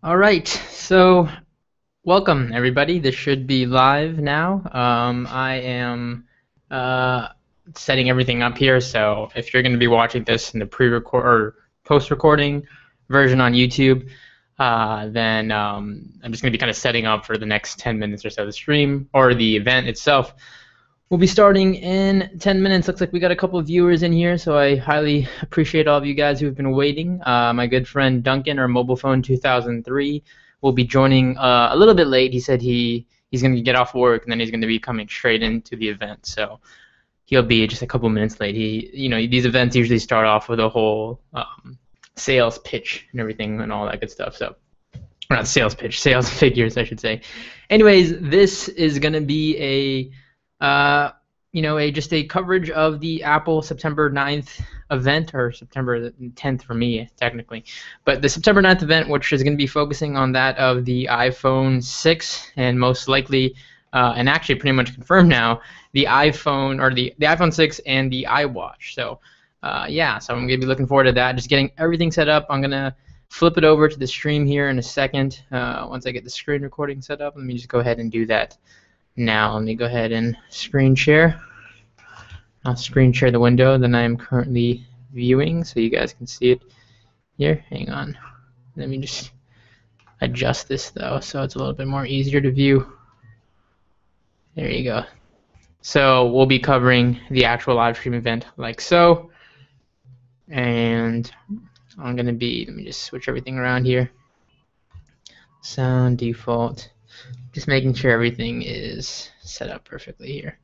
All right, so welcome everybody. This should be live now. I am uh, setting everything up here, so if you're going to be watching this in the pre-record or post-recording version on YouTube, then I'm just going to be kind of setting up for the next 10 minutes or so the stream or the event itself. We'll be starting in 10 minutes. Looks like we got a couple of viewers in here, so I highly appreciate all of you guys who've been waiting. My good friend Duncan, or Mobile Phone 2003, will be joining a little bit late. He said he's going to get off work and then he's going to be coming straight into the event, so he'll be just a couple minutes late. These events usually start off with a whole sales pitch and everything and all that good stuff. So, or not sales pitch, sales figures, I should say. Anyways, this is going to be just a coverage of the Apple September 9th event, or September 10th for me, technically. But the September 9th event, which is going to be focusing on that of the iPhone 6, and most likely, and actually pretty much confirmed now, the iPhone, or the iPhone 6 and the iWatch. So, yeah, so I'm going to be looking forward to that, just getting everything set up. I'm going to flip it over to the stream here in a second. Once I get the screen recording set up, let me just go ahead and do that. Now let me go ahead and screen share. I'll screen share the window that I am currently viewing so you guys can see it here. Hang on. Let me just adjust this though so it's a little bit more easier to view. There you go. So we'll be covering the actual live stream event like so. And I'm going to be, let me just switch everything around here. Sound default. Just making sure everything is set up perfectly here.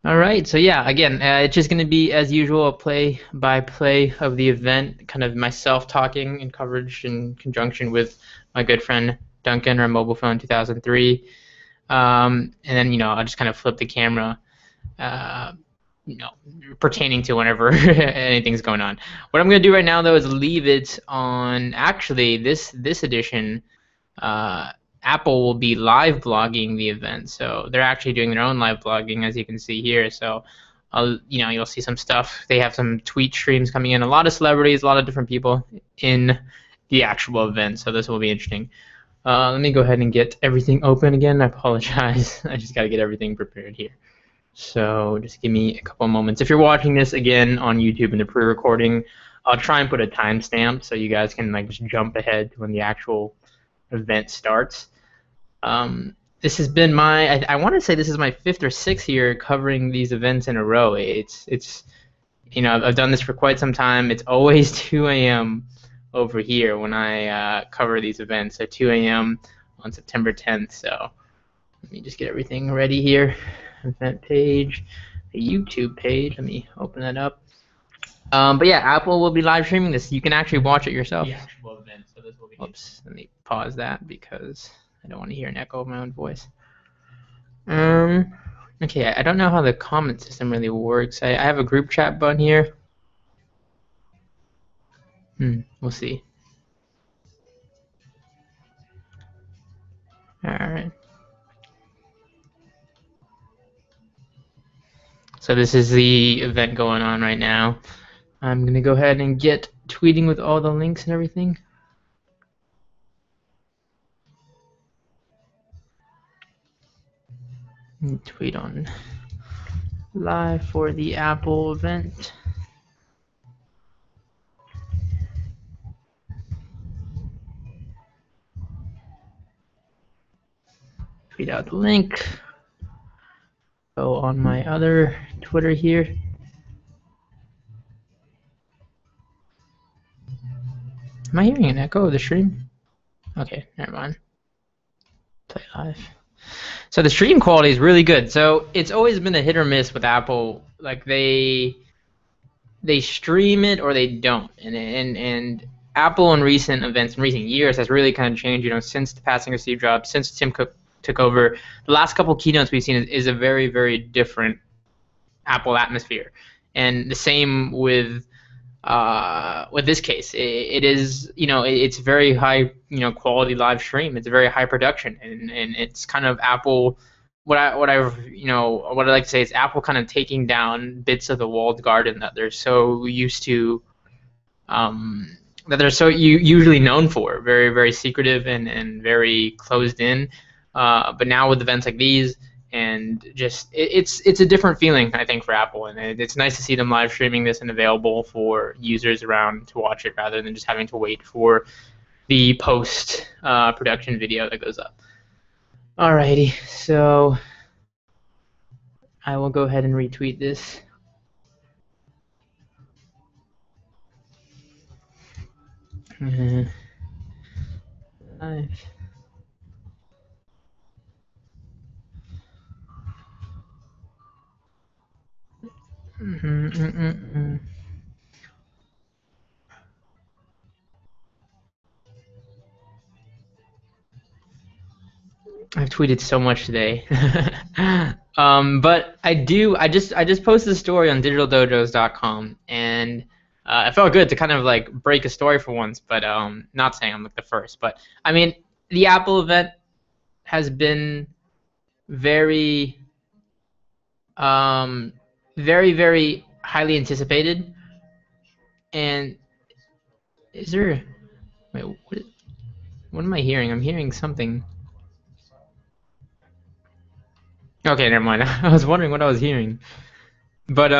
All right, so yeah, again, it's just going to be, as usual, a play-by-play of the event, kind of myself talking in coverage in conjunction with my good friend Duncan, or Mobile Phone 2003. And then, I'll just kind of flip the camera, pertaining to whenever anything's going on. What I'm going to do right now, though, is leave it on, actually, this edition, Apple will be live blogging the event, so they're actually doing their own live blogging, as you can see here. So, you'll see some stuff. They have some tweet streams coming in. A lot of celebrities, a lot of different people in the actual event. So this will be interesting. Let me go ahead and get everything open again. I apologize. I just got to get everything prepared here. So just give me a couple moments. If you're watching this again on YouTube in the pre-recording, I'll try and put a timestamp so you guys can just jump ahead to when the actual event starts. This has been I want to say this is my 5th or 6th year covering these events in a row. It's I've done this for quite some time. It's always 2 a.m. over here when I cover these events. So 2 a.m. on September 10th. So let me just get everything ready here. Event page, the YouTube page. Let me open that up. But yeah, Apple will be live streaming this. You can actually watch it yourself. The actual event. So this will be. Oops. Let me pause that because I don't want to hear an echo of my own voice. Okay, I don't know how the comment system really works. I have a group chat button here. We'll see. Alright. So this is the event going on right now. I'm going to go ahead and get tweeting with all the links and everything. Tweet on live for the Apple event. Tweet out the link. Go on my other Twitter here. Am I hearing an echo of the stream? Okay, never mind. Play live. So the stream quality is really good. So it's always been a hit or miss with Apple. Like they stream it or they don't. And Apple in recent events, in recent years, has really kind of changed. Since the passing of Steve Jobs, since Tim Cook took over, the last couple keynotes we've seen is a very, very different Apple atmosphere. And the same with this case. It is, it's very high, quality live stream. It's a very high production, and it's kind of Apple. What I like to say is Apple kind of taking down bits of the walled garden that they're so used to that they're so usually known for, very very secretive and very closed in. But now with events like these, and just it's a different feeling, I think, for Apple, and it's nice to see them live streaming this and available for users around to watch it rather than just having to wait for the post production video that goes up. Alrighty, so I will go ahead and retweet this. Live. I've tweeted so much today. But I just posted a story on digitaldojos.com, and it felt good to kind of like break a story for once, but not saying I'm like the first, but I mean, the Apple event has been very very very highly anticipated. And is there, wait, what am I hearing? I'm hearing something. Okay, never mind. I was wondering what I was hearing. But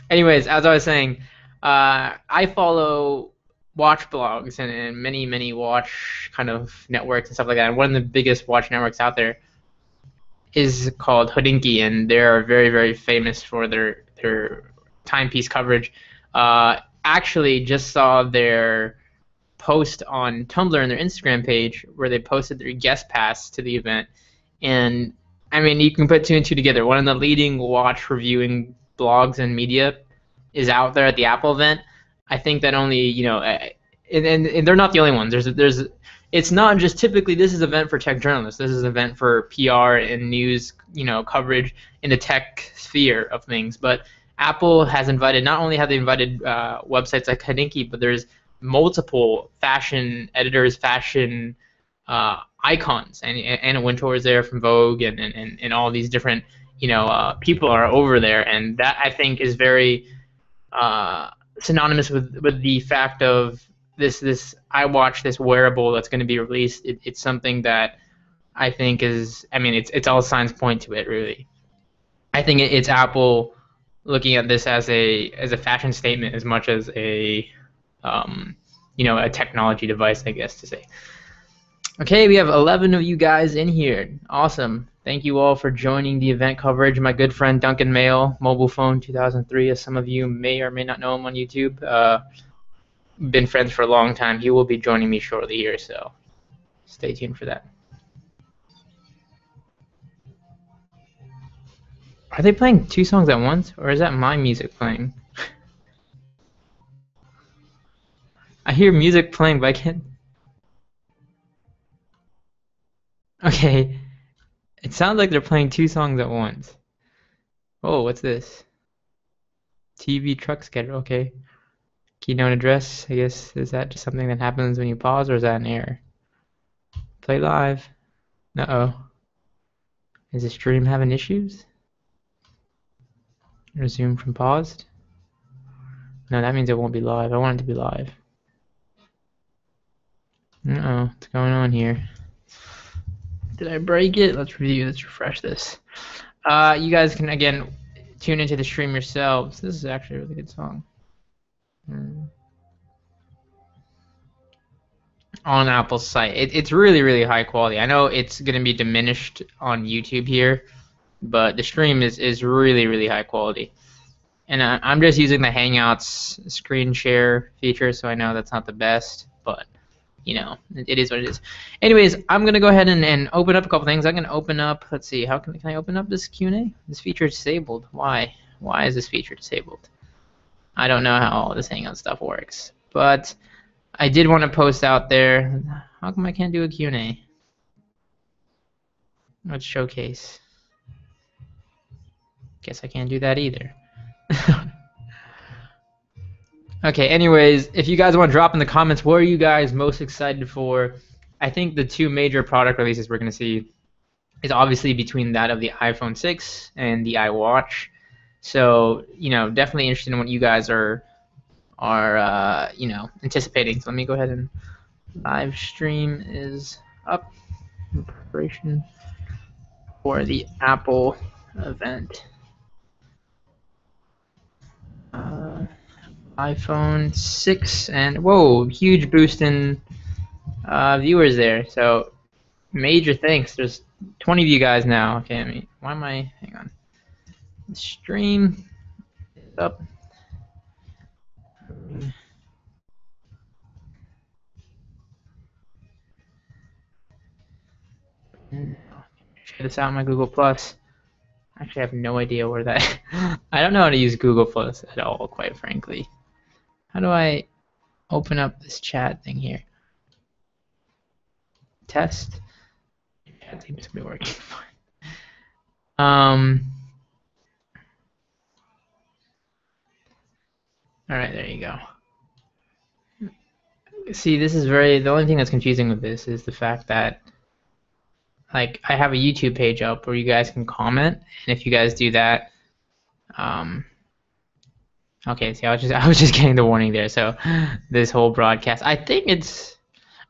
anyways, as I was saying, I follow watch blogs and many watch kind of networks and stuff like that. And one of the biggest watch networks out there is called Hodinkee, and they're very very famous for their timepiece coverage. Actually, just saw their post on Tumblr and their Instagram page where they posted their guest pass to the event, and I mean, you can put two and two together. One of the leading watch reviewing blogs and media is out there at the Apple event. I think that only, and they're not the only ones. It's not just typically this is an event for tech journalists. This is an event for PR and news, coverage in the tech sphere of things. But Apple has invited, not only have they invited websites like Hodinkee, but there's multiple fashion editors, fashion icons, and Anna Wintour is there from Vogue, and all these different people are over there, and that I think is very synonymous with the fact of this iWatch, this wearable that's going to be released. It's something that I think is, I mean, it's all signs point to it, really. I think it's Apple looking at this as a fashion statement as much as a a technology device, I guess to say. Okay, we have 11 of you guys in here. Awesome. Thank you all for joining the event coverage. My good friend Duncan Mail, mobile phone 2003, as some of you may or may not know him on YouTube. Been friends for a long time. He will be joining me shortly here, so stay tuned for that. Are they playing two songs at once, or is that my music playing? I hear music playing, but I can't. Okay, it sounds like they're playing two songs at once. Oh, what's this? TV truck schedule, okay. Keynote address, I guess, is that just something that happens when you pause, or is that an error? Play live. Uh-oh. Is the stream having issues? Resume from paused? No, that means it won't be live. I want it to be live. Uh-oh, what's going on here? Did I break it? Let's review. Let's refresh this. You guys can, again, tune into the stream yourselves. This is actually a really good song. On Apple's site. It's really, really high quality. I know it's going to be diminished on YouTube here, but the stream is really, really high quality. And I'm just using the Hangouts screen share feature, so I know that's not the best, but it is what it is. Anyways, I'm going to go ahead and open up a couple things. I'm going to open up, let's see, how can I open up this Q&A? This feature is disabled. Why? Why is this feature disabled? I don't know how all this Hangout stuff works, but I did want to post out there. How come I can't do a Q&A? Let's showcase. Guess I can't do that either. Okay, anyways, if you guys want to drop in the comments, what are you guys most excited for? I think the two major product releases we're going to see is obviously between that of the iPhone 6 and the iWatch. So, definitely interested in what you guys are are you know, anticipating. So let me go ahead and live stream is up in preparation for the Apple event. iPhone 6 and whoa, huge boost in viewers there. So major thanks. There's 20 of you guys now. Okay, I mean, why am I? Hang on. The stream is up. Share this out on my Google Plus. Actually, I have no idea where that. I don't know how to use Google Plus at all, quite frankly. How do I open up this chat thing here? Test. Chat seems to be working fine. All right, there you go. See, this is the only thing that's confusing with this is the fact that, like, I have a YouTube page up where you guys can comment, and if you guys do that, okay, see, I was just getting the warning there. So this whole broadcast, I think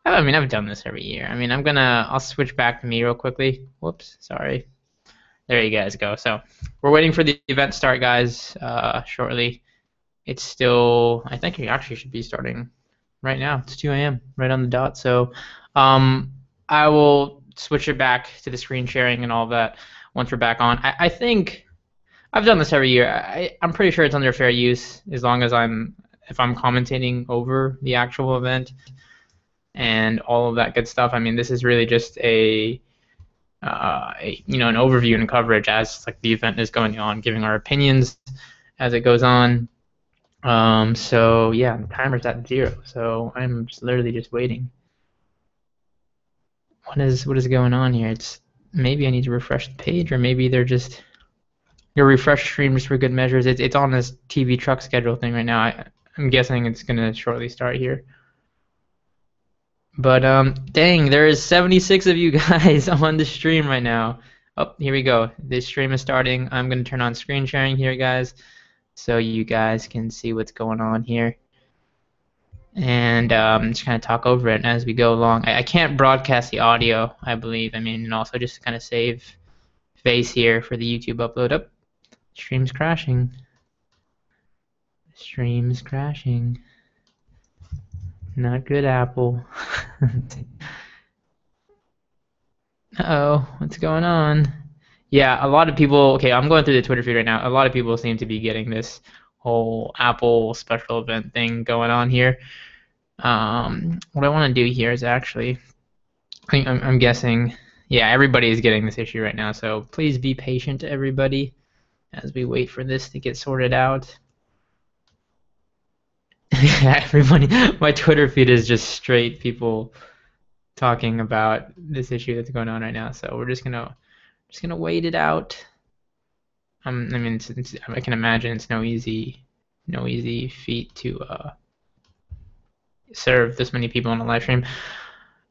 I mean, I've done this every year. I mean, I'll switch back to me real quickly. Whoops, sorry. There you guys go. So we're waiting for the event to start, guys, shortly. It's still, I think it actually should be starting right now. It's 2 a.m. right on the dot. So I will switch it back to the screen sharing and all that once we're back on. I think I've done this every year. I'm pretty sure it's under fair use as long as if I'm commentating over the actual event and all of that good stuff. I mean, this is really just a you know, an overview and coverage as like the event is going on, giving our opinions as it goes on. So yeah, the timer's at 0, so I'm just literally just waiting. What is going on here? It's maybe I need to refresh the page, or maybe they're just your refresh stream just for good measures. It's on this TV truck schedule thing right now. I'm guessing it's gonna shortly start here. But dang, there is 76 of you guys on the stream right now. Oh, here we go. This stream is starting. I'm gonna turn on screen sharing here, guys, so you guys can see what's going on here. And just kind of talk over it as we go along. I can't broadcast the audio, I believe. I mean, and also just kind of save face here for the YouTube upload. Up, stream's crashing. Stream's crashing. Not good, Apple. Uh-oh, what's going on? Yeah, a lot of people, okay, I'm going through the Twitter feed right now. A lot of people seem to be getting this whole Apple special event thing going on here. What I want to do here is actually, I'm guessing, yeah, everybody is getting this issue right now, so please be patient, everybody, as we wait for this to get sorted out. Yeah, everybody, my Twitter feed is just straight people talking about this issue that's going on right now, so we're just gonna wait it out. I mean, I can imagine it's no easy feat to serve this many people on a live stream.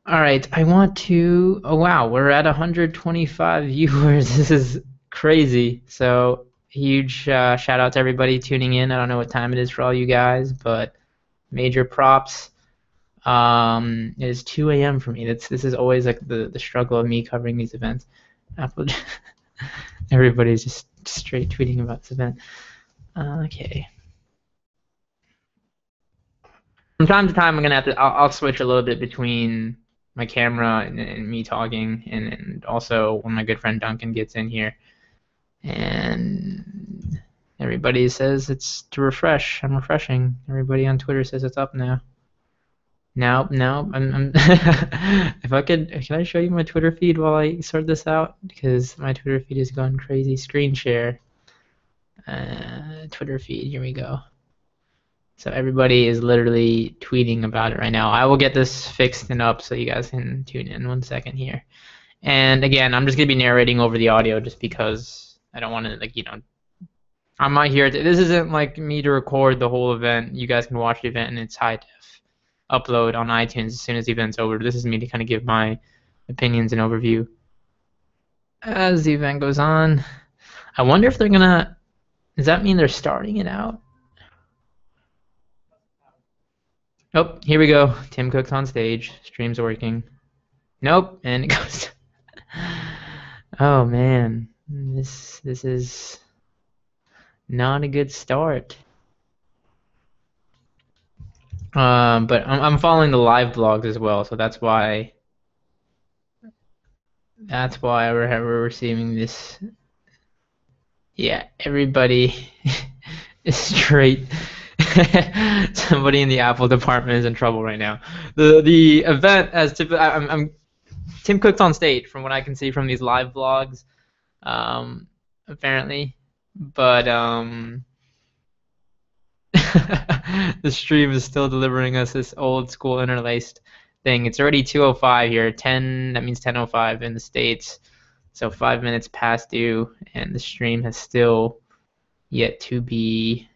All right, I want to. Oh wow, we're at 125 viewers. This is crazy. So huge shout out to everybody tuning in. I don't know what time it is for all you guys, but major props. It is 2 a.m. for me. This is always like the struggle of me covering these events. Apple, everybody's just straight tweeting about this event. Okay. From time to time, I'm gonna have to. I'll switch a little bit between my camera and me talking, and also when my good friend Duncan gets in here, and everybody says it's to refresh. I'm refreshing. Everybody on Twitter says it's up now. No, I'm if I could, can I show you my Twitter feed while I sort this out? Because my Twitter feed is going crazy. Screen share. Twitter feed, here we go. So everybody is literally tweeting about it right now. I will get this fixed and up so you guys can tune in 1 second here. And again, I'm just gonna be narrating over the audio just because I don't want to, like, you know, I'm not here to, this isn't like me to record the whole event. You guys can watch the event and it's high def upload on iTunes as soon as the event's over. This is me to kind of give my opinions and overview as the event goes on. I wonder if they're gonna, does that mean they're starting it out? Oh, here we go. Tim Cook's on stage. Stream's working. Nope, and it goes. Oh man, this is not a good start. But I'm following the live blogs as well, so that's why we're receiving this. Yeah, everybody is straight. Somebody in the Apple department is in trouble right now. The event as typically, I'm Tim Cook's on stage from what I can see from these live blogs, apparently, but the stream is still delivering us this old school interlaced thing. It's already 2:05 here, 10. That means 10:05 in the States, so 5 minutes past due, and the stream has still yet to be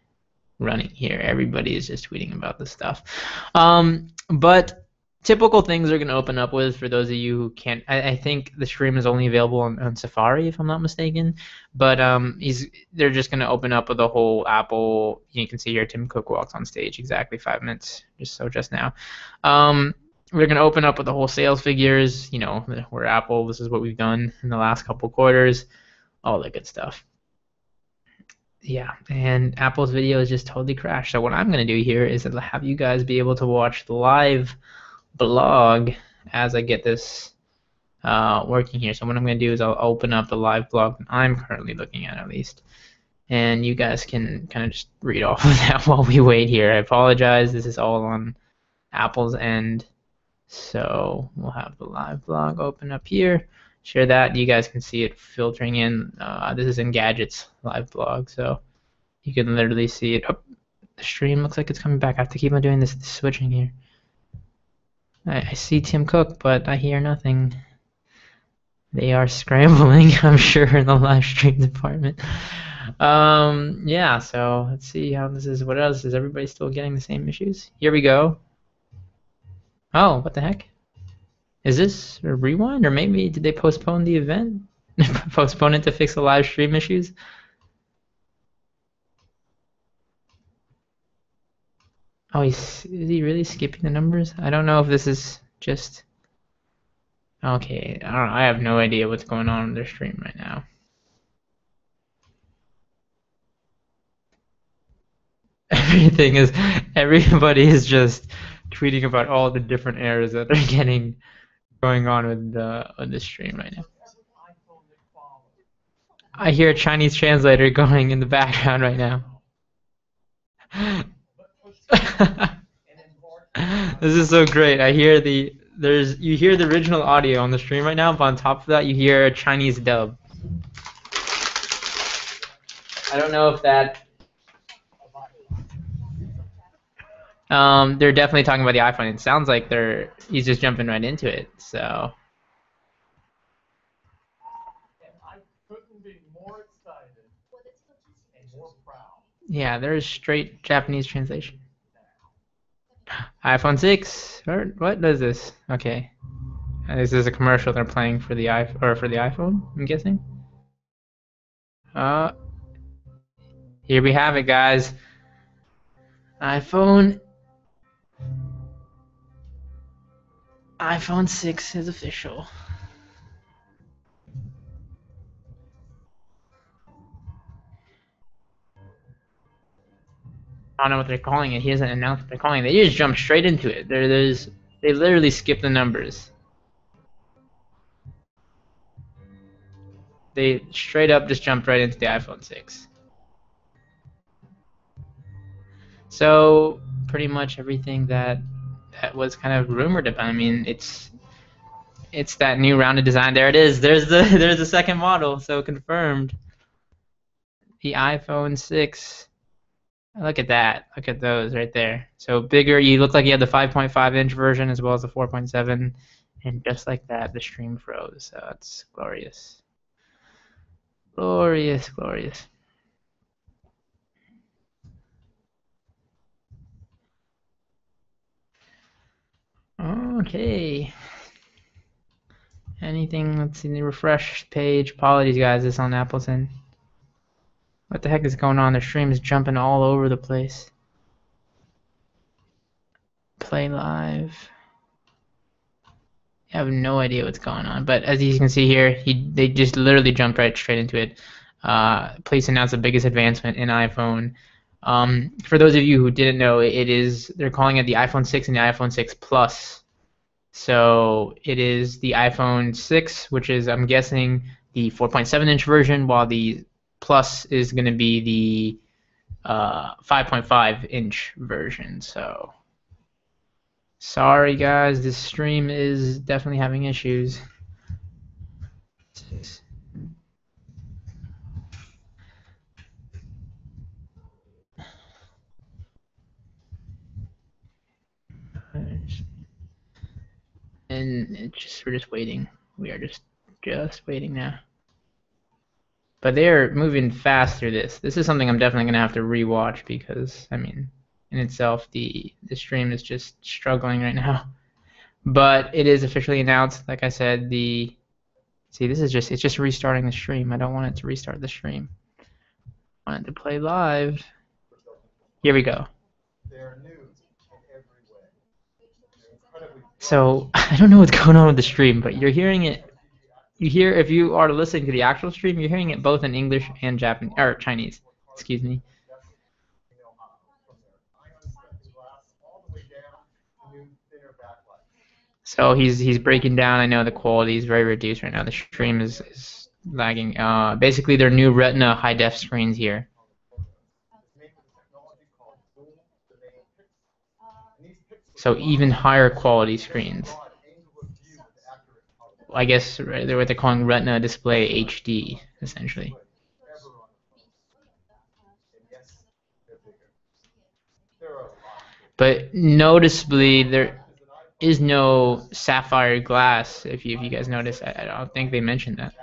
running here. Everybody is just tweeting about this stuff. But typical things are going to open up with for those of you who can't. I think the stream is only available on Safari, if I'm not mistaken. But they're just going to open up with a whole Apple. You can see here Tim Cook walks on stage exactly 5 minutes, just now. We're going to open up with the whole sales figures. We're Apple. This is what we've done in the last couple quarters. All that good stuff. Yeah, and Apple's video is just totally crashed. So what I'm going to do here is have you guys be able to watch the live blog as I get this working here. So what I'm going to do is I'll open up the live blog that I'm currently looking at least. And you guys can kind of just read off of that while we wait here. I apologize. This is all on Apple's end. So we'll have the live blog open up here. Share that. You guys can see it filtering in. This is in Gadgets live blog, so you can literally see it. Oh, the stream looks like it's coming back. I have to keep on doing this switching here. I see Tim Cook, but I hear nothing. They are scrambling, I'm sure, in the live stream department. Yeah, so let's see how this is. What else? Is everybody still getting the same issues? Here we go. Oh, what the heck? Is this a rewind, or maybe did they postpone the event? Postpone it to fix the live stream issues? Oh, is he really skipping the numbers? I don't know if this is just... Okay, I don't know. I have no idea what's going on in their stream right now. Everybody is just tweeting about all the different errors that are going on with the stream right now. I hear a Chinese translator going in the background right now. This is so great. I hear you hear the original audio on the stream right now, but on top of that you hear a Chinese dub. I don't know if that they're definitely talking about the iPhone. It sounds like he's just jumping right into it. So yeah, there's straight Japanese translation. iPhone 6. What does this? Okay, this is a commercial they're playing for the iPhone. I'm guessing. Here we have it, guys. iPhone 6 is official. I don't know what they're calling it. He hasn't announced what they're calling it. They just jumped straight into it. They literally skipped the numbers. They straight up just jumped right into the iPhone 6. So pretty much everything that was kind of rumored about. I mean, it's that new rounded design. There it is. There's the second model. So confirmed. The iPhone 6. Look at that. Look at those right there. So bigger. You look like you have the 5.5-inch version as well as the 4.7, and just like that, the stream froze. So it's glorious. Glorious, glorious. Okay. Anything? Let's see the refresh page. Apologies, guys. It's on Apple's end. What the heck is going on? The stream is jumping all over the place. Play live. I have no idea what's going on, but as you can see here, they just literally jumped right straight into it. Place announced the biggest advancement in iPhone. For those of you who didn't know, they're calling it the iPhone 6 and the iPhone 6 Plus. So it is the iPhone 6, which is, I'm guessing, the 4.7-inch version, while the Plus is going to be the 5.5-inch version. So sorry guys, this stream is definitely having issues. And we're just waiting. We are just waiting now. But they're moving fast through this. This is something I'm definitely gonna have to rewatch because I mean, in itself, the stream is just struggling right now. But it is officially announced. Like I said, this is it's just restarting the stream. I don't want it to restart the stream. I want it to play live. Here we go. So I don't know what's going on with the stream, but you're hearing it. You hear, if you are listening to the actual stream, you're hearing it both in English and Japanese or Chinese. Excuse me. So he's breaking down. I know the quality is very reduced right now. The stream is lagging. Basically, their new Retina high def screens here. So even higher quality screens. I guess they're what they're calling Retina display HD, essentially. But noticeably, there is no sapphire glass. If you guys notice, I don't think they mentioned that.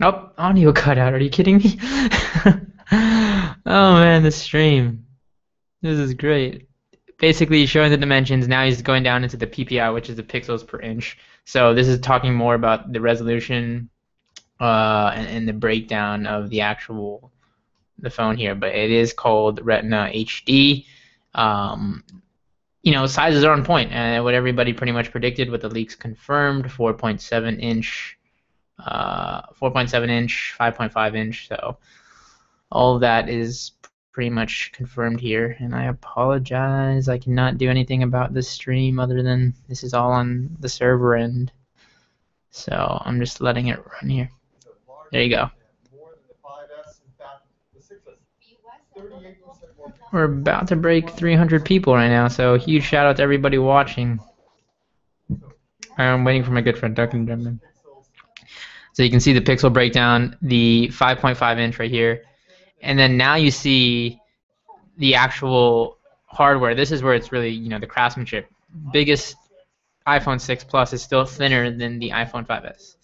Nope, audio cut out. Are you kidding me? Oh man, the stream. This is great. Basically showing the dimensions. Now he's going down into the PPI, which is the pixels per inch. So this is talking more about the resolution and the breakdown of the phone here. But it is called Retina HD. Sizes are on point, and what everybody pretty much predicted with the leaks confirmed. 4.7 inch, 4.7 inch, 5.5 inch. So all of that is pretty much confirmed here, and I apologize. I cannot do anything about this stream other than this is all on the server end. So I'm just letting it run here. There you go. We're about to break 300 people right now, so huge shout out to everybody watching. I'm waiting for my good friend Duncan Drummond. So you can see the pixel breakdown, the 5.5 inch right here, and then now you see the actual hardware. This is where it's really, the craftsmanship. Biggest iPhone 6 Plus is still thinner than the iPhone 5S.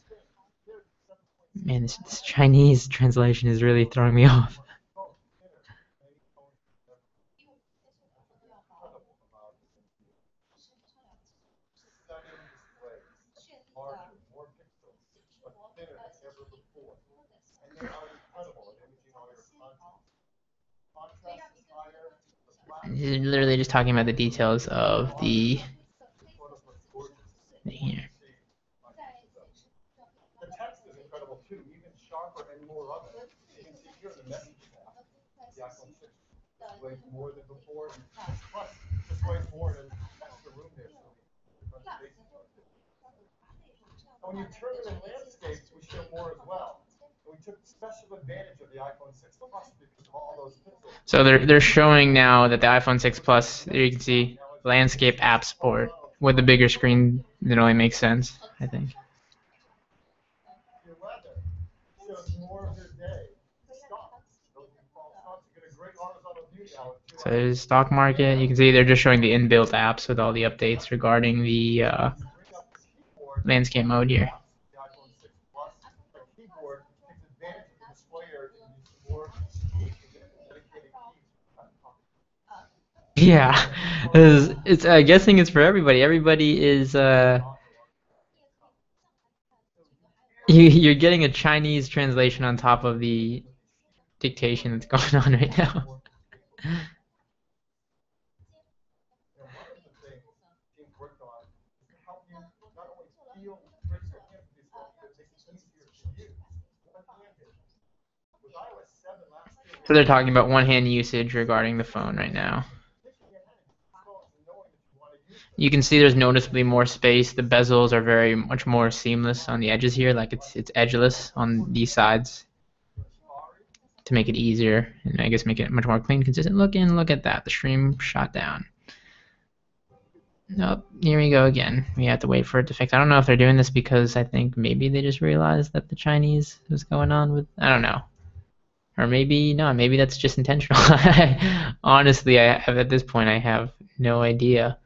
Man, this Chinese translation is really throwing me off. He's literally just talking about the details of the thing here. When you turn them in landscapes, we show more as well. And we took special advantage of the iPhone 6 Plus because of all those pixels. So they're showing now that the iPhone 6 Plus, there you can see landscape app support with the bigger screen. It only makes sense, I think. So there's stock market. You can see they're just showing the inbuilt apps with all the updates regarding the landscape mode here. Yeah, it's guessing it's for everybody. Everybody is yeah, You're getting a Chinese translation on top of the dictation that's going on right now. So they're talking about one-hand usage regarding the phone right now. You can see there's noticeably more space. The bezels are very much more seamless on the edges here, like it's edgeless on these sides to make it easier and I guess make it much more clean, consistent looking. Look at that, the stream shot down. Nope, here we go again. We have to wait for it to fix. I don't know if they're doing this because I think maybe they just realized that the Chinese was going on with, I don't know. Or maybe not, maybe that's just intentional. Honestly, at this point, I have no idea.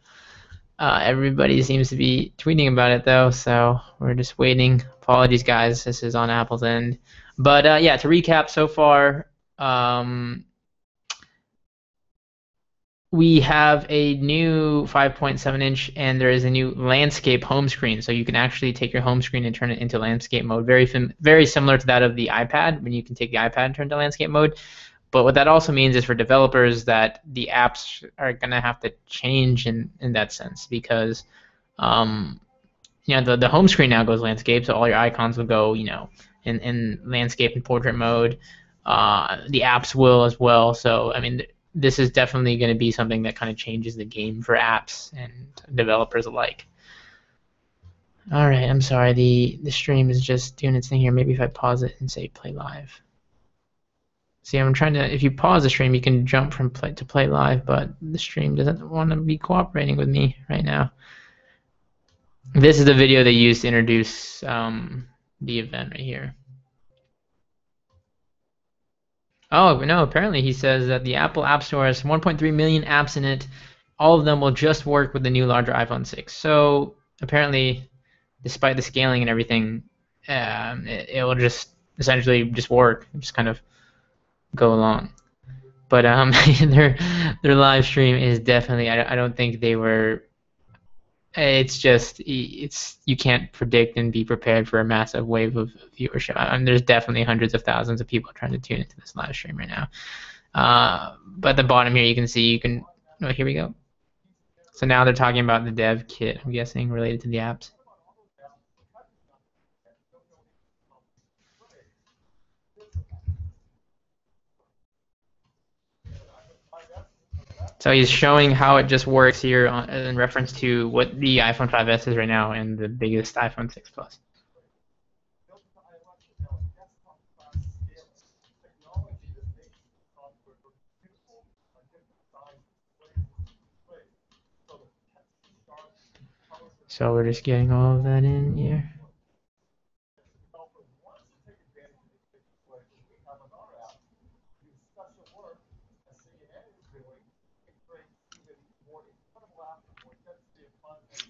Everybody seems to be tweeting about it though, so we're just waiting. Apologies, guys. This is on Apple's end, but yeah. To recap, so far, we have a new 5.7-inch, and there is a new landscape home screen. So you can actually take your home screen and turn it into landscape mode. Very similar to that of the iPad, when you can take the iPad and turn it to landscape mode. But what that also means is for developers that the apps are going to have to change in that sense because, the home screen now goes landscape, so all your icons will go, in landscape and portrait mode. The apps will as well. So, I mean, this is definitely going to be something that kind of changes the game for apps and developers alike. All right, I'm sorry. The stream is just doing its thing here. Maybe if I pause it and say play live. See, I'm trying to, if you pause the stream, you can jump from play to play live, but the stream doesn't want to be cooperating with me right now. This is the video they used to introduce the event right here. Oh, no, apparently he says that the Apple App Store has 1.3 million apps in it. All of them will just work with the new larger iPhone 6. So apparently, despite the scaling and everything, it will just essentially just work, just kind of go along. But their live stream is definitely, I don't think they were, it's you can't predict and be prepared for a massive wave of viewership. There's definitely hundreds of thousands of people trying to tune into this live stream right now. But at the bottom here you can see, oh, here we go. So now they're talking about the dev kit, I'm guessing, related to the apps. So he's showing how it just works here in reference to what the iPhone 5S is right now and the biggest iPhone 6 Plus. So we're just getting all of that in here.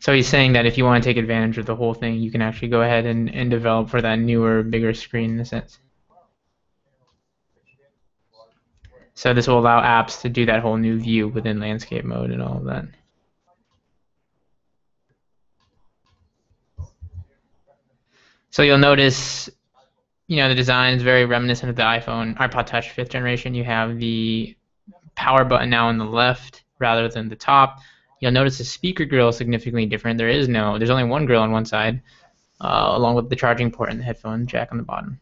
So he's saying that if you want to take advantage of the whole thing, you can actually go ahead and develop for that newer, bigger screen in a sense. So this will allow apps to do that whole new view within landscape mode and all of that. So you'll notice, the design is very reminiscent of the iPod Touch 5th generation. You have the power button now on the left rather than the top. You'll notice the speaker grill is significantly different. There's only one grill on one side, along with the charging port and the headphone jack on the bottom.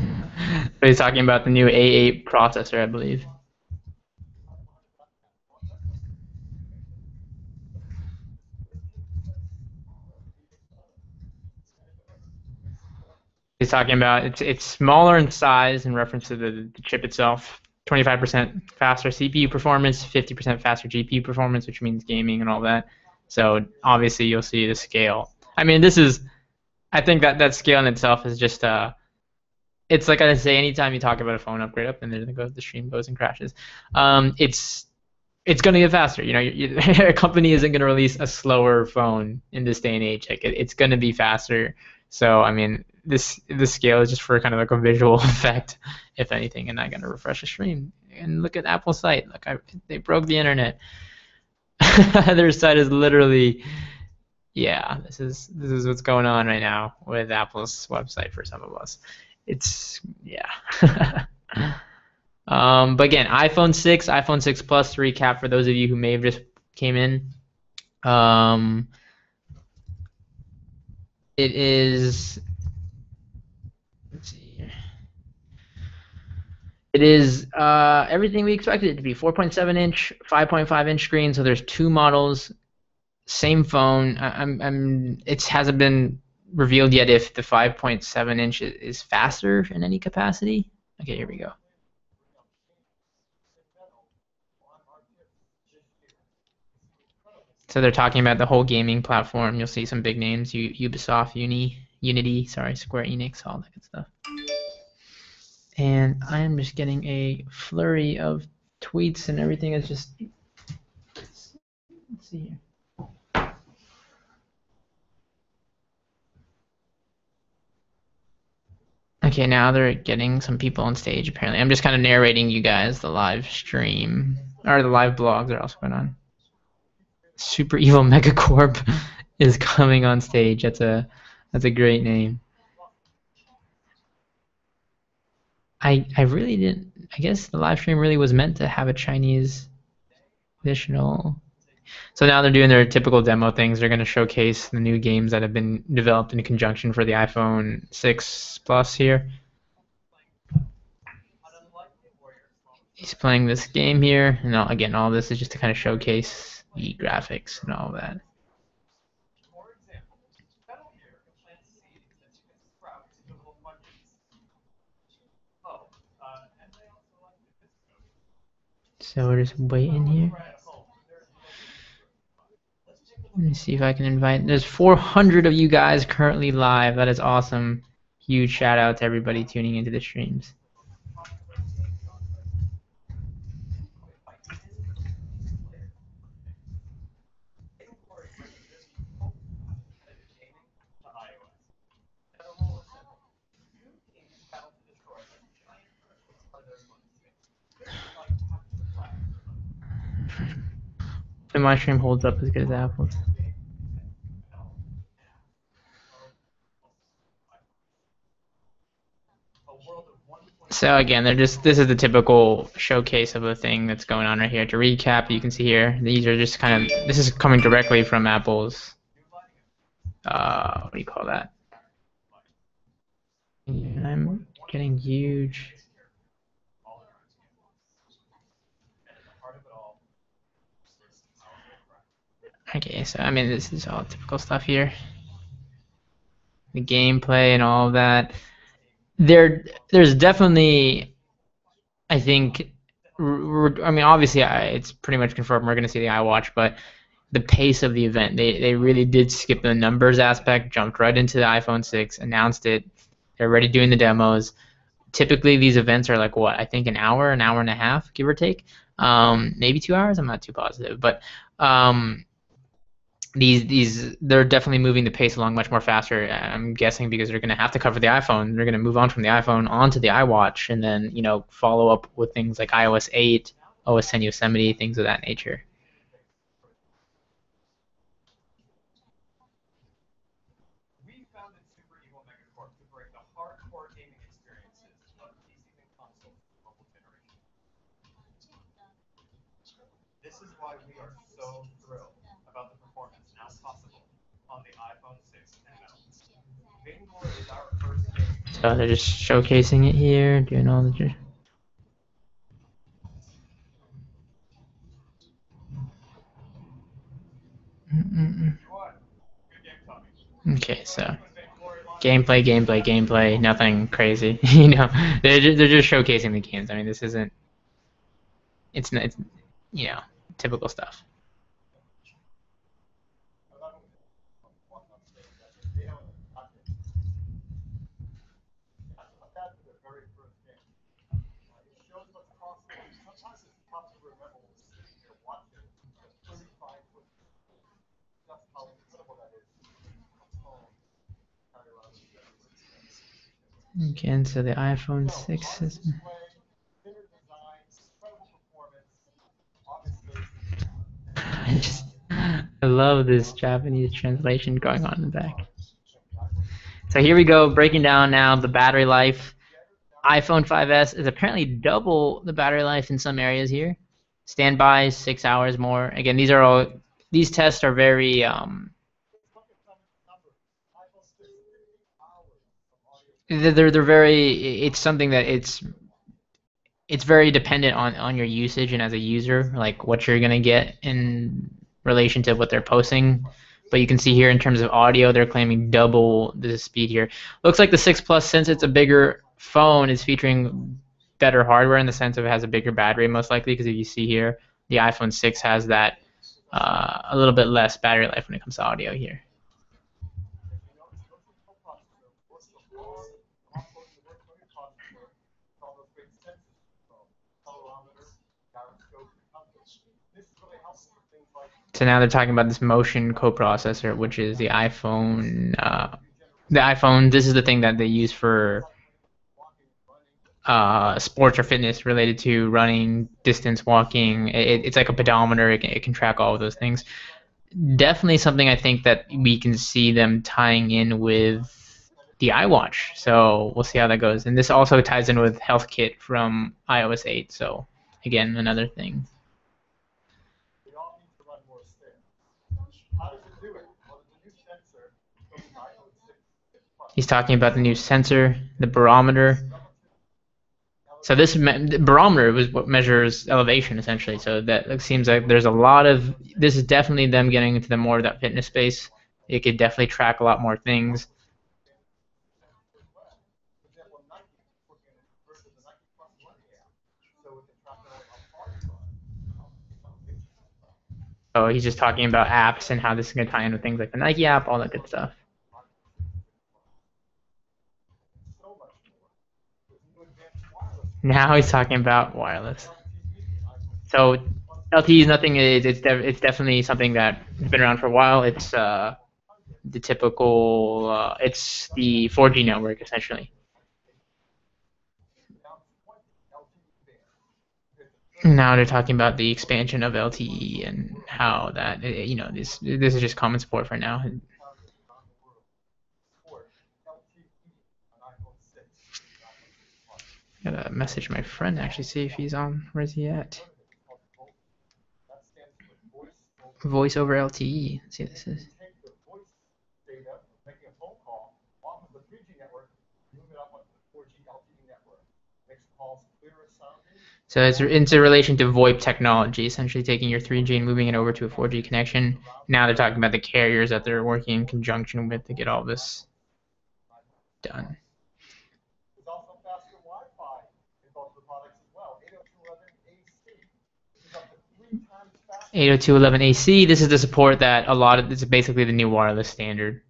So he's talking about the new A8 processor, I believe. He's talking about it's smaller in size in reference to the chip itself. 25% faster CPU performance, 50% faster GPU performance, which means gaming and all that. So obviously you'll see the scale. I mean, I think that scale in itself is just it's like I say, anytime you talk about a phone upgrade up, and then the stream goes and crashes. It's going to get faster. A company isn't going to release a slower phone in this day and age. Like it's going to be faster. So I mean, the scale is just for kind of like a visual effect, if anything. And I'm gonna refresh the stream and look at Apple's site. Look, they broke the internet. Their site is literally, yeah. This is what's going on right now with Apple's website for some of us. It's yeah. But again, iPhone 6, iPhone 6 Plus to recap for those of you who may have just came in. It is. Let's see here. It is everything we expected it to be. 4.7-inch, 5.5-inch screen. So there's two models, same phone. It hasn't been revealed yet if the 5.7-inch is faster in any capacity. Okay, here we go. So they're talking about the whole gaming platform. You'll see some big names: Ubisoft, Unity, Square Enix, all that good stuff. And I am just getting a flurry of tweets and everything is just. Let's see here. Okay, now they're getting some people on stage, apparently. I'm just kind of narrating you guys the live stream, or the live blogs that are also going on. Super Evil Megacorp is coming on stage. That's a great name. I really didn't. I guess the live stream really was meant to have a Chinese additional. So now they're doing their typical demo things. They're going to showcase the new games that have been developed in conjunction for the iPhone 6 Plus here. He's playing this game here, and again, all this is just to kind of showcase the graphics and all that. So we're just waiting here. Let me see if I can invite. There's 400 of you guys currently live. That is awesome. Huge shout out to everybody tuning into the streams. And my stream holds up as good as Apple's. So again, this is the typical showcase of a thing that's going on right here. To recap, you can see here, these are just kind of, this is coming directly from Apple's, what do you call that? And I'm getting huge. Okay, so I mean, this is all typical stuff here. The gameplay and all of that. There's definitely, I think, I mean, obviously, it's pretty much confirmed we're going to see the iWatch, but the pace of the event, they really did skip the numbers aspect, jumped right into the iPhone 6, announced it. They're already doing the demos. Typically, these events are like what? I think an hour and a half, give or take. Maybe 2 hours. I'm not too positive, but they're definitely moving the pace along much more faster. I'm guessing because they're going to have to cover the iPhone. They're going to move on from the iPhone onto the iWatch, and then follow up with things like iOS 8, OS 10 Yosemite, things of that nature. This is why we are so thrilled about the performance now possible on the iPhone 6 is our first game. So they're just showcasing it here, doing all the. Okay, so gameplay, nothing crazy. They're just showcasing the games. I mean, this isn't. It's typical stuff. Again, so the iPhone 6 is. I love this Japanese translation going on in the back. So here we go, breaking down now the battery life. iPhone 5S is apparently double the battery life in some areas here. Standby 6 hours more. Again, these tests are very they're very, it's something that it's very dependent on your usage and as a user, like what you're gonna get in relation to what they're posting. But you can see here in terms of audio, they're claiming double the speed here. Looks like the 6 Plus, since it's a bigger phone, is featuring better hardware in the sense of it has a bigger battery, most likely, because if you see here, the iPhone 6 has that a little bit less battery life when it comes to audio here. So now they're talking about this motion coprocessor, which is the iPhone. The iPhone. This is the thing that they use for sports or fitness related to running, distance walking. It's like a pedometer. It can track all of those things. Definitely something I think that we can see them tying in with the iWatch. So we'll see how that goes. And this also ties in with HealthKit from iOS 8. So again, another thing. He's talking about the new sensor, the barometer. So this barometer was what measures elevation essentially. So that seems like there's a lot of, this is definitely them getting into the more of that fitness space. It could definitely track a lot more things. So he's just talking about apps and how this is going to tie in with things like the Nike app, all that good stuff. Now he's talking about wireless. So LTE is nothing. It's definitely something that has been around for a while. It's the typical. It's the 4G network essentially. Now they're talking about the expansion of LTE and how that this is just common support for now. Gotta message my friend actually, see if he's on. Where's he at? Voice over LTE. Let's see what this is. So it's in relation to VoIP technology, essentially taking your 3G and moving it over to a 4G connection. Now they're talking about the carriers that they're working in conjunction with to get all this done. 802.11ac. This is the support that a lot of. This is basically the new wireless standard.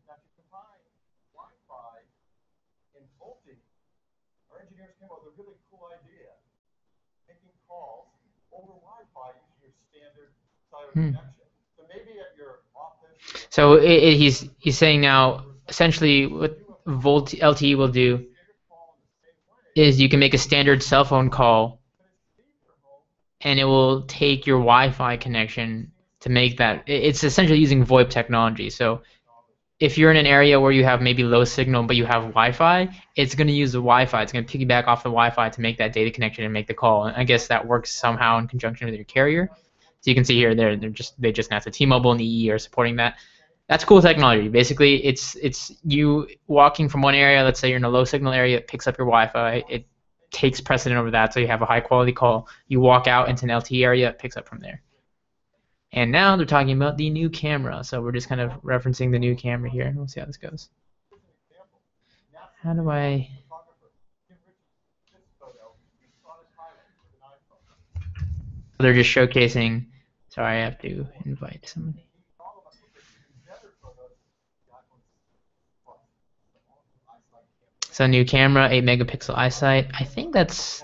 So he's saying now essentially what LTE will do is you can make a standard cell phone call and it will take your Wi-Fi connection to make that. It's essentially using VoIP technology. So if you're in an area where you have maybe low signal but you have Wi-Fi, it's going to use the Wi-Fi. It's going to piggyback off the Wi-Fi to make that data connection and make the call. And I guess that works somehow in conjunction with your carrier. So you can see here they just announced that T-Mobile and EE are supporting that. That's cool technology. Basically, it's you walking from one area. Let's say you're in a low signal area, it picks up your Wi-Fi. It takes precedent over that, so you have a high quality call. You walk out into an LTE area, it picks up from there. And now they're talking about the new camera. So we're just kind of referencing the new camera here, and we'll see how this goes. How do I? They're just showcasing. Sorry, I have to invite somebody. So new camera, 8 megapixel eyesight. I think that's.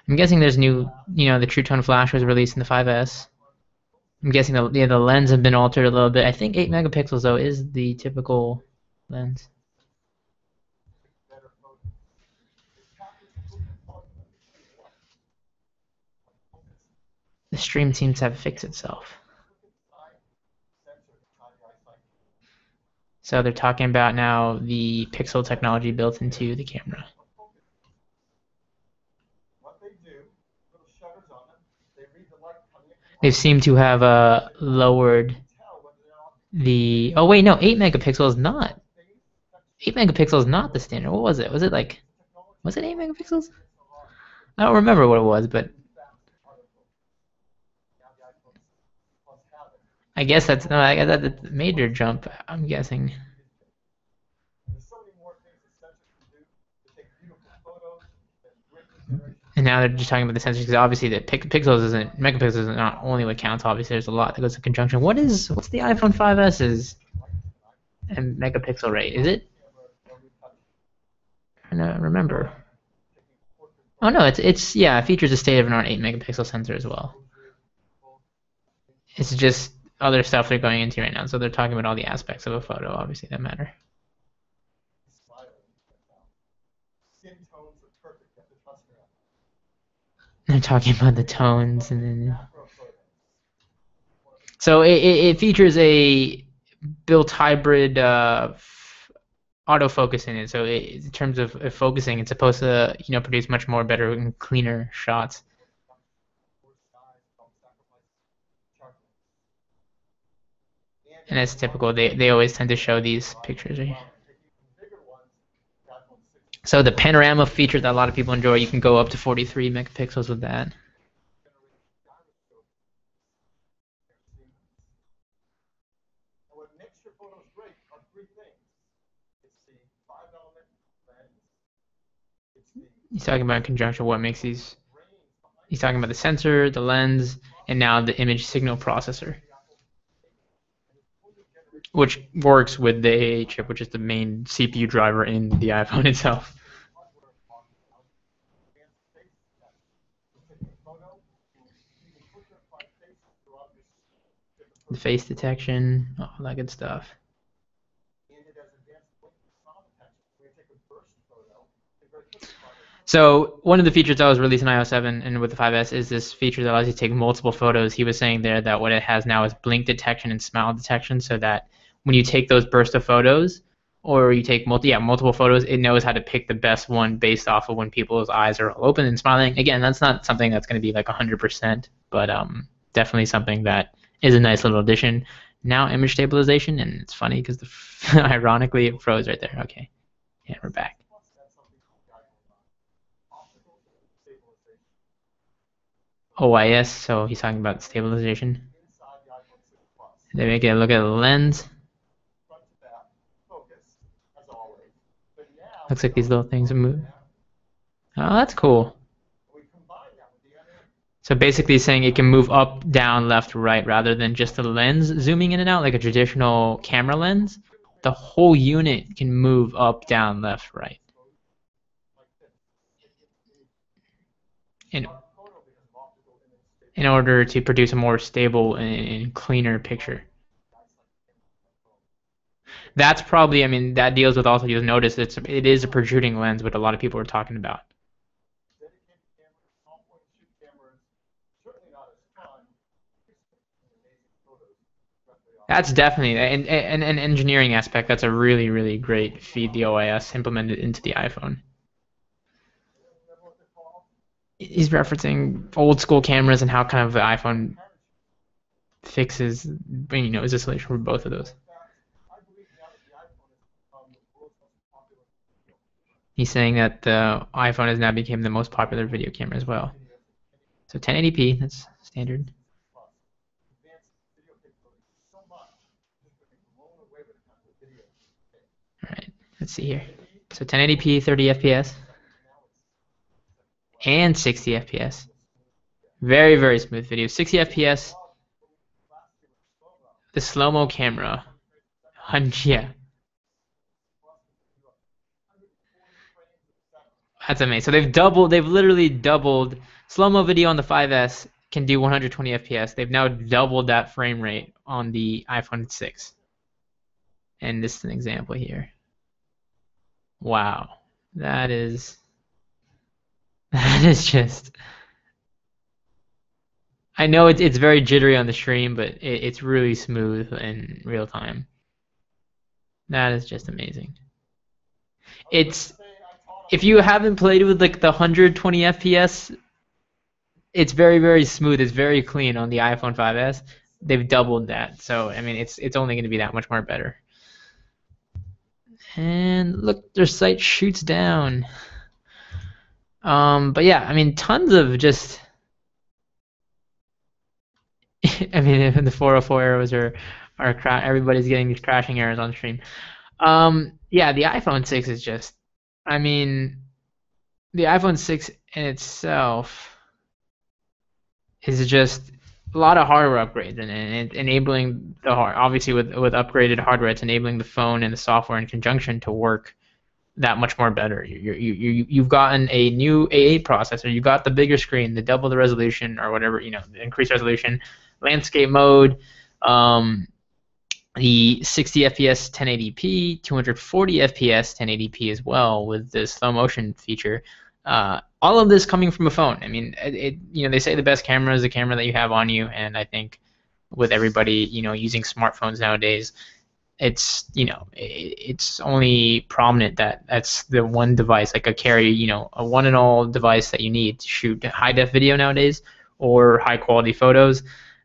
I'm guessing there's new. The True Tone Flash was released in the 5S. I'm guessing the lens have been altered a little bit. I think 8 megapixels though is the typical lens. Livestream seems to have fixed itself. So they're talking about now the pixel technology built into the camera. They seem to have lowered the. Oh wait, no, 8 megapixels is not. 8 megapixels is not the standard. What was it? Was it like? Was it 8 megapixels? I don't remember what it was, but I guess that's no. I guess that's a major jump. I'm guessing. And now they're just talking about the sensors because obviously the pixels isn't megapixels is not only what counts. Obviously, there's a lot that goes in conjunction. What's the iPhone 5s's and megapixel rate? Is it? I don't remember. Oh no, it's yeah. It features a state-of-the-art 8 megapixel sensor as well. It's just other stuff they're going into right now. So they're talking about all the aspects of a photo, obviously, that matter. They're talking about the tones and then. So it features a built hybrid autofocus in it. So in terms of focusing, it's supposed to produce much more better and cleaner shots. And as typical, they always tend to show these pictures right here. So the panorama feature that a lot of people enjoy, you can go up to 43 megapixels with that. He's talking about in conjunction what makes these. He's talking about the sensor, the lens, and now the image signal processor, which works with the AA chip, which is the main CPU driver in the iPhone itself. The face detection, all that good stuff. So one of the features that was released in iOS 7 and with the 5S is this feature that allows you to take multiple photos. He was saying there that what it has now is blink detection and smile detection, so that when you take those burst of photos, or you take multiple photos, it knows how to pick the best one based off of when people's eyes are all open and smiling. Again, that's not something that's going to be like 100%, but definitely something that is a nice little addition. Now image stabilization, and it's funny because ironically it froze right there. Okay, yeah, we're back. OIS, so he's talking about stabilization. They make it look at the lens. Looks like these little things are moving. Oh, that's cool. So basically saying it can move up, down, left, right, rather than just the lens zooming in and out like a traditional camera lens. The whole unit can move up, down, left, right. In order to produce a more stable and cleaner picture. That's probably, I mean, that deals with also, you'll notice it is a protruding lens, what a lot of people are talking about. That's definitely an engineering aspect. That's a really, really great feed, the OIS implemented into the iPhone. He's referencing old school cameras and how kind of the iPhone fixes, is a solution for both of those. He's saying that the iPhone has now become the most popular video camera as well. So 1080p, that's standard. All right, let's see here. So 1080p, 30 FPS, and 60 FPS. Very, very smooth video. 60 FPS. The slow-mo camera. Yeah. That's amazing. So they've literally doubled. Slow-mo video on the 5S can do 120 FPS. They've now doubled that frame rate on the iPhone 6. And this is an example here. Wow. That is just I know it's very jittery on the stream, but it's really smooth in real time. That is just amazing. It's if you haven't played with like the 120 FPS, it's very smooth. It's very clean on the iPhone 5s. They've doubled that, so I mean it's only going to be that much more better. And look, their site shoots down. But yeah, I mean tons of just. I mean the 404 errors are everybody's getting these crashing errors on stream. Yeah, the iPhone 6 is just. I mean, the iPhone 6 in itself is just a lot of hardware upgrades and enabling the obviously with upgraded hardware, it's enabling the phone and the software in conjunction to work that much more better. You've gotten a new A8 processor. You got the bigger screen, the double the resolution or whatever, the increased resolution, landscape mode, the 60 FPS 1080p, 240 FPS 1080p as well with the slow motion feature. All of this coming from a phone. I mean, they say the best camera is the camera that you have on you, and I think with everybody, using smartphones nowadays, it's only prominent that that's the one device, like a one and all device that you need to shoot high def video nowadays or high quality photos.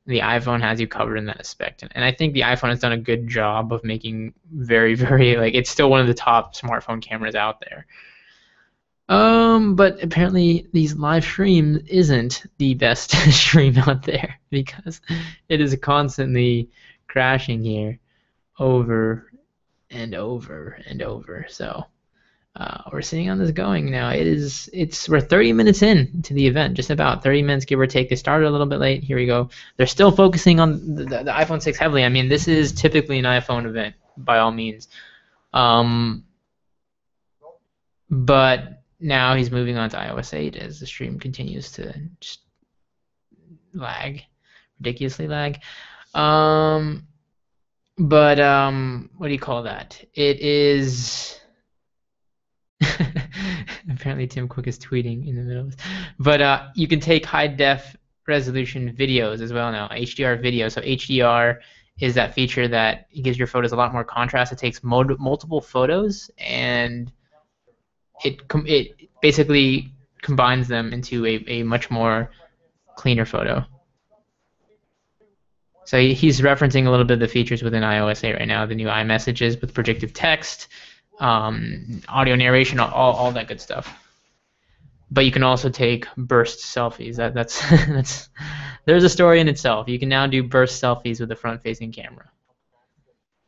The iPhone has you covered in that aspect, and I think the iPhone has done a good job of making very like it's still one of the top smartphone cameras out there. But apparently these live streams isn't the best stream out there because it is constantly crashing here over and over and over. So we're seeing how this is going now. We're 30 minutes in to the event, just about 30 minutes give or take. They started a little bit late. Here we go. They're still focusing on the iPhone 6 heavily. I mean, this is typically an iPhone event by all means. But now he's moving on to iOS 8 as the stream continues to just ridiculously lag. But what do you call that? It is. Apparently Tim Cook is tweeting in the middle of this. But you can take high def resolution videos as well now, HDR video. So HDR is that feature that gives your photos a lot more contrast. It takes multiple photos and it basically combines them into a much more cleaner photo. So he's referencing a little bit of the features within iOS 8 right now, the new iMessages with predictive text, audio narration, all that good stuff. But you can also take burst selfies. That's there's a story in itself. You can now do burst selfies with a front-facing camera.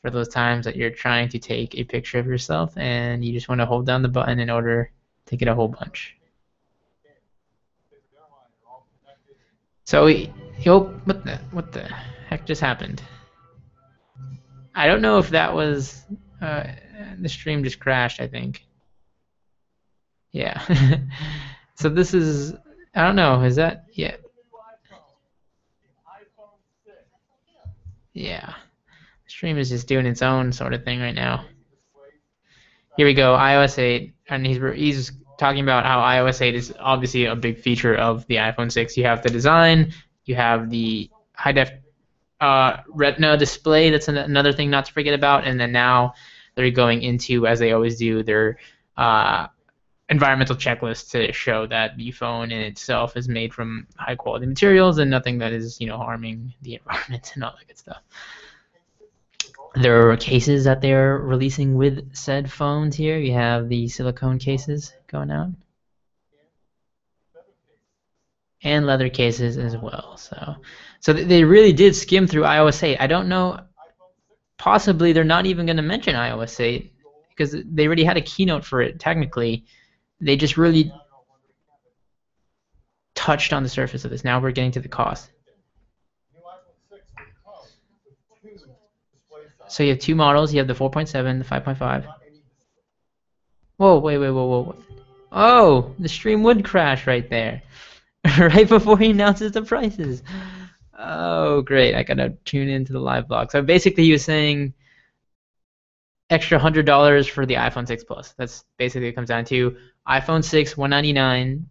For those times that you're trying to take a picture of yourself and you just want to hold down the button in order to get a whole bunch. So what the heck just happened? I don't know if that was the stream just crashed, I think. Yeah. So this is, I don't know, is that, yeah. Yeah. The stream is just doing its own sort of thing right now. Here we go, iOS 8, and he's talking about how iOS 8 is obviously a big feature of the iPhone 6. You have the design, you have the high-def Retina display, that's another thing not to forget about, and then now they're going into, as they always do, their environmental checklist to show that the phone in itself is made from high-quality materials and nothing that is, harming the environment and all that good stuff. There are cases that they're releasing with said phones here. You have the silicone cases going out. And leather cases as well. So they really did skim through iOS 8. I don't know, possibly they're not even going to mention iOS 8 because they already had a keynote for it technically. They just really touched on the surface of this. Now we're getting to the cost. So you have two models. You have the 4.7, the 5.5. Whoa, whoa. Oh, the stream would crash right there. Right before he announces the prices. Oh, great. I got to tune into the live blog. So basically he was saying extra $100 for the iPhone 6 Plus. That's basically what it comes down to. iPhone 6, $199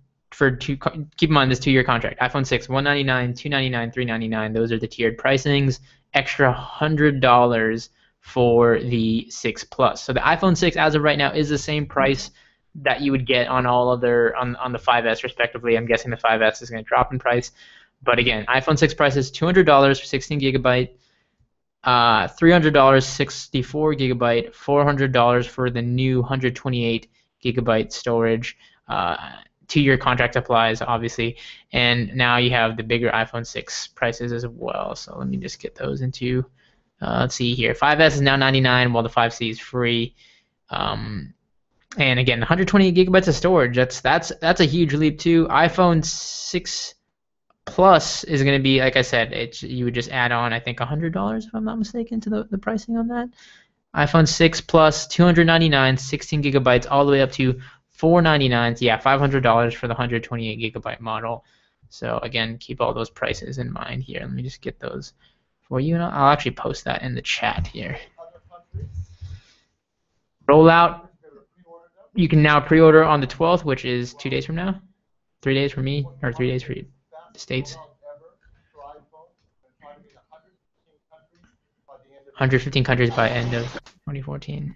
keep in mind this 2-year contract. iPhone 6, $199, $299, $399. Those are the tiered pricings. Extra $100 for the 6 Plus. So the iPhone 6 as of right now is the same price that you would get on all other on the 5S respectively. I'm guessing the 5S is going to drop in price. But again, iPhone 6 price is $200 for 16 gigabyte, $300 64 gigabyte, $400 for the new 128 gigabyte storage. 2-year contract applies, obviously, and now you have the bigger iPhone 6 prices as well. So let me just get those into. Let's see here. 5S is now $99, while the 5C is free. And again, 128 gigabytes of storage. That's a huge leap too. iPhone 6 Plus is going to be, like I said, you would just add on, I think, $100 if I'm not mistaken to the pricing on that. iPhone 6 Plus, $299, 16 gigabytes, all the way up to $499. Yeah, $500 for the 128 gigabyte model. So again, keep all those prices in mind here. Let me just get those for you, and I'll actually post that in the chat here. Rollout. You can now pre-order on the 12th, which is 2 days from now. 3 days for me, or 3 days for you, the States. 115 countries by end of 2014.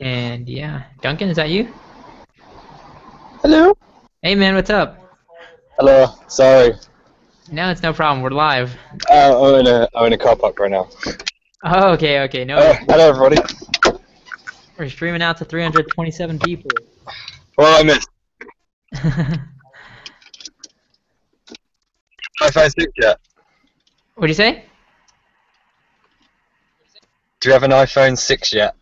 And yeah, Duncan, is that you? Hello. Hey man, what's up? Hello. Sorry. No, it's no problem. We're live. I'm in a car park right now. Oh, okay. No, hello everybody. we're streaming out to 327 people. Well, I missed. iPhone 6 yet? What'd you say? Do you have an iPhone 6 yet?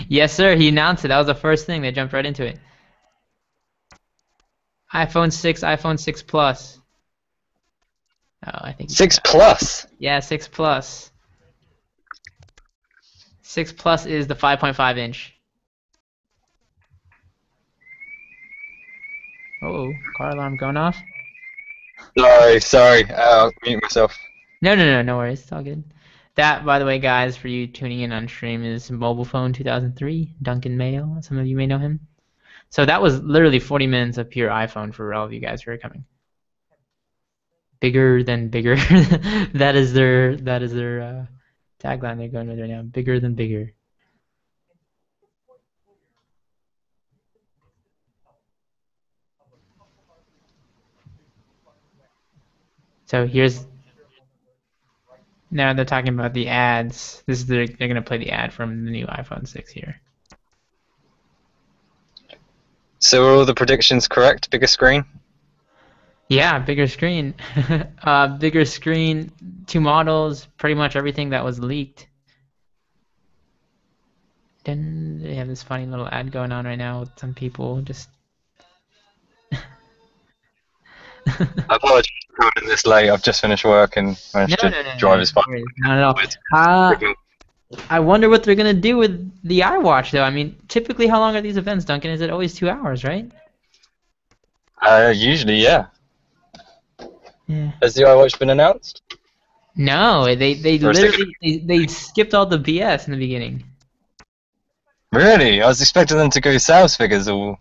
Yes, sir. He announced it. That was the first thing. They jumped right into it. iPhone 6, iPhone 6 Plus. Oh, I think 6 Plus? Yeah, 6 Plus. 6 Plus is the 5.5 inch. Oh, car alarm going off. Sorry. I'll mute myself. No worries. It's all good. That, by the way, guys, for you tuning in on stream, is Mobile Phone 2003, Duncan Mayo. Some of you may know him. So that was literally 40 minutes of pure iPhone for all of you guys who are coming. Bigger than bigger. that is their tagline they're going with right now. Bigger than bigger. So here's now they're talking about the ads. They're gonna play the ad from the new iPhone 6 here. So are all the predictions correct? Bigger screen? Yeah, bigger screen. Bigger screen, 2 models, pretty much everything that was leaked. Then they have this funny little ad going on right now with some people just. I apologize for coming this late. I've just finished work and managed to drive as far. Not at all. I wonder what they're gonna do with the iWatch, though. I mean, typically, how long are these events, Duncan? Is it always 2 hours, right? Usually, yeah. Yeah. Has the iWatch been announced? No, they literally they skipped all the BS in the beginning. Really? I was expecting them to go sales figures or.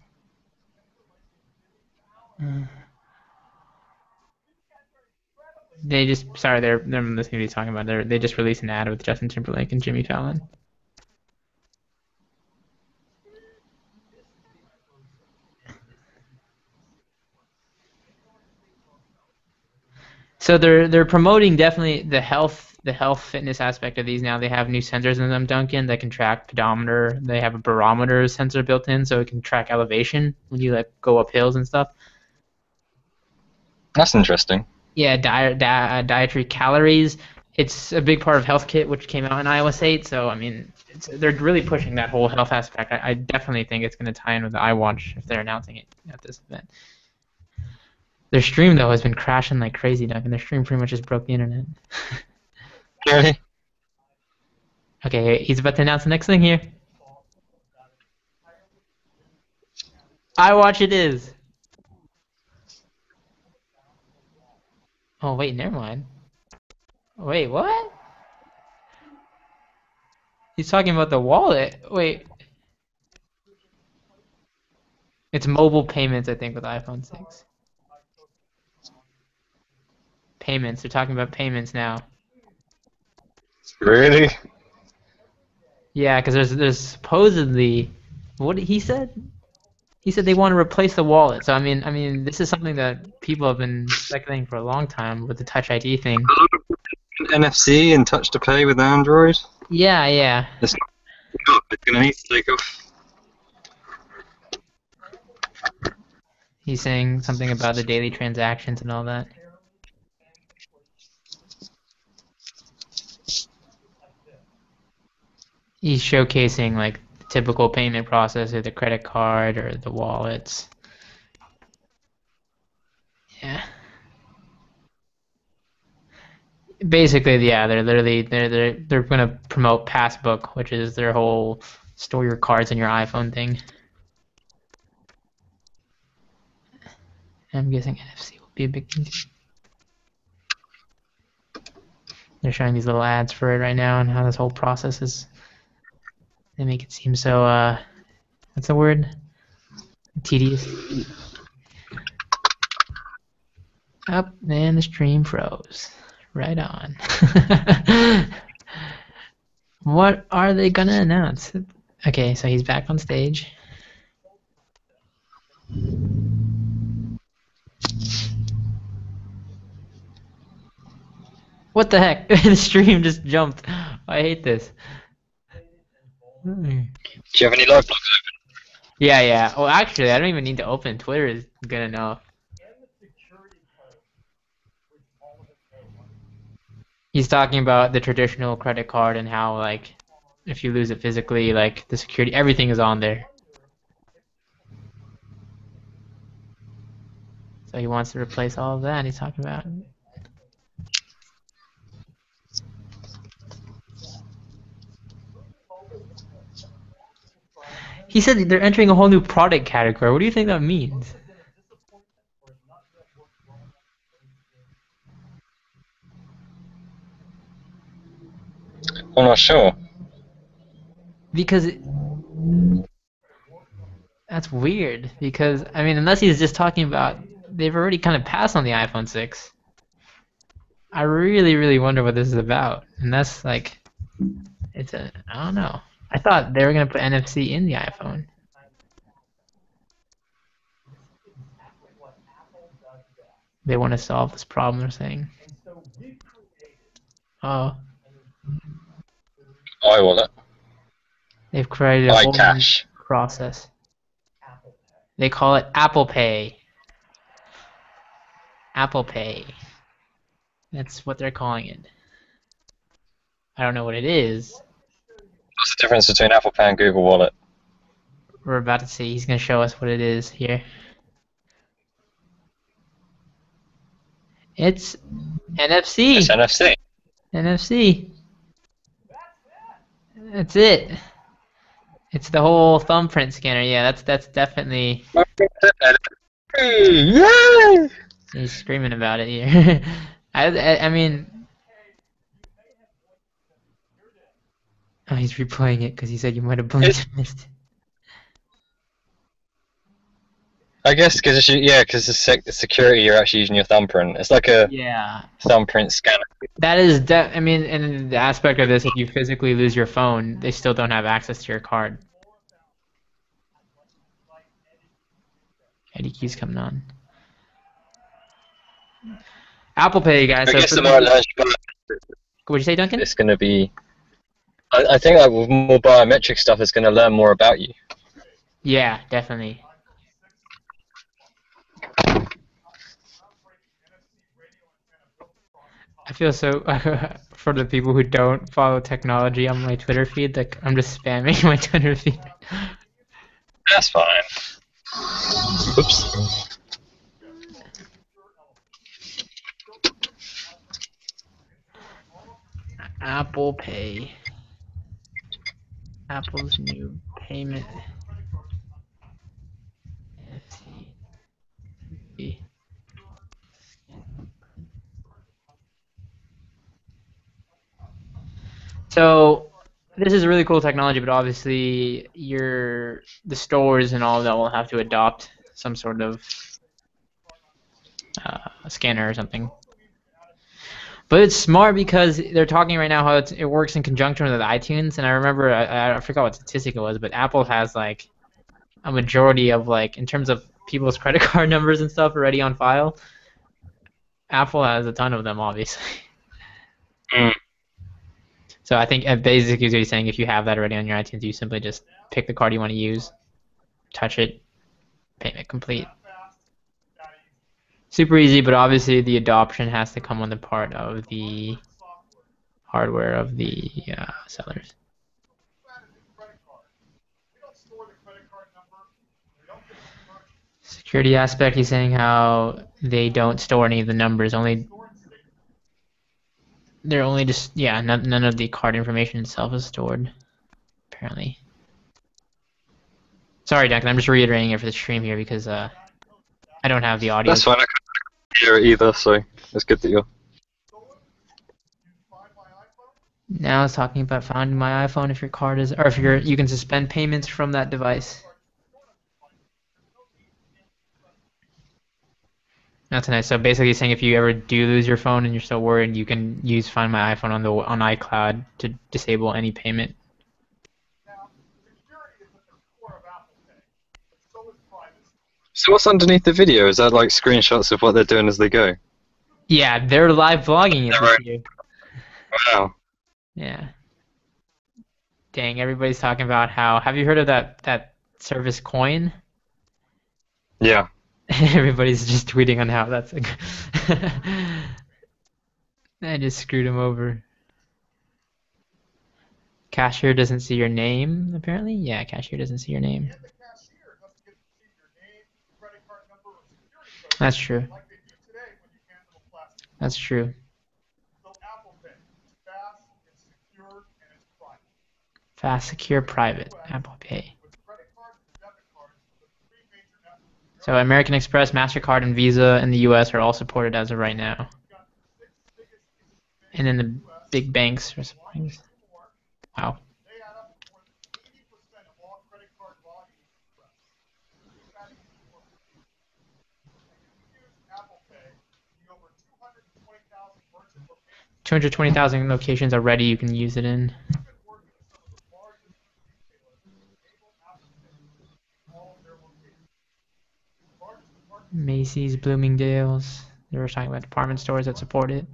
They just they're listening to you talking about. They just released an ad with Justin Timberlake and Jimmy Fallon. So they're promoting definitely the health fitness aspect of these now. They have new sensors in them, Duncan, that can track pedometer. They have a barometer sensor built in, so it can track elevation when you like go up hills and stuff. That's interesting. Yeah, dietary calories. It's a big part of Health Kit, which came out in iOS 8. So I mean, they're really pushing that whole health aspect. I definitely think it's going to tie in with the iWatch if they're announcing it at this event. Their stream, though, has been crashing like crazy, Duncan. Their stream pretty much just broke the internet. Really? Okay, he's about to announce the next thing here. iWatch it is. Oh, wait, never mind. Wait, what? He's talking about the wallet. Wait. It's mobile payments, I think, with iPhone 6. Payments. They're talking about payments now. Really? Yeah, because there's supposedly, what he said? He said they want to replace the wallet. So I mean, this is something that people have been speculating for a long time with the Touch ID thing. NFC and touch to pay with Android. Yeah, yeah. It's not. It's gonna need to take off. He's saying something about the daily transactions and all that. He's showcasing like the typical payment process of the credit card or the wallets. Yeah. Basically, yeah, they're literally they're gonna promote Passbook, which is their whole store your cards in your iPhone thing. I'm guessing NFC will be a big thing too. They're showing these little ads for it right now and how this whole process is. They make it seem so what's the word? Tedious. Up, and the stream froze. Right on. What are they gonna announce? Okay, so he's back on stage. What the heck? The stream just jumped. I hate this. Do you have any live blogs? Yeah, yeah. Well, actually, I don't even need to open. Twitter is good enough. He's talking about the traditional credit card and how, like, if you lose it physically, like, the security, everything is on there. So he wants to replace all of that. He's talking about. He said they're entering a whole new product category. What do you think that means? I'm not sure. Because that's weird. Because I mean, unless he's just talking about they've already kind of passed on the iPhone 6. I really, really wonder what this is about. And that's like, I don't know. I thought they were gonna put NFC in the iPhone. They want to solve this problem. They're saying. Oh, iWallet. they've created a whole new iCash. process. They call it Apple Pay. Apple Pay. That's what they're calling it. I don't know what it is. What's the difference between Apple Pay and Google Wallet? We're about to see. He's gonna show us what it is here. It's NFC. It's NFC. NFC. That's it. It's the whole thumbprint scanner. Yeah, that's definitely. Yay! He's screaming about it here. I mean. Oh, he's replaying it because he said you might have blinked and missed it. I guess because the security, you're actually using your thumbprint. It's like a Yeah. thumbprint scanner. That is, I mean, in the aspect of this, if you physically lose your phone, they still don't have access to your card. Eddie Key's coming on. Apple Pay, guys. I So guess the more it learns, what'd you say, Duncan? it's going to be. I think like with more biometric stuff, it's going to learn more about you. Yeah, definitely. I feel so for the people who don't follow technology on my Twitter feed, like I'm just spamming my Twitter feed. That's fine. Oops. Apple Pay. Apple's new payment. So this is really cool technology, but obviously the stores and all of that will have to adopt some sort of scanner or something. But it's smart because they're talking right now how it works in conjunction with iTunes, and I remember I forgot what statistic it was, but Apple has like a majority of like in terms of people's credit card numbers and stuff already on file. Apple has a ton of them, obviously. Mm. So I think basically what he's saying, if you have that already on your iTunes, you simply just pick the card you want to use, touch it, payment complete. Super easy, but obviously the adoption has to come on the part of the hardware of the sellers. Security aspect, he's saying how they don't store any of the numbers, they're only just, none of the card information itself is stored, apparently. Sorry, Duncan, I'm just reiterating it for the stream here because I don't have the audio. That's fine, I can't hear it either, so it's good that you're... Now it's talking about finding my iPhone if your card is, or if you can suspend payments from that device. That's nice. So basically saying if you ever do lose your phone and you're still worried, you can use Find My iPhone on iCloud to disable any payment. So what's underneath the video? Is that like screenshots of what they're doing as they go? Yeah, they're live vlogging it this year. Wow. Yeah. Dang, everybody's talking about how. Have you heard of that service Coin? Yeah. Everybody's just tweeting on how that's like. I just screwed him over. Cashier doesn't see your name, apparently? Yeah, cashier doesn't see your name. That's true. That's true. Fast, secure, private. Apple Pay. So American Express, MasterCard, and Visa in the US are all supported as of right now. And then the big banks are supporting this. Wow. $220,000 locations already you can use it in. Macy's, Bloomingdale's. They were talking about department stores that support it.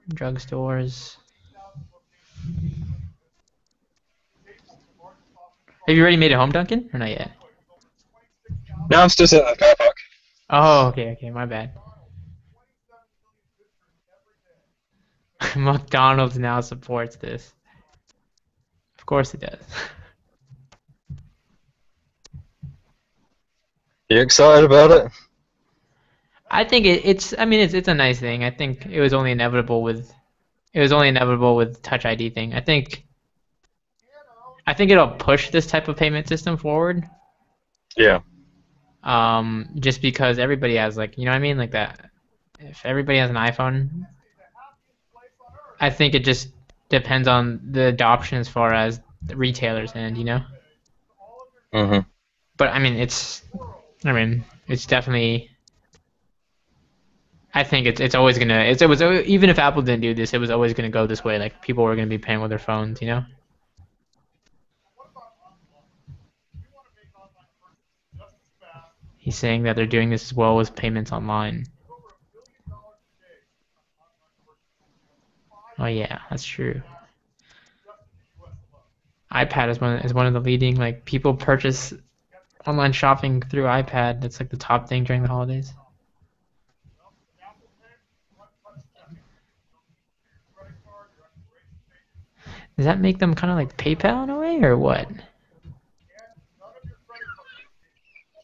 Drugstores. Have you already made it home, Duncan? Or not yet? No, I'm still sitting in the car park. Oh, okay, my bad. McDonald's now supports this. Of course it does. You excited about it? I think it's a nice thing. I think it was only inevitable with Touch ID thing. I think it'll push this type of payment system forward. Yeah. Just because everybody has like, you know what I mean, like that. If everybody has an iPhone, I think it just depends on the adoption as far as the retailers end, you know. Mhm. But it's definitely. I think it's always gonna. It was even if Apple didn't do this, it was always gonna go this way. Like people were gonna be paying with their phones, you know. He's saying that they're doing this as well with payments online. Oh yeah, that's true. iPad is one of the leading, like, people purchase online shopping through iPad. That's like the top thing during the holidays. Does that make them kind of like PayPal in a way, or what?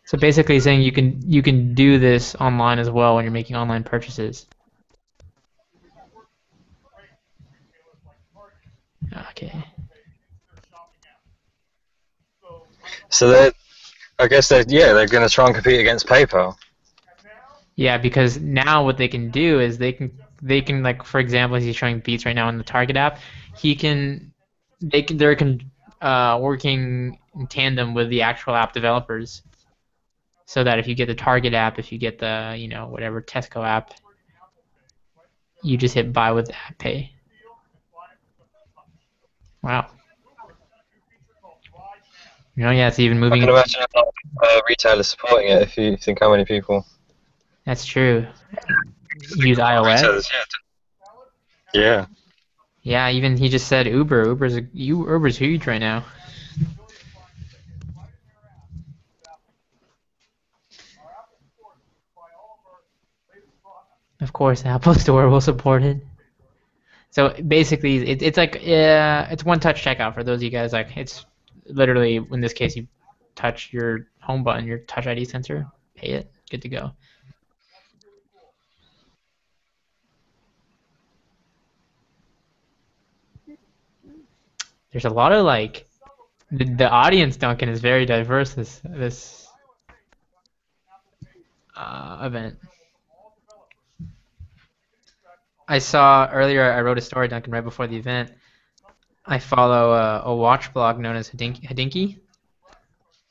So basically saying you can do this online as well when you're making online purchases. Okay. So I guess they're going to try and compete against PayPal. Yeah, because now what they can do is they can like, for example, he's showing Beats right now in the Target app. He can they're working in tandem with the actual app developers, so that if you get the Target app, if you get the whatever Tesco app, you just hit buy with App Pay. Wow. Yeah, it's even I moving can into. imagine a lot of retailers supporting it if you think how many people. That's true. Use iOS. Retailers, yeah. Yeah. Yeah, even he just said Uber. Uber's huge right now. Of course, Apple Store will support it. So basically, it's like it's one-touch checkout for those of you guys. Like it's literally in this case, you touch your home button, your Touch ID sensor, pay it, good to go. There's a lot of like the audience, Duncan, is very diverse this event. I saw earlier. I wrote a story, Duncan, right before the event. I follow a watch blog known as Hodinkee.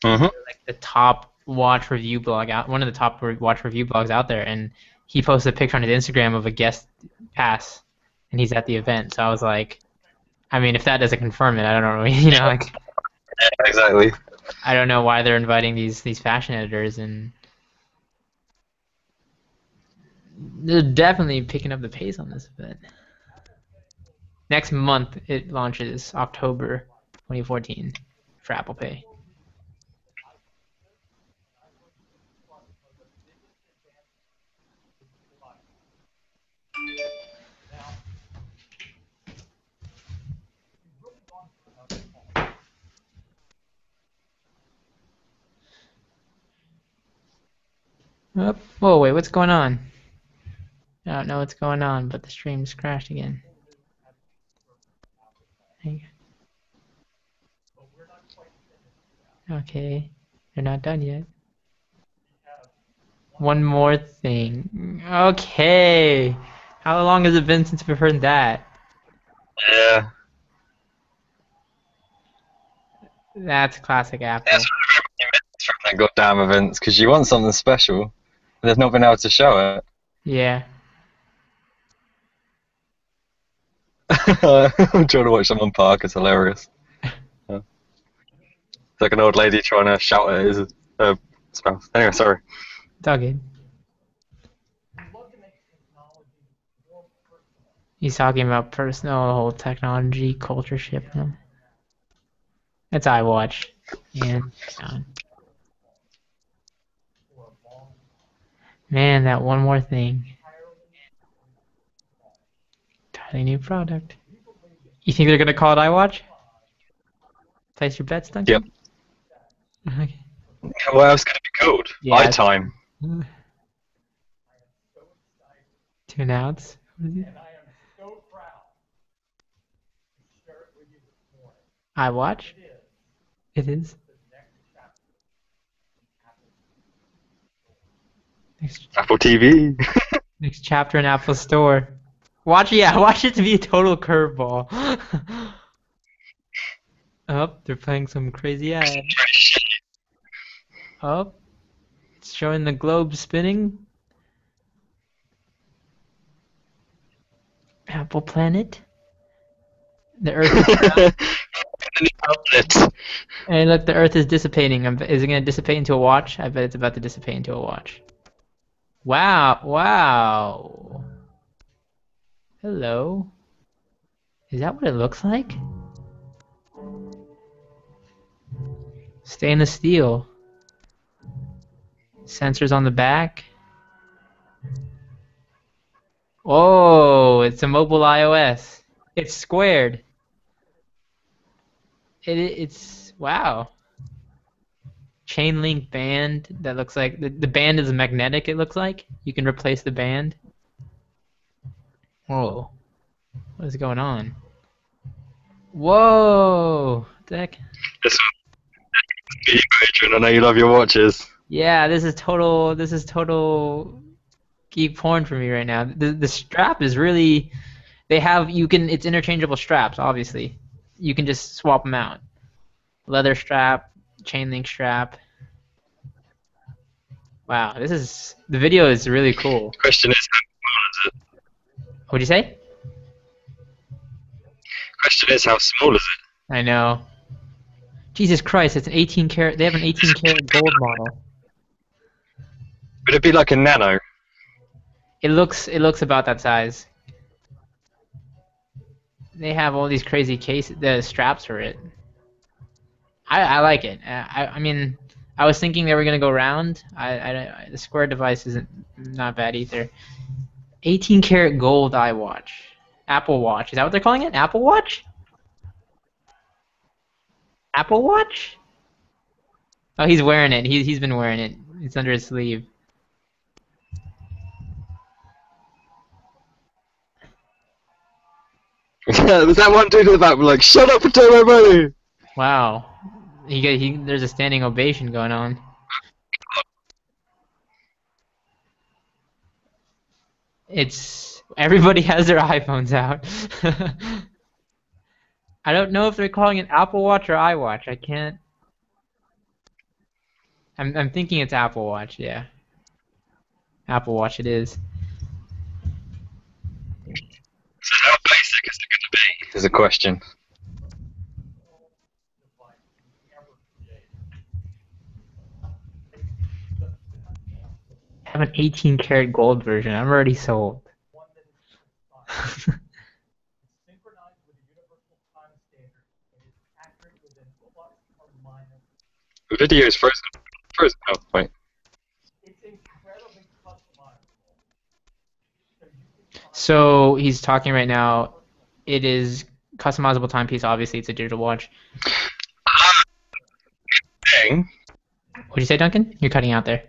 Mm-hmm. Like the top watch review blog out, one of the top watch review blogs out there, and he posted a picture on his Instagram of a guest pass, and he's at the event. So I was like, I mean, if that doesn't confirm it, I don't know, like Yeah, exactly. I don't know why they're inviting these fashion editors, and they're definitely picking up the pace on this event. Next month it launches, October 2014, for Apple Pay. Oh, whoa, wait, what's going on? I don't know what's going on, but the stream's crashed again. Okay, they're not done yet. One more thing. Okay. How long has it been since we've heard that? Yeah. That's classic Apple. That's from that goddamn events because you want something special, and they've not been able to show it. Yeah. I'm trying to watch someone park. It's hilarious. Yeah. It's like an old lady trying to shout at his spouse. Anyway, sorry. It's all good. He's talking about personal, whole technology, culture shift. That's iWatch. And man, that one more thing. Entirely new product. You think they're gonna call it iWatch? Place your bets, Duncan? Yep. Okay. What else could it be called? Yeah, iTime. To announce. iWatch? It is. Apple TV. Next chapter in Apple Store. Watch it to be a total curveball. Oh, they're playing some crazy ad. Oh, it's showing the globe spinning. Apple Planet. The Earth is Hey, look, the Earth is dissipating. Is it going to dissipate into a watch? I bet it's about to dissipate into a watch. Wow, wow. Hello. Is that what it looks like? Stainless steel. Sensors on the back. Oh, it's a mobile iOS. It's squared. It's wow. Chain link band that looks like the band is magnetic. It looks like you can replace the band. Whoa, what is going on? Whoa, what the heck? I know you love your watches. Yeah, this is total geek porn for me right now. The strap is really, it's interchangeable straps, obviously. you can just swap them out. Leather strap, chain link strap. Wow, the video is really cool. Question is, how small is it? What'd you say? Question is, how small is it? I know. Jesus Christ, it's an 18 karat. They have an 18 karat gold model. Would it be like a nano? It looks about that size. They have all these crazy the straps for it. I like it. I mean, I was thinking they were gonna go round. The square device isn't not bad either. 18 karat gold iWatch, Apple Watch. Is that what they're calling it? Apple Watch? Apple Watch? Oh, he's wearing it. He's been wearing it. It's under his sleeve. Was that one dude in the back like, shut up and take my money? Wow. There's a standing ovation going on. It's everybody has their iPhones out. I don't know if they're calling it Apple Watch or iWatch. I can't. I'm thinking it's Apple Watch. Yeah, Apple Watch it is. So how basic is it going to be? Is a question. I have an 18 karat gold version. I'm already sold. The video is frozen. Frozen. Oh, wait. So he's talking right now. It is customizable timepiece. Obviously, it's a digital watch. Thing, What'd you say, Duncan? You're cutting out there.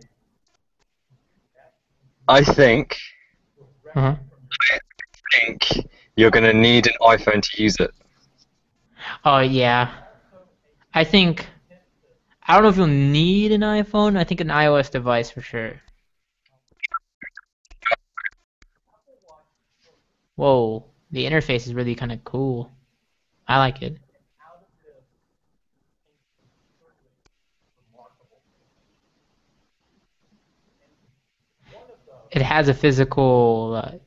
I think Uh-huh. you're going to need an iPhone to use it. Oh yeah. I think I don't know if you'll need an iPhone. I think an iOS device for sure. Whoa, the interface is really kind of cool. I like it. It has a physical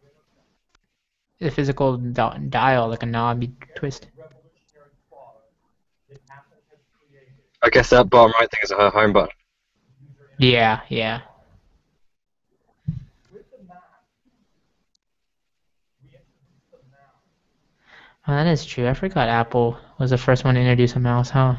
dial, like a knob you twist. I guess that bottom right thing is her home button. Yeah, yeah. Oh, that is true. I forgot Apple was the first one to introduce a mouse, huh?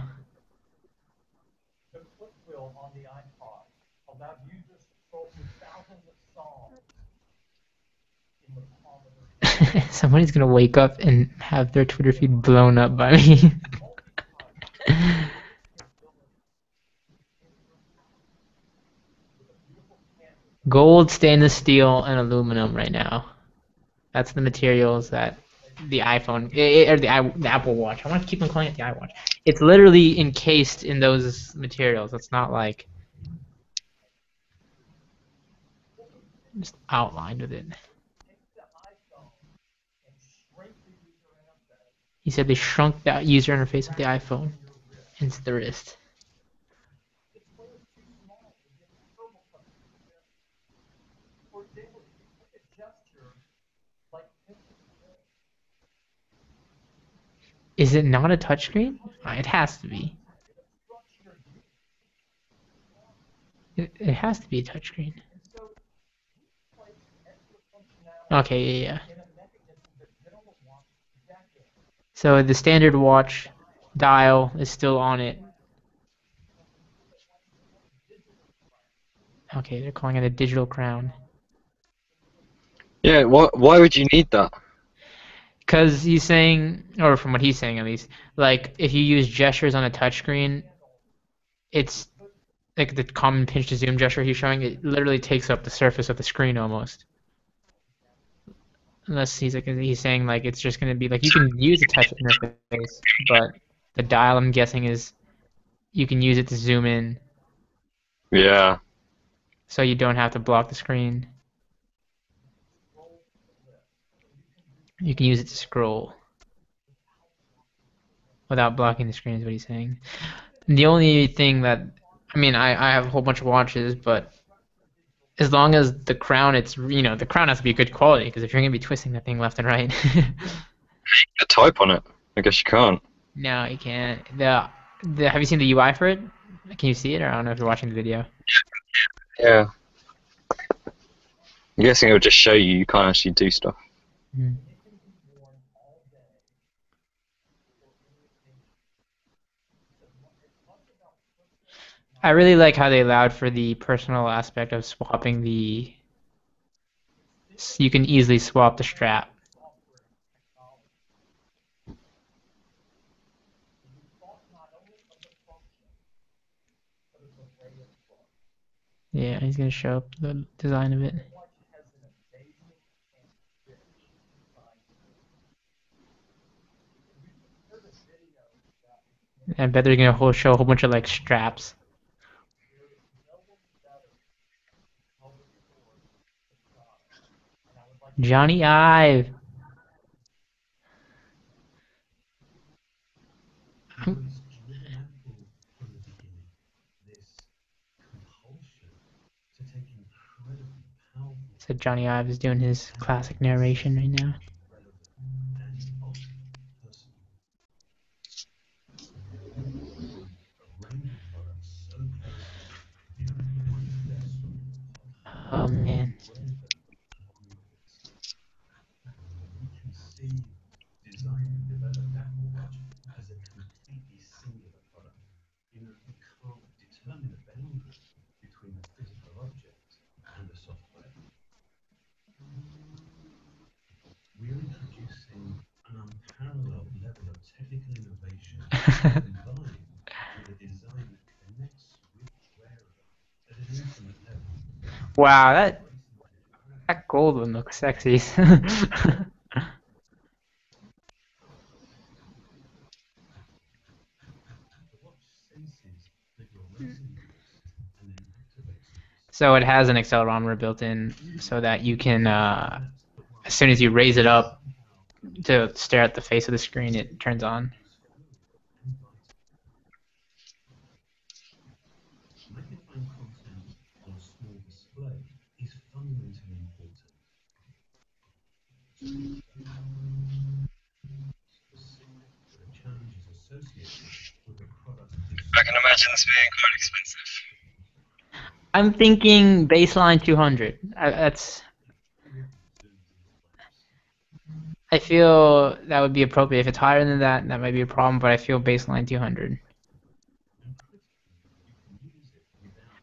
Somebody's gonna wake up and have their Twitter feed blown up by me. Gold, stainless steel, and aluminum right now. That's the materials that the iPhone or the Apple Watch. I want to keep on calling it the iWatch. It's literally encased in those materials. It's not like just outlined with it. He said they shrunk the user interface of the iPhone into the wrist. Is it not a touchscreen? It has to be. It has to be a touchscreen. Okay, yeah. So the standard watch dial is still on it. Okay, they're calling it a digital crown. Yeah, why would you need that? Because he's saying, or from what he's saying at least, like if you use gestures on a touchscreen, it's like the common pinch to zoom gesture he's showing. It literally takes up the surface of the screen almost. Unless he's saying like it's just gonna be like you can use a touch interface, but the dial I'm guessing is you can use it to zoom in, Yeah. so you don't have to block the screen. You can use it to scroll. without blocking the screen is what he's saying. And the only thing that I mean, I have a whole bunch of watches, but as long as the crown, the crown has to be good quality because if you're gonna be twisting that thing left and right, You type on it. I guess you can't. no, you can't. The have you seen the UI for it? Can you see it? Or I don't know if you're watching the video. Yeah. I'm guessing it would just show you. You can't actually do stuff. Mm. I really like how they allowed for the personal aspect of swapping the. You can easily swap the strap. Yeah, he's gonna show up the design of it. I bet they're gonna show a whole bunch of like straps. Johnny Ive. So Johnny Ive is doing his classic narration right now. Oh man. Wow, that gold one looks sexy. So it has an accelerometer built in, so that you can, as soon as you raise it up to stare at the face of the screen, it turns on. I can imagine this being quite expensive. I'm thinking baseline 200. I feel that would be appropriate. If it's higher than that, that might be a problem. But I feel baseline 200.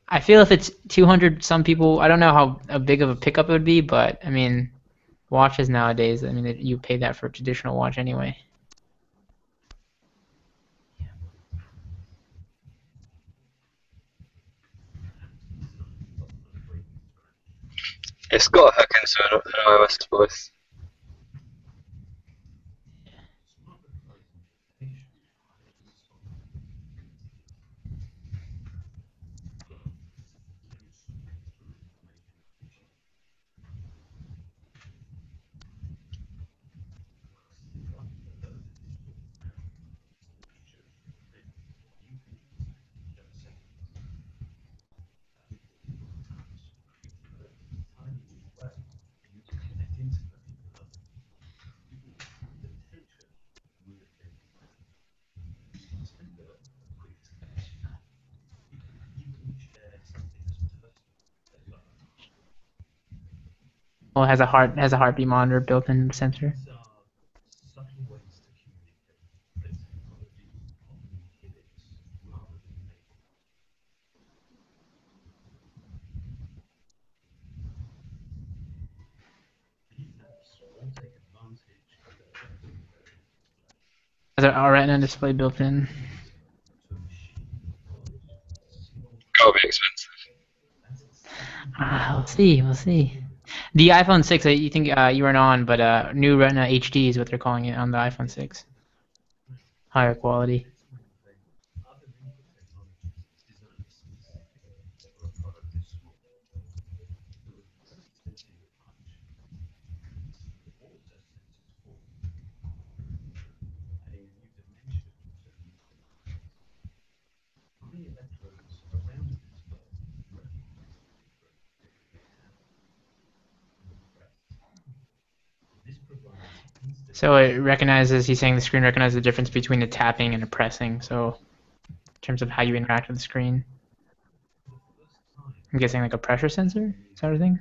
I feel if it's 200, some people, I don't know how big of a pickup it would be, but I mean, watches nowadays, I mean, you pay that for a traditional watch anyway. It's got to hook into an iOS device. Well, it has a heartbeat monitor built-in sensor. Has a Retina display built in. Gotta be expensive. We'll see. We'll see. The iPhone 6, you think you weren't on, but new Retina HD is what they're calling it on the iPhone 6. Higher quality. So it recognizes. He's saying the screen recognizes the difference between a tapping and a pressing. So in terms of how you interact with the screen, I'm guessing like a pressure sensor sort of thing.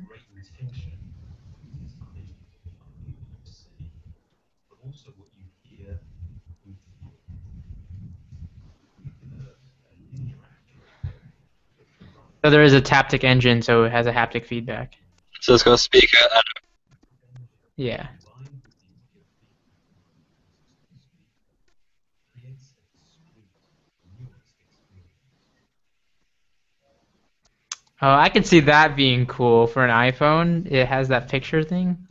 So there is a taptic engine, so it has a haptic feedback. So it's got a speaker. Yeah. Oh, I could see that being cool for an iPhone. It has that picture thing.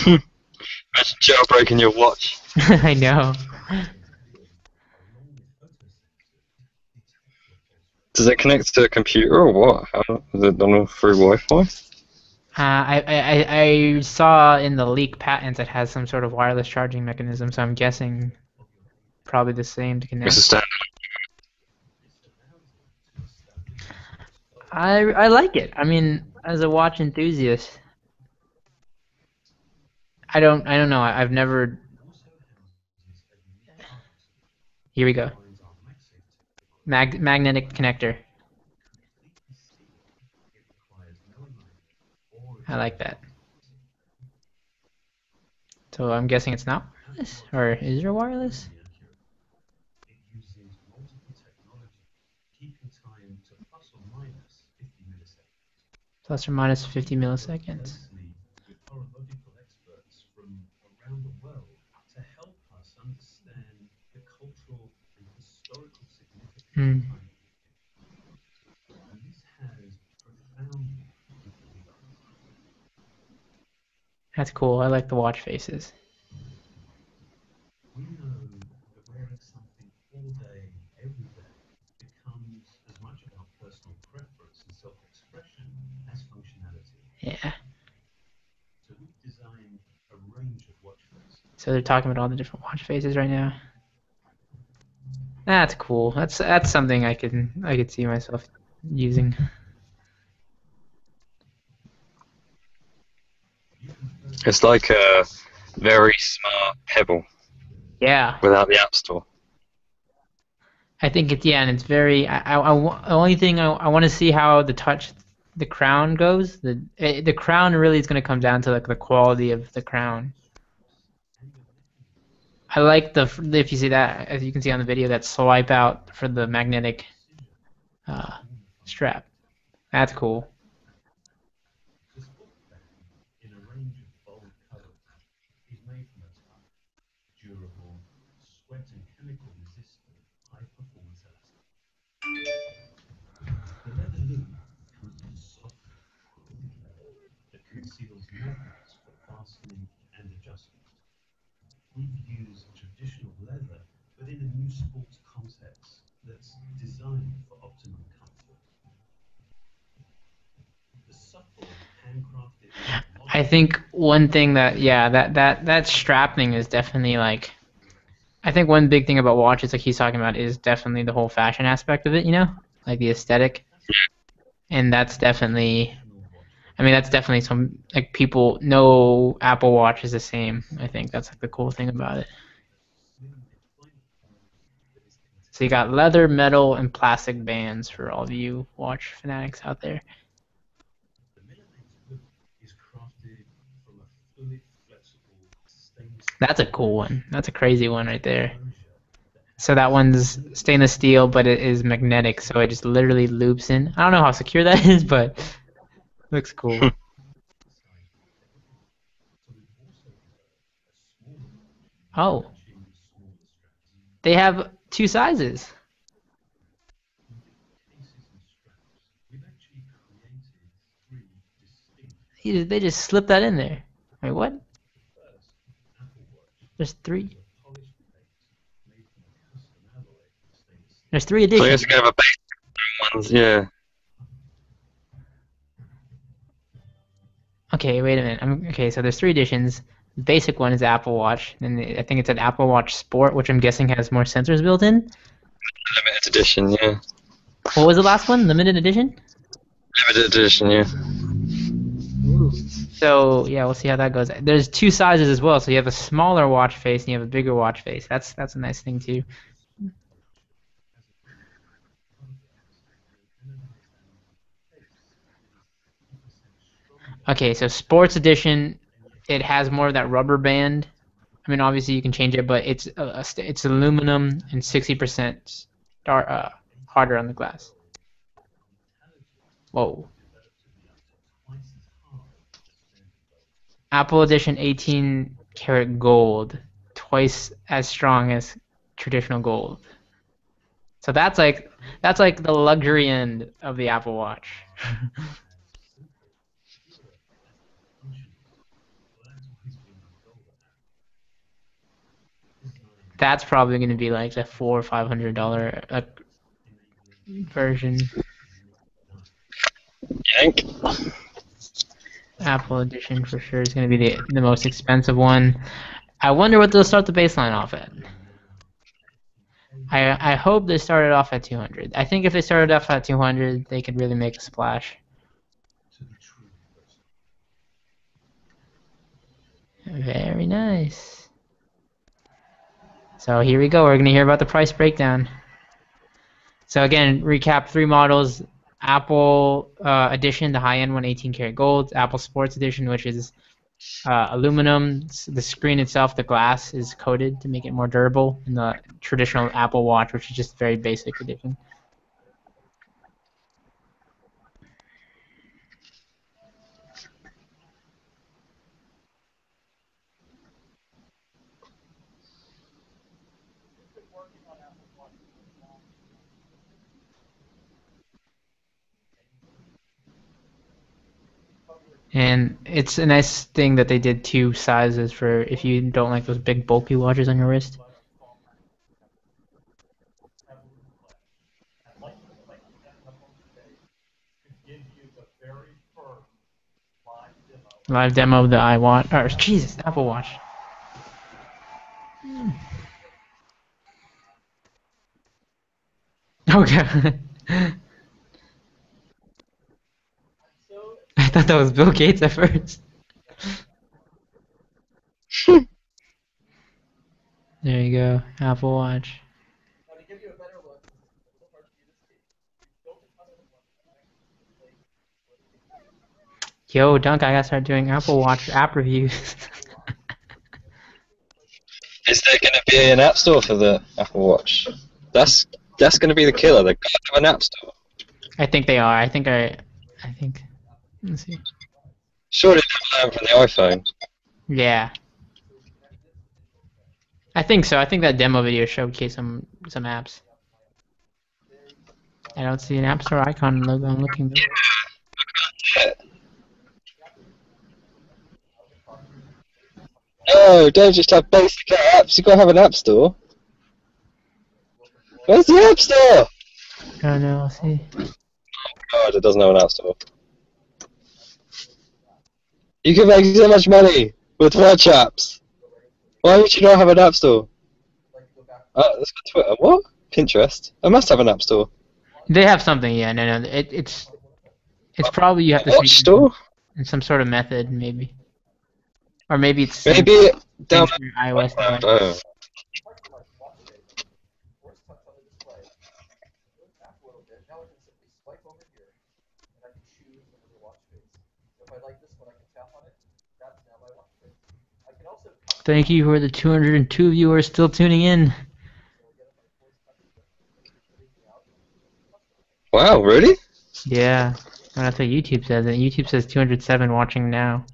Imagine jailbreaking your watch. I know. Does it connect to a computer or what? How is it done through Wi-Fi? I saw in the leak patents it has some sort of wireless charging mechanism, so I'm guessing probably the same to It's a connect. stand. I like it. I mean, as a watch enthusiast, I don't know. I've never. Here we go. Magnetic connector. I like that. So I'm guessing it's not wireless, or is there wireless? Plus or minus 50 milliseconds. Hmm. That's cool. I like the watch faces. Yeah. So they're talking about all the different watch faces right now. That's cool. That's something I could see myself using. It's like a very smart Pebble Yeah. without the App Store. I think it's yeah, and it's very. The only thing I want to see how the crown goes. The crown really is going to come down to like the quality of the crown. I like if you see that, as you can see on the video, that swipe out for the magnetic uh, strap. That's cool. I think one thing that yeah that strap thing is definitely like I think one big thing about watches like he's talking about is definitely the whole fashion aspect of it, like the aesthetic, and that's definitely I mean that's definitely some like people no Apple Watch is the same. I think that's like the cool thing about it. So you got leather, metal, and plastic bands for all of you watch fanatics out there. That's a cool one. That's a crazy one right there. So that one's stainless steel, but it is magnetic, so it just literally loops in. I don't know how secure that is, but looks cool. Oh, they have two sizes. They just slipped that in there. Wait, what? There's three. There's three So I guess editions. you have a basic ones, yeah. Okay, wait a minute. Okay, so there's three editions. The basic one is Apple Watch, and I think it's an Apple Watch Sport, which I'm guessing has more sensors built in. Limited edition, yeah. What was the last one? Limited edition? Limited edition, yeah. Ooh. So yeah, we'll see how that goes. There's two sizes as well, so you have a smaller watch face and you have a bigger watch face. That's a nice thing too. Okay, so Sports Edition, it has more of that rubber band. I mean, obviously you can change it, but it's aluminum and 60% harder on the glass. Whoa. Apple Edition 18 karat gold, twice as strong as traditional gold. So that's like the luxury end of the Apple Watch. That's probably going to be like the $400 or $500 version. Yank. Apple Edition for sure is going to be the most expensive one. I wonder what they'll start the baseline off at. I hope they started off at 200. I think if they started off at 200, they could really make a splash. Very nice. So here we go. We're going to hear about the price breakdown. So again, recap three models. Apple Edition, the high-end one, 18 karat gold. Apple Sports Edition, which is aluminum. The screen itself, the glass, is coated to make it more durable. And the traditional Apple Watch, which is just very basic edition. And it's a nice thing that they did two sizes for if you don't like those big bulky watches on your wrist. Live demo of the iWatch, or Jesus, Apple Watch. Okay. I thought that was Bill Gates at first. There you go, Apple Watch. Yo, Dunk, I gotta start doing Apple Watch app reviews. Is there going to be an app store for the Apple Watch? That's going to be the killer. They've got to have an app store. I think they are. I think. Let's see. Surely they'll learn from the iPhone. Yeah. I think so. I think that demo video showcased some apps. I don't see an App Store icon logo. I'm looking. No, don't just have basic apps. You've got to have an app store. Where's the app store? I don't know. I'll see. God, it doesn't have an app store. You can make so much money with watch apps. Why would you not have an app store? Let's go Twitter. What? Pinterest? I must have an app store. They have something. Yeah. No. It's probably you have to Watch see store? in some sort of method, maybe. Or maybe it's Maybe down for your iOS device. oh. Thank you for the 202 viewers still tuning in. Wow, really? Yeah. Well, that's what YouTube says. And YouTube says 207 watching now.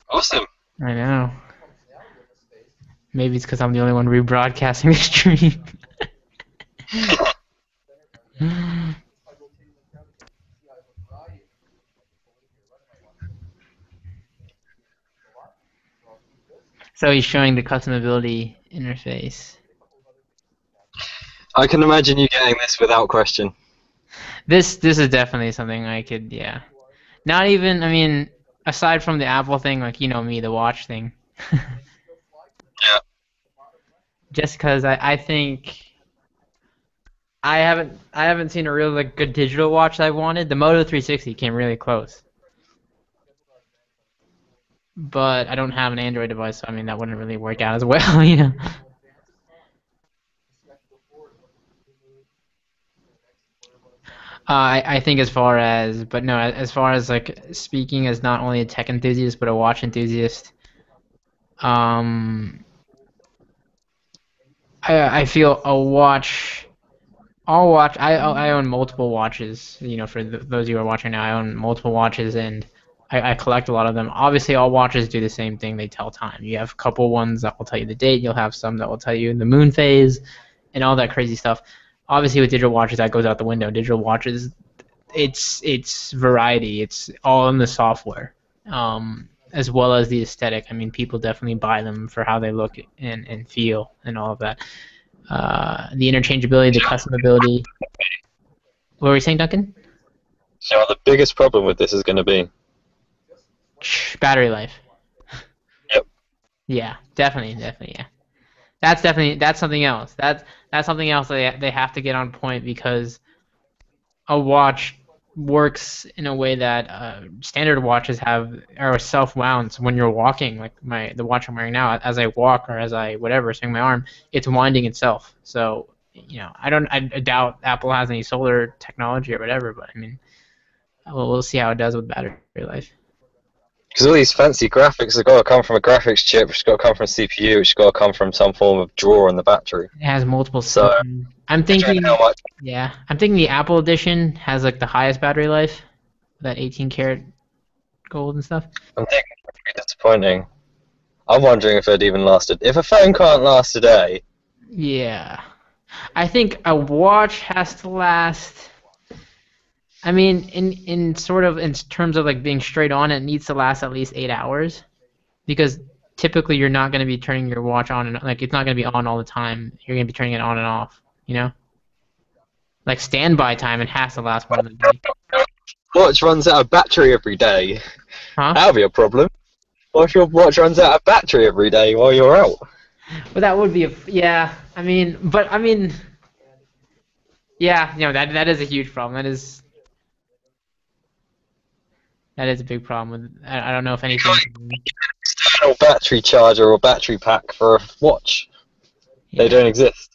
Awesome. I know. Maybe it's because I'm the only one rebroadcasting the stream. So he's showing the customability interface. I can imagine you getting this without question. This is definitely something I could, yeah. Not even, I mean, aside from the Apple thing, like you know me, the watch thing. Yeah. Just because I think I haven't seen a real like good digital watch that I wanted. The Moto 360 came really close, but I don't have an Android device, so I mean that wouldn't really work out as well, you know. I think as far as, but no, as far as like speaking as not only a tech enthusiast but a watch enthusiast, um, I feel a watch. I'll watch. I own multiple watches. You know, for those of you who are watching now, I own multiple watches and I collect a lot of them. Obviously, all watches do the same thing. They tell time. You have a couple ones that will tell you the date. You'll have some that will tell you the moon phase, and all that crazy stuff. Obviously, with digital watches, that goes out the window. Digital watches, it's variety. It's all in the software, as well as the aesthetic. I mean, people definitely buy them for how they look and feel and all of that. The interchangeability, the customability. What were you saying, Duncan? So the biggest problem with this is going to be. Battery life. Yep. Yeah, definitely, yeah. That's something else. That's something else they have to get on point because a watch works in a way that standard watches are self-wound. So when you're walking, like the watch I'm wearing now, as I walk or as I whatever swing my arm, it's winding itself. So you know, I doubt Apple has any solar technology or whatever, but I mean, we'll see how it does with battery life. Because all these fancy graphics have got to come from a graphics chip, which has got to come from a CPU, which has got to come from some form of drawer in the battery. It has multiple. So, I'm considering how thinking, much, yeah, I'm thinking the Apple edition has like the highest battery life, that 18 karat gold and stuff. I'm thinking it's pretty disappointing. I'm wondering if it even lasted. If a phone can't last a day, Yeah, I think a watch has to last. I mean, in sort of in terms of like being straight on, it needs to last at least 8 hours because typically you're not going to be turning your watch on and like it's not going to be on all the time. You're going to be turning it on and off. You know, like standby time, it has to last more than a day. watch runs out of battery every day. Huh? That'll be a problem. What if your watch runs out of battery every day while you're out? But that would be a yeah. I mean, yeah. You know that is a huge problem. That is a big problem. I don't know if anything. External battery charger or battery pack for a watch. They Yeah. don't exist.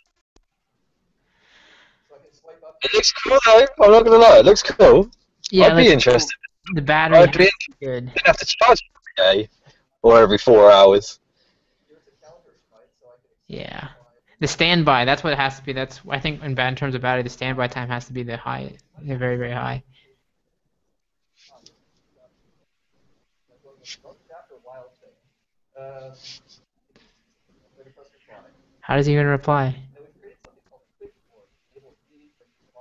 It looks cool though. I'm not gonna lie, it looks cool. Yeah, I'd be like interested. the battery I'd has be to be good. You'd have to charge it every day or every 4 hours. Yeah. The standby, that's what it has to be. That's I think in terms of battery, the standby time has to be the high, very very high. How does he even reply?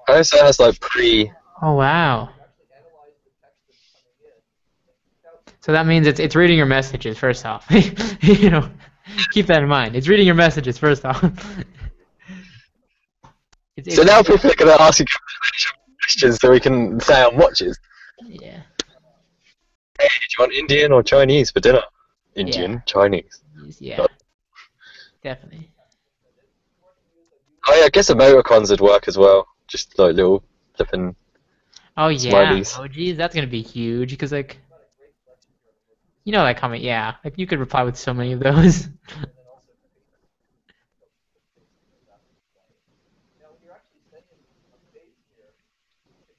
I guess it has like pre. Oh wow. So that means it's reading your messages first off. You know, keep that in mind. It's reading your messages first off. So It's now people are gonna ask you questions so we can say on watches. yeah. Hey, do you want Indian or Chinese for dinner? Yeah. Indian, Chinese. Yeah. Definitely. Oh yeah, I guess emoticons would work as well. Just like little flipping Oh yeah, smileys. emojis. That's gonna be huge because like you know that comment. Yeah, like you could reply with so many of those.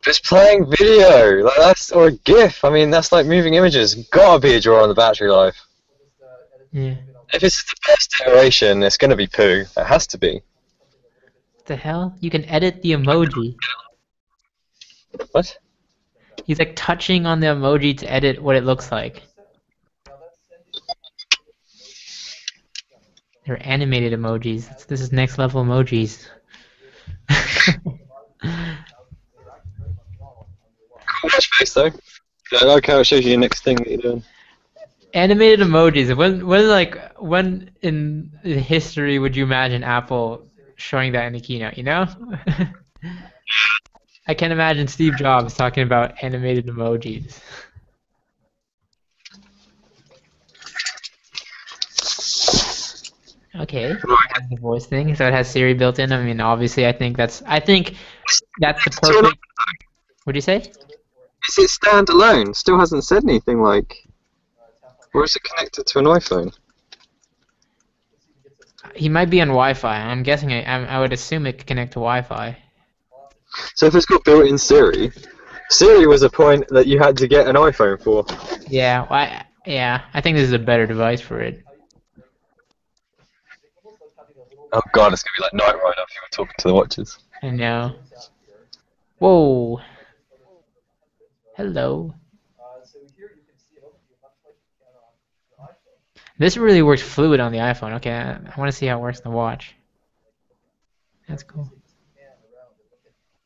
Just playing video, like that's or a GIF. I mean, that's like moving images. Gotta be a draw on the battery life. Yeah. If it's the best iteration, it's gonna be poo. It has to be. What the hell? You can edit the emoji. What? He's like touching on the emoji to edit what it looks like. They're animated emojis. This is next level emojis. Watch face though. I like how it shows you the next thing that you're doing. Animated emojis. When in history would you imagine Apple showing that in the keynote? You know. I can't imagine Steve Jobs talking about animated emojis. Okay, it has the voice thing, so it has Siri built in. I mean, obviously, I think that's the perfect. What'd you say? Is it standalone? Still hasn't said anything like. Or is it connected to an iPhone? He might be on Wi-Fi. I'm guessing. I would assume it could connect to Wi-Fi. So if it's got built-in Siri, Siri was a point that you had to get an iPhone for. Yeah, I think this is a better device for it. Oh god, it's gonna be like Night Rider if you were talking to the watches. I know. Whoa. Hello. This really works fluid on the iPhone. Okay, I want to see how it works on the watch. That's cool.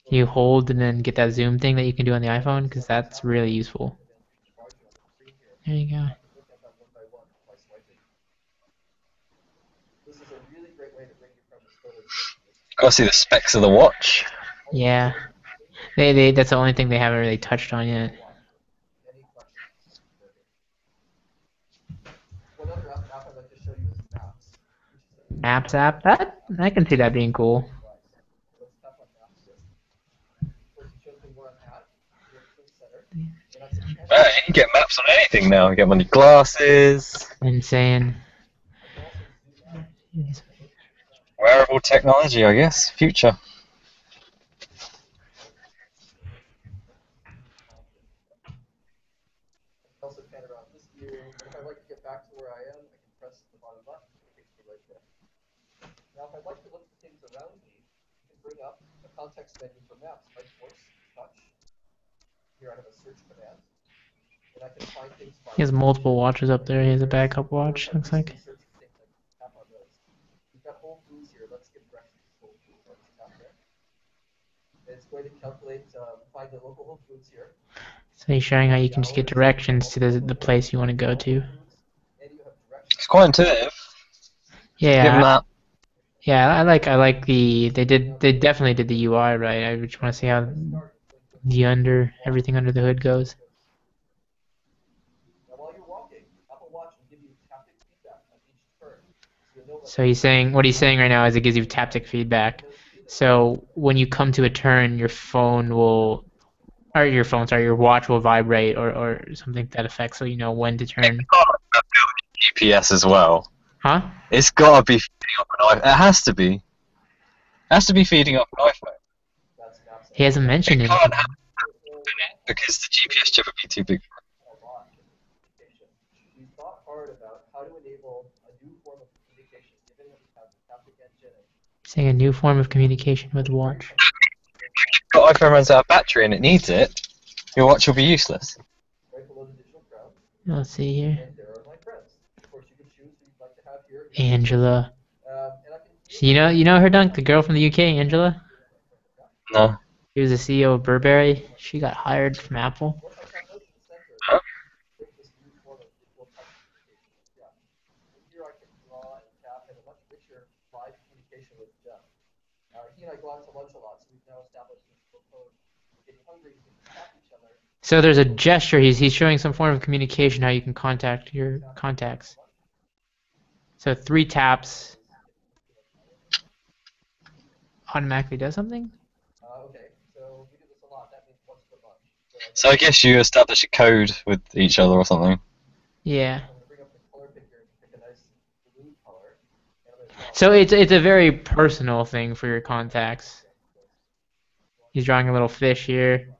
You hold and then get that zoom thing that you can do on the iPhone, because that's really useful. There you go. Gotta see the specs of the watch. Yeah. That's the only thing they haven't really touched on yet. Maps app? That I can see that being cool. Man, you can get maps on anything now. You get them on your glasses. Insane. Wearable technology, I guess. Future. He has multiple watches up there. He has a backup watch, looks like. So he's showing how you can just get directions to the place you want to go to. It's quite intuitive. Give them Yeah, that. yeah, I like they definitely did the UI right. I just want to see how everything under the hood goes. So what he's saying right now is it gives you taptic feedback. So when you come to a turn, your watch will vibrate or something to that effect, so you know when to turn. GPS as well. Huh? It's gotta be feeding off an iPhone. It has to be. It has to be feeding off an iPhone. He hasn't It mentioned can't anything. happen because the GPS chip would be too big. Saying a new form of communication with the watch. If the iPhone runs out of battery and it needs it, your watch will be useless. Let's see here. Angela. You know her, Dunk, the girl from the UK, Angela. No. She was the CEO of Burberry. She got hired from Apple. Huh? So there's a gesture. He's showing some form of communication how you can contact your contacts. So 3 taps automatically does something? So I guess you establish a code with each other or something. Yeah. So it's a very personal thing for your contacts. He's drawing a little fish here.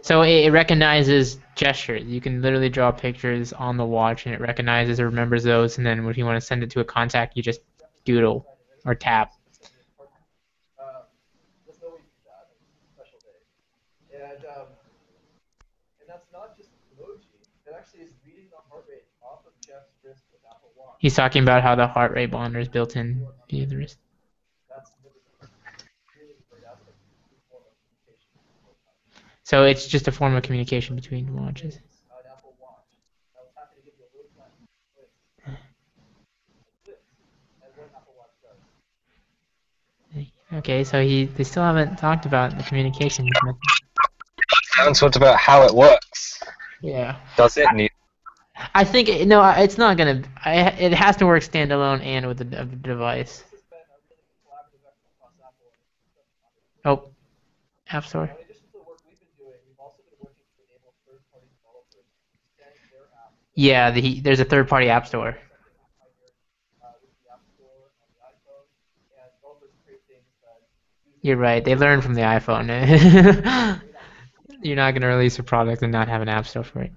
So it recognizes gestures. You can literally draw pictures on the watch, and it recognizes or remembers those. And then if you want to send it to a contact, you just doodle or tap. He's talking about how the heart rate monitor is built in via the wrist. So it's just a form of communication between watches. Okay, so they still haven't talked about the communication method. I haven't talked about how it works. Yeah. Does it need? I think no, it's not gonna. It has to work standalone and with the device. Oh, App Store. Yeah, there's a third-party App Store. You're right. They learn from the iPhone. You're not gonna release a product and not have an App Store for it.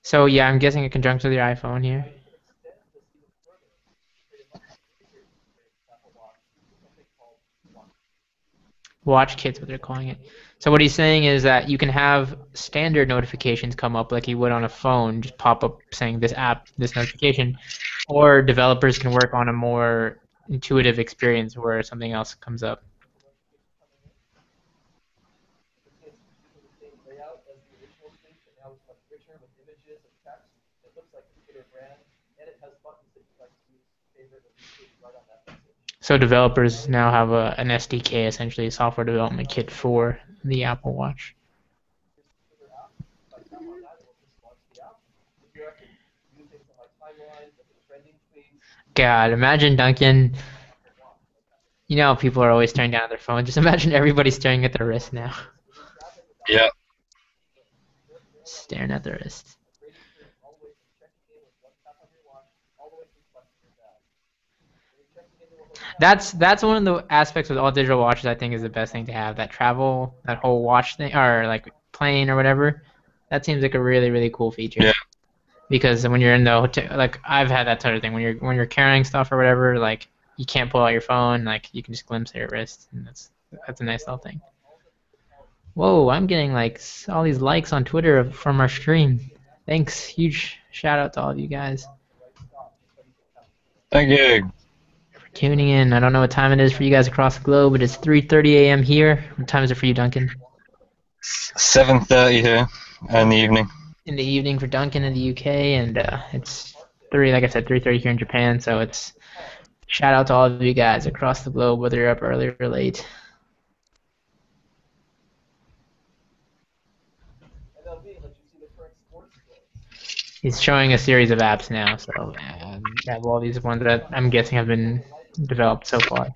So yeah, I'm guessing it conjuncts with your iPhone here. Watch Kits, what they're calling it. So what he's saying is that you can have standard notifications come up like you would on a phone, just pop up saying this app, this notification, or developers can work on a more intuitive experience where something else comes up. So developers now have an SDK, essentially a software development kit for the Apple Watch. God, imagine Duncan. You know how people are always staring down at their phone. Just imagine everybody staring at their wrist now. Yeah. Staring at their wrist. That's one of the aspects with all digital watches I think is the best thing to have. That travel, that whole watch thing, or like plane or whatever. That seems like a really cool feature. Yeah. Because when you're in the hotel, like I've had that sort of thing. When you're carrying stuff or whatever, like you can't pull out your phone. Like you can just glimpse at your wrist, and that's a nice little thing. Whoa, I'm getting like all these likes on Twitter from our stream. Thanks, huge shout out to all of you guys Thank you. for tuning in. I don't know what time it is for you guys across the globe, but it's 3:30 a.m. here. What time is it for you, Duncan? 7:30 here in the evening. In the evening for Duncan in the UK, and it's like I said, 3:30 here in Japan. So it's shout out to all of you guys across the globe, whether you're up early or late. He's showing a series of apps now, so I have all these ones that I'm guessing have been developed so far.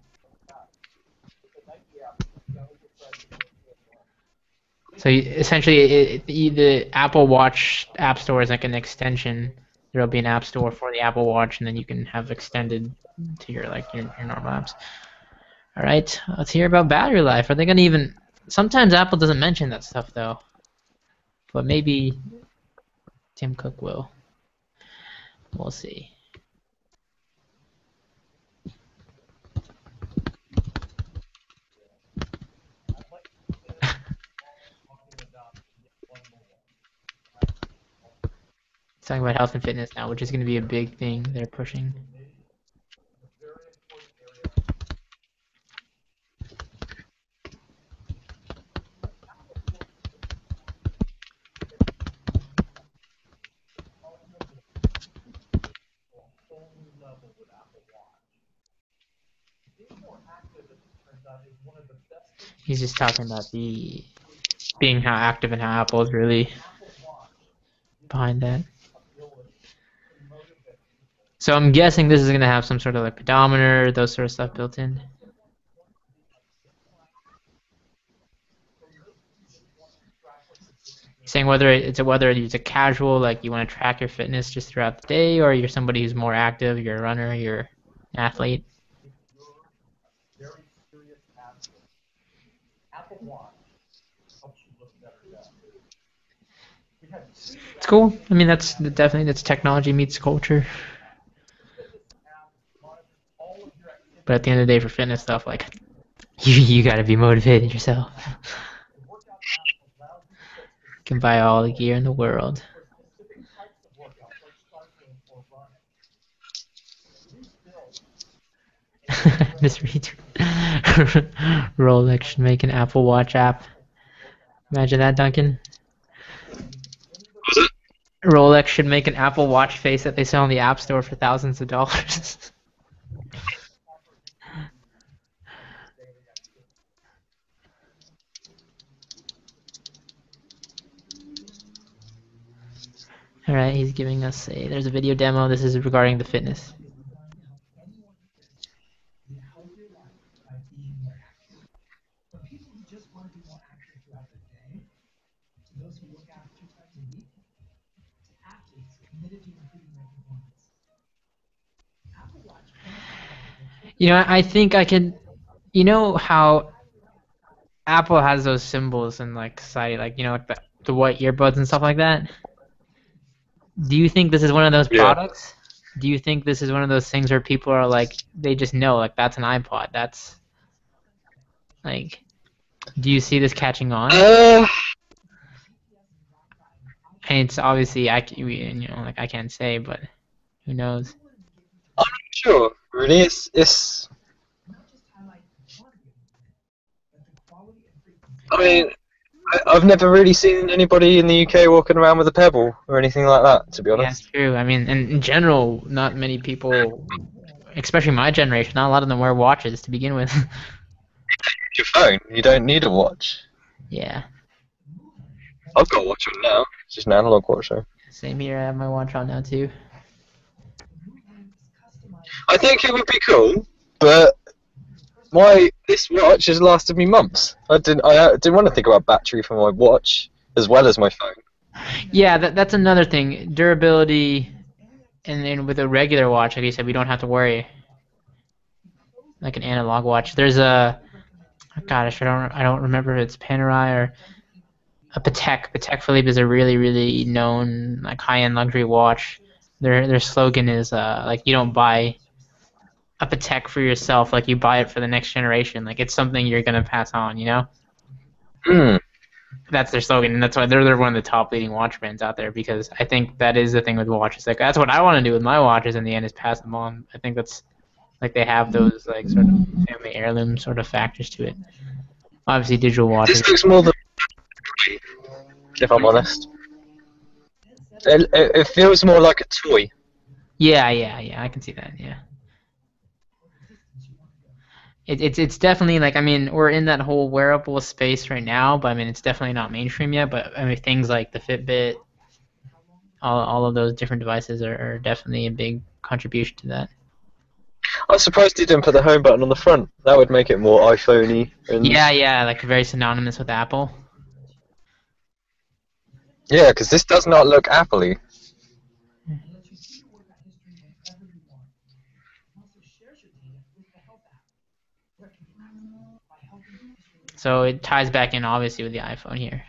So essentially, the Apple Watch App Store is like an extension. There'll be an App Store for the Apple Watch, and then you can have extended to your normal apps. All right, let's hear about battery life. Are they gonna even? Sometimes Apple doesn't mention that stuff though, but maybe Tim Cook will. We'll see. Talking about health and fitness now, which is going to be a big thing they're pushing. He's just talking about being how active and how Apple is really behind that. So I'm guessing this is going to have some sort of like pedometer, those sort of stuff built in. Saying whether it's a casual, like you want to track your fitness just throughout the day, or you're somebody who's more active, you're a runner, you're an athlete. It's cool. I mean, that's technology meets culture. But at the end of the day, for fitness stuff, like you gotta be motivated yourself. You can buy all the gear in the world. This Rolex should make an Apple Watch app. Imagine that, Duncan. Was it? Rolex should make an Apple Watch face that they sell in the App Store for thousands of dollars. All right, he's giving us a. There's a video demo. This is regarding the fitness. You know, I think I can. You know how Apple has those symbols in like society, like the white earbuds and stuff like that. Do you think this is one of those Yeah. products? Do you think this is one of those things where people are like, they just know, like that's an iPod. That's like, do you see this catching on? Uh, And it's obviously like I can't say, but who knows? I'm not sure. Really, it's. I mean, I've never really seen anybody in the UK walking around with a Pebble or anything like that, to be Yeah, it's honest. true. I mean, and in general, not many people, especially my generation, not a lot of them wear watches to begin with. Your phone, you don't need a watch. Yeah, I've got a watch on now. It's just an analog watch, though. same here. I have my watch on now too. I think it would be cool, but this watch has lasted me months. I didn't want to think about battery for my watch as well as my phone. Yeah, that's another thing. Durability, and then with a regular watch, like you said, we don't have to worry. Like an analog watch, there's a gosh, I don't remember if it's Panerai or a Patek. Patek Philippe is a really known like high-end luxury watch. Their slogan is like you don't buy a Patek for yourself, like you buy it for the next generation. Like it's something you're gonna pass on, you know? Hmm. That's their slogan, and that's why they're one of the top leading watch brands out there. Because I think that is the thing with watches. Like that's what I want to do with my watches in the end is pass them on. I think that's like they have those like sort of family heirloom sort of factors to it. Obviously, digital watches. This looks more than, if I'm honest. It feels more like a toy. Yeah. I can see that. Yeah. It's definitely like I mean we're in that whole wearable space right now, but I mean it's definitely not mainstream yet. But I mean things like the Fitbit, all of those different devices are definitely a big contribution to that. I'm surprised he didn't put the home button on the front. That would make it more iPhone-y. And Yeah, like very synonymous with Apple. yeah, because this does not look Apple-y. So it ties back in obviously with the iPhone here.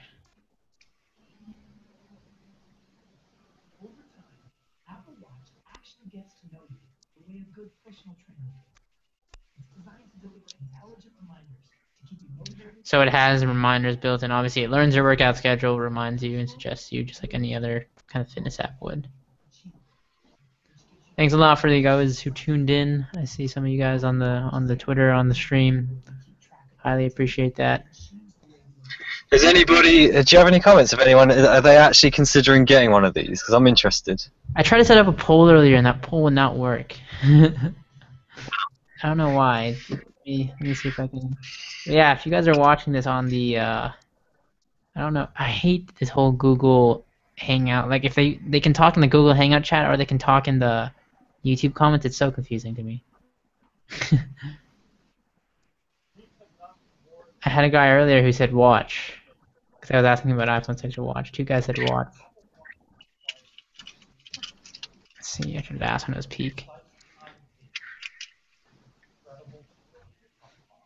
So it has reminders built in. Obviously, it learns your workout schedule, reminds you, and suggests you just like any other kind of fitness app would. Thanks a lot for the guys who tuned in. I see some of you guys on the Twitter on the stream. Highly appreciate that. Is anybody? Do you have any comments? If anyone, are they actually considering getting one of these? Because I'm interested. I tried to set up a poll earlier, and that poll would not work. I don't know why. Let me see if I can. Yeah, if you guys are watching this on the, I don't know. I hate this whole Google Hangout. Like, if they can talk in the Google Hangout chat or they can talk in the YouTube comments, it's so confusing to me. I had a guy earlier who said watch. Because I was asking him about iPhone 6 or watch. Two guys said watch. Let's see, I should have asked when it was peak.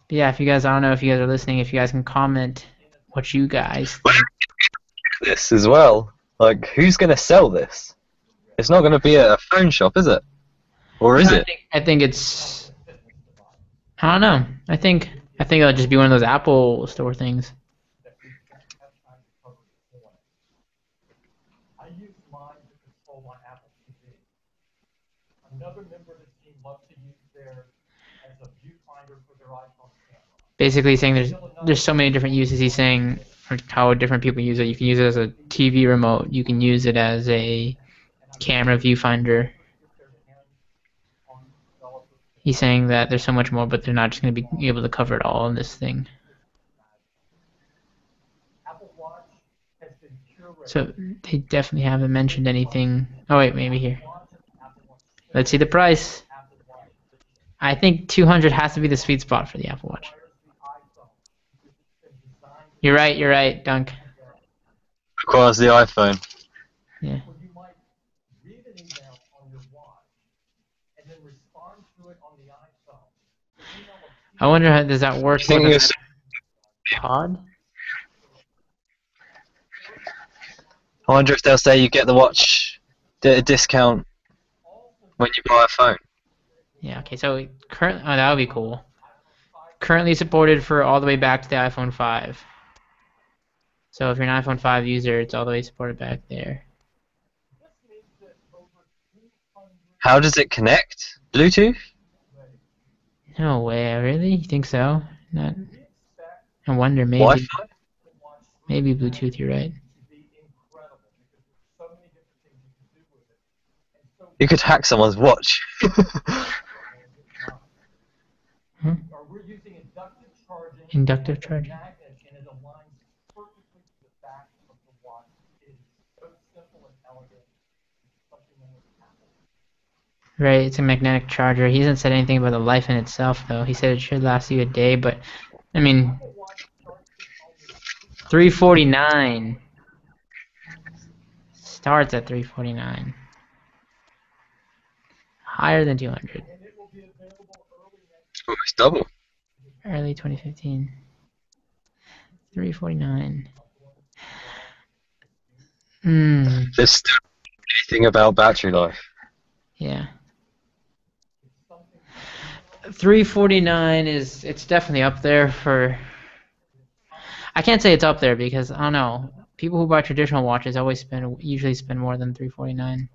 But yeah, if you guys, I don't know if you guys are listening, if you guys can comment what you guys think. This as well. Like, who's going to sell this? It's not going to be a phone shop, is it? Or is it? I think it's. I don't know. I think it'll just be one of those Apple Store things. Basically saying there's so many different uses. He's saying or how different people use it. You can use it as a TV remote. You can use it as a camera viewfinder. He's saying that there's so much more, but they're not just going to be able to cover it all in this thing. So they definitely haven't mentioned anything. Oh wait, maybe here. Let's see the price. I think 200 has to be the sweet spot for the Apple Watch. You're right, Dunk. Requires the iPhone. Yeah. I wonder how does that work Do you with think an you're, iPod? I wonder if they'll say you get the watch at a discount when you buy a phone. Yeah. Okay. So current. Oh, that would be cool. Currently supported for all the way back to the iPhone 5. So if you're an iPhone 5 user, it's all the way supported back there. How does it connect? Bluetooth? No way, really? You think so? Not. I wonder, Wi-Fi? maybe Bluetooth. You're right. You could hack someone's watch. Huh? Inductive charging. Right, it's a magnetic charger. He hasn't said anything about the life in itself, though. He said it should last you a day, but I mean, $349 starts at $349. Higher than 200. Almost double. Early 2015. $349. There's still anything about battery life. Yeah. $349 it's definitely up there for. I can't say it's up there because I don't know. People who buy traditional watches usually spend more than $349.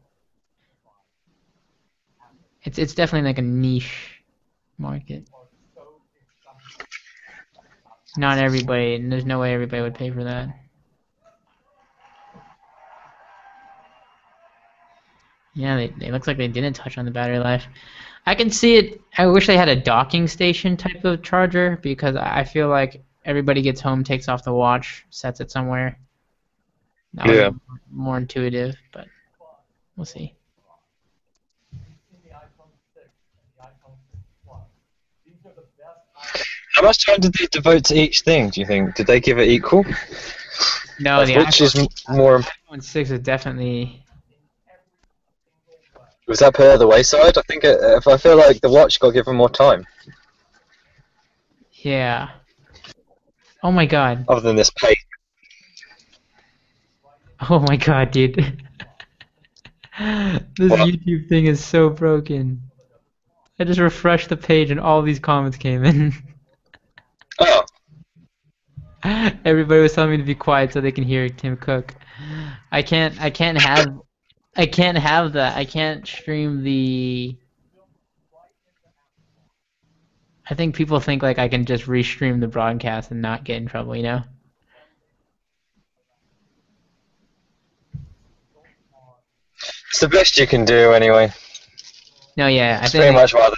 It's definitely like a niche market. Not everybody, and there's no way everybody would pay for that. Yeah, they looks like they didn't touch on the battery life. I can see it. I wish they had a docking station type of charger because I feel like everybody gets home, takes off the watch, sets it somewhere. That would Yeah. be more intuitive, but we'll see. How much time did they devote to each thing, do you think? Did they give it equal? No, the Which is more... iPhone 6 is definitely. Was that put at the wayside? I think if I feel like the watch got given more time. Yeah. Oh my god. Other than this pace. Oh my god, dude. This What? YouTube thing is so broken. I just refreshed the page and all these comments came in. Oh. Everybody was telling me to be quiet so they can hear Tim cook. I can't have that. I can't stream the. I think people think like I can just restream the broadcast and not get in trouble, you know? It's the best you can do anyway. No, yeah, I It's pretty think much rather...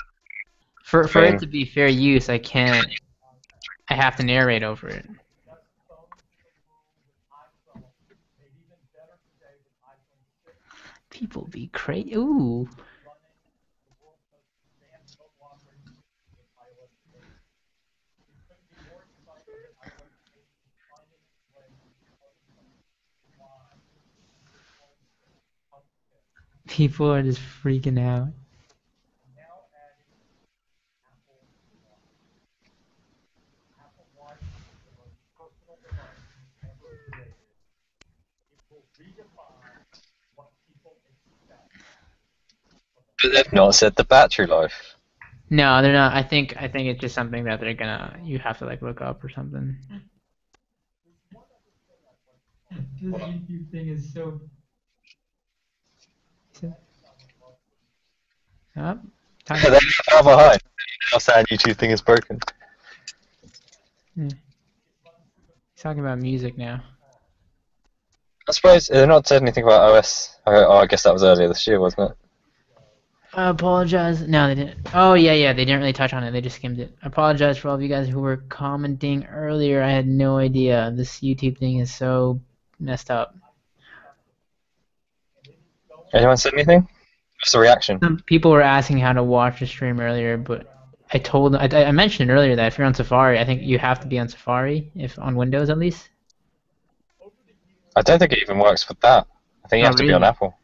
for it to be fair use, I can't. I have to narrate over it. People be crazy. Ooh. People are just freaking out. But they've not said the battery life. No, they're not. I think it's just something that they're gonna. You have to like look up or something. This YouTube thing is so. Oh, They're far behind. How sad YouTube thing is broken. He's talking about music now. I suppose they're not said anything about OS. Oh, I guess that was earlier this year, wasn't it? I apologize. No, they didn't. Oh, yeah. They didn't really touch on it. They just skimmed it. I apologize for all of you guys who were commenting earlier. I had no idea. This YouTube thing is so messed up. Anyone said anything? Just a reaction. Some people were asking how to watch the stream earlier, but I mentioned earlier that if you're on Safari, I think you have to be on Safari, if on Windows at least. I don't think it even works with that. I think you have to be on Apple.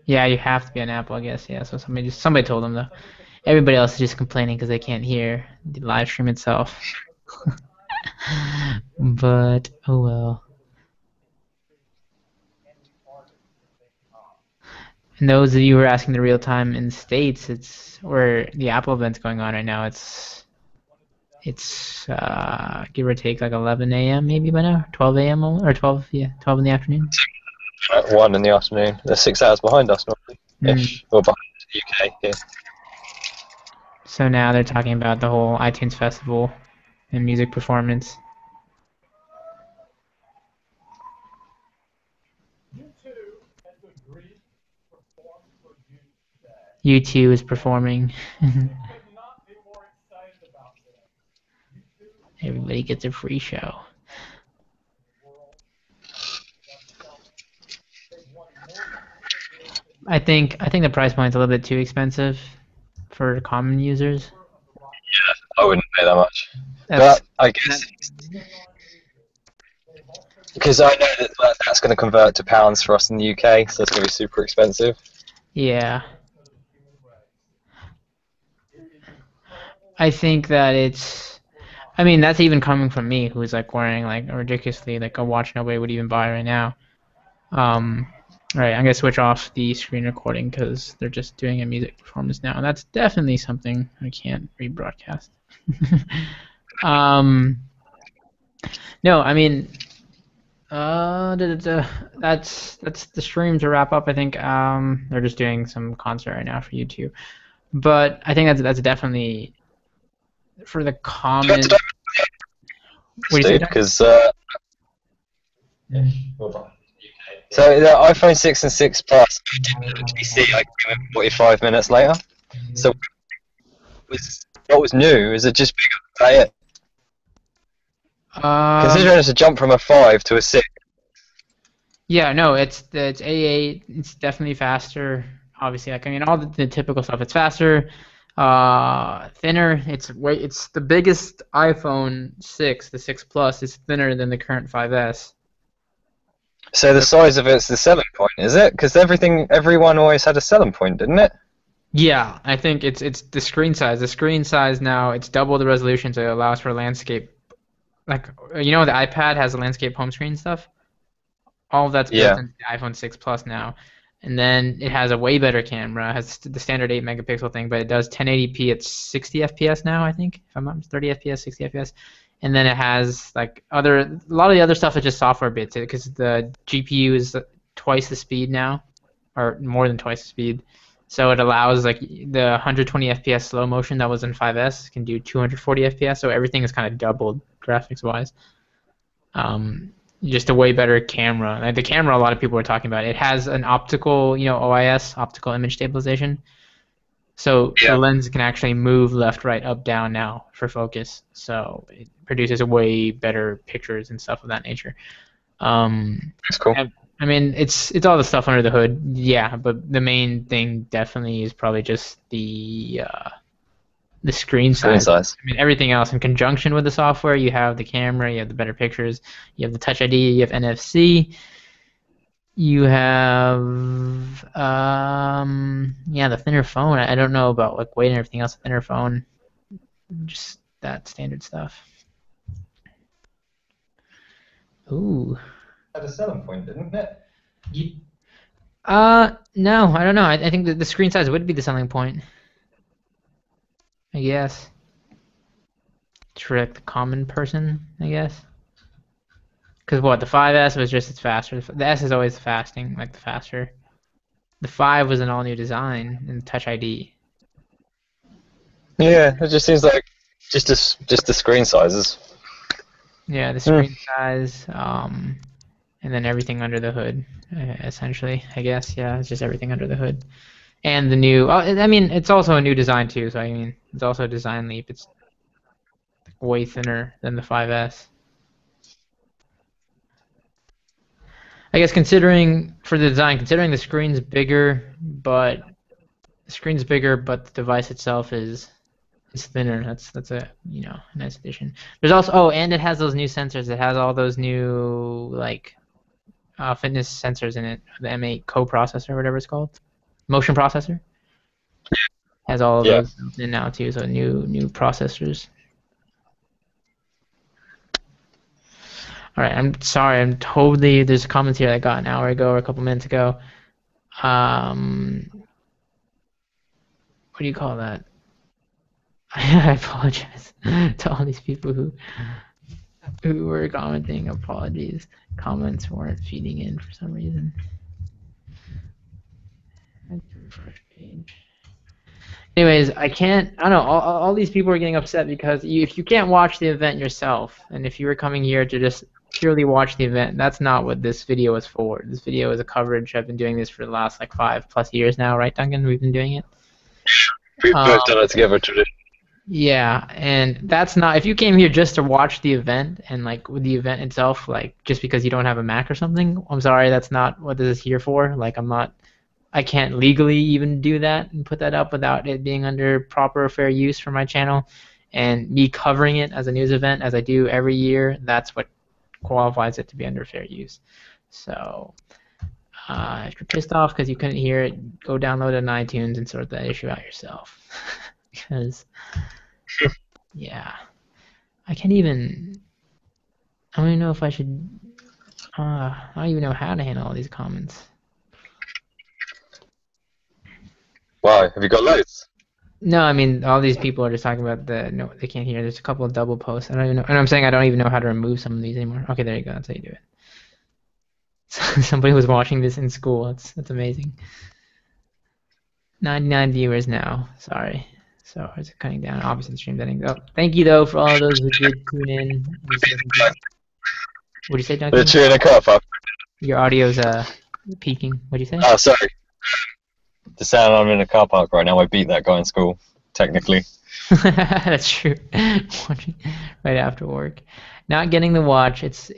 Yeah, you have to be on Apple, I guess. Yeah, so somebody told them though. Everybody else is just complaining because they can't hear the live stream itself. But oh well. And those of you who are asking the real time in the States, it's where the Apple event's going on right now. It's give or take like 11 a.m. maybe by now, 12 a.m. or 12 in the afternoon. 1 in the afternoon. They're 6 hours behind us normally, ish, or behind the UK. Yeah. So now they're talking about the whole iTunes Festival and music performance. U2 is performing. Everybody gets a free show. I think the price point's a little bit too expensive for common users. Yeah, I wouldn't pay that much. But I guess because I know that's going to convert to pounds for us in the UK, so it's going to be super expensive. Yeah. I think that it's. I mean, that's even coming from me, who's like wearing like ridiculously like a watch nobody would even buy right now. Alright, I'm gonna switch off the screen recording because they're just doing a music performance now, and that's definitely something I can't rebroadcast. No, I mean, that's the stream to wrap up. I think they're just doing some concert right now for YouTube, but I think that's definitely for the common. What do you say? Because so the iPhone 6 and 6 Plus, I didn't actually see like 45 minutes later. So what was new is it just bigger? Is that it? Considering it's a jump from a 5 to a 6. Yeah, no, it's A8. It's definitely faster. Obviously, like I mean, all the typical stuff. It's faster, thinner. It's the biggest iPhone 6, the 6 Plus, is thinner than the current 5S. So the size of it's the selling point, is it? Because everyone always had a selling point, didn't it? Yeah, I think it's the screen size. The screen size now, it's double the resolution, so it allows for landscape. Like, you know, the iPad has a landscape home screen stuff. All of that's built into the iPhone 6 Plus now. And then it has a way better camera. It has the standard 8 megapixel thing, but it does 1080p at 60 FPS now, I think. If I'm not 30 FPS, 60 FPS. And then it has like a lot of the other stuff is just software bits, because the GPU is twice the speed now, or more than twice the speed. So it allows like the 120 FPS slow motion that was in 5S can do 240 FPS. So everything is kind of doubled graphics wise. Just a way better camera. Like the camera, a lot of people are talking about. It has an optical, OIS, optical image stabilization. So the lens can actually move left, right, up, down now for focus. So it produces way better pictures and stuff of that nature. That's cool. I mean, it's all the stuff under the hood, yeah. But the main thing definitely is probably just the screen size. I mean, everything else in conjunction with the software. You have the camera, you have the better pictures, you have the Touch ID, you have NFC. You have the thinner phone. I don't know about like weight and everything else. The thinner phone, just that standard stuff. Ooh. Had a selling point, didn't it? No, I don't know. I think the screen size would be the selling point. I guess. For like the common person, I guess. Because what, the 5S was just it's faster. The S is always fasting, like the faster. The 5 was an all-new design and Touch ID. Yeah, it just seems like just the screen sizes. Yeah, the Hmm. screen size, and then everything under the hood, essentially. I guess. Yeah, it's just everything under the hood. And the new, I mean, it's also a new design too. So I mean, it's also a design leap. It's way thinner than the 5S. I guess considering for the design, considering the screen's bigger, but the device itself is thinner. That's a nice addition. There's also and it has those new sensors. It has all those new like fitness sensors in it. The M8 co-processor, whatever it's called, motion processor, has all of Yeah. those built in now too. So new processors. All right, I'm sorry. I'm totally. There's comments here that I got an hour ago or a couple minutes ago. What do you call that? I apologize to all these people who were commenting. Apologies. Comments weren't feeding in for some reason. Refresh page. Anyways, I can't. I don't know. All these people are getting upset because if you can't watch the event yourself, and if you were coming here to just purely watch the event, that's not what this video is for. This video is a coverage. I've been doing this for the last like 5+ years now, right, Duncan? We've been doing it. We've Um, both done it together today. yeah, and that's not. If you came here just to watch the event and like with the event itself, like just because you don't have a Mac or something, I'm sorry, that's not what this is here for. Like I'm not. I can't legally even do that and put that up without it being under proper fair use for my channel. And me covering it as a news event, as I do every year, that's what qualifies it to be under fair use. So if you're pissed off because you couldn't hear it, go download it on iTunes and sort that issue out yourself. Because, yeah, I can't even. I don't even know if I should. I don't even know how to handle all these comments. Why? Have you got loads? No, I mean all these people are just talking about no, they can't hear. There's a couple of double posts. I don't even know, and I'm saying I don't even know how to remove some of these anymore. Okay, there you go. That's how you do it. Somebody was watching this in school. That's amazing. 99 viewers now. Sorry. So it's cutting down. Obviously, the stream's ending. Oh, thank you though for all those who did tune in. What do you say, They're Duncan? chewing a car park. Your audio's peaking. What do you say? Oh, sorry. The sound I'm in a car park right now. I beat that guy in school, technically. That's true. Watching right after work. Not getting the watch. It's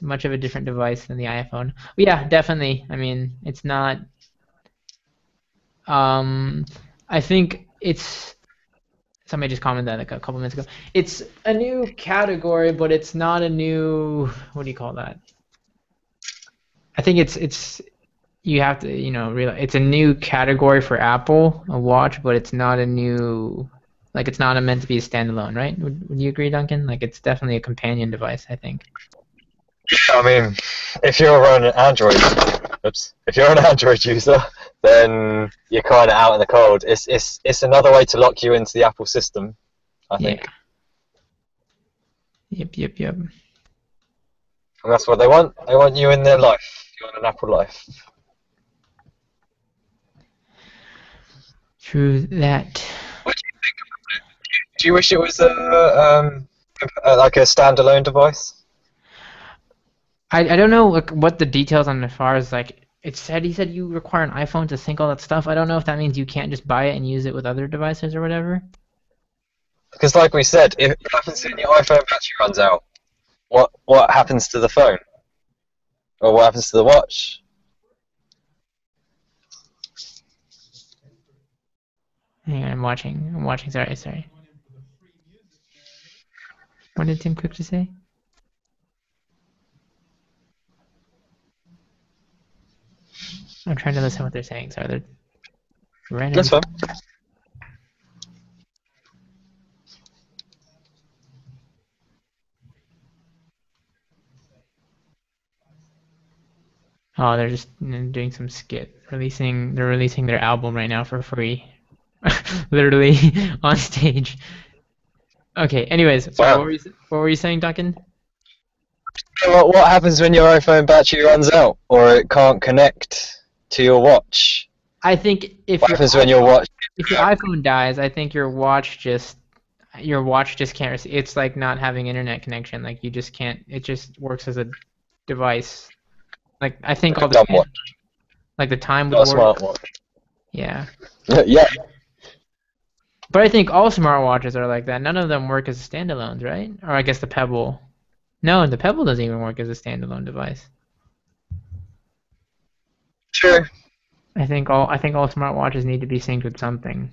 much of a different device than the iPhone. But yeah, definitely. I mean, it's not. I think it's. Somebody just commented that like a couple minutes ago. It's a new category, but it's not a new. What do you call that? I think it's. You have to realize it's a new category for Apple, a watch, but it's not a new. Like it's not meant to be a standalone, right? Would you agree, Duncan? Like it's definitely a companion device, I think. I mean, if you're an Android, if you're an Android user, then you're kind of out in the cold. It's another way to lock you into the Apple system, I think. Yeah. Yep. And that's what they want. They want you in their life. You want an Apple life. True that. What do you think of it? Do you wish it was like a standalone device? I don't know what the details on as far as like he said you require an iPhone to sync all that stuff. I don't know if that means you can't just buy it and use it with other devices or whatever. Because like we said, if it happens when your iPhone battery runs out, what happens to the phone? Or what happens to the watch? Hang on, I'm watching. Sorry. What did Tim Cook just say? I'm trying to listen to what they're saying. Sorry, they're random. That's fine. Oh, they're just doing some skit. They're releasing their album right now for free. Literally on stage. Okay, anyways, sorry, Wow. what were you saying, Duncan? What happens when your iPhone battery runs out or it can't connect to your watch? I think if What happens when your watch? if your iPhone dies, I think your watch just your watch just can't receive. It's like not having internet connection. Like you just can't. It just works as a device. Like I think Like a all the dumb watch, like the time would not a work. smartwatch. Yeah. Yeah, But I think all smartwatches are like that. None of them work as standalones, right? Or I guess the Pebble. No, the Pebble doesn't even work as a standalone device. sure. I think all smartwatches need to be synced with something.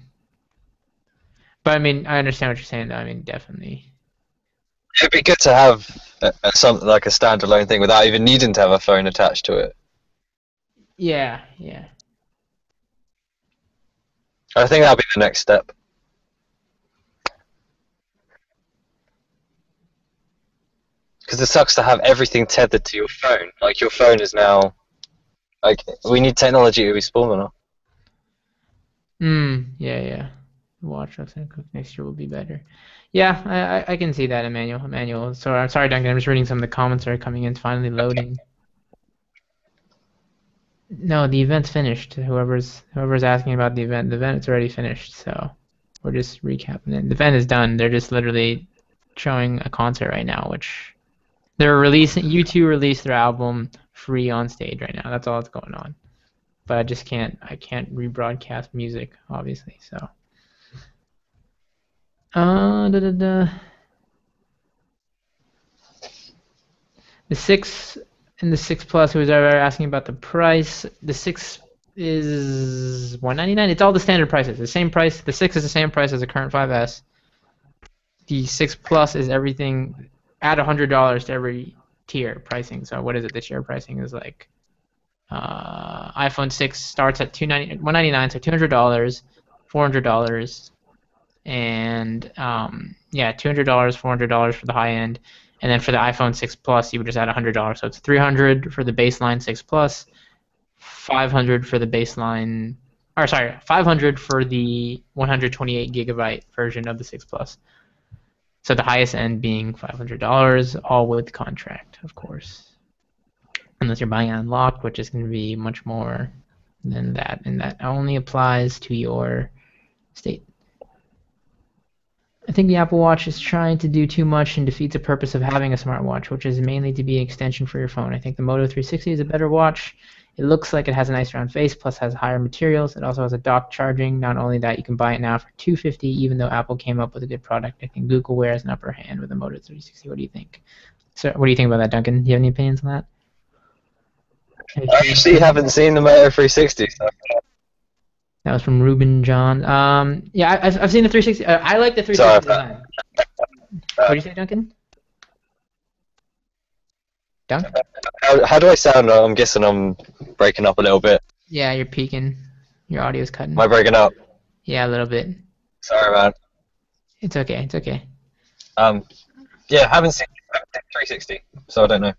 But I mean, I understand what you're saying though. I mean, definitely. It'd be good to have something like a standalone thing without even needing to have a phone attached to it. Yeah, yeah. I think that'll be the next step. Because it sucks to have everything tethered to your phone. Like your phone is now like we need technology to be smaller. Yeah, yeah. Watch us and cook next year will be better. Yeah, I can see that, Emmanuel. Emmanuel. So I'm sorry, Duncan. I'm just reading some of the comments that are coming in. It's finally loading. No, the event's finished. Whoever's asking about the event is already finished. So we're just recapping it. The event is done. They're just literally showing a concert right now, which they're releasing. U2 released their album free on stage right now. That's all that's going on. But I can't rebroadcast music, obviously. So. Da, da, da. The 6 and the 6 Plus, who was ever asking about the price, the 6 is $199. It's all the standard prices. The same price. The 6 is the same price as the current 5S. The 6 Plus is everything, add $100 to every tier pricing. So what is it? The tier pricing is like iPhone 6 starts at $199, so $200, $400, and yeah, $200, $400 for the high end, and then for the iPhone 6 Plus, you would just add $100, so it's $300 for the baseline 6 Plus, $500 for the baseline, or sorry, $500 for the 128 gigabyte version of the 6 Plus. So the highest end being $500, all with contract, of course, unless you're buying unlocked, which is going to be much more than that, and that only applies to your state. I think the Apple Watch is trying to do too much and defeats the purpose of having a smartwatch, which is mainly to be an extension for your phone. I think the Moto 360 is a better watch. It looks like it has a nice round face, plus has higher materials. It also has a dock charging. Not only that, you can buy it now for $250, even though Apple came up with a good product. I think Google Wear has an upper hand with the Moto 360. What do you think? So, what do you think about that, Duncan? Do you have any opinions on that? I actually haven't seen the Moto 360. So. That was from Ruben John. Yeah, I've seen the 360. I like the 360 design. What do you say, Duncan? Duncan? How do I sound? I'm guessing I'm breaking up a little bit. Yeah, you're peaking. Your audio's cutting. Am I breaking up? Yeah, a little bit. Sorry, man. It's okay. It's okay. Yeah, haven't seen 360, so I don't know.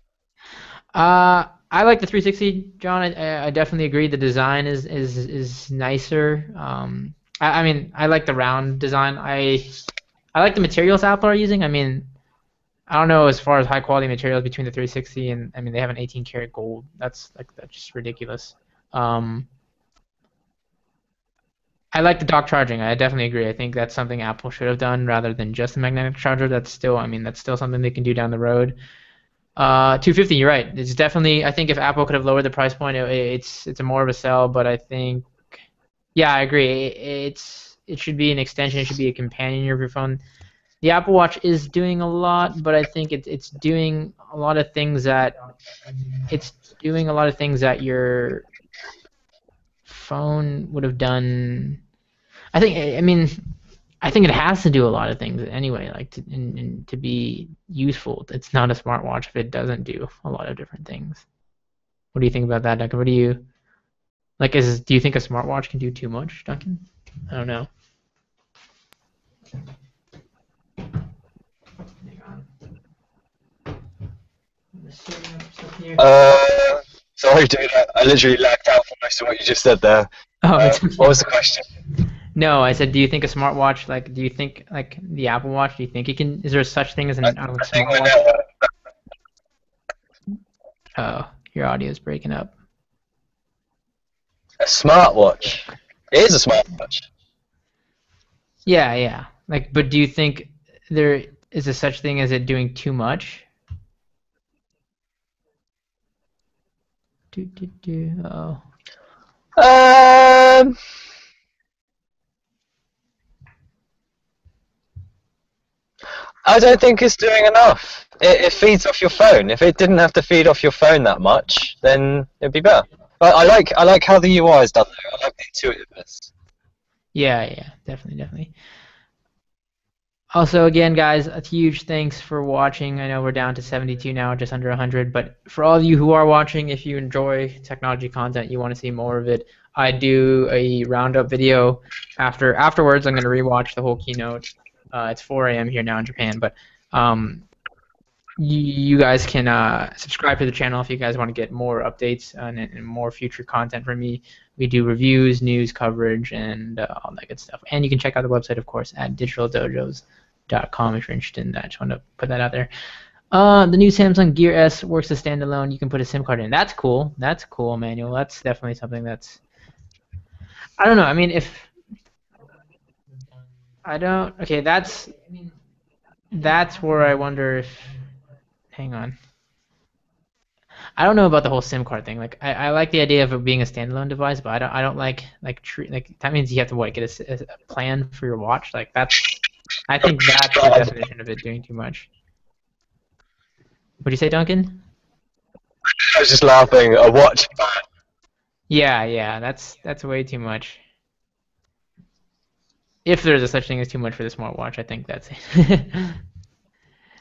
I like the 360, John. I definitely agree. The design is nicer. I mean, I like the round design. I like the materials Apple are using. I mean, I don't know as far as high quality materials between the 360 and I mean they have an 18 karat gold. That's just ridiculous. I like the dock charging. I definitely agree. I think that's something Apple should have done rather than just a magnetic charger. That's still, I mean, that's still something they can do down the road. 250, you're right. It's definitely. I think if Apple could have lowered the price point, it's a more of a sell. But I think, yeah, I agree. It should be an extension. It should be a companion of your phone. The Apple Watch is doing a lot, but I think it's doing a lot of things that your phone would have done. I mean, I think it has to do a lot of things anyway, like to be useful. It's not a smartwatch if it doesn't do a lot of different things. What do you think about that, Duncan? What do you like? Do you think a smartwatch can do too much, Duncan? I don't know. Sorry, dude. I literally lagged out for most of what you just said there. Oh, it's okay. What was the question? No, I said, do you think a smartwatch, like, do you think, like, the Apple Watch, do you think it can, is there such thing as a smartwatch? Oh, your audio is breaking up. A smartwatch. It is a smartwatch. Yeah, yeah. Like, but do you think there is a such thing as it doing too much. Oh. Um, I don't think it's doing enough. It feeds off your phone. If it didn't have to feed off your phone that much, then it'd be better. But I like how the UI is done though. I like the intuitiveness. Yeah, yeah, definitely. Also, again, guys, a huge thanks for watching. I know we're down to 72 now, just under 100. But for all of you who are watching, if you enjoy technology content, you want to see more of it, I do a roundup video. Afterwards, I'm going to rewatch the whole keynote. It's 4 a.m. here now in Japan, but you guys can subscribe to the channel if you guys want to get more updates and more future content from me. We do reviews, news coverage, and all that good stuff. And you can check out the website, of course, at digitaldojos.com if you're interested in that. Just want to put that out there. The new Samsung Gear S works as standalone. You can put a SIM card in. That's cool. That's cool, Manuel. That's definitely something that's... I don't know. I mean, if... I don't... Okay, that's where I wonder if... Hang on. I don't know about the whole SIM card thing. Like, I like the idea of it being a standalone device, but I don't like that means you have to what, get a plan for your watch. Like I think that's the definition of it doing too much. What'd you say, Duncan? I was just laughing. A watch. Yeah, that's way too much. If there's a such thing as too much for the smartwatch, I think that's it.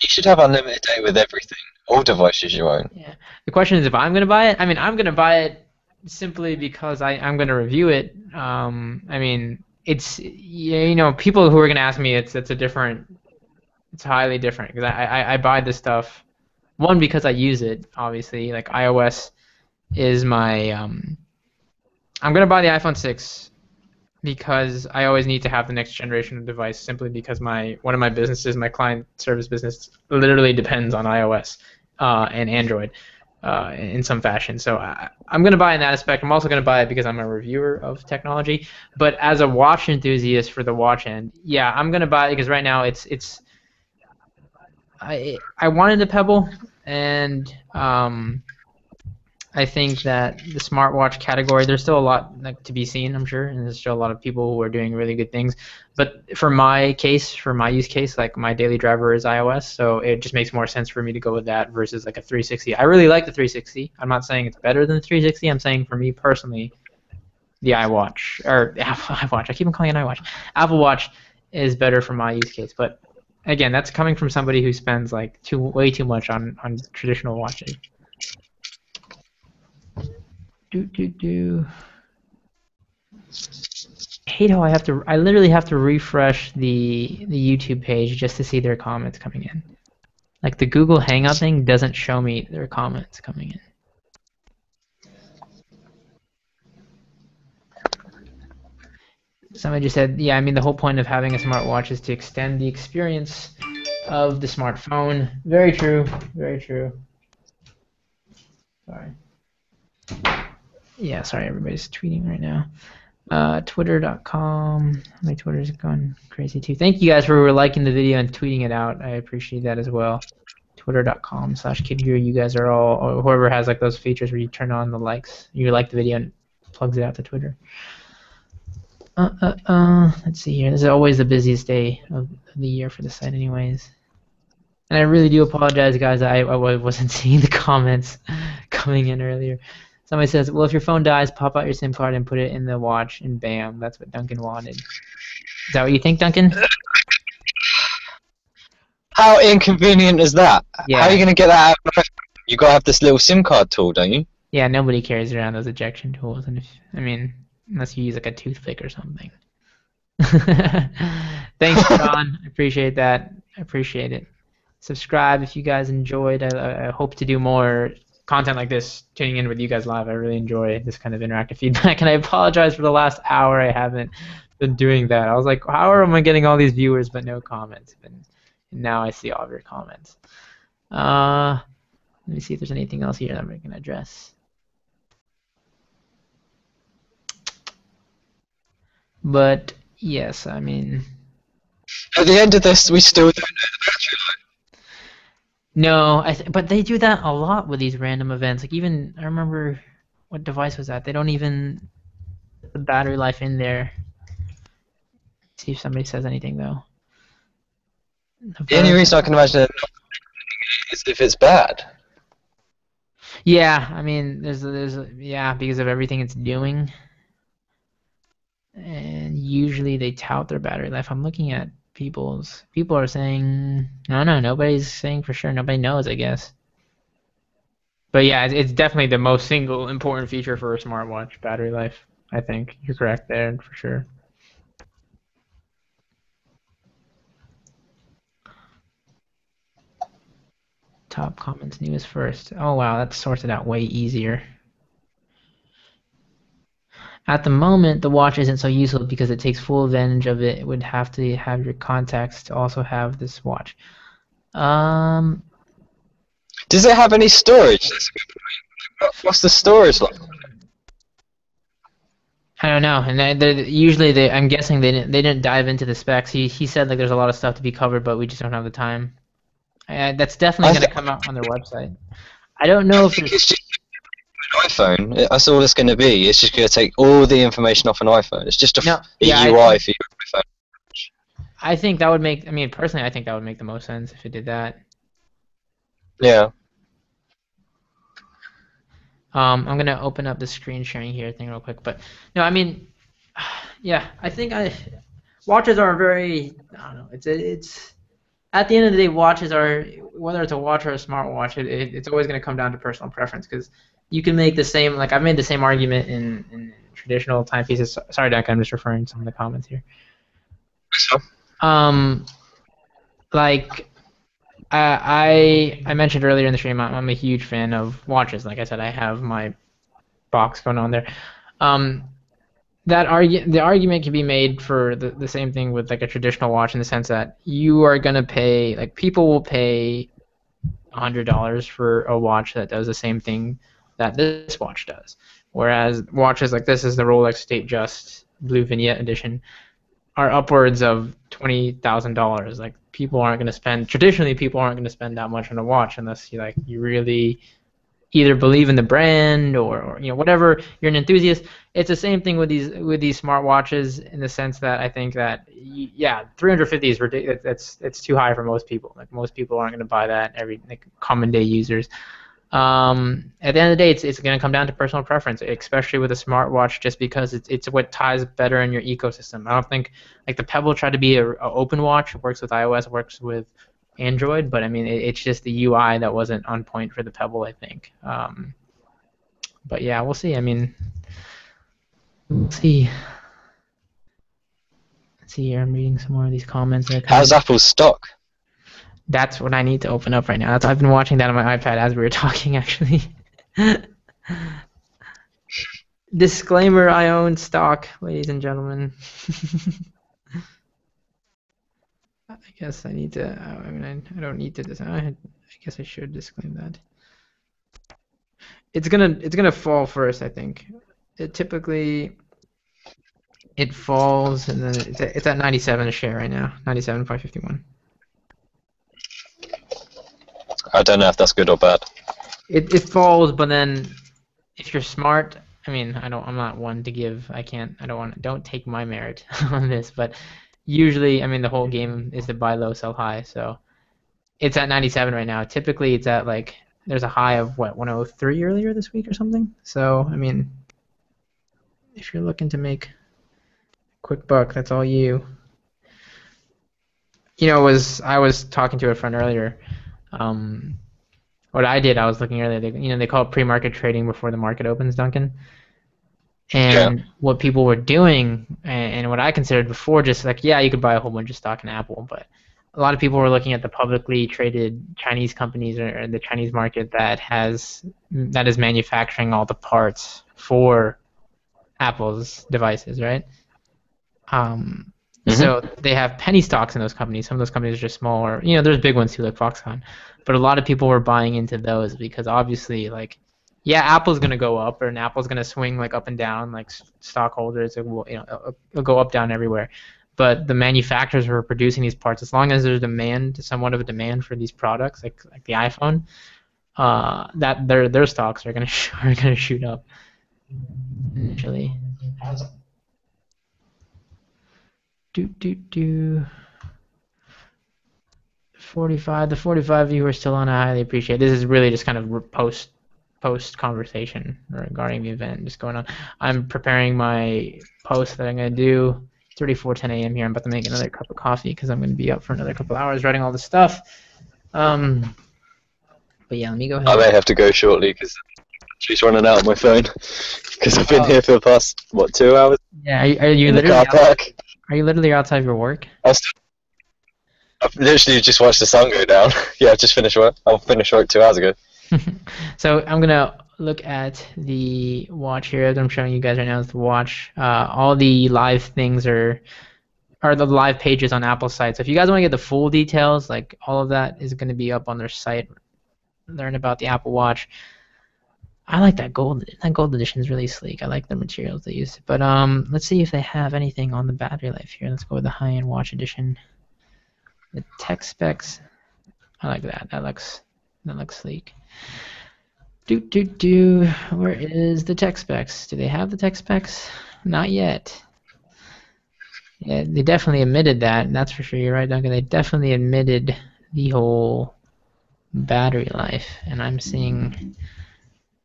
You should have unlimited data with everything. All devices you own. Yeah. The question is if I'm gonna buy it. I mean, I'm gonna buy it simply because I'm gonna review it. I mean, it's people who are gonna ask me, it's highly different because I buy this stuff one because I use it, obviously. Like iOS is my I'm gonna buy the iPhone 6 because I always need to have the next generation of device simply because one of my businesses, my client service business, literally depends on iOS and Android in some fashion. So I'm going to buy in that aspect. I'm also going to buy it because I'm a reviewer of technology. But as a watch enthusiast for the watch end, yeah, I'm going to buy it because right now I wanted a Pebble, and I think that the smartwatch category, there's still a lot to be seen, I'm sure, and there's still a lot of people who are doing really good things. But for my use case, like my daily driver is iOS, so it just makes more sense for me to go with that versus like a 360. I really like the 360. I'm not saying it's better than the 360. I'm saying for me personally, the iWatch, or iWatch, I keep on calling it iWatch. Apple Watch is better for my use case. But again, that's coming from somebody who spends like way too much on traditional watches. I hate how I literally have to refresh the YouTube page just to see their comments coming in. Like the Google Hangout thing doesn't show me their comments coming in. Somebody just said, yeah, I mean the whole point of having a smartwatch is to extend the experience of the smartphone. Very true, very true. Sorry. Yeah, sorry, everybody's tweeting right now. Twitter.com. My Twitter's gone crazy too. Thank you guys for liking the video and tweeting it out. I appreciate that as well. Twitter.com/KidGear. You guys are all, or whoever has like those features where you turn on the likes. You like the video and plugs it out to Twitter. Let's see here. This is always the busiest day of the year for the site, anyways. And I really do apologize, guys. I wasn't seeing the comments coming in earlier. Somebody says, well, if your phone dies, pop out your SIM card and put it in the watch, and bam, that's what Duncan wanted. Is that what you think, Duncan? How inconvenient is that? Yeah. How are you going to get that out? You got to have this little SIM card tool, don't you? Yeah, nobody carries around those ejection tools, and unless you use like a toothpick or something. Thanks, John. I appreciate that. I appreciate it. Subscribe if you guys enjoyed. I hope to do more content like this, tuning in with you guys live. I really enjoy this kind of interactive feedback, and I apologize for the last hour I haven't been doing that. I was like, how am I getting all these viewers but no comments? And now I see all of your comments. Let me see if there's anything else here that we can address. But yes, I mean, At the end of this, we still don't know the battery life. No, but they do that a lot with these random events. Like even I remember what device was that? They don't even put the battery life in there. See if somebody says anything though. The only reason I can imagine it is if it's bad. Yeah, I mean, yeah, because of everything it's doing, and usually they tout their battery life. I'm looking at people are saying, no, nobody's saying for sure. Nobody knows, I guess. But yeah, it's definitely the most single important feature for a smartwatch, battery life. I think you're correct there for sure. Top comments news first. Oh wow, that's sorted out way easier. At the moment, the watch isn't so useful because it takes full advantage of it. It would have to have your contacts to also have this watch. Um, Does it have any storage? What's the storage like? I don't know, and usually I'm guessing they didn't dive into the specs. He said like there's a lot of stuff to be covered, but we just don't have the time. That's definitely going to come out on their website. I don't know I if think there's it's just an iPhone. That's all it's going to be. It's just going to take all the information off an iPhone. It's just a no. UI for your iPhone. I think that would make. I mean, personally, I think that would make the most sense if it did that. Yeah. I'm gonna open up the screen sharing here thing real quick, but no, I mean, yeah, I think watches are very. I don't know. It's at the end of the day, watches are whether it's a watch or a smartwatch, it's always gonna come down to personal preference because you can make the same. Like I've made the same argument in traditional timepieces. Sorry, Duncan, I'm just referring to some of the comments here. So, Like I mentioned earlier in the stream, I'm a huge fan of watches. Like I said, I have my box going on there. Um, the argument can be made for the same thing with like a traditional watch in the sense that you are gonna pay like people will pay $100 for a watch that does the same thing that this watch does. Whereas watches like this is the Rolex Datejust Blue Vignette Edition are upwards of $20,000. Like people aren't going to spend traditionally people aren't going to spend that much on a watch unless you really either believe in the brand or whatever you're an enthusiast. It's the same thing with these smartwatches in the sense that I think that yeah, 350 is ridiculous. It's too high for most people. Like most people aren't going to buy that every like common day users. At the end of the day, it's going to come down to personal preference, especially with a smartwatch, just because it's what ties better in your ecosystem. I don't think like the Pebble tried to be a open watch. It works with iOS, it works with Android, but I mean it's just the UI that wasn't on point for the Pebble, I think. But yeah, we'll see. I mean, we'll see. Let's see here. I'm reading some more of these comments. how's Apple's stock? That's what I need to open up right now. I've been watching that on my iPad as we were talking, actually. Disclaimer: I own stock, ladies and gentlemen. I guess I need to. I mean, I don't need to. I guess I should disclaim that. It's gonna fall first, I think. It typically falls, and then it's at 97 a share right now. 97,551. I don't know if that's good or bad. It falls, but then if you're smart, I mean, I'm not one to give. Don't take my merit on this, but usually, I mean, the whole game is to buy low, sell high. So it's at 97 right now. Typically, it's at like there's a high of what 103 earlier this week or something. So I mean, if you're looking to make a quick buck, that's all you. I was talking to a friend earlier. What I did, I was looking earlier. They call it pre-market trading before the market opens, Duncan. And what people were doing, and what I considered before, just like you could buy a whole bunch of stock in Apple, but a lot of people were looking at the publicly traded Chinese companies or the Chinese market that is manufacturing all the parts for Apple's devices, right? So they have penny stocks in those companies. Some of those companies are just smaller. There's big ones too, like Foxconn. But a lot of people were buying into those because obviously, like, Apple's gonna go up, and Apple's gonna swing like up and down, like stockholders. It'll go up, down everywhere. but the manufacturers who are producing these parts, as long as there's demand, somewhat of a demand for these products, like the iPhone, that their stocks are are gonna shoot up initially. Do 45. The 45 of you who are still on, I highly appreciate. This is really just kind of post conversation regarding the event just going on. I'm preparing my post that I'm gonna do. It's already 4:10 a.m. here. I'm about to make another cup of coffee because I'm gonna be up for another couple hours writing all this stuff. But yeah, let me go I ahead. may have to go shortly because she's running out of my phone. Because I've been here for the past, what, 2 hours Yeah, are you in the literally car park. are you literally outside of your work? I've literally just watched the sun go down. Yeah, I've just finished work. I'll finish work 2 hours ago. So I'm gonna look at the watch here that I'm showing you guys right now is the watch. All the live things are the live pages on Apple's site. So if you guys want to get the full details, like all of that is going to be up on their site. Learn about the Apple Watch. I like that gold. That gold edition is really sleek. I like the materials they use. But let's see if they have anything on the battery life here. Let's go with the high-end watch edition. The tech specs. I like that. That looks sleek. Where is the tech specs? Do they have the tech specs? Not yet. Yeah, they definitely admitted that, and that's for sure. You're right, Duncan. They definitely admitted the whole battery life, and I'm seeing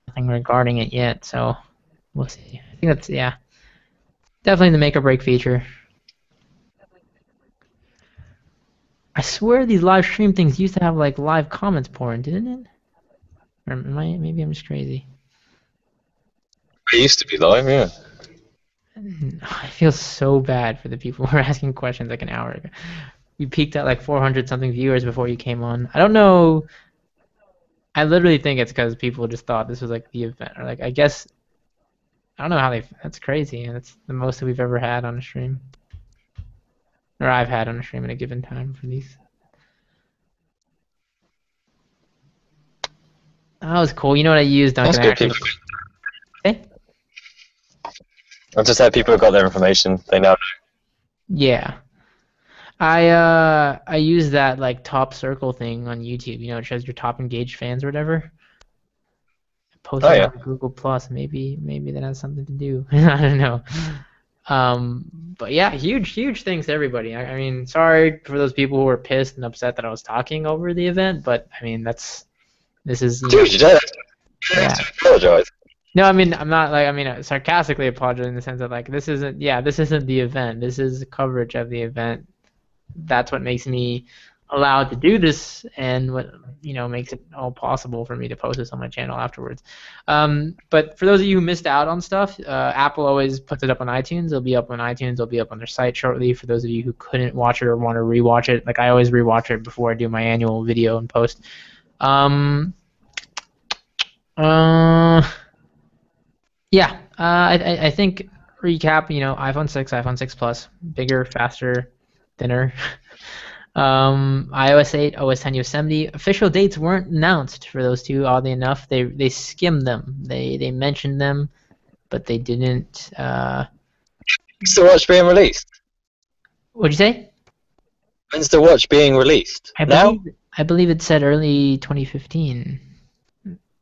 nothing regarding it yet, so we'll see. I think that's, yeah, definitely the make or break feature. I swear these live stream things used to have like live comments pouring, didn't it? Or maybe I'm just crazy. It used to be live, yeah. I feel so bad for the people who are asking questions like an hour ago. We peaked at like 400 something viewers before you came on. I don't know. I literally think it's because people just thought this was like the event, or like I guess I don't know how they. That's crazy, and it's the most that we've ever had on a stream, or I've had on a stream at a given time for these. That was cool. You know what I used, That's Duncan? good. Actually, hey? I've just had people who got their information. They now know. Yeah. I use that like top circle thing on YouTube. You know, it shows your top engaged fans or whatever. Oh, Posted yeah. on Google Plus. Maybe that has something to do. I don't know. But yeah, huge things to everybody. I mean, sorry for those people who were pissed and upset that I was talking over the event, but I mean this is Dude, you don't have to apologize. No, I mean I'm not like sarcastically apologizing in the sense that like this isn't the event. This is coverage of the event. That's what makes me allowed to do this, and what makes it all possible for me to post this on my channel afterwards. But for those of you who missed out on stuff, Apple always puts it up on iTunes. It'll be up on iTunes. It'll be up on their site shortly. For those of you who couldn't watch it or want to rewatch it, like I always rewatch it before I do my annual video and post. Yeah, I think recap. iPhone 6, iPhone 6 Plus, bigger, faster, thinner. iOS 8, OS 10, Yosemite. Official dates weren't announced for those two. Oddly enough, they skimmed them. They mentioned them, but they didn't. When's the watch being released? What'd you say? When's the watch being released? Now? I believe it said early 2015.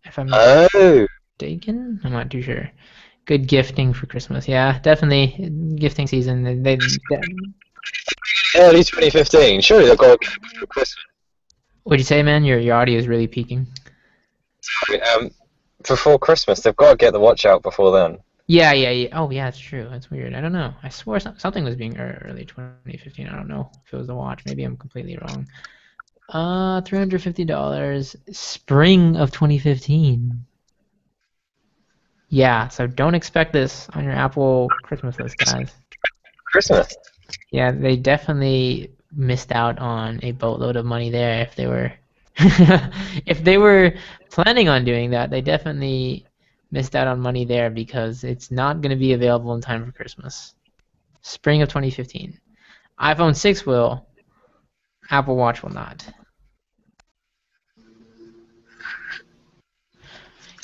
If I'm not mistaken, I'm not too sure. Good gifting for Christmas. Yeah, definitely gifting season. Early 2015. Surely they've got to get it for Christmas. What'd you say, man? Your audio is really peaking. Before Christmas, they've got to get the watch out before then. Yeah. Oh, yeah, it's true. That's weird. I don't know. I swore something was being early 2015. I don't know if it was the watch. Maybe I'm completely wrong. $350. Spring of 2015. Yeah, so don't expect this on your Apple Christmas list, guys. Christmas? Yeah, they definitely missed out on a boatload of money there if they were if they were planning on doing that. They definitely missed out on money there because it's not going to be available in time for Christmas. Spring of 2015. iPhone 6 will, Apple Watch will not.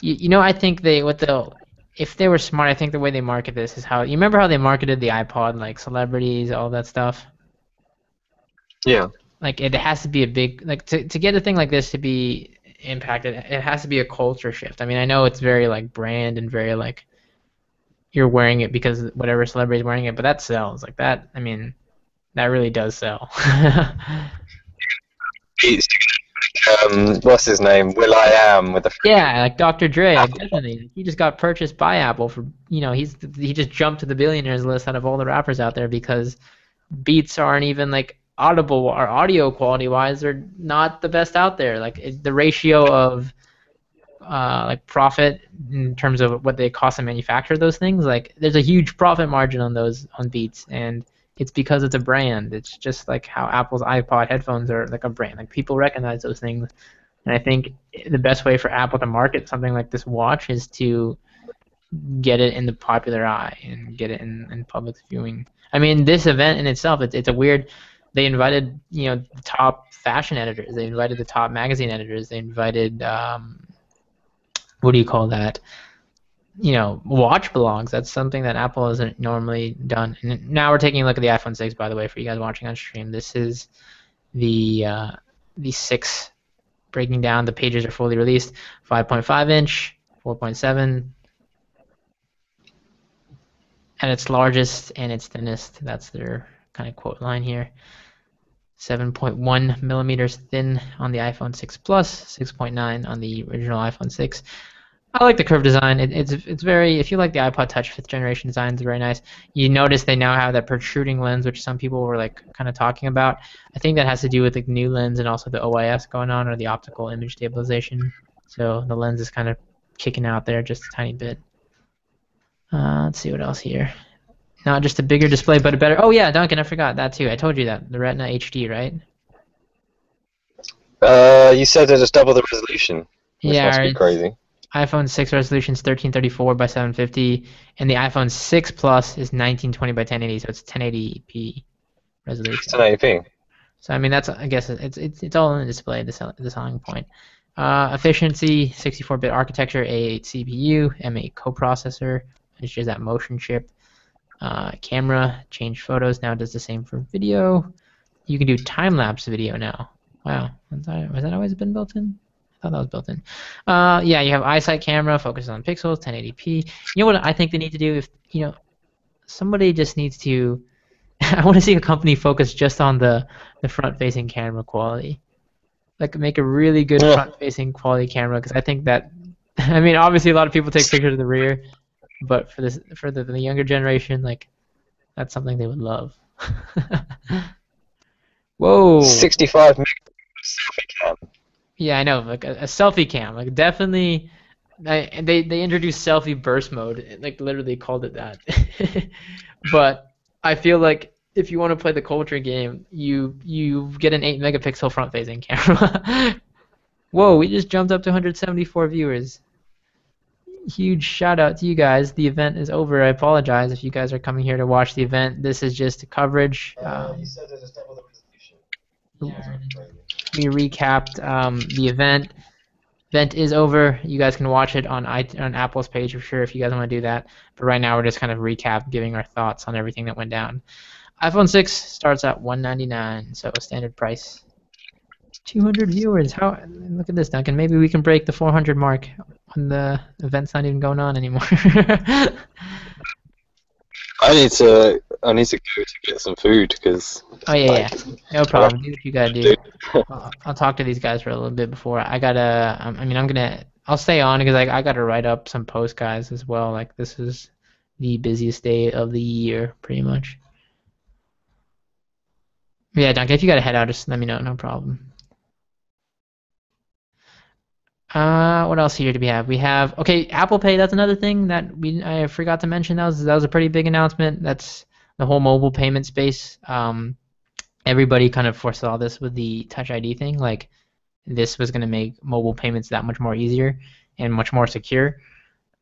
I think what they'll if they were smart, I think the way they market this is how you remember how they marketed the iPod, like celebrities, all that stuff. Yeah. Like it has to be a big like to get a thing like this to be impacted. It has to be a culture shift. I mean, I know it's very like brand and very like you're wearing it because whatever celebrity is wearing it, but that sells like that. I mean, that really does sell. He's, what's his name? Will I Am with the Yeah, like Dr. Dre, like Apple. definitely. He just got purchased by Apple for, he just jumped to the billionaires list out of all the rappers out there because beats aren't even like audible or audio quality wise, they're not the best out there. Like the ratio of like profit in terms of what they cost to manufacture those things, like there's a huge profit margin on those on beats, and it's because it's a brand. It's just like how Apple's iPod headphones are like a brand. Like people recognize those things. And I think the best way for Apple to market something like this watch is to get it in the popular eye and get it in public viewing. I mean, this event in itself, it's a weird. They invited the top fashion editors. They invited the top magazine editors. They invited what do you call that? Watch blogs. That's something that Apple hasn't normally done. And now we're taking a look at the iPhone 6. By the way, for you guys watching on stream, this is the 6 breaking down. The pages are fully released. 5.5 inch, 4.7, at its largest and its thinnest. That's their kind of quote line here. 7.1 millimeters thin on the iPhone 6 Plus, 6.9 on the original iPhone 6. I like the curved design. It's very, if you like the iPod Touch 5th generation design, it's very nice. You notice they now have that protruding lens, which some people were like kind of talking about. I think that has to do with the new lens and also the OIS going on, or the optical image stabilization. So the lens is kind of kicking out there just a tiny bit. Let's see what else here. Not just a bigger display, but a better. Oh yeah, Duncan, I forgot that too. I told you that the Retina HD, right? You said it is double the resolution, which Yeah, must be it's crazy. iPhone 6 resolution is 1334 by 750, and the iPhone 6 Plus is 1920 by 1080, so it's 1080p It's resolution. an 80p. So I mean, that's, I guess it's all in the display. The selling point. Efficiency, 64-bit architecture, A8 CPU, M8 coprocessor, which is that motion chip. Camera, change photos, now does the same for video. You can do time-lapse video now. Wow, has that always been built in? I thought that was built in. Yeah, you have eyesight camera, focuses on pixels, 1080p. You know what I think they need to do? If somebody just needs to. I want to see a company focus just on the front-facing camera quality. Like make a really good Yeah. front-facing quality camera, because I think that. I mean, obviously a lot of people take pictures of the rear, but for the younger generation, like that's something they would love. Whoa. 65 megapixel selfie cam. Yeah, I know. Like a selfie cam. Like definitely. And they introduced selfie burst mode. Like literally called it that. But I feel like if you want to play the culture game, you get an 8 megapixel front facing camera. Whoa, we just jumped up to 174 viewers. Huge shout out to you guys. The event is over. I apologize if you guys are coming here to watch the event. This is just coverage. You said it is double the resolution. We recapped the event. Event is over. You guys can watch it on Apple's page for sure if you guys want to do that. But right now we're just kind of recap, giving our thoughts on everything that went down. iPhone 6 starts at $199, so standard price. 200 viewers. How? Look at this, Duncan. Maybe we can break the 400 mark when the event's not even going on anymore. I need to go to get some food because. Oh yeah, no problem. Do what you gotta do. I'll talk to these guys for a little bit before I gotta. I mean, I'll stay on because I gotta write up some posts, guys, as well. Like this is the busiest day of the year, pretty much. Yeah, Duncan, if you gotta head out, just let me know. No problem. What else here do we have? We have Apple Pay. That's another thing that I forgot to mention. That was a pretty big announcement. That's the whole mobile payment space. Everybody kind of foresaw this with the Touch ID thing. Like this was going to make mobile payments that much more easier and much more secure.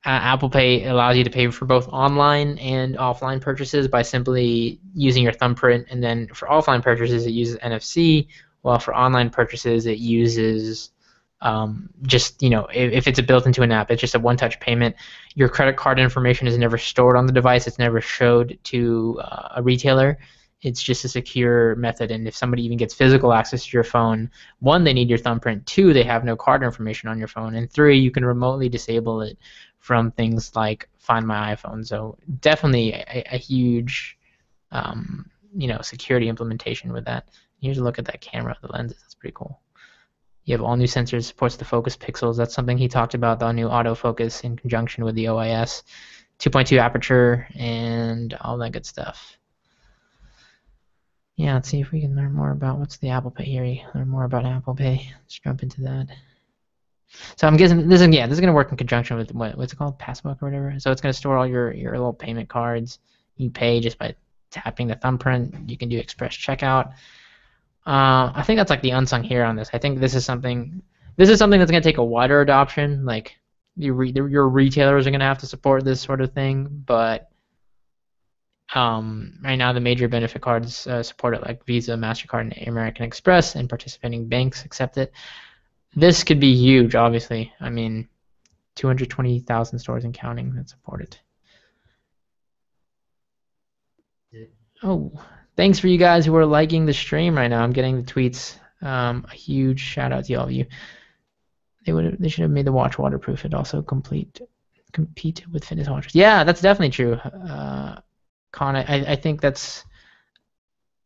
Apple Pay allows you to pay for both online and offline purchases by simply using your thumbprint, and then for offline purchases it uses NFC, while for online purchases it uses Just if it's built into an app, it's just a one-touch payment. Your credit card information is never stored on the device. It's never showed to a retailer. It's just a secure method. And if somebody even gets physical access to your phone, one, they need your thumbprint. Two, they have no card information on your phone. And three, you can remotely disable it from things like Find My iPhone. So definitely a huge, security implementation with that. Here's a look at that camera, the lenses. That's pretty cool. You have all new sensors, supports the focus pixels. That's something he talked about, the new autofocus in conjunction with the OIS. 2.2 aperture and all that good stuff. Yeah, let's see if we can learn more about what's the Apple Pay here. Learn more about Apple Pay. Let's jump into that. So I'm guessing this is going to work in conjunction with what's it called, Passbook or whatever. So it's going to store all your little payment cards. You pay just by tapping the thumbprint. You can do express checkout. I think that's like the unsung hero on this. I think this is something that's going to take a wider adoption. Like your retailers are going to have to support this sort of thing, but right now the major benefit cards support it, like Visa, MasterCard, and American Express, and participating banks accept it. This could be huge, obviously. I mean, 220,000 stores and counting that support it. Oh. Thanks for you guys who are liking the stream right now. I'm getting the tweets. A huge shout out to all of you. They should have made the watch waterproof. It also compete with fitness watches. Yeah, that's definitely true. Con, I think that's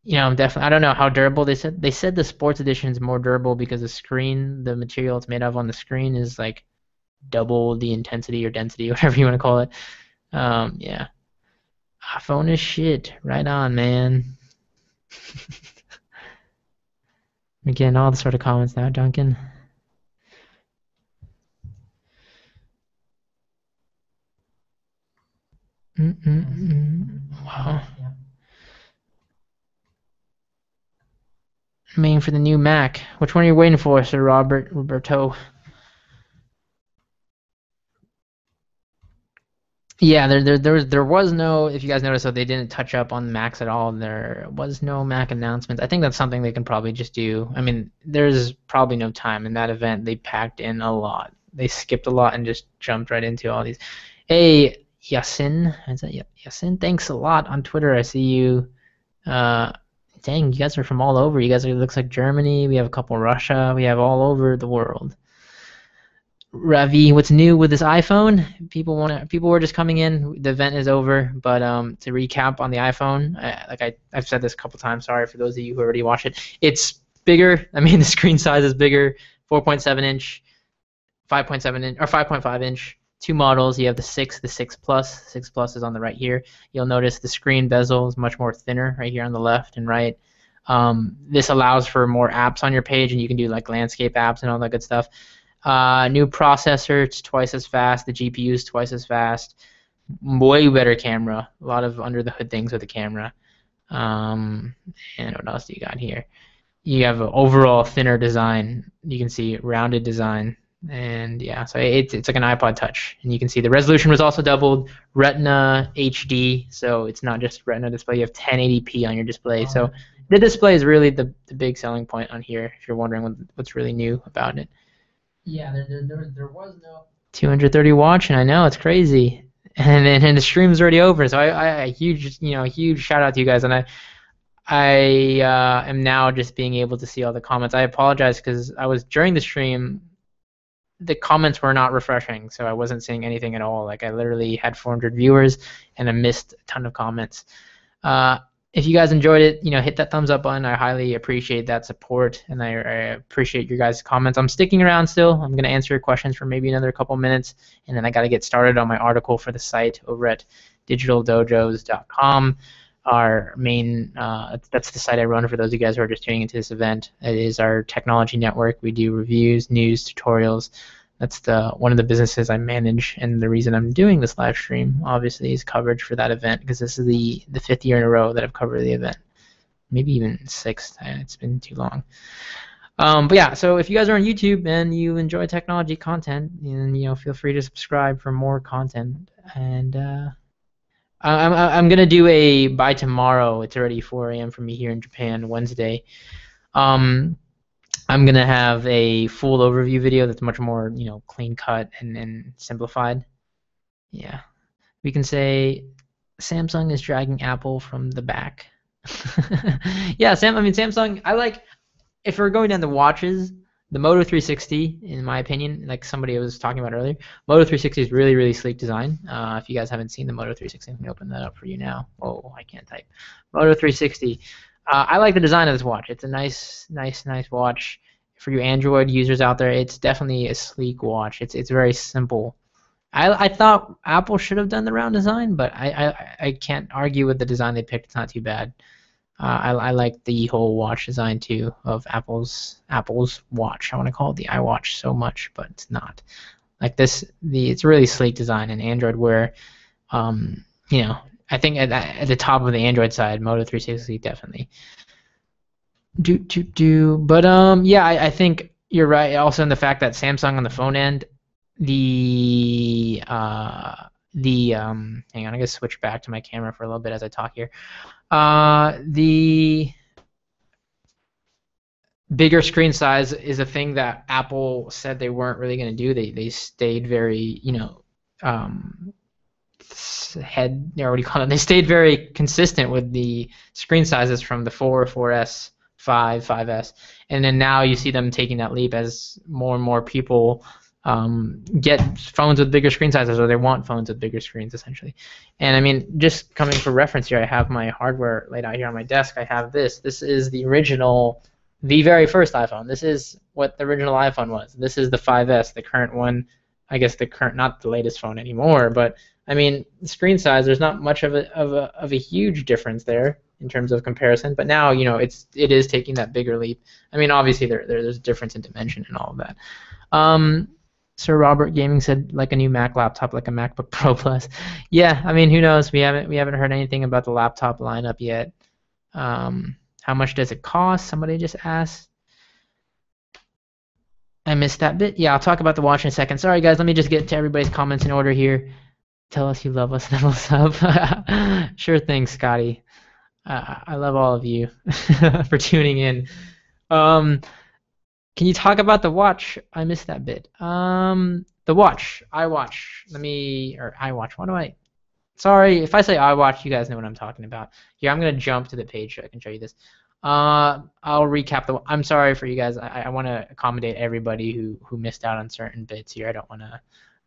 definitely. I don't know how durable they said. They said the sports edition is more durable because the material it's made of on the screen is like double the intensity or density, whatever you want to call it. Yeah. iPhone is shit. Right on, man. We're getting all the sort of comments now, Duncan. Wow. I'm waiting for the new Mac. Which one are you waiting for, Sir Roberto? Yeah, there was no, if you guys noticed, so they didn't touch up on Macs at all. There was no Mac announcements. I think that's something they can probably just do. I mean, there's probably no time in that event. They packed in a lot. They skipped a lot and just jumped right into all these. Hey, Yasin, is that Yasin? Thanks a lot on Twitter. I see you. Dang, you guys are from all over. You guys are, it looks like Germany. We have a couple Russia. We have all over the world. Ravi, what's new with this iPhone? People were just coming in. The event is over, but to recap on the iPhone, I've said this a couple times. Sorry for those of you who already watched it. It's bigger. I mean, the screen size is bigger. 4.7 inch, 5.7 inch, or 5.5 inch. Two models. You have the 6, the 6 Plus. 6 Plus is on the right here. You'll notice the screen bezel is much more thinner right here on the left and right. This allows for more apps on your page, and you can do like landscape apps and all that good stuff. New processor, it's twice as fast. The GPU is twice as fast. Way better camera. A lot of under the hood things with the camera. And what else do you got here? You have an overall thinner design. You can see rounded design. And yeah, so it's like an iPod Touch. And you can see the resolution was also doubled. Retina HD, so it's not just Retina display. You have 1080p on your display. So the display is really the big selling point on here, if you're wondering what's really new about it. Yeah, there was no 230 watching. I know, it's crazy, and the stream's already over. So I huge shout out to you guys, and I am now just being able to see all the comments. I apologize because I was during the stream, the comments were not refreshing, so I wasn't seeing anything at all. Like I literally had 400 viewers, and I missed a ton of comments. If you guys enjoyed it, hit that thumbs up button. I highly appreciate that support, and I appreciate your guys' comments. I'm sticking around still. I'm going to answer your questions for maybe another couple minutes, and then I got to get started on my article for the site over at digitaldojos.com. Our main, that's the site I run for those of you guys who are just tuning into this event. It is our technology network. We do reviews, news, tutorials. That's one of the businesses I manage, and the reason I'm doing this live stream, obviously, is coverage for that event, because this is the 5th year in a row that I've covered the event, maybe even 6th. It's been too long. But yeah, so if you guys are on YouTube and you enjoy technology content, and feel free to subscribe for more content. And I'm gonna do a by tomorrow. It's already 4 a.m. for me here in Japan, Wednesday. I'm gonna have a full overview video that's much more, clean cut and simplified. Yeah, we can say Samsung is dragging Apple from the back. Yeah, Samsung. I like, if we're going down the watches, the Moto 360, in my opinion, like somebody was talking about earlier, Moto 360 is really, really sleek design. If you guys haven't seen the Moto 360, let me open that up for you now. Oh, I can't type. Moto 360. I like the design of this watch. It's a nice, nice, nice watch. For you Android users out there, it's definitely a sleek watch. It's very simple. I thought Apple should have done the round design, but I can't argue with the design they picked. It's not too bad. I like the whole watch design too of Apple's watch. I want to call it the iWatch so much, but it's not. Like this, it's really sleek design, and Android Wear. Um, I think at the top of the Android side, Moto 360 definitely. But yeah, I think you're right. Also in the fact that Samsung on the phone end, hang on, I gotta switch back to my camera for a little bit as I talk here. The bigger screen size is a thing that Apple said they weren't really going to do. They stayed very, what do you call it? They stayed very consistent with the screen sizes from the 4, 4S, 5, 5S, and then now you see them taking that leap as more and more people get phones with bigger screen sizes, or they want phones with bigger screens, essentially. And I mean, just coming for reference here, I have my hardware laid out here on my desk. I have this. This is the original, the very first iPhone. This is what the original iPhone was. This is the 5S, the current one. I guess the current, not the latest phone anymore, but I mean, screen size. There's not much of a huge difference there in terms of comparison. But now, it is taking that bigger leap. I mean, obviously there's a difference in dimension and all of that. Sir Robert Gaming said like a new Mac laptop, like a MacBook Pro Plus. Yeah, I mean, who knows? We haven't heard anything about the laptop lineup yet. How much does it cost? Somebody just asked. I missed that bit. Yeah, I'll talk about the watch in a second. Sorry, guys. Let me just get to everybody's comments in order here. Tell us you love us, then what's up? Sure thing, Scotty. I love all of you for tuning in. Can you talk about the watch? I missed that bit. The watch, iWatch. Or iWatch. What do I? Sorry, if I say iWatch, you guys know what I'm talking about. Here, I'm gonna jump to the page so I can show you this. I'll recap the. I'm sorry for you guys. I want to accommodate everybody who missed out on certain bits here. I don't want to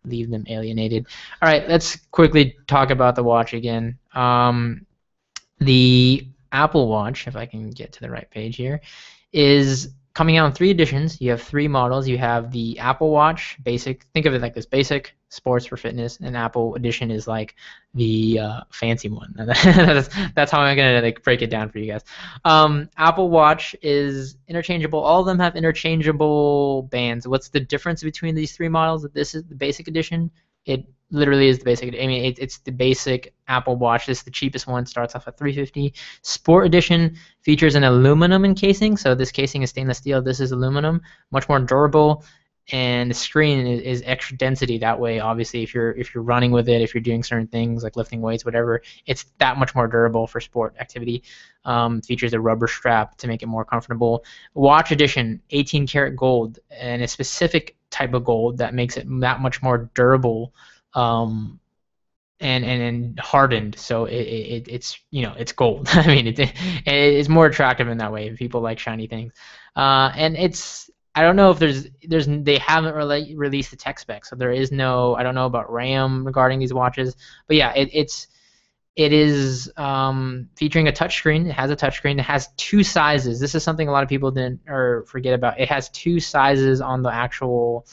leave them alienated. All right, let's quickly talk about the watch again. The Apple Watch, if I can get to the right page here, is coming out in 3 editions. You have 3 models. You have the Apple Watch Basic. Think of it like this: Basic, Sports for fitness, and Apple Edition is like the fancy one. That's how I'm gonna break it down for you guys. Apple Watch is interchangeable. All of them have interchangeable bands. What's the difference between these 3 models? This is the Basic Edition. It literally is the basic. I mean, it's the basic Apple Watch. This is the cheapest one. Starts off at $350. Sport Edition features an aluminum encasing. So this casing is stainless steel. This is aluminum, much more durable. And the screen is extra density. That way, obviously, if you're running with it, if you're doing certain things like lifting weights, whatever, it's that much more durable for sport activity. Features a rubber strap to make it more comfortable. Watch Edition, 18 karat gold, and a specific type of gold that makes it that much more durable and hardened. So it's it's gold. I mean, it's more attractive in that way. People like shiny things, and it's. I don't know if they haven't released the tech spec, so there is no. I don't know about RAM regarding these watches, but yeah, it is featuring a touchscreen. It has a touchscreen. It has 2 sizes. This is something a lot of people didn't or forget about. It has 2 sizes on the actual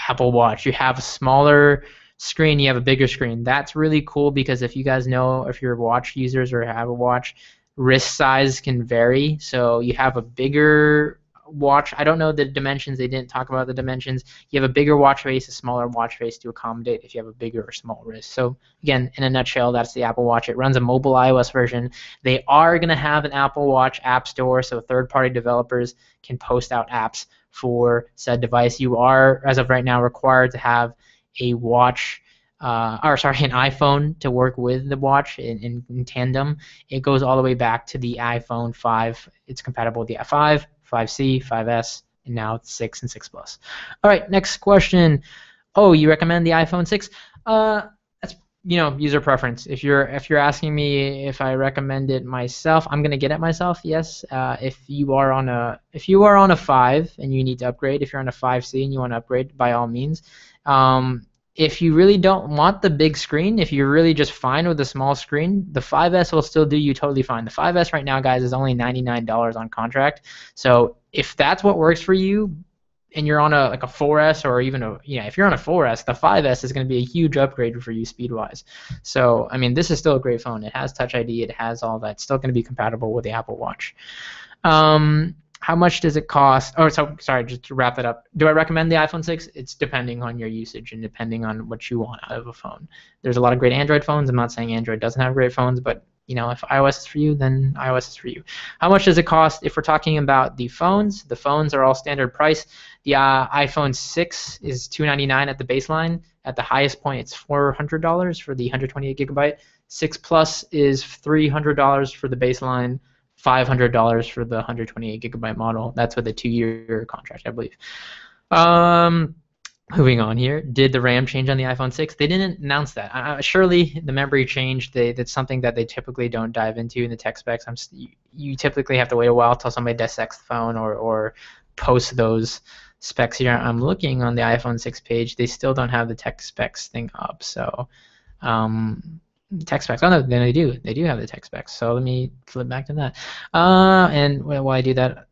Apple Watch. You have a smaller screen. You have a bigger screen. That's really cool because if you guys know, if you're watch users or have a watch, wrist size can vary. So you have a bigger watch. I don't know the dimensions. They didn't talk about the dimensions. You have a bigger watch face, a smaller watch face to accommodate if you have a bigger or small wrist. So again, in a nutshell, that's the Apple Watch. It runs a mobile iOS version. They are going to have an Apple Watch app store, so third-party developers can post out apps for said device. You are, as of right now, required to have a watch an iPhone to work with the watch in tandem. It goes all the way back to the iPhone 5. It's compatible with the 5, 5C, 5S, and now 6 and 6 Plus. All right, next question. Oh, you recommend the iPhone 6? That's user preference. If you're asking me if I recommend it myself, I'm gonna get it myself. Yes. If you are on a 5 and you need to upgrade, if you're on a 5C and you want to upgrade, by all means. If you really don't want the big screen, if you're really just fine with the small screen, the 5S will still do you totally fine. The 5S right now, guys, is only $99 on contract. So if that's what works for you, and you're on a 4S or even if you're on a 4S, the 5S is going to be a huge upgrade for you speed-wise. So I mean, this is still a great phone. It has Touch ID. It has all that. It's still going to be compatible with the Apple Watch. How much does it cost? Oh, so sorry, just to wrap that up. Do I recommend the iPhone 6? It's depending on your usage and depending on what you want out of a phone. There's a lot of great Android phones. I'm not saying Android doesn't have great phones, but if iOS is for you, then iOS is for you. How much does it cost? If we're talking about the phones are all standard price. The iPhone 6 is $299 at the baseline. At the highest point, it's $400 for the 128 gigabyte. 6 Plus is $300 for the baseline. $500 for the 128 gigabyte model. That's with a 2-year contract, I believe. Moving on here, did the RAM change on the iPhone 6? They didn't announce that. Surely the memory changed. That's something that they typically don't dive into in the tech specs. You typically have to wait a while till somebody dissects the phone or posts those specs here. I'm looking on the iPhone 6 page. They still don't have the tech specs thing up. So tech specs. Oh no, then they do. They do have the tech specs. So let me flip back to that. And while I do that,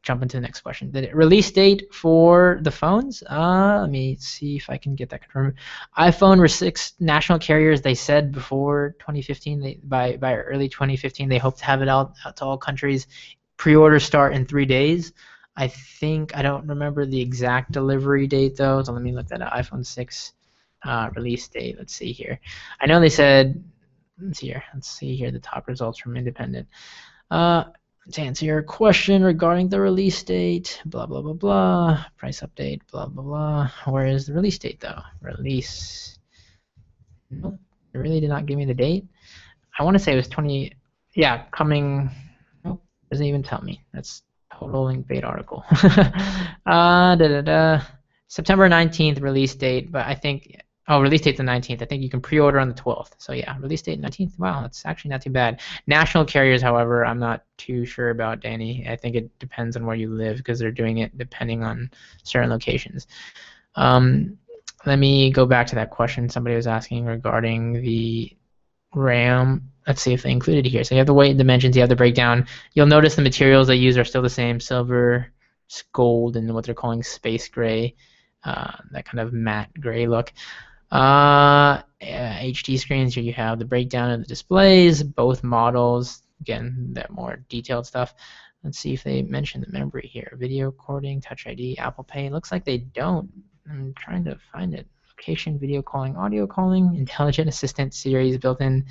jump into the next question. The release date for the phones. Let me see if I can get that confirmed. iPhone 6 national carriers. They said before 2015. By early 2015, they hope to have it out to all countries. Pre-orders start in 3 days. I don't remember the exact delivery date though. So let me look at that iPhone 6. Release date. Let's see here. I know they said. Let's see here. The top results from Independent. To answer your question regarding the release date, blah blah blah blah. Price update, blah blah blah. Where is the release date though? Release. Nope. It really did not give me the date. I want to say it was 20. Yeah, coming. Nope. Doesn't even tell me. That's total link bait article. September 19th release date, but I think. Oh, release date's the 19th. I think you can pre-order on the 12th. So yeah, release date 19th. Wow, that's actually not too bad. National carriers, however, I'm not too sure about, Danny. I think it depends on where you live because they're doing it depending on certain locations. Let me go back to that question somebody was asking regarding the RAM. Let's see if they included it here. So you have the weight and dimensions. You have the breakdown. You'll notice the materials they use are still the same: silver, gold, and what they're calling space gray. That kind of matte gray look. HD screens, here you have the breakdown of the displays, both models. Again, that more detailed stuff. Let's see if they mention the memory here. Video recording, Touch ID, Apple Pay. Looks like they don't. I'm trying to find it. Location, video calling, audio calling, intelligent assistant series built in.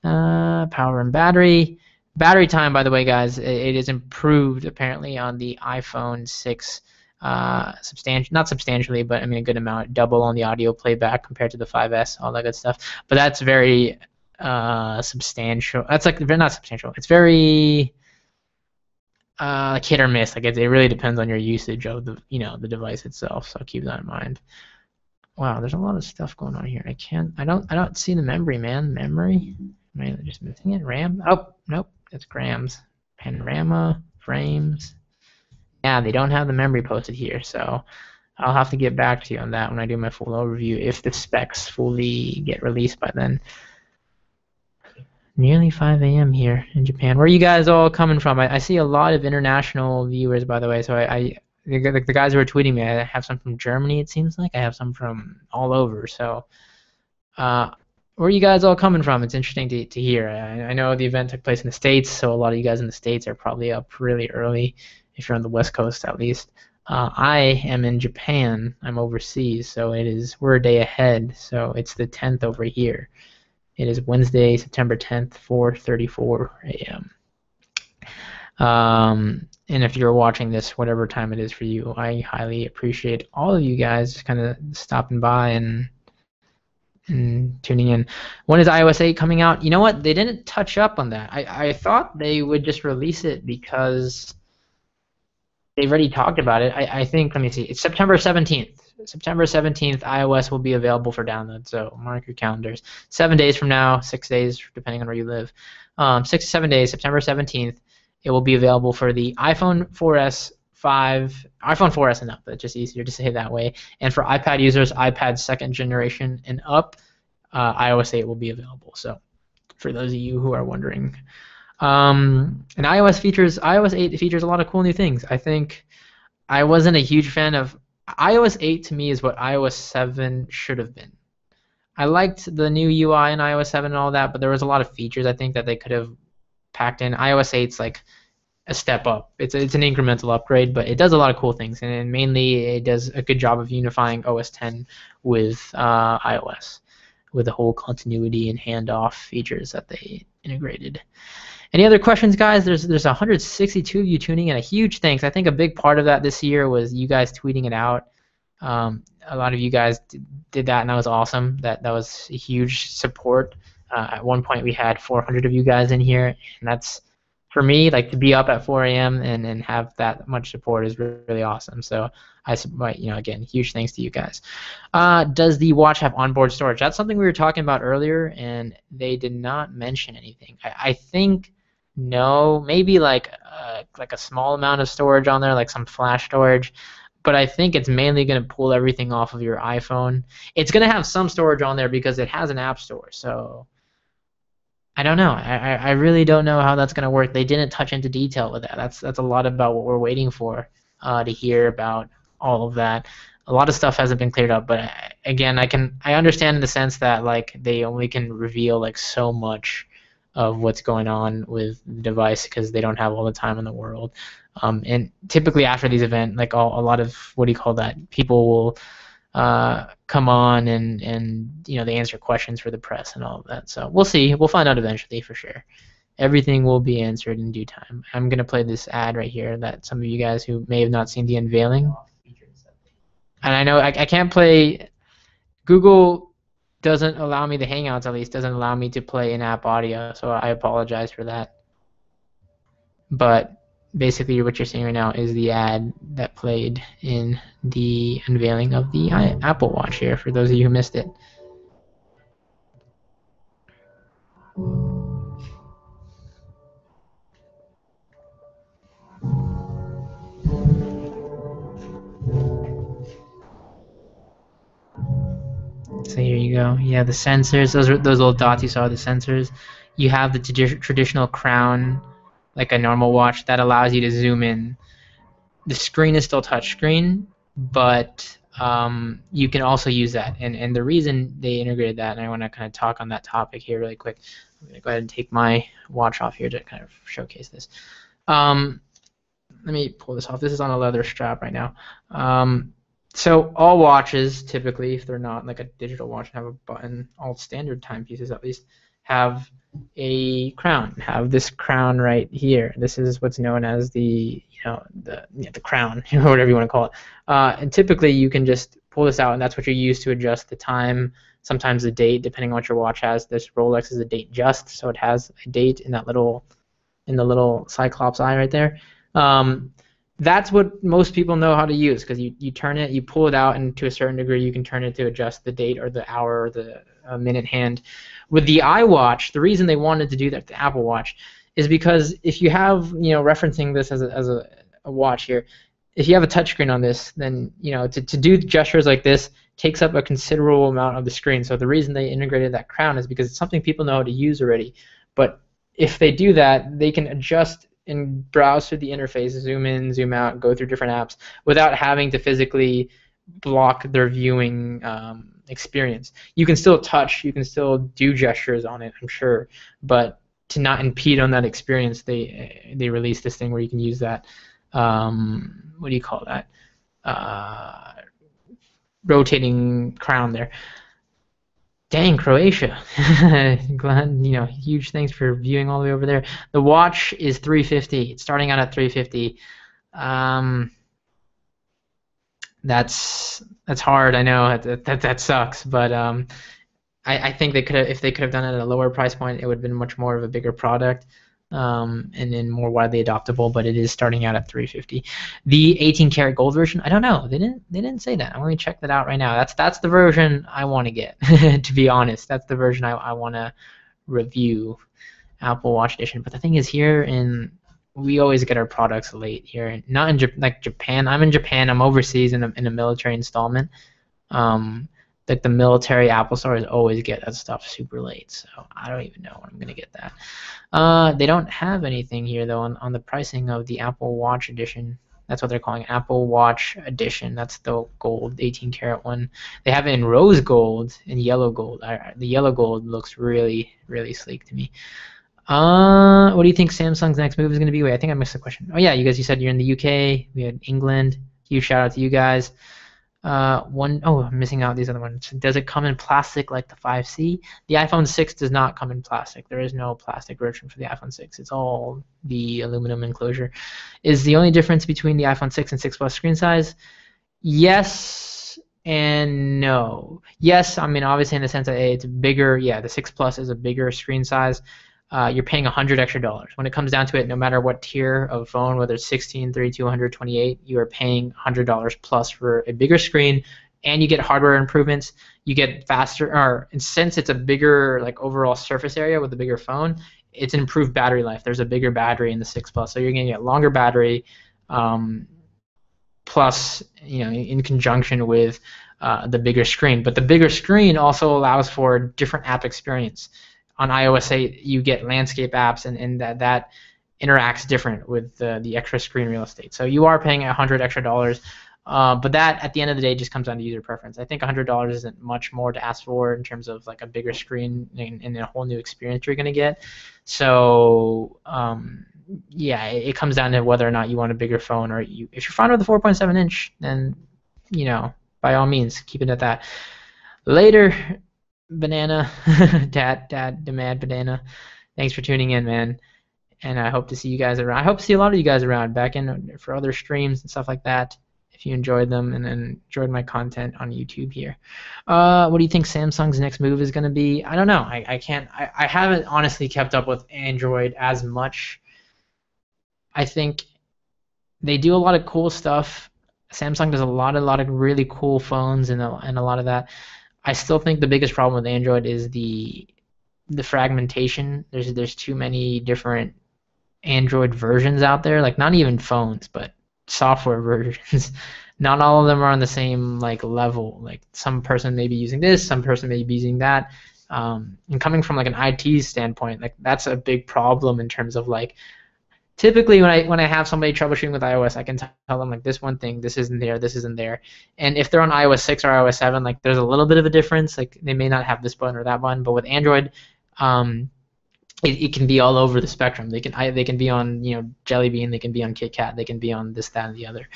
Power and battery. Battery time, by the way, guys, it is improved apparently on the iPhone 6. Not substantially, but I mean a good amount, double on the audio playback compared to the 5S, all that good stuff. But that's very substantial. That's like not substantial. It's very like hit or miss. Like it really depends on your usage of the the device itself. So keep that in mind. Wow, there's a lot of stuff going on here. I don't see the memory, man. Memory? Am I just missing it? RAM? Oh, nope. It's grams. Panorama, frames. Yeah, they don't have the memory posted here, so I'll have to get back to you on that when I do my full overview if the specs fully get released by then. Nearly 5 a.m. here in Japan. Where are you guys all coming from? I see a lot of international viewers, by the way, so the guys who are tweeting me, I have some from Germany, it seems like. I have some from all over, so where are you guys all coming from? It's interesting to hear. I know the event took place in the States, so a lot of you guys in the States are probably up really early, if you're on the West Coast at least. I am in Japan. I'm overseas, so we're a day ahead, so it's the 10th over here. It is Wednesday, September 10th, 4:34 a.m. And if you're watching this, whatever time it is for you, I highly appreciate all of you guys kind of stopping by and tuning in. When is iOS 8 coming out? You know what? They didn't touch up on that. I thought they would just release it because they've already talked about it. I think, let me see, it's September 17th. September 17th, iOS will be available for download. So mark your calendars. 7 days from now, 6 days, depending on where you live. 6 to 7 days, September 17th, it will be available for the iPhone 4S 5, iPhone 4S and up. That's just easier to say that way. And for iPad users, iPad second generation and up, iOS 8 will be available. So for those of you who are wondering. And iOS 8 features a lot of cool new things. I think I wasn't a huge fan of iOS 8. To me, is what iOS 7 should have been. I liked the new UI in iOS 7 and all that, but there was a lot of features I think that they could have packed in. iOS 8's like a step up. It's an incremental upgrade, but it does a lot of cool things, and mainly it does a good job of unifying OS 10 with iOS, with the whole continuity and handoff features that they integrated. Any other questions, guys? There's 162 of you tuning in. A huge thanks. I think a big part of that this year was you guys tweeting it out. A lot of you guys did that, and that was awesome. That was a huge support. At one point, we had 400 of you guys in here, and that's, for me, like, to be up at 4 a.m. and have that much support is really awesome. So again, huge thanks to you guys. Does the watch have onboard storage? That's something we were talking about earlier, and they did not mention anything. I think. No, maybe like a small amount of storage on there, like some flash storage, but I think it's mainly going to pull everything off of your iPhone. It's going to have some storage on there because it has an app store, so I don't know. I really don't know how that's going to work. They didn't touch into detail with that. That's a lot about what we're waiting for to hear about all of that. A lot of stuff hasn't been cleared up, but again, I understand in the sense that like they only can reveal like so much of what's going on with the device because they don't have all the time in the world. And typically after these events, like a lot of, what do you call that, people will come on and they answer questions for the press and all of that. So we'll see. We'll find out eventually for sure. Everything will be answered in due time. I'm going to play this ad right here that some of you guys who may have not seen the unveiling. And I know I can't play. Google doesn't allow me, the Hangouts at least, doesn't allow me to play in-app audio, so I apologize for that. But basically what you're seeing right now is the ad that played in the unveiling of the Apple Watch here, for those of you who missed it. So here you go. You have the sensors. Those little dots you saw, the sensors. You have the traditional crown, like a normal watch, that allows you to zoom in. The screen is still touchscreen, but you can also use that. And the reason they integrated that, and I want to kind of talk on that topic here really quick. I'm going to go ahead and take my watch off here to kind of showcase this. Let me pull this off. This is on a leather strap right now. So all watches, typically, if they're not like a digital watch and have a button, all standard timepieces at least, have a crown. Have this crown right here. This is what's known as the crown, whatever you want to call it. And typically, you can just pull this out, and that's what you use to adjust the time. Sometimes the date, depending on what your watch has. This Rolex is a date just, so it has a date in that little cyclops eye right there. That's what most people know how to use, because you turn it, you pull it out, and to a certain degree you can turn it to adjust the date or the hour or the minute hand. With the iWatch, the reason they wanted to do that, the Apple Watch, is because if you have, referencing this as a watch here, if you have a touchscreen on this, then to do gestures like this takes up a considerable amount of the screen. So the reason they integrated that crown is because it's something people know how to use already. But if they do that, they can adjust and browse through the interface, zoom in, zoom out, go through different apps without having to physically block their viewing experience. You can still touch, you can still do gestures on it, I'm sure, but to not impede on that experience, they released this thing where you can use that, what do you call that, rotating crown there. Dang, Croatia. Glad, huge thanks for viewing all the way over there. The watch is $350. It's starting out at $350. That's hard, I know. That sucks, but I think if they could have done it at a lower price point, it would have been much more of a bigger product. and then more widely adoptable, but it is starting out at 350. The 18 karat gold version, I don't know. They didn't say that. I'm going to check that out right now. That's the version I want to get. To be honest, that's the version I want to review, Apple Watch Edition. But the thing is, here in we always get our products late here. Not in like Japan. I'm in Japan. I'm overseas in a military installment. Um, like the military Apple stores always get that stuff super late, so I don't even know when I'm gonna get that. They don't have anything here though on the pricing of the Apple Watch Edition. That's what they're calling it, Apple Watch Edition. That's the gold 18 karat one. They have it in rose gold and yellow gold. The yellow gold looks really, really sleek to me. What do you think Samsung's next move is going to be? Wait, I think I missed the question. Oh yeah, you said you're in the UK. We had England. Huge shout out to you guys. I'm missing out these other ones. Does it come in plastic like the 5C? The iPhone 6 does not come in plastic. There is no plastic version for the iPhone 6. It's all the aluminum enclosure. Is the only difference between the iPhone 6 and 6 Plus screen size? Yes and no. Yes, I mean obviously in the sense that it's bigger. Yeah, the 6 Plus is a bigger screen size. You're paying $100 extra. When it comes down to it, no matter what tier of phone, whether it's 16, 32, 128, you are paying $100 plus for a bigger screen, and you get hardware improvements. You get faster, and since it's a bigger like overall surface area with a bigger phone, it's an improved battery life. There's a bigger battery in the 6 Plus, so you're going to get longer battery. Plus, in conjunction with the bigger screen, but the bigger screen also allows for a different app experience. On iOS 8, you get landscape apps, and that interacts different with the extra screen real estate. So you are paying $100 extra, but that at the end of the day just comes down to user preference. I think $100 isn't much more to ask for in terms of like a bigger screen and a whole new experience you're going to get. So yeah, it comes down to whether or not you want a bigger phone, or if you're fine with the 4.7 inch, then by all means keep it at that. Later. Banana, dad, the mad banana. Thanks for tuning in, man. And I hope to see you guys around. I hope to see a lot of you guys around back in for other streams and stuff like that. If you enjoyed them and enjoyed my content on YouTube here. What do you think Samsung's next move is going to be? I don't know. I haven't honestly kept up with Android as much. I think they do a lot of cool stuff. Samsung does a lot of really cool phones and a lot of that. I still think the biggest problem with Android is the fragmentation. There's too many different Android versions out there. Like not even phones, but software versions. Not all of them are on the same like level. Like some person may be using this, some person may be using that. And coming from like an IT standpoint, like that's a big problem in terms of like. Typically, when I have somebody troubleshooting with iOS, I can tell them like this one thing, this isn't there, and if they're on iOS 6 or iOS 7, like there's a little bit of a difference. Like they may not have this button or that button, but with Android, it can be all over the spectrum. They can be on Jelly Bean, they can be on KitKat, they can be on this, that, and the other.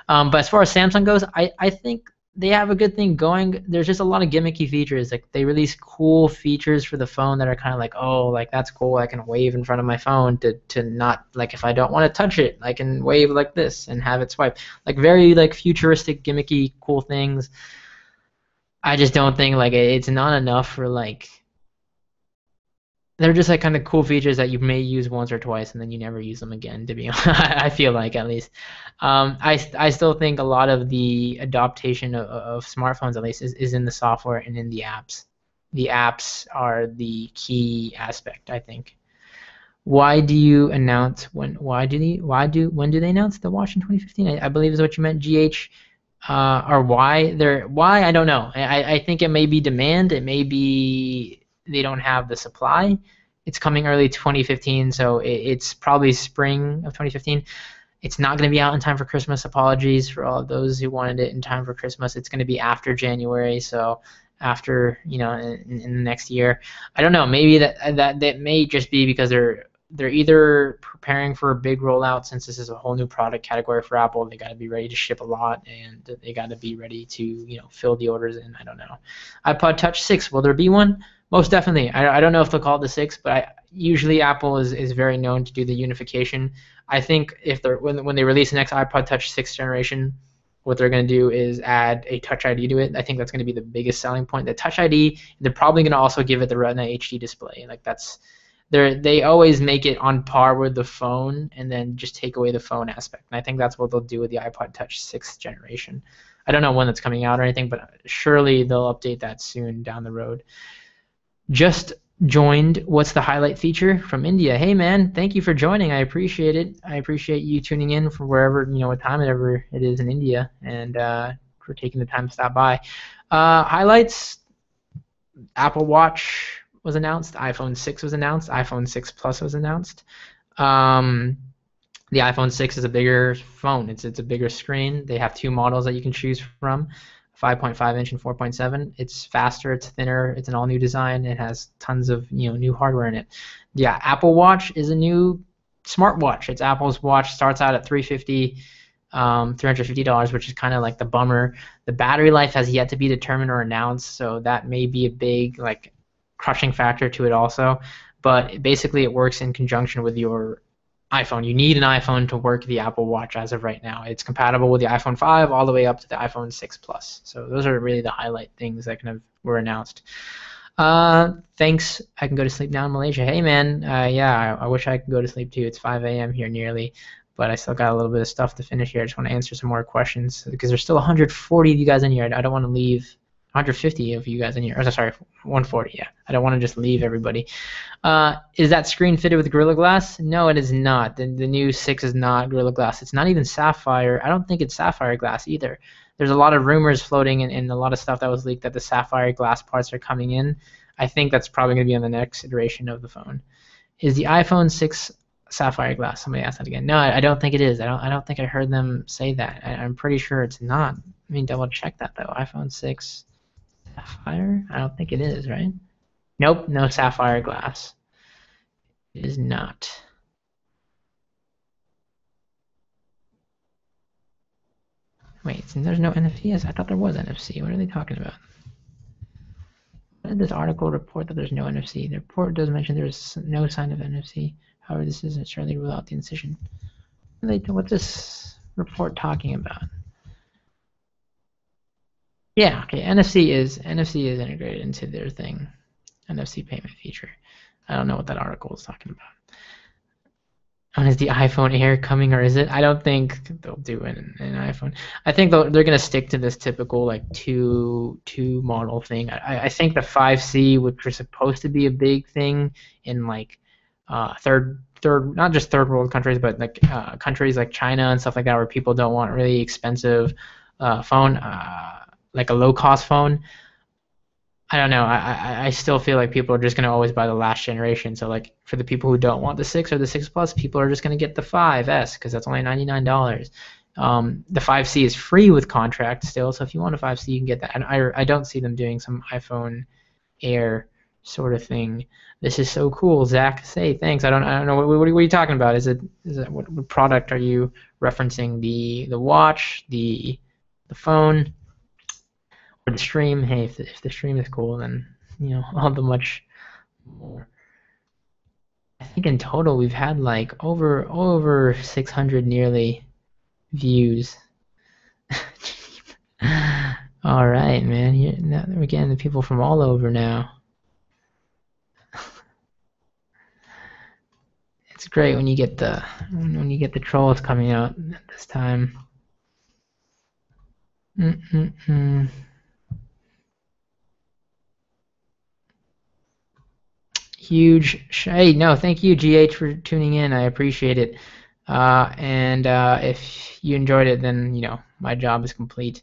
But as far as Samsung goes, I think they have a good thing going. There's just a lot of gimmicky features. Like they release cool features for the phone that are kind of like, oh, like that's cool. I can wave in front of my phone to not like if I don't want to touch it, I can wave like this and have it swipe. Like very like futuristic, gimmicky, cool things. I just don't think like it's not enough for like. They're just like kind of cool features that you may use once or twice and then you never use them again. To be honest, I feel like at least. I still think a lot of the adaptation of smartphones at least is in the software and in the apps. The apps are the key aspect, I think. When do they announce the watch in 2015? I believe is what you meant, GH. Or why I don't know. I think it may be demand. It may be they don't have the supply. It's coming early 2015, so it's probably spring of 2015. It's not going to be out in time for Christmas. Apologies for all of those who wanted it in time for Christmas. It's going to be after January, so after in the next year. I don't know. Maybe that may just be because they're either preparing for a big rollout since this is a whole new product category for Apple. They got to be ready to ship a lot, and they got to be ready to fill the orders in. I don't know. iPod Touch 6, will there be one? Most definitely. I don't know if they'll call it the 6, but usually Apple is very known to do the unification. I think if when they release the next iPod Touch 6th generation, what they're going to do is add a Touch ID to it. I think that's going to be the biggest selling point. The Touch ID, they're probably going to also give it the Retina HD display. Like that's they always make it on par with the phone and then just take away the phone aspect. And I think that's what they'll do with the iPod Touch 6th generation. I don't know when that's coming out or anything, but surely they'll update that soon down the road. Just joined. What's the highlight feature from India? Hey man, thank you for joining. I appreciate it. I appreciate you tuning in from wherever, what time ever it is in India, and for taking the time to stop by. Highlights: Apple Watch was announced, iPhone 6 was announced, iPhone 6 Plus was announced. The iPhone 6 is a bigger phone. It's a bigger screen. They have two models that you can choose from, 5.5 inch and 4.7. It's faster, it's thinner, it's an all new design. It has tons of new hardware in it. Yeah, Apple Watch is a new smartwatch. It's Apple's watch, starts out at $350, which is kind of like the bummer. The battery life has yet to be determined or announced, so that may be a big crushing factor to it also. But basically, it works in conjunction with your iPhone. You need an iPhone to work the Apple Watch as of right now. It's compatible with the iPhone 5 all the way up to the iPhone 6 Plus. So those are really the highlight things that kind of were announced. Thanks. I can go to sleep now in Malaysia. Hey man, yeah, I wish I could go to sleep too. It's 5 a.m. here nearly, but I still got a little bit of stuff to finish here. I just want to answer some more questions because there's still 140 of you guys in here. I don't want to leave 150 of you guys in here. Or, sorry, 140. Yeah, I don't want to just leave everybody. Is that screen fitted with Gorilla Glass? No, it is not. The new 6 is not Gorilla Glass. It's not even Sapphire. I don't think it's Sapphire Glass either. There's a lot of rumors floating and a lot of stuff that was leaked that the Sapphire Glass parts are coming in. I think that's probably going to be on the next iteration of the phone. Is the iPhone 6 Sapphire Glass? Somebody asked that again. No, I don't think it is. I don't think I heard them say that. I'm pretty sure it's not. Let me double check that though. iPhone 6 Sapphire? I don't think it is, right? Nope, no Sapphire Glass. It is not. Wait, there's no NFC? Yes, I thought there was NFC. What are they talking about? Why did this article report that there's no NFC? The report does mention there's no sign of NFC. However, this isn't certainly rule out the incision. What's this report talking about? Yeah, okay. NFC is integrated into their thing. NFC payment feature. I don't know what that article is talking about. Is the iPhone Air coming, or is it? I don't think they'll do an iPhone. I think they're going to stick to this typical two model thing. I think the 5C, which was supposed to be a big thing in third not just third world countries, but countries like China and stuff like that, where people don't want really expensive phone, like a low cost phone. I don't know. I still feel like people are just going to always buy the last generation. So for the people who don't want the 6 or the 6 Plus, people are just going to get the 5S because that's only $99. The 5C is free with contract still. So if you want a 5C, you can get that. And I don't see them doing some iPhone Air sort of thing. This is so cool, Zach. Say thanks. I don't know. What are you talking about? Is it what product are you referencing? The watch, the phone? Or the stream. Hey, if the stream is cool, then all the much more. I think in total we've had over 600 nearly views. All right, man. Now we're getting the people from all over now. It's great when you get the trolls coming out at this time. Huge. Hey, no, thank you, GH, for tuning in. I appreciate it. And if you enjoyed it, then my job is complete.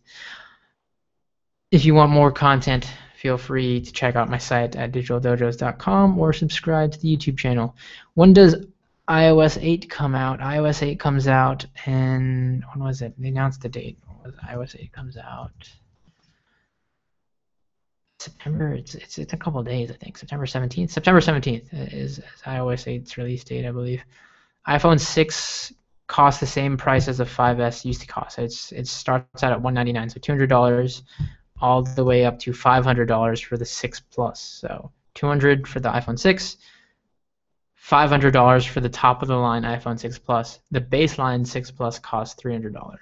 If you want more content, feel free to check out my site at digitaldojos.com or subscribe to the YouTube channel. When does iOS 8 come out? iOS 8 comes out, and when was it? They announced the date. iOS 8 comes out September. It's a couple of days, I think. September 17th. September 17th is iOS 8's release date, I believe. iPhone 6 costs the same price as the 5S used to cost. It starts out at $199, so $200, all the way up to $500 for the 6 Plus. So $200 for the iPhone 6, $500 for the top of the line iPhone 6 Plus. The baseline 6 Plus costs $300.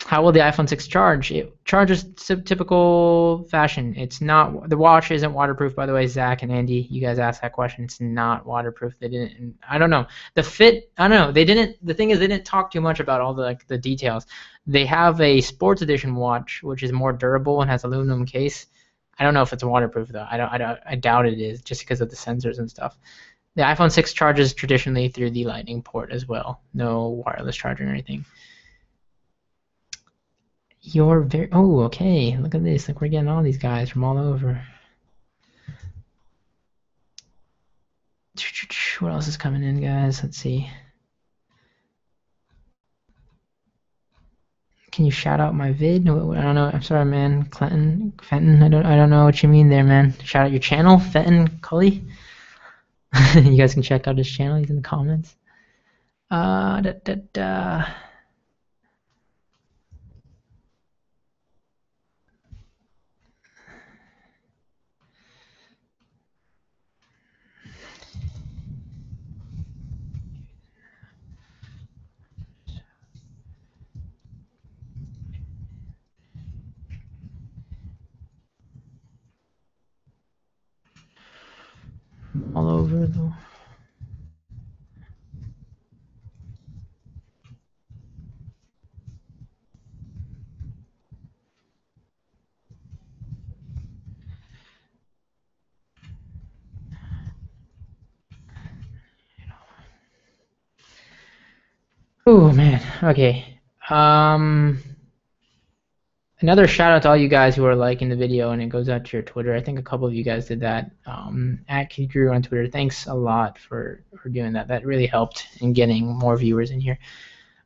How will the iPhone 6 charge? It charges typical fashion. It's not, the watch isn't waterproof, by the way. Zach and Andy, you guys asked that question. It's not waterproof. They didn't. I don't know. The fit. I don't know. They didn't. The thing is, they didn't talk too much about all the details. They have a sports edition watch, which is more durable and has aluminum case. I don't know if it's waterproof though. I doubt it is, just because of the sensors and stuff. The iPhone 6 charges traditionally through the Lightning port as well. No wireless charging or anything. You're very. Oh, okay. Look at this. Like, we're getting all these guys from all over. What else is coming in, guys? Let's see. Can you shout out my vid? No, I don't know. I'm sorry, man. Fenton. I don't know what you mean there, man. Shout out your channel, Fenton Cully. You guys can check out his channel. He's in the comments. Da, da, da. All over though. Oh man. Okay. Another shout out to all you guys who are liking the video, and it goes out to your Twitter. I think a couple of you guys did that. At Drew on Twitter. Thanks a lot for doing that. That really helped in getting more viewers in here.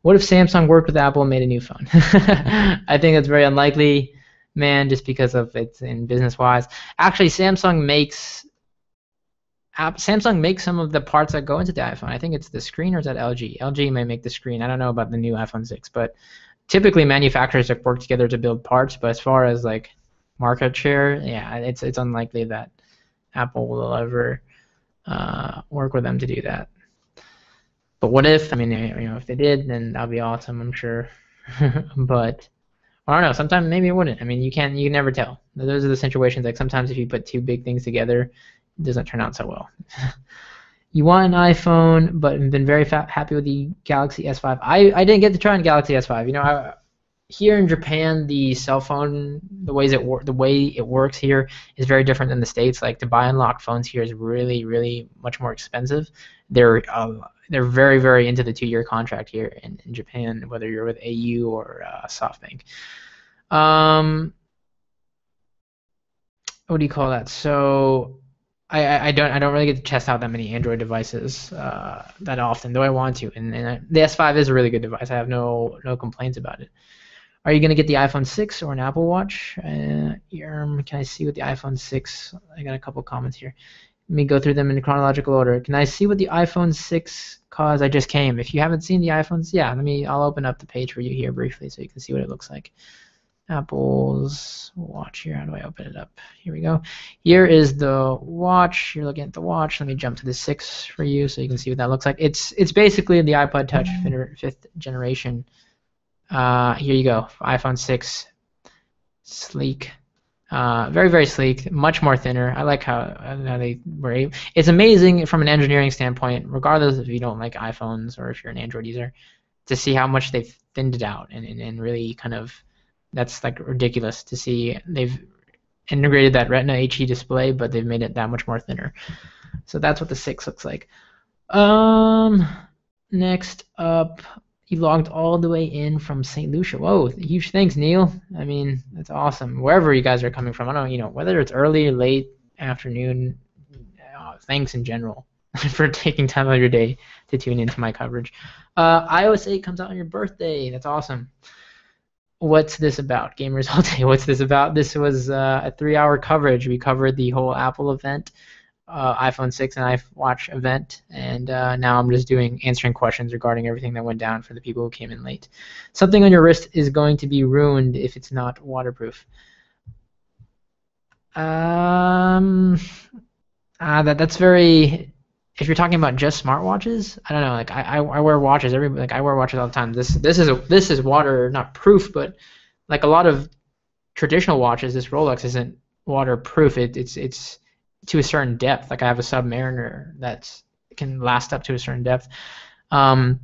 What if Samsung worked with Apple and made a new phone? I think that's very unlikely, man, just because of it's in business wise. Actually, Samsung makes some of the parts that go into the iPhone. I think it's the screen, or is that LG? LG may make the screen. I don't know about the new iPhone 6, but typically manufacturers have worked together to build parts. But as far as like market share, yeah, it's unlikely that Apple will ever work with them to do that. But what if? I mean, if they did, then that'd be awesome, I'm sure. But I don't know. Sometimes maybe it wouldn't. I mean, you can never tell. Those are the situations. Like sometimes if you put two big things together, it doesn't turn out so well. You want an iPhone, but been very happy with the Galaxy S5. I didn't get to try on Galaxy S5. Here in Japan, the cell phone, the way it works here is very different than the States. Like to buy unlocked phones here is really, really much more expensive. They're very, very into the 2-year contract here in Japan, whether you're with AU or SoftBank. What do you call that? So I don't really get to test out that many Android devices that often, though I want to. And the S5 is a really good device. I have no complaints about it. Are you going to get the iPhone 6 or an Apple Watch? Can I see what the iPhone 6? I got a couple comments here. Let me go through them in chronological order. Can I see what the iPhone 6? Cause I just came. If you haven't seen the iPhones, yeah, I'll open up the page for you here briefly so you can see what it looks like. Apple's watch here. How do I open it up? Here we go. Here is the watch. You're looking at the watch. Let me jump to the 6 for you so you can see what that looks like. It's basically the iPod Touch 5th generation. Here you go. iPhone 6. Sleek. Very, very sleek. Much more thinner. I like how they were able. It's amazing from an engineering standpoint, regardless if you don't like iPhones or if you're an Android user, to see how much they've thinned it out and really kind of. That's like ridiculous to see. They've integrated that Retina HD display, but they've made it that much more thinner. So that's what the 6 looks like. Next up, he logged all the way in from St. Lucia. Whoa, huge thanks, Neil. I mean, that's awesome. Wherever you guys are coming from, I don't know, whether it's early or late afternoon, thanks in general for taking time out of your day to tune into my coverage. iOS 8 comes out on your birthday. That's awesome. What's this about? Gamers All Day. What's this about? This was a 3-hour coverage. We covered the whole Apple event, iPhone 6 and iWatch event, and now I'm just answering questions regarding everything that went down for the people who came in late. Something on your wrist is going to be ruined if it's not waterproof. That's very if you're talking about just smartwatches, I don't know. Like I wear watches I wear watches all the time. This is water not proof, but like a lot of traditional watches, this Rolex isn't waterproof. It's to a certain depth. Like I have a Submariner that's can last up to a certain depth. Um,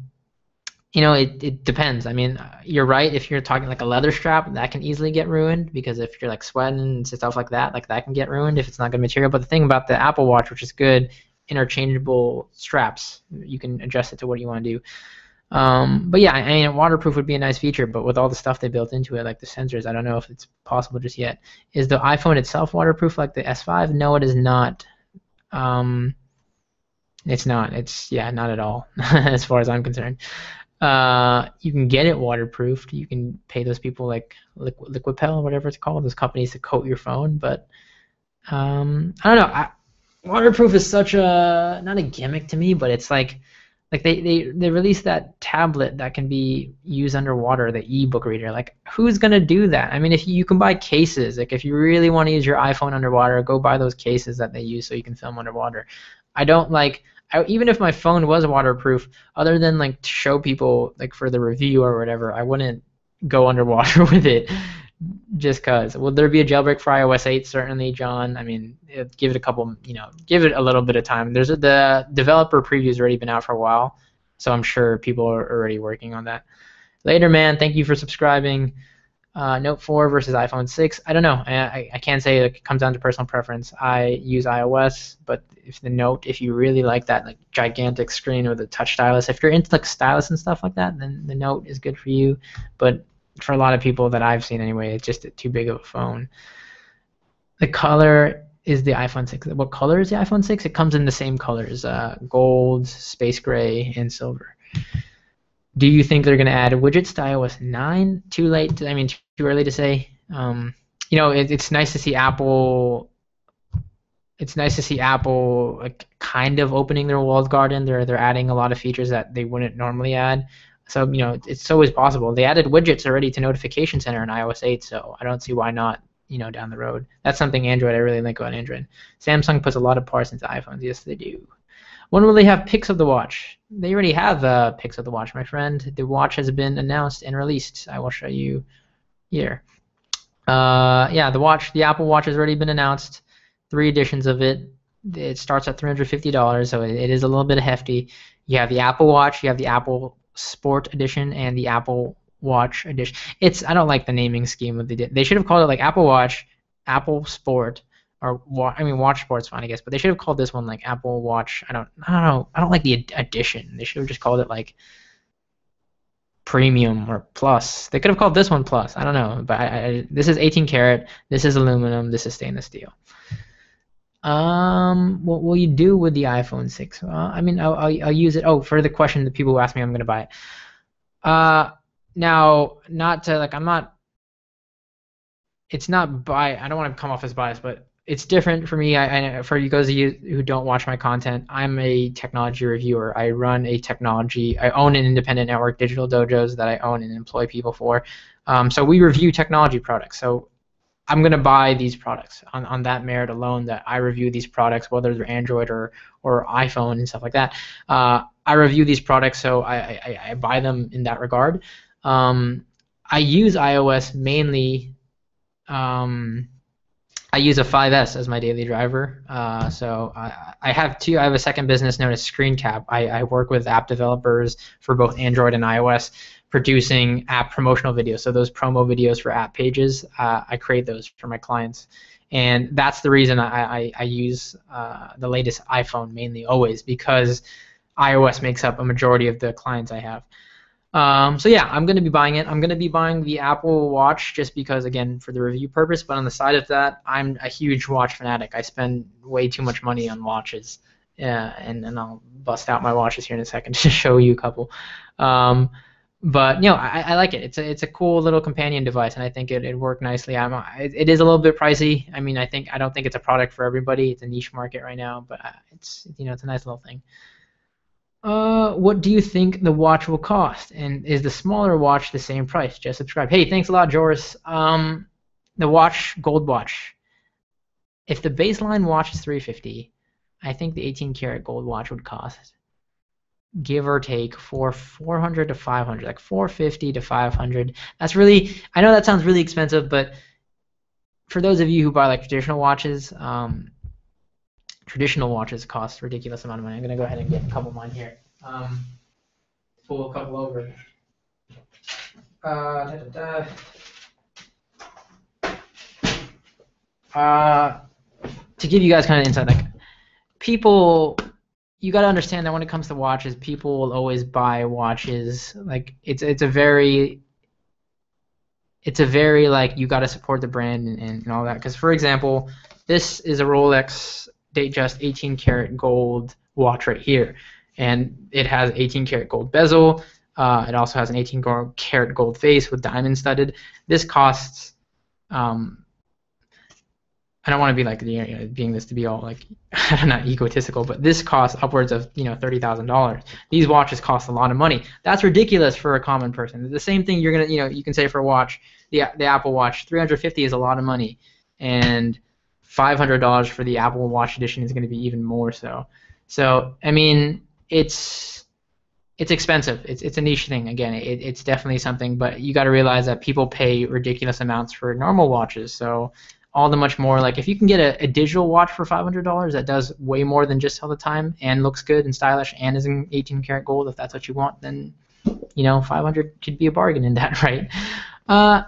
it depends. I mean, you're right. If you're talking like a leather strap, that can easily get ruined because if you're like sweating and stuff like that can get ruined if it's not good material. But the thing about the Apple Watch, which is good, interchangeable straps, you can adjust it to what you want to do. But yeah, I mean, waterproof would be a nice feature, but with all the stuff they built into it, like the sensors, I don't know if it's possible just yet. Is the iPhone itself waterproof like the S5? No, it is not. Um, it's not. It's yeah, not at all, as far as I'm concerned. You can get it waterproofed. You can pay those people like Liquipel, whatever it's called, those companies to coat your phone. But I don't know. Waterproof is such a not a gimmick to me, but it's like they released that tablet that can be used underwater, the ebook reader. Like who's gonna do that? I mean, if you can buy cases, like if you really want to use your iPhone underwater, go buy those cases that they use so you can film underwater. I don't like even if my phone was waterproof, other than like to show people like for the review or whatever, I wouldn't go underwater with it just cause. Will there be a jailbreak for iOS 8? Certainly, John. I mean, give it a couple, give it a little bit of time. The developer preview's already been out for a while, so I'm sure people are already working on that. Later, man. Thank you for subscribing. Note 4 versus iPhone 6. I don't know. I can't say it comes down to personal preference. I use iOS, but if you really like that like gigantic screen with a touch stylus, if you're into like stylus and stuff like that, then the Note is good for you. But for a lot of people that I've seen anyway, it's just too big of a phone. The color is the iPhone 6. What color is the iPhone 6? It comes in the same colors, gold, space gray, and silver. Do you think they're going to add widgets to iOS 9? Too late? I mean, too early to say. It's nice to see Apple. It's nice to see Apple like kind of opening their walled garden. They're adding a lot of features that they wouldn't normally add. So it's always possible. They added widgets already to Notification Center in iOS 8, so I don't see why not. Down the road. That's something Android I really like about Android. Samsung puts a lot of parts into iPhones. Yes, they do. When will they have pics of the watch? They already have pics of the watch, my friend. The watch has been announced and released. I will show you here. Yeah, the Apple Watch has already been announced. 3 editions of it. It starts at $350, so it is a little bit hefty. You have the Apple Watch, you have the Apple Sport Edition, and the Apple Watch Edition. I don't like the naming scheme of they should have called it like Apple Watch, Apple Sport, or Watch Sport's fine, I guess, but they should have called this one like Apple Watch. I don't know. I don't like the edition. They should have just called it like Premium or Plus. They could have called this one Plus. I don't know, but this is 18 karat. This is aluminum. This is stainless steel. What will you do with the iPhone 6? I mean, I'll use it. Oh, for the question that people who ask me, I'm gonna buy it. Now, not to like, it's not I don't want to come off as biased, but it's different for me. For you guys who don't watch my content, I'm a technology reviewer. I own an independent network, Digital Dojos, that I own and employ people for. So we review technology products. So I'm gonna buy these products on that merit alone. That I review these products, whether they're Android or iPhone and stuff like that. I review these products, so I buy them in that regard. I use iOS mainly. I use a 5S as my daily driver. So I have two. I have a second business known as ScreenCap. I work with app developers for both Android and iOS, producing app promotional videos. So those promo videos for app pages, I create those for my clients. And that's the reason I use the latest iPhone mainly always, because iOS makes up a majority of the clients I have. So yeah, I'm going to be buying it. I'm going to be buying the Apple Watch just because, again, for the review purpose. But on the side of that, I'm a huge watch fanatic. I spend way too much money on watches. Yeah, and I'll bust out my watches here in a second to show you a couple. But I like it. It's a cool little companion device, and I think it worked nicely. It is a little bit pricey. I mean, I don't think it's a product for everybody. It's a niche market right now, but it's a nice little thing. What do you think the watch will cost? And is the smaller watch the same price? Just subscribe. Hey, thanks a lot, Joris. The watch, gold watch. If the baseline watch is $350, I think the 18 karat gold watch would cost, give or take, for 400 to 500, like 450 to 500. That's really, I know that sounds really expensive, but for those of you who buy like traditional watches cost a ridiculous amount of money. I'm gonna go ahead and get a couple of mine here. Pull a couple over. Da, da, da. To give you guys kind of insight, like people, you got to understand that when it comes to watches, people will always buy watches. Like it's a very like, you got to support the brand and all that. Because for example, this is a Rolex Datejust 18 karat gold watch right here, and it has 18 karat gold bezel. It also has an 18 karat gold face with diamond studded. This costs, I don't want to be like, being this to be all like not egotistical, but this costs upwards of $30,000. These watches cost a lot of money. That's ridiculous for a common person. The same thing you're gonna you can say for a watch, the Apple Watch, $350 is a lot of money, and $500 for the Apple Watch edition is going to be even more so. So I mean, it's expensive. It's a niche thing. Again, it's definitely something, but you got to realize that people pay ridiculous amounts for normal watches. So all the much more, like if you can get a digital watch for $500 that does way more than just tell the time and looks good and stylish and is in 18 karat gold, if that's what you want, then 500 could be a bargain in that, right?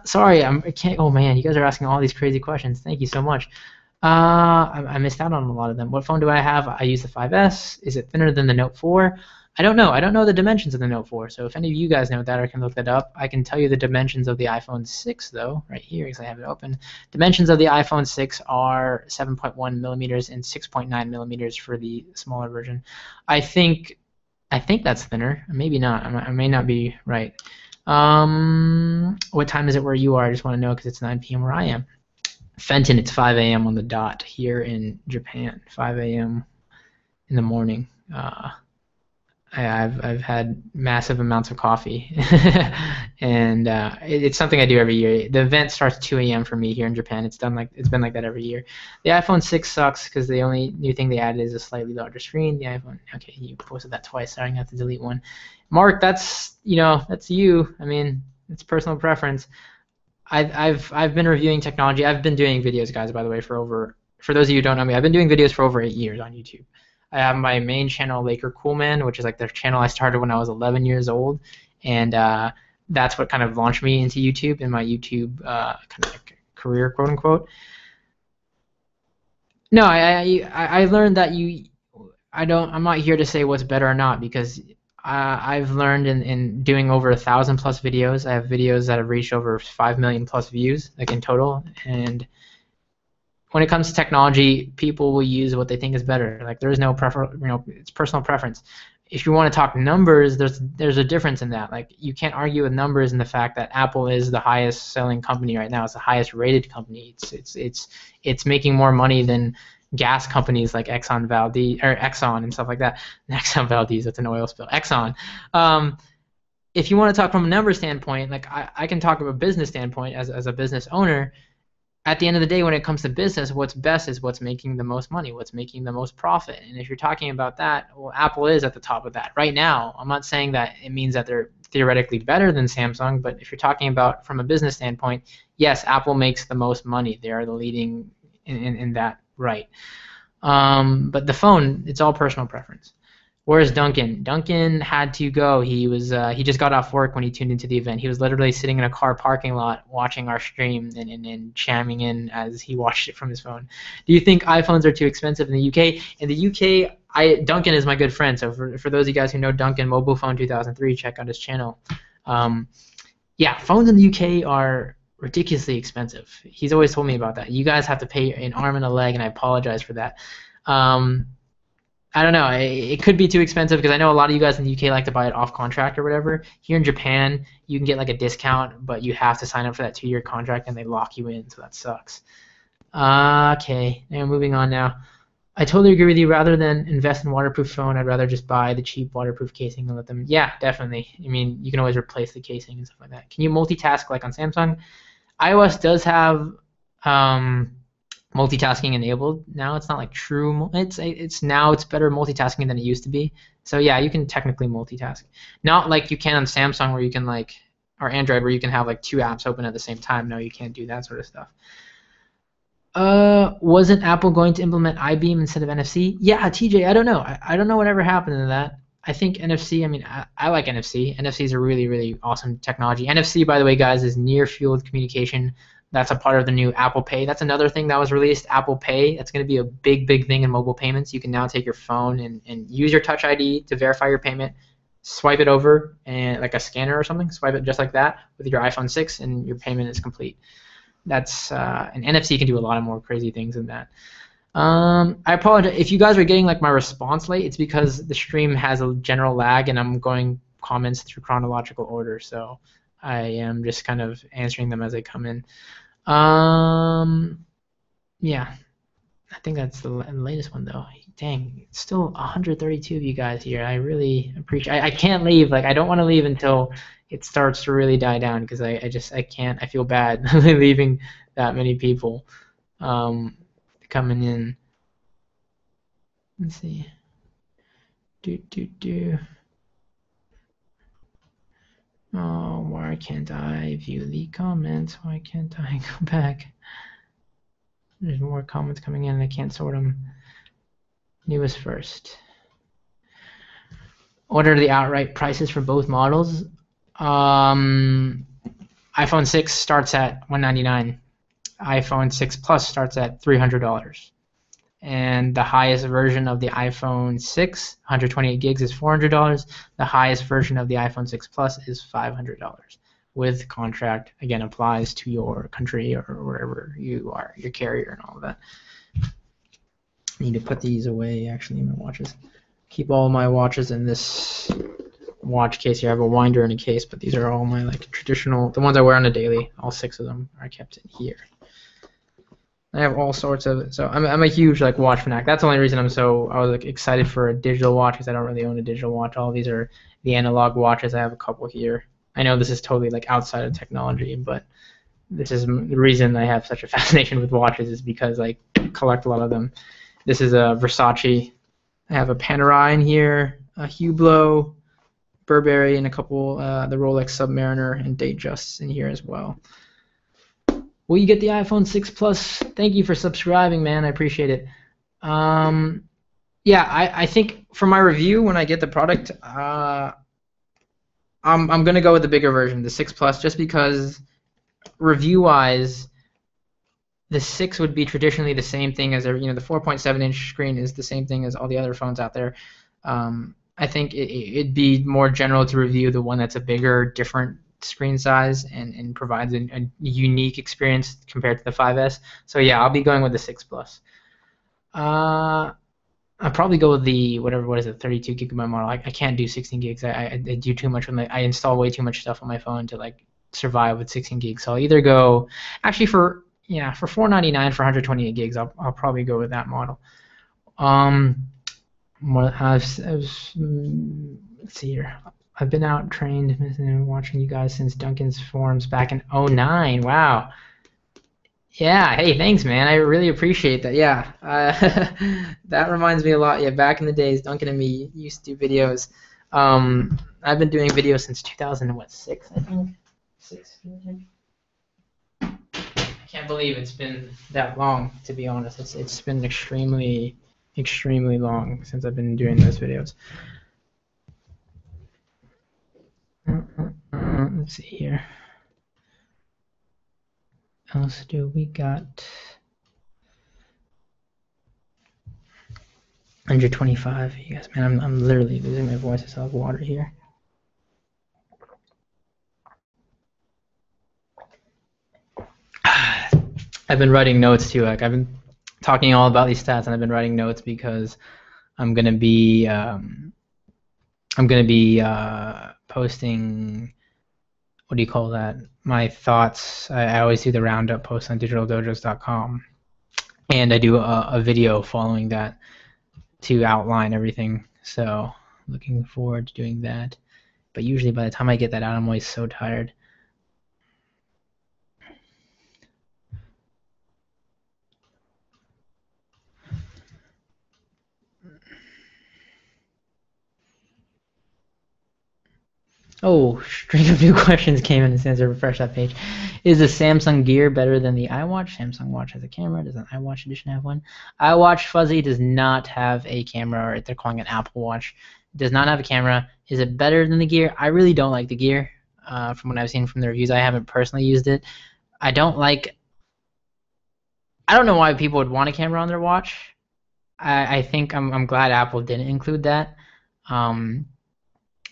Sorry, I can't. Oh man, you guys are asking all these crazy questions. Thank you so much. I missed out on a lot of them. What phone do I have? I use the 5S. Is it thinner than the Note 4? I don't know. I don't know the dimensions of the Note 4. So if any of you guys know that or can look that up, I can tell you the dimensions of the iPhone 6 though, right here because I have it open. Dimensions of the iPhone 6 are 7.1 millimeters and 6.9 millimeters for the smaller version. I think that's thinner. Maybe not. I may not be right. What time is it where you are? I just want to know because it's 9 p.m. where I am. Fenton, it's 5 a.m. on the dot here in Japan. 5 a.m. in the morning. I've had massive amounts of coffee, and it's something I do every year. The event starts 2 a.m. for me here in Japan. It's been like that every year. The iPhone 6 sucks because the only new thing they added is a slightly larger screen. The iPhone, okay, you posted that twice. Sorry, I'm gonna have to delete one. Mark, that's you. I mean, it's personal preference. I've been reviewing technology. I've been doing videos, guys. By the way, for those of you who don't know me, I've been doing videos for over 8 years on YouTube. I have my main channel, Laker Coolman, which is like the channel I started when I was 11 years old, and that's what kind of launched me into YouTube and my YouTube kind of like career, quote unquote. No, I learned that I'm not here to say what's better or not because I've learned in doing over 1,000 plus videos. I have videos that have reached over 5 million plus views, like in total, and when it comes to technology, people will use what they think is better. Like there is no it's personal preference. If you want to talk numbers, there's a difference in that. Like you can't argue with numbers in the fact that Apple is the highest selling company right now. It's the highest rated company. It's making more money than gas companies like Exxon and stuff like that. Exxon Valdez, that's an oil spill. Exxon. If you want to talk from a number standpoint, like I can talk from a business standpoint as a business owner. At the end of the day, when it comes to business, what's best is what's making the most money, what's making the most profit. And if you're talking about that, well, Apple is at the top of that right now. I'm not saying that it means that they're theoretically better than Samsung, but if you're talking about from a business standpoint, yes, Apple makes the most money. They are the leading in that, right? But the phone, it's all personal preference. Where's Duncan? Duncan had to go. He just got off work when he tuned into the event. He was literally sitting in a car parking lot watching our stream and chiming in as he watched it from his phone. Do you think iPhones are too expensive in the UK? In the UK, Duncan is my good friend. So for those of you guys who know Duncan, Mobile Phone 2003, check out his channel. Yeah, phones in the UK are ridiculously expensive. He's always told me about that. You guys have to pay an arm and a leg, and I apologize for that. I don't know. It could be too expensive because I know a lot of you guys in the UK like to buy it off contract or whatever. Here in Japan, you can get like a discount, but you have to sign up for that 2-year contract and they lock you in, so that sucks. Okay, now moving on now. I totally agree with you. Rather than invest in waterproof phone, I'd rather just buy the cheap waterproof casing and let them. Yeah, definitely. I mean, you can always replace the casing and stuff like that. Can you multitask like on Samsung? iOS does have multitasking enabled now. It's not like true. It's now it's better multitasking than it used to be. So yeah, you can technically multitask. Not like you can on Samsung where you can like or Android where you can have like two apps open at the same time. No, you can't do that sort of stuff. Wasn't Apple going to implement iBeam instead of NFC? Yeah, TJ, I don't know. I don't know whatever happened to that. I think NFC, I mean, I like NFC. NFC is a really, really awesome technology. NFC, by the way, guys, is near field communication. That's a part of the new Apple Pay. That's another thing that was released, Apple Pay. That's going to be a big, big thing in mobile payments. You can now take your phone and use your Touch ID to verify your payment, swipe it over and like a scanner or something, swipe it just like that with your iPhone 6, and your payment is complete. That's and NFC can do a lot of more crazy things than that. I apologize if you guys are getting like my response late. It's because the stream has a general lag, and I'm going comments through chronological order, so I am just kind of answering them as they come in. Yeah, I think that's the latest one though. Dang, it's still 132 of you guys here. I really appreciate. I can't leave. Like I don't want to leave until it starts to really die down because I can't. I feel bad leaving that many people coming in. Let's see. Oh, why can't I view the comments? Why can't I go back? There's more comments coming in and I can't sort them. Newest first. What are the outright prices for both models? iPhone 6 starts at $199. iPhone 6 Plus starts at $300. And the highest version of the iPhone 6, 128 gigs, is $400. The highest version of the iPhone 6 Plus is $500. With contract, again, applies to your country or wherever you are, your carrier and all of that. I need to put these away, actually, in my watches. Keep all my watches in this watch case here. I have a winder in a case, but these are all my like traditional, the ones I wear on a daily. All 6 of them are kept in here. I have all sorts of, so I'm a huge like watch fanatic. That's the only reason I was like excited for a digital watch, because I don't really own a digital watch. All these are the analog watches. I have a couple here. I know this is totally like outside of technology, but this is the reason I have such a fascination with watches, is because I collect a lot of them. This is a Versace. I have a Panerai in here, a Hublot, Burberry, and a couple the Rolex Submariner and Datejust in here as well. Will you get the iPhone 6 Plus? Thank you for subscribing, man. I appreciate it. Yeah, I think for my review when I get the product, I'm gonna go with the bigger version, the 6 Plus, just because review-wise, the 6 would be traditionally the same thing as the 4.7-inch screen is the same thing as all the other phones out there. I think it'd be more general to review the one that's a bigger, different screen size and provides a unique experience compared to the 5S. So yeah, I'll be going with the 6 Plus. I'll probably go with the what is it, 32 gigabyte model. I can't do 16 gigs. I do too much I install way too much stuff on my phone to like survive with 16 gigs. So I'll either go actually for $499 for 128 gigs. I'll probably go with that model. Let's see here. I've been out trained watching you guys since Duncan's forums back in 2009. Wow. Yeah, hey, thanks, man. I really appreciate that. Yeah, that reminds me a lot. Yeah, back in the days, Duncan and me used to do videos. I've been doing videos since 2006, I think. 6 years. I can't believe it's been that long, to be honest. It's been extremely long since I've been doing those videos. Let's see here. What else do we got? 125. You guys, man, I'm literally losing my voice. I still have water here. I've been writing notes too. Like I've been talking all about these stats, and I've been writing notes because I'm gonna be posting. What do you call that? My thoughts. I always do the roundup post on digitaldojos.com, and I do a video following that to outline everything. So looking forward to doing that. But usually by the time I get that out, I'm always so tired. Oh, string of new questions came in as to refresh that page. Is the Samsung Gear better than the iWatch? Samsung Watch has a camera. Does an iWatch edition have one? iWatch Fuzzy does not have a camera, or they're calling it Apple Watch. It does not have a camera. Is it better than the Gear? I really don't like the Gear. From what I've seen from the reviews, I haven't personally used it. I don't like. I don't know why people would want a camera on their watch. I think I'm glad Apple didn't include that. Um,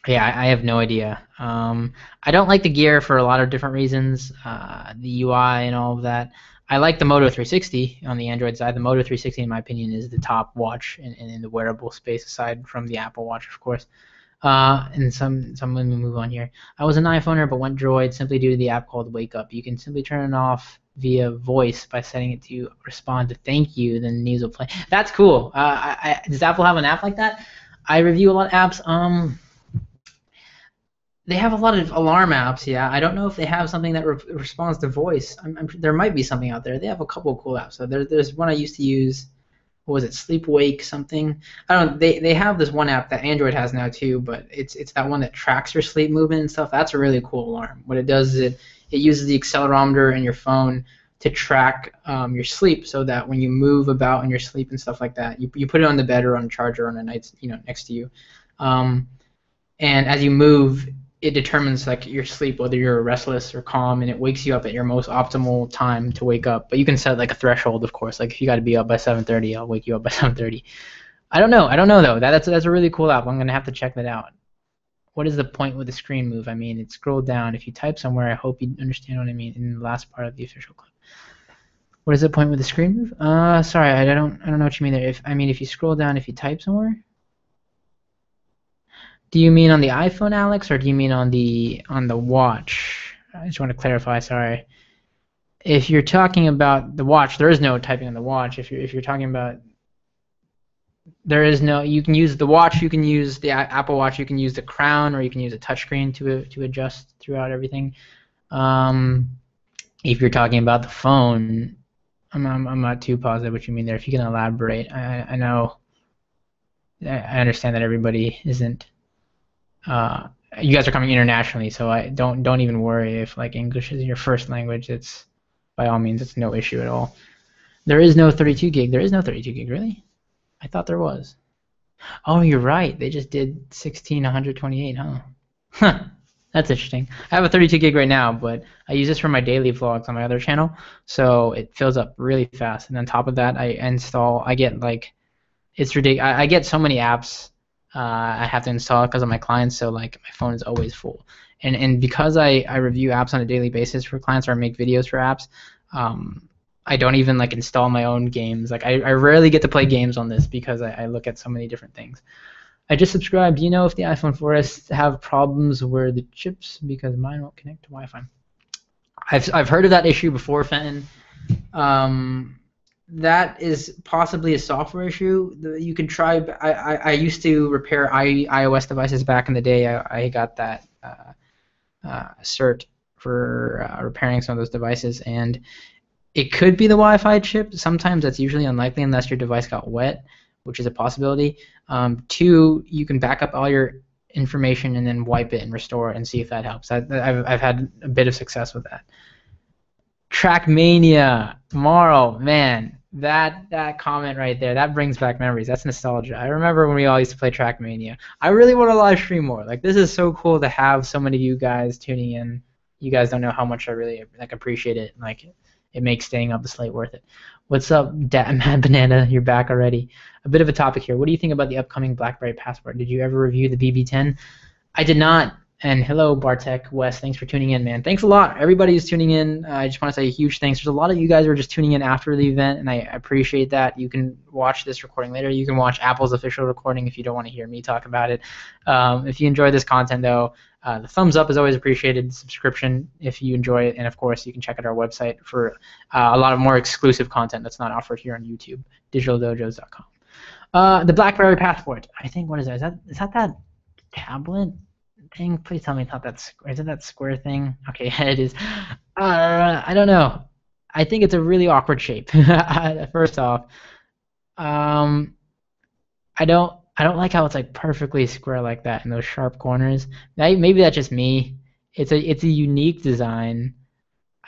Yeah, I have no idea. I don't like the Gear for a lot of different reasons. The UI and all of that. I like the Moto 360 on the Android side. The Moto 360, in my opinion, is the top watch in the wearable space, aside from the Apple Watch, of course. And let me move on here. I was an iPhoner but went Droid simply due to the app called Wake Up. You can simply turn it off via voice by setting it to respond to thank you, then the news will play. That's cool. Does Apple have an app like that? I review a lot of apps. They have a lot of alarm apps, yeah. I don't know if they have something that responds to voice. There might be something out there. They have a couple of cool apps. So there's one I used to use. What was it? Sleep Wake something. I don't know. They have this one app that Android has now too, but it's that one that tracks your sleep movement and stuff. That's a really cool alarm. What it does is it uses the accelerometer in your phone to track your sleep, so that when you move about in your sleep and stuff like that, you put it on the bed or on a charger on a night, next to you. Um, and as you move, it determines like your sleep, whether you're restless or calm, and it wakes you up at your most optimal time to wake up. But you can set like a threshold, of course. Like if you got to be up by 7:30, I'll wake you up by 7:30. I don't know. I don't know though. That's a really cool app. I'm gonna have to check that out. What is the point with the screen move? I mean, it scrolled down. If you type somewhere, I hope you understand what I mean in the last part of the official clip. What is the point with the screen move? Sorry, I don't know what you mean there. If you scroll down, if you type somewhere. Do you mean on the iPhone, Alex, or do you mean on the watch? I just want to clarify. Sorry. If you're talking about the watch, there is no typing on the watch. If you're talking about, there is no. You can use the watch. You can use the Apple Watch. You can use the crown, or you can use a touchscreen to adjust throughout everything. Um, if you're talking about the phone, I'm not too positive what you mean there. If you can elaborate, I know. I understand that everybody isn't. You guys are coming internationally, so I don't even worry if like English is your first language. It's by all means, it's no issue at all. There is no 32 gig. There is no 32 gig, really? I thought there was. Oh, you're right. They just did 16 128, huh? Huh. That's interesting. I have a 32 gig right now, but I use this for my daily vlogs on my other channel, so it fills up really fast. And on top of that, I get like, it's ridiculous. I get so many apps I have to install because of my clients, so like my phone is always full. And because I review apps on a daily basis for clients, or I make videos for apps, I don't even like install my own games. Like I rarely get to play games on this because I look at so many different things. I just subscribed. Do you know if the iPhone 4S have problems where the chips, because mine won't connect to Wi-Fi? I've heard of that issue before, Fenton. That is possibly a software issue. You can try. I used to repair iOS devices back in the day. I got that cert for repairing some of those devices, and it could be the Wi-Fi chip. Sometimes that's usually unlikely unless your device got wet, which is a possibility. Two, you can back up all your information and then wipe it and restore it and see if that helps. I've had a bit of success with that. Trackmania, Marl, man, that comment right there, that brings back memories. That's nostalgia. I remember when we all used to play Trackmania. I really want to live stream more. Like, this is so cool to have so many of you guys tuning in. You guys don't know how much I really like appreciate it. Like, it makes staying up this late worth it. What's up, Mad Banana? You're back already. A bit of a topic here. What do you think about the upcoming BlackBerry Passport? Did you ever review the BB10? I did not. And hello, Bartek, Wes. Thanks for tuning in, man. Thanks a lot. Everybody who's tuning in. I just want to say a huge thanks. There's a lot of you guys who are just tuning in after the event, and I appreciate that. You can watch this recording later. You can watch Apple's official recording if you don't want to hear me talk about it. If you enjoy this content, though, the thumbs up is always appreciated. Subscription if you enjoy it, and of course, you can check out our website for a lot of more exclusive content that's not offered here on YouTube. DigitalDojos.com. The BlackBerry Passport. I think, what is that? Is that tablet thing? Please tell me it's not that square. Is it that square thing? Okay, it is. I don't know. I think it's a really awkward shape. First off, I don't. I don't like how it's like perfectly square like that in those sharp corners. Maybe that's just me. It's a unique design.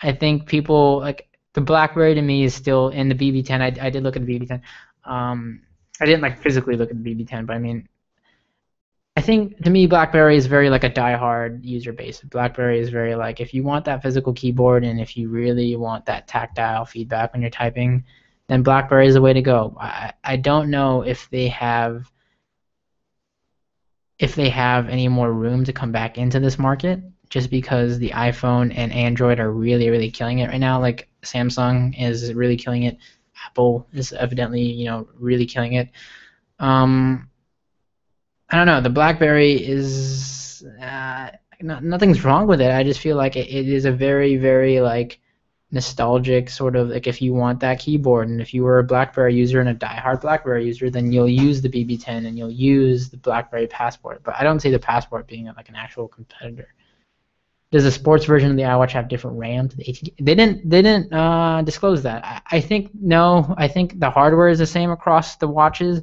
I think people like the BlackBerry to me is still in the BB10. I did look at the BB10. Um, I didn't like physically look at the BB10, but I mean, I think to me BlackBerry is very like a diehard user base. BlackBerry is very like if you want that physical keyboard and if you really want that tactile feedback when you're typing, then BlackBerry is the way to go. I don't know if they have any more room to come back into this market just because the iPhone and Android are really, really killing it right now. Like Samsung is really killing it. Apple is evidently, really killing it. Um, I don't know. The BlackBerry is nothing's wrong with it. I just feel like it is a very, very like nostalgic sort of like if you want that keyboard and if you were a BlackBerry user and a diehard BlackBerry user, then you'll use the BB10 and you'll use the BlackBerry Passport. But I don't see the Passport being like an actual competitor. Does the sports version of the iWatch have different RAM to the 18? They didn't disclose that. I think no. I think the hardware is the same across the watches.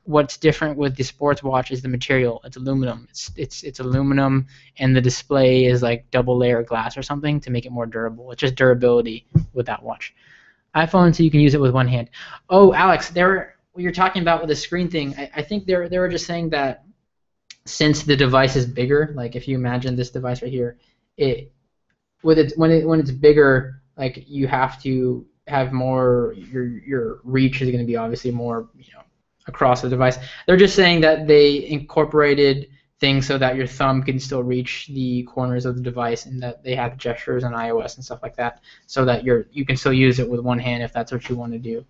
What's different with the sports watch is the material. It's aluminum. It's aluminum, and the display is like double layer glass or something to make it more durable. It's just durability with that watch. iPhone, so you can use it with one hand. Oh, Alex, what you're talking about with the screen thing. I think they were just saying that since the device is bigger, like if you imagine this device right here, it when it's bigger, like you have to have more. Your reach is going to be obviously more, across the device. They're just saying that they incorporated things so that your thumb can still reach the corners of the device, and that they have gestures on iOS and stuff like that, so that you can still use it with one hand if that's what you want to do.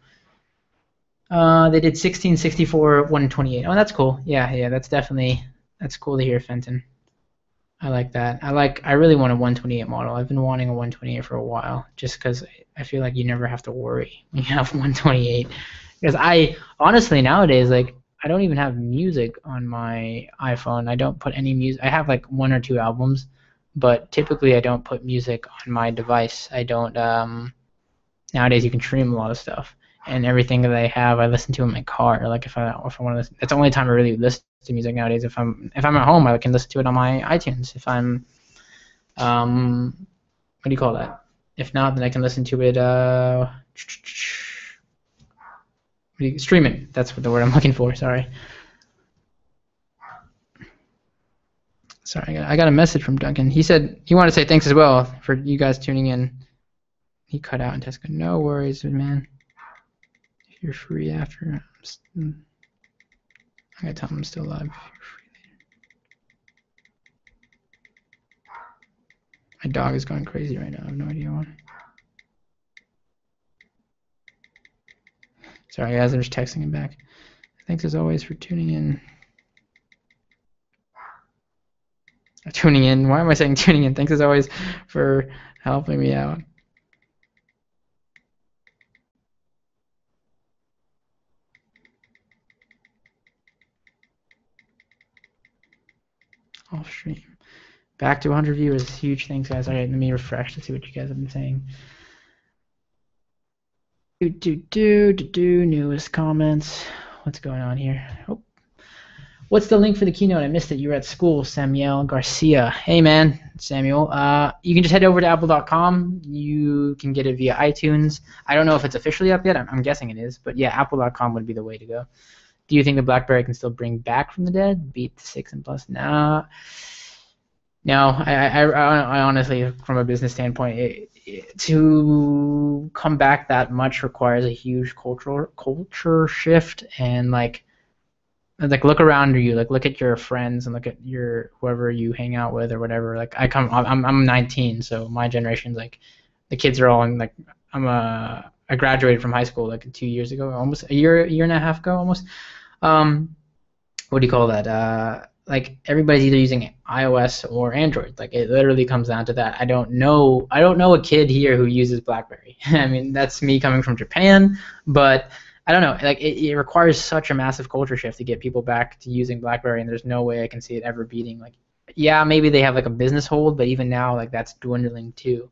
They did 16, 64, 128. Oh, that's cool. Yeah, that's cool to hear, Fenton. I like that. I really want a 128 model. I've been wanting a 128 for a while, just because I feel like you never have to worry when you have 128. Because I honestly nowadays like I don't even have music on my iPhone. I don't put any music. I have like one or two albums, but typically I don't put music on my device. I don't. Nowadays you can stream a lot of stuff, and everything that I have I listen to in my car. Like if I want to listen, that's the only time I really listen to music nowadays. If I'm at home, I can listen to it on my iTunes. If I'm what do you call that? If not, then I can listen to it streaming. That's what the word I'm looking for. Sorry. I got a message from Duncan. He said he wanted to say thanks as well for you guys tuning in. He cut out and Tesco. No worries, man. If you're free after, I'm gonna tell him I'm still live. If you're free later. My dog is going crazy right now. I have no idea why. Sorry, guys. I'm just texting him back. Thanks as always for tuning in. Tuning in. Why am I saying tuning in? Thanks as always for helping me out. Off stream. Back to 100 viewers. Huge thanks, guys. All right, let me refresh to see what you guys have been saying. Newest comments. What's going on here? Oh. What's the link for the keynote? I missed it. You were at school, Samuel Garcia. Hey, man, Samuel. You can just head over to apple.com. You can get it via iTunes. I don't know if it's officially up yet. I'm guessing it is. But yeah, apple.com would be the way to go. Do you think the BlackBerry can still bring back from the dead? Beat the 6 and Plus? No. No, I honestly, from a business standpoint, to come back that much requires a huge culture shift, and like look around you, like look at your friends and look at your whoever you hang out with or whatever. Like I'm 19, so my generation's like the kids are all in like I graduated from high school like 2 years ago, almost a year and a half ago, almost. What do you call that? Like everybody's either using iOS or Android. Like it literally comes down to that. I don't know a kid here who uses BlackBerry. I mean, that's me coming from Japan, but I don't know. Like it requires such a massive culture shift to get people back to using BlackBerry, and there's no way I can see it ever beating. Like, yeah, maybe they have like a business hold, but even now, like that's dwindling too.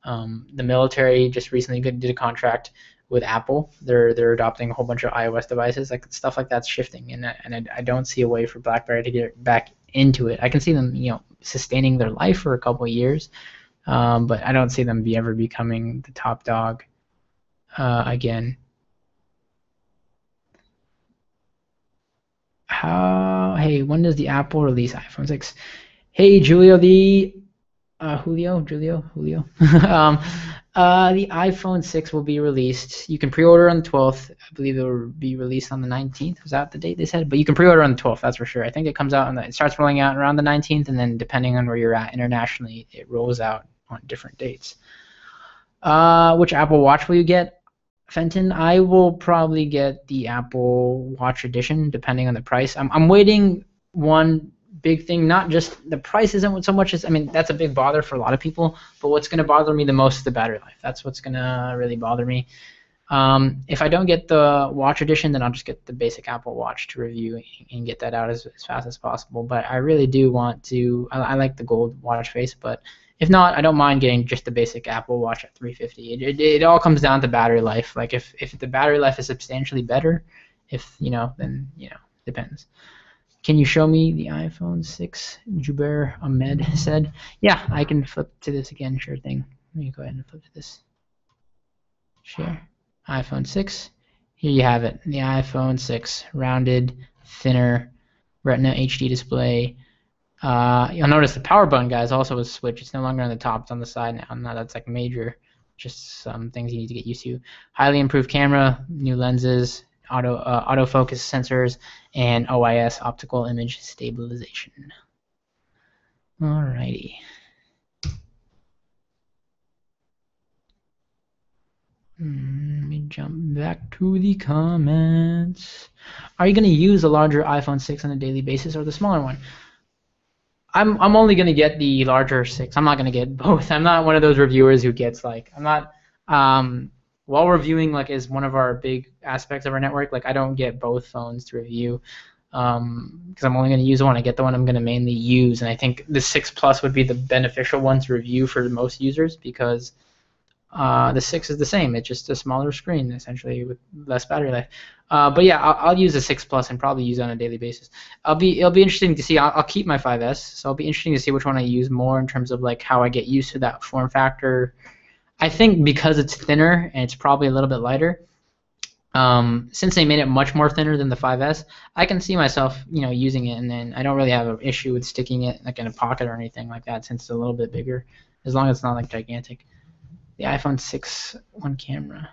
The military just recently did a contract with Apple. They're adopting a whole bunch of iOS devices, like stuff like that's shifting, and I don't see a way for BlackBerry to get back into it. I can see them, sustaining their life for a couple of years, but I don't see them ever becoming the top dog again. Hey, when does the Apple release iPhone 6? Hey, Julio, Julio. The iPhone 6 will be released. You can pre-order on the 12th. I believe it will be released on the 19th. Was that the date they said? But you can pre-order on the 12th, that's for sure. I think it comes out it starts rolling out around the 19th, and then depending on where you're at internationally, it rolls out on different dates. Which Apple Watch will you get? Fenton, I will probably get the Apple Watch Edition, depending on the price. I'm waiting. One big thing, not just the price isn't so much as, I mean, that's a big bother for a lot of people, but what's going to bother me the most is the battery life. That's what's going to really bother me. If I don't get the Watch Edition, then I'll just get the basic Apple Watch to review and get that out as fast as possible. But I really do want to, I like the gold watch face, but if not, I don't mind getting just the basic Apple Watch at 350. It all comes down to battery life. Like if the battery life is substantially better, then depends. Can you show me the iPhone 6? Jubair Ahmed said. Yeah, I can flip to this again. Sure thing. Let me go ahead and flip to this. Share. iPhone 6. Here you have it. The iPhone 6. Rounded, thinner, Retina HD display. You'll notice the power button, guys, also was switched. It's no longer on the top; it's on the side now. Now that's like major. Just some things you need to get used to. Highly improved camera, new lenses, autofocus sensors, and OIS optical image stabilization. Alrighty. Let me jump back to the comments. Are you going to use a larger iPhone 6 on a daily basis or the smaller one? I'm only gonna get the larger 6. I'm not gonna get both. I'm not one of those reviewers who gets I'm not while reviewing is one of our big aspects of our network. I don't get both phones to review because I'm only gonna use one. I get the one I'm gonna mainly use, and I think the 6 Plus would be the beneficial one to review for most users because the 6 is the same. It's just a smaller screen, essentially, with less battery life. But yeah, I'll use the 6 Plus and probably use it on a daily basis. It'll be interesting to see. I'll keep my 5S, so it'll be interesting to see which one I use more in terms of how I get used to that form factor. I think because it's thinner and it's probably a little bit lighter, since they made it much more thinner than the 5S, I can see myself, using it, and then I don't really have an issue with sticking it in a pocket or anything like that since it's a little bit bigger, as long as it's not gigantic. The iPhone 6 one camera.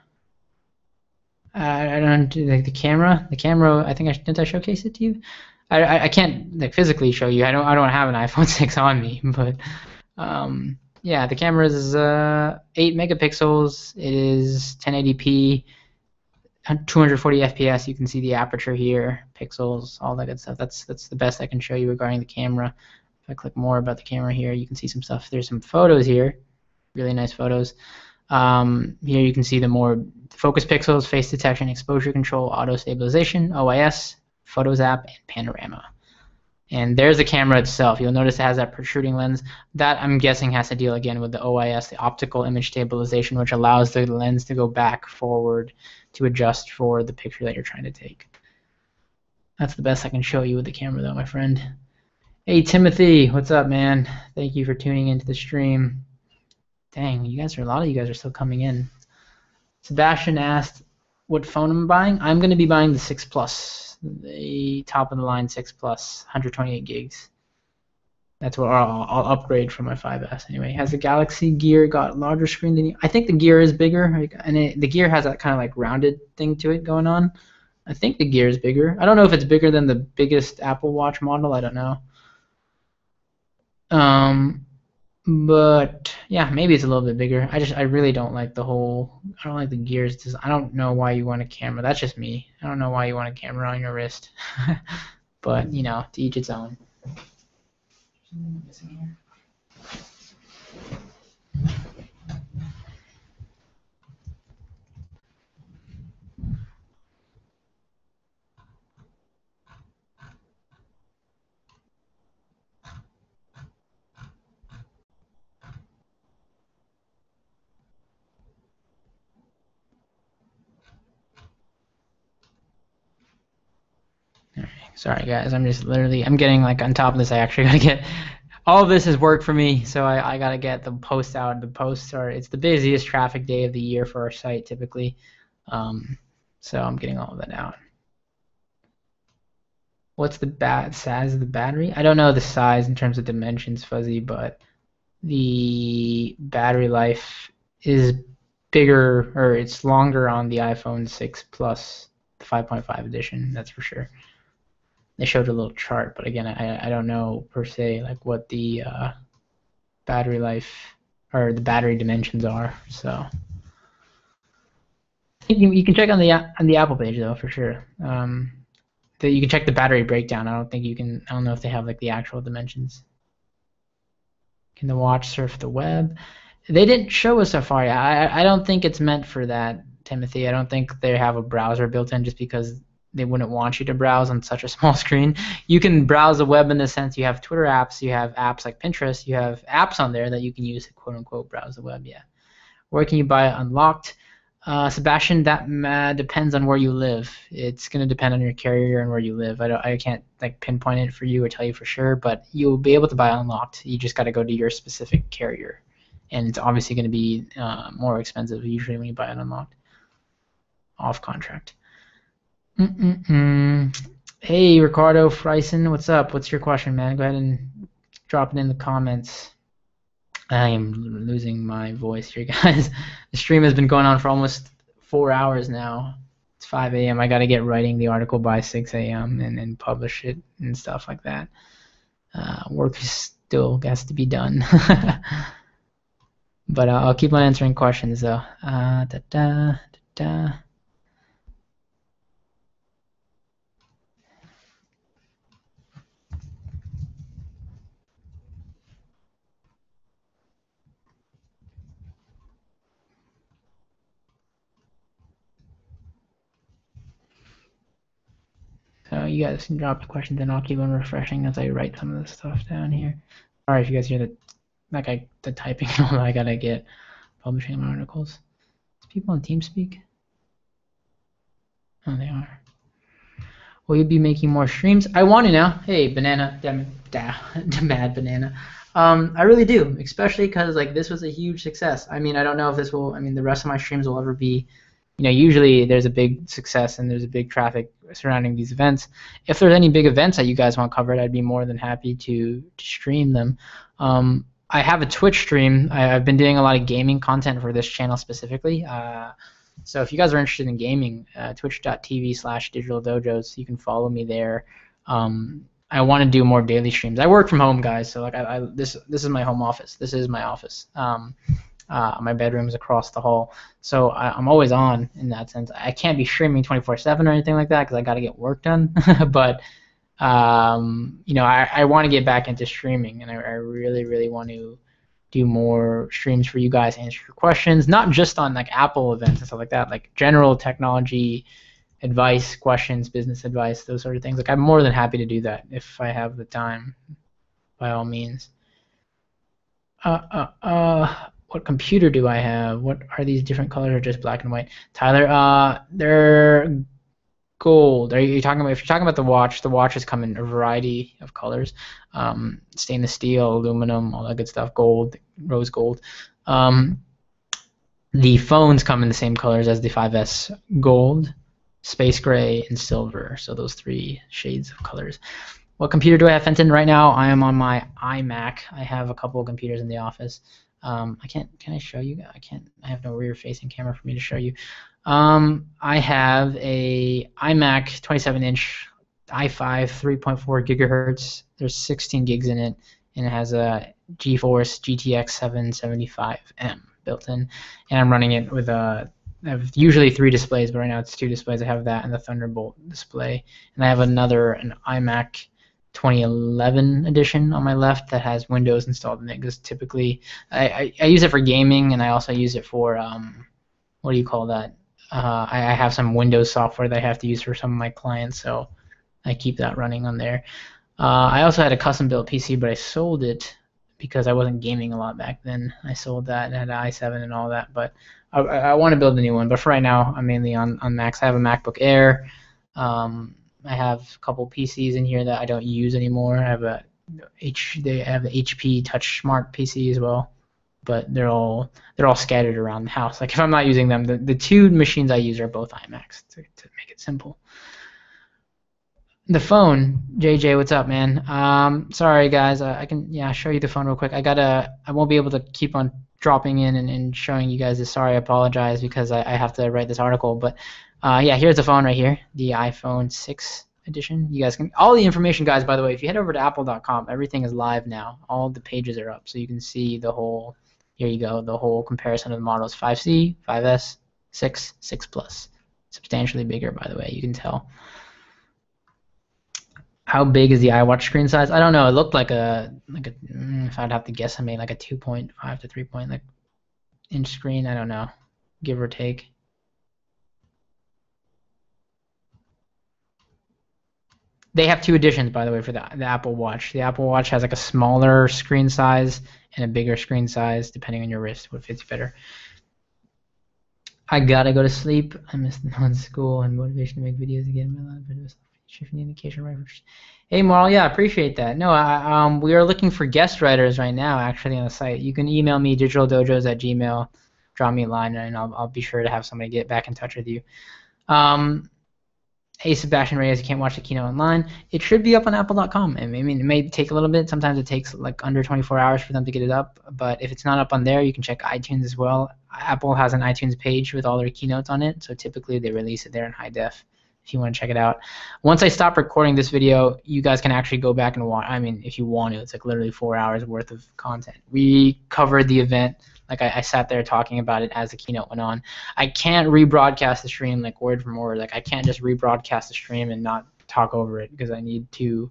I don't the camera. The camera. I think didn't I showcase it to you? I can't physically show you. I don't have an iPhone 6 on me, but yeah, the camera is 8 megapixels. It is 1080p, 240 FPS. You can see the aperture here, pixels, all that good stuff. That's the best I can show you regarding the camera. If I click more about the camera here, you can see some stuff. There's some photos here. Really nice photos. Here you can see the more focus pixels, face detection, exposure control, auto stabilization, OIS, Photos app, and panorama. And there's the camera itself. You'll notice it has that protruding lens. That, I'm guessing, has to deal again with the OIS, the optical image stabilization, which allows the lens to go back forward to adjust for the picture that you're trying to take. That's the best I can show you with the camera, though, my friend. Hey, Timothy, what's up, man? Thank you for tuning into the stream. Dang, a lot of you guys are still coming in. Sebastian asked what phone I'm buying. I'm going to be buying the 6 Plus, the top of the line 6 Plus, 128 gigs. That's what I'll upgrade from my 5S anyway. Has the Galaxy Gear got larger screen than you? I think the Gear is bigger, and the Gear has that kind of rounded thing to it going on. I think the Gear is bigger. I don't know if it's bigger than the biggest Apple Watch model. I don't know. But yeah, maybe it's a little bit bigger. I really don't like I don't like the gears. I don't know why you want a camera. That's just me. I don't know why you want a camera on your wrist. But to each its own. Sorry guys, I'm getting like on top of this. I actually gotta get all of this is work for me, so I gotta get the posts out. The posts are it's the busiest traffic day of the year for our site typically, so I'm getting all of that out. What's the size of the battery? I don't know the size in terms of dimensions, Fuzzy, but the battery life is bigger or it's longer on the iPhone 6 Plus, the 5.5 edition. That's for sure. They showed a little chart, but again, I don't know per se like what the battery life or the battery dimensions are. So you can check on the Apple page though for sure. That you can check the battery breakdown. I don't think you can. I don't know if they have like the actual dimensions. Can the watch surf the web? They didn't show a Safari. I don't think it's meant for that, Timothy. I don't think they have a browser built in just because they wouldn't want you to browse on such a small screen. You can browse the web in the sense you have Twitter apps, you have apps like Pinterest, you have apps on there that you can use to quote unquote browse the web. Yeah. Where can you buy it unlocked? Sebastian, that depends on where you live. It's going to depend on your carrier and where you live. I can't like pinpoint it for you or tell you for sure, but you'll be able to buy unlocked. You just got to go to your specific carrier, and it's obviously going to be more expensive usually when you buy it unlocked, off contract. Hey, Ricardo Freisen, what's up? What's your question, man? Go ahead and drop it in the comments. I am losing my voice here, guys. The stream has been going on for almost 4 hours now. It's 5 a.m. I got to get writing the article by 6 a.m. and publish it and stuff like that. Work still has to be done. But I'll keep on answering questions, though. So you guys can drop the questions and I'll keep on refreshing as I write some of the stuff down here. Sorry if you guys hear the typing. I gotta get publishing articles. Do people on TeamSpeak? Oh, they are. Will you be making more streams? I want to now. Hey, banana, mad banana. I really do, especially because like this was a huge success. I mean, I don't know if this will. I mean, the rest of my streams will ever be. Usually there's a big success and there's a big traffic surrounding these events. If there's any big events that you guys want covered, I'd be more than happy to stream them. I have a Twitch stream. I've been doing a lot of gaming content for this channel specifically. So if you guys are interested in gaming, twitch.tv/digitaldojos, you can follow me there. I want to do more daily streams. I work from home, guys, so like this is my home office. This is my office. My bedroom is across the hall, so I'm always on in that sense. I can't be streaming 24/7 or anything like that because I got to get work done. But I want to get back into streaming, and I really, really want to do more streams for you guys, answer your questions, not just on like Apple events and stuff like that, like general technology advice, questions, business advice, those sort of things. Like I'm more than happy to do that if I have the time, by all means. What computer do I have? What are these different colors or just black and white? Tyler, they're gold. Are you talking about? If you're talking about the watches come in a variety of colors, stainless steel, aluminum, all that good stuff, gold, rose gold. The phones come in the same colors as the 5S: gold, space gray, and silver. So those 3 shades of colors. What computer do I have, Fenton? Right now, I am on my iMac. I have a couple of computers in the office. Can I show you? I have no rear-facing camera for me to show you. I have a iMac 27-inch i5 3.4 gigahertz. There's 16 gigs in it, and it has a GeForce GTX 775M built in. And I'm running it with I have usually 3 displays, but right now it's 2 displays. I have that and the Thunderbolt display, and I have an iMac 2011 edition on my left that has Windows installed in it because typically I use it for gaming, and I also use it for what do you call that? I have some Windows software that I have to use for some of my clients, so I keep that running on there. I also had a custom-built PC, but I sold it because I wasn't gaming a lot back then. I sold that and had an i7 and all that, but I want to build a new one. But for right now, I'm mainly on Macs. I have a MacBook Air. I have a couple PCs in here that I don't use anymore. I have they have the HP Touch Smart PC as well, but they're all scattered around the house. Like if I'm not using them, the two machines I use are both iMacs to make it simple. The phone, JJ, what's up, man? Sorry guys, I can show you the phone real quick. I won't be able to keep on dropping in and showing you guys this. Sorry, I apologize because I have to write this article. But yeah, here's the phone right here, the iPhone 6 edition. You guys can all the information, guys. By the way, if you head over to apple.com, everything is live now. All the pages are up, so you can see the whole. Here you go, the whole comparison of the models: 5C, 5S, 6, 6 Plus. Substantially bigger, by the way. You can tell. How big is the iWatch screen size? I don't know. It looked like if I'd have to guess, I made like a 2.5 to 3 inch screen. I don't know, give or take. They have two editions, by the way, for the Apple Watch. The Apple Watch has like a smaller screen size and a bigger screen size, depending on your wrist, what fits you better. I gotta go to sleep. I missed non-school and motivation to make videos again. My life videos. Shifting the indication right. Hey Marl, yeah, appreciate that. No, we are looking for guest writers right now, actually, on the site. You can email me digitaldojos@gmail.com, drop me a line, and I'll be sure to have somebody get back in touch with you. Hey Sebastian Reyes, you can't watch the keynote online. It should be up on apple.com. I mean, it may take a little bit. Sometimes it takes like under 24 hours for them to get it up. But if it's not up on there, you can check iTunes as well. Apple has an iTunes page with all their keynotes on it, so typically they release it there in high def if you want to check it out. Once I stop recording this video, you guys can actually go back and watch. I mean, if you want to, it's like literally 4 hours worth of content. We covered the event. Like I sat there talking about it as the keynote went on. I can't rebroadcast the stream like word for word. Like I can't just rebroadcast the stream and not talk over it because I need to,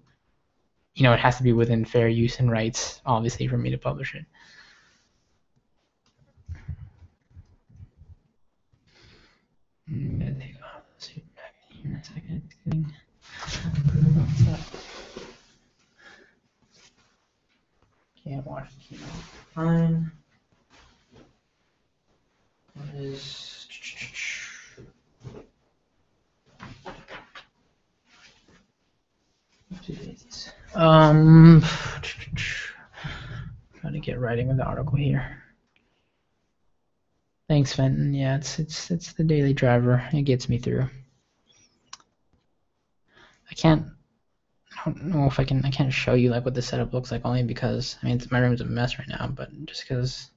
it has to be within fair use and rights, obviously, for me to publish it. I'm gonna take off the suit back here in a second. Can't watch the keynote. Fine. What is trying to get writing with the article here. Thanks, Fenton. Yeah, it's the daily driver. It gets me through. I don't know if I can't show you like what the setup looks like, only because I mean my room's a mess right now, but just because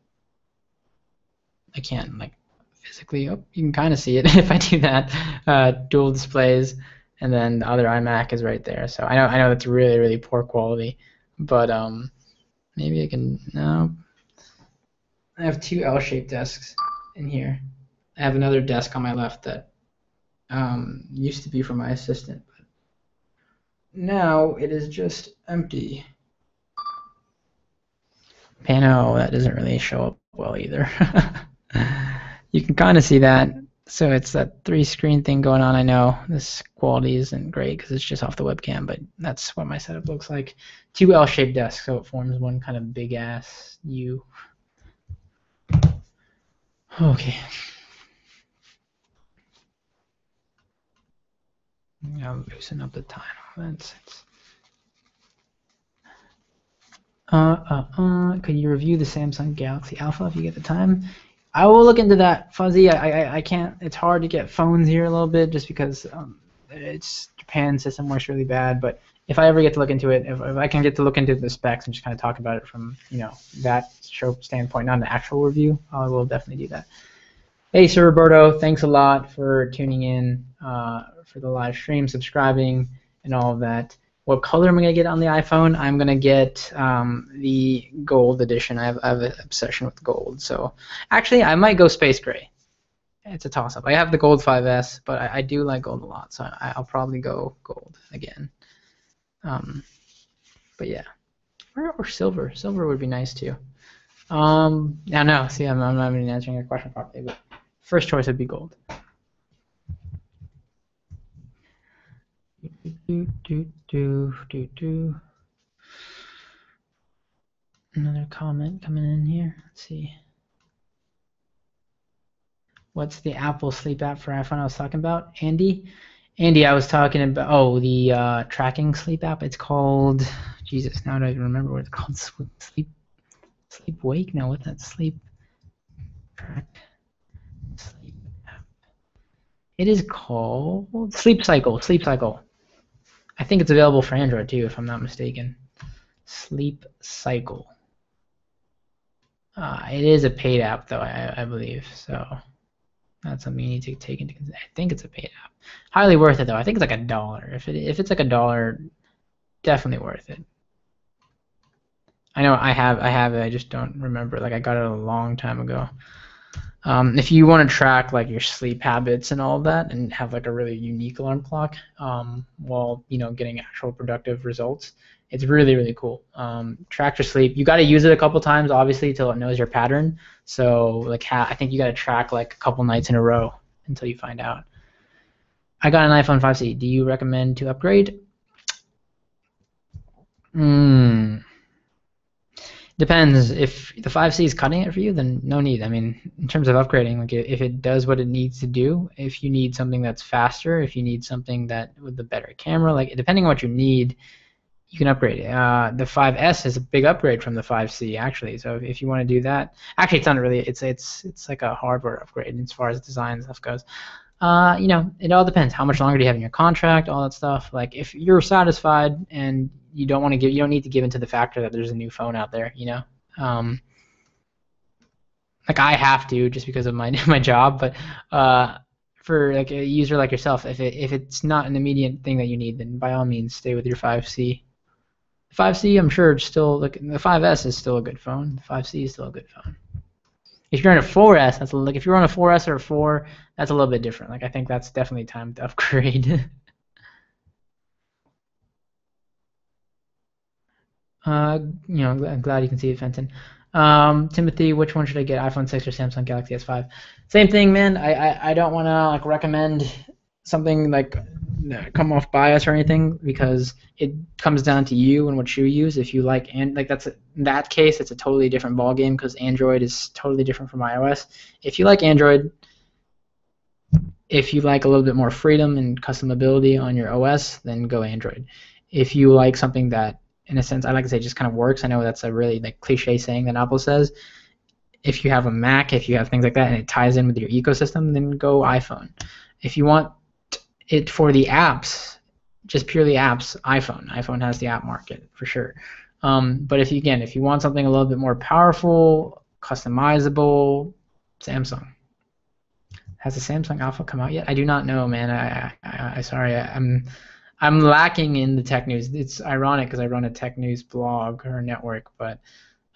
I can't like physically. You can kind of see it if I do that. Dual displays, and then the other iMac is right there. So I know that's really, really poor quality, but maybe I can. No, I have two L-shaped desks in here. I have another desk on my left that used to be for my assistant, but now it is just empty. Pano, that doesn't really show up well either. You can kind of see that. So it's that 3-screen thing going on. I know this quality isn't great because it's just off the webcam, but that's what my setup looks like. Two L-shaped desks, so it forms one kind of big ass U. Okay. I'll loosen up the title. Could you review the Samsung Galaxy Alpha if you get the time? I will look into that, Fuzzy. I can't. It's hard to get phones here a little bit just because it's Japan system works really bad. But if I ever get to look into it, if I can get to look into the specs and just kind of talk about it from that show standpoint, not an actual review, I will definitely do that. Hey, Sir Roberto, thanks a lot for tuning in for the live stream, subscribing, and all of that. What color am I going to get on the iPhone? I'm going to get the gold edition. I have an obsession with gold. So actually, I might go space gray. It's a toss-up. I have the gold 5S, but I do like gold a lot, so I'll probably go gold again. But yeah, or silver. Silver would be nice too. No, see, I'm not even answering your question properly, but first choice would be gold. Another comment coming in here. Let's see. What's the Apple Sleep app for iPhone I was talking about? Andy, Andy, I was talking about the tracking sleep app. It's called Jesus. Now I don't even remember what it's called. Sleep wake. No, what's that? Sleep track sleep app. It is called Sleep Cycle. Sleep Cycle. I think it's available for Android too, if I'm not mistaken. Sleep Cycle. It is a paid app though, I believe. So that's something you need to take into consideration. I think it's a paid app. Highly worth it though. I think it's like $1. If it's like $1, definitely worth it. I know I have it. I just don't remember. Like I got it a long time ago. If you want to track like your sleep habits and all of that, and have like a really unique alarm clock, while getting actual productive results, it's really cool. Track your sleep. You got to use it a couple times, obviously, till it knows your pattern. So like, I think you got to track like a couple nights in a row until you find out. I got an iPhone 5C. Do you recommend to upgrade? Depends. If the 5C is cutting it for you, then no need. I mean, in terms of upgrading, like if it does what it needs to do, if you need something that's faster, if you need something that with a better camera, like depending on what you need, you can upgrade it. The 5S is a big upgrade from the 5C actually. So if you want to do that, actually it's not really. It's like a hardware upgrade as far as design and stuff goes. It all depends. How much longer do you have in your contract? All that stuff. Like if you're satisfied and you don't need to give into the factor that there's a new phone out there. Like I have to just because of my my job, but for like a user like yourself, if it's not an immediate thing that you need, then by all means stay with your 5C. 5C, I'm sure it's still like the 5S is still a good phone. The 5C is still a good phone. If you're on a 4S, that's like if you're on a 4S or a 4, that's a little bit different. Like I think that's definitely time to upgrade. I'm glad you can see it, Fenton. Timothy, which one should I get? iPhone 6 or Samsung Galaxy S5? Same thing, man. I don't want to like recommend something like come off bias or anything because it comes down to you and what you use. If you like and like in that case, it's a totally different ball game because Android is totally different from iOS. If you like Android, if you like a little bit more freedom and customability on your OS, then go Android. If you like something that, in a sense, I like to say just kind of works. I know that's a really like cliche saying that Apple says. If you have a Mac, if you have things like that, and it ties in with your ecosystem, then go iPhone. If you want it for the apps, just purely apps, iPhone. iPhone has the app market for sure. But if you want something a little bit more powerful, customizable, Samsung. Has the Samsung Alpha come out yet? I do not know, man. I sorry. I'm lacking in the tech news. It's ironic because I run a tech news blog or network, but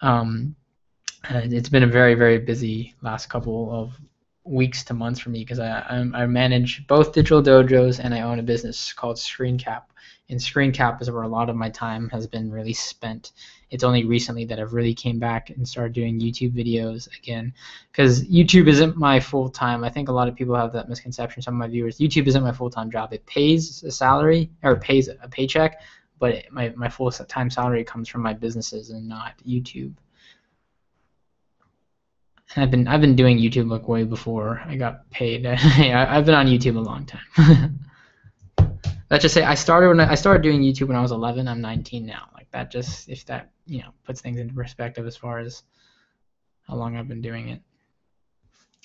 it's been a very busy last couple of weeks to months for me because I manage both digital dojos and I own a business called ScreenCap. And ScreenCap is where a lot of my time has been really spent. It's only recently that I've really came back and started doing YouTube videos again because YouTube isn't my full-time. I think a lot of people have that misconception, some of my viewers. YouTube isn't my full-time job. It pays a salary or it pays a paycheck, but my full-time salary comes from my businesses and not YouTube. I've been doing YouTube like way before I got paid. Yeah, I've been on YouTube a long time. Let's just say I started doing YouTube when I was 11. I'm 19 now. Like that just if that puts things into perspective as far as how long I've been doing it.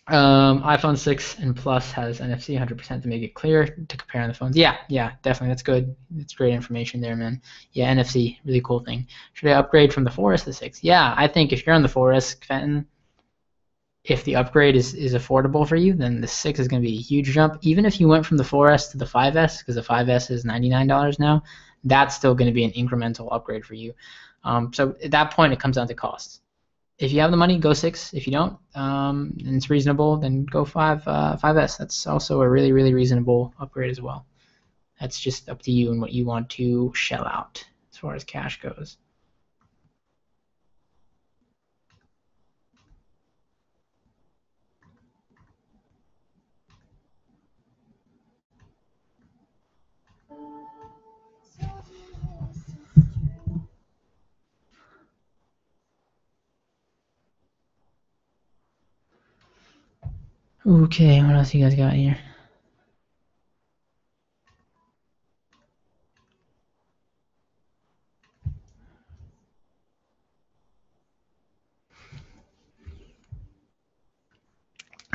iPhone 6 and Plus has NFC 100% to make it clear to compare on the phones. Yeah, definitely. That's good. It's great information there, man. Yeah, NFC, really cool thing. Should I upgrade from the 4S to the 6? Yeah, I think if you're on the 4S, Fenton, if the upgrade is affordable for you, then the 6 is going to be a huge jump. Even if you went from the 4S to the 5S, because the 5S is $99 now, that's still going to be an incremental upgrade for you. So at that point, it comes down to costs. If you have the money, go 6. If you don't, and it's reasonable, then go 5S. That's also a really reasonable upgrade as well. That's just up to you and what you want to shell out as far as cash goes. Okay, what else you guys got here?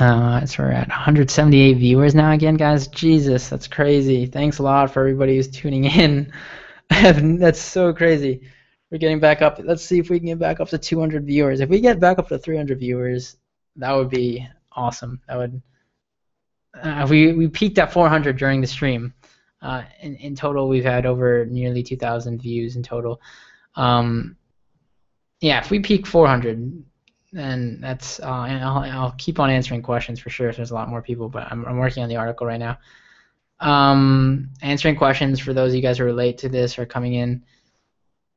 So we're at 178 viewers now again, guys. Jesus, that's crazy. Thanks a lot for everybody who's tuning in. That's so crazy. We're getting back up. Let's see if we can get back up to 200 viewers. If we get back up to 300 viewers, that would be awesome. That would. We peaked at 400 during the stream. In total, we've had over nearly 2,000 views in total. Yeah, if we peak 400, then that's. And I'll keep on answering questions for sure if there's a lot more people. But I'm working on the article right now. Answering questions for those of you guys who are late to this or coming in.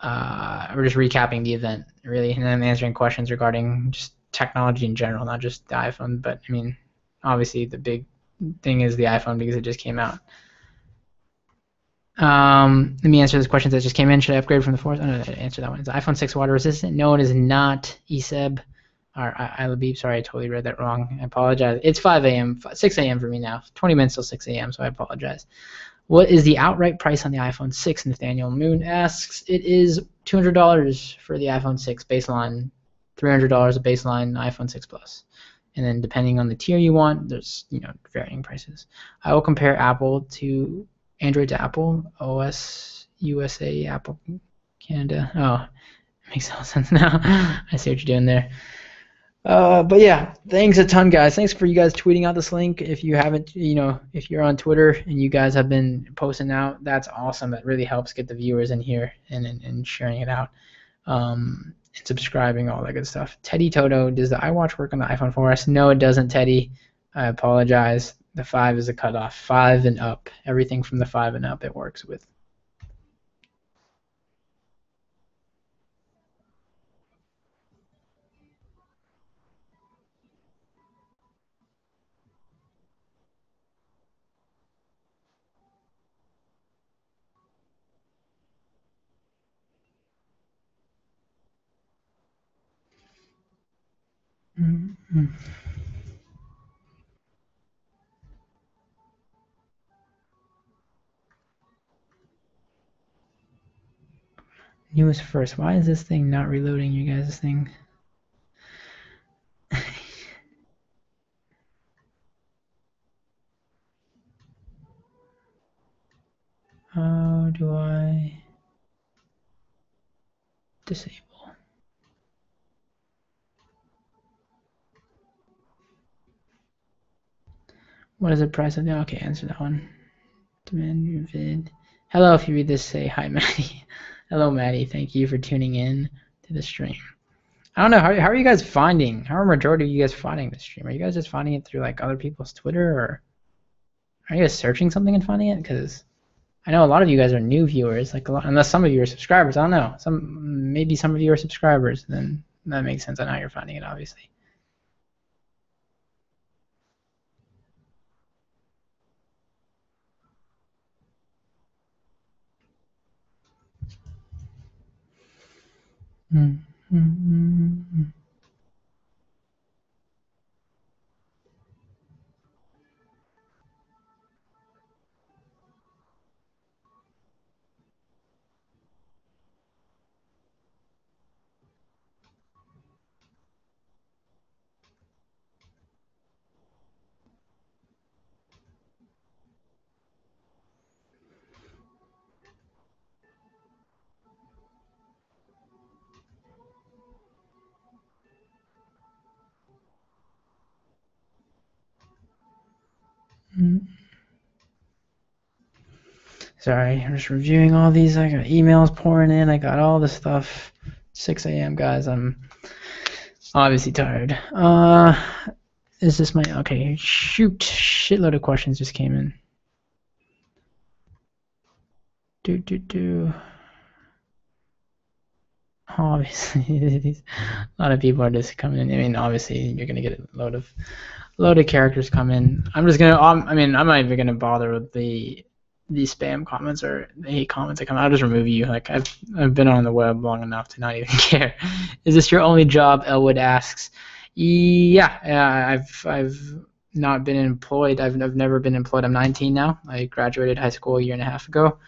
We're just recapping the event really, and then answering questions regarding just technology in general, not just the iPhone. But I mean, obviously the big thing is the iPhone because it just came out. Let me answer those questions that just came in. Should I upgrade from the 4th? Oh, no, answer that one. Is the iPhone 6 water resistant? No, it is not, Eseb. Or Ilabib, sorry, I totally read that wrong. I apologize. It's 5 a.m., 6 a.m. for me now. 20 minutes till 6 a.m., so I apologize. What is the outright price on the iPhone 6? Nathaniel Moon asks. It is $200 for the iPhone 6 baseline, $300 a baseline iPhone 6 Plus. And then depending on the tier you want, there's varying prices. I will compare Android to Apple, OS, USA, Apple, Canada. Oh, it makes no sense now. I see what you're doing there. But yeah, thanks a ton, guys. Thanks for you guys tweeting out this link. If you haven't, if you're on Twitter and you guys have been posting out, that's awesome. That really helps get the viewers in here and sharing it out. And subscribing, all that good stuff. Teddy Toto, does the iWatch work on the iPhone 4S? No, it doesn't, Teddy. I apologize. The 5 is a cutoff. 5 and up. Everything from the 5 and up it works with. Mm-hmm. Newest first. Why is this thing not reloading you guys' thing? How do I disable? What is the price of the? Okay, answer that one. Demand your vid. Hello, if you read this, say hi, Maddie. Hello, Maddie. Thank you for tuning in to the stream. I don't know, how are you guys finding? How are majority of you guys finding the stream? Are you guys just finding it through like other people's Twitter, or are you guys searching something and finding it? Because I know a lot of you guys are new viewers, like unless some of you are subscribers. I don't know. Maybe some of you are subscribers. Then that makes sense on how you're finding it, obviously. Mm-hmm. Sorry, I'm just reviewing all these. I got emails pouring in. I got all this stuff. 6 a.m. guys. I'm obviously tired. Is this my okay? Shoot, shitload of questions just came in. Obviously, a lot of people are just coming in. I mean, obviously, you're gonna get a load of characters come in. I'm just gonna. I mean, I'm not even gonna bother with the spam comments or the hate comments that come. I'll just remove you. Like I've been on the web long enough to not even care. Is this your only job? Elwood asks. Yeah. I've not been employed. I've never been employed. I'm 19 now. I graduated high school a year and a half ago.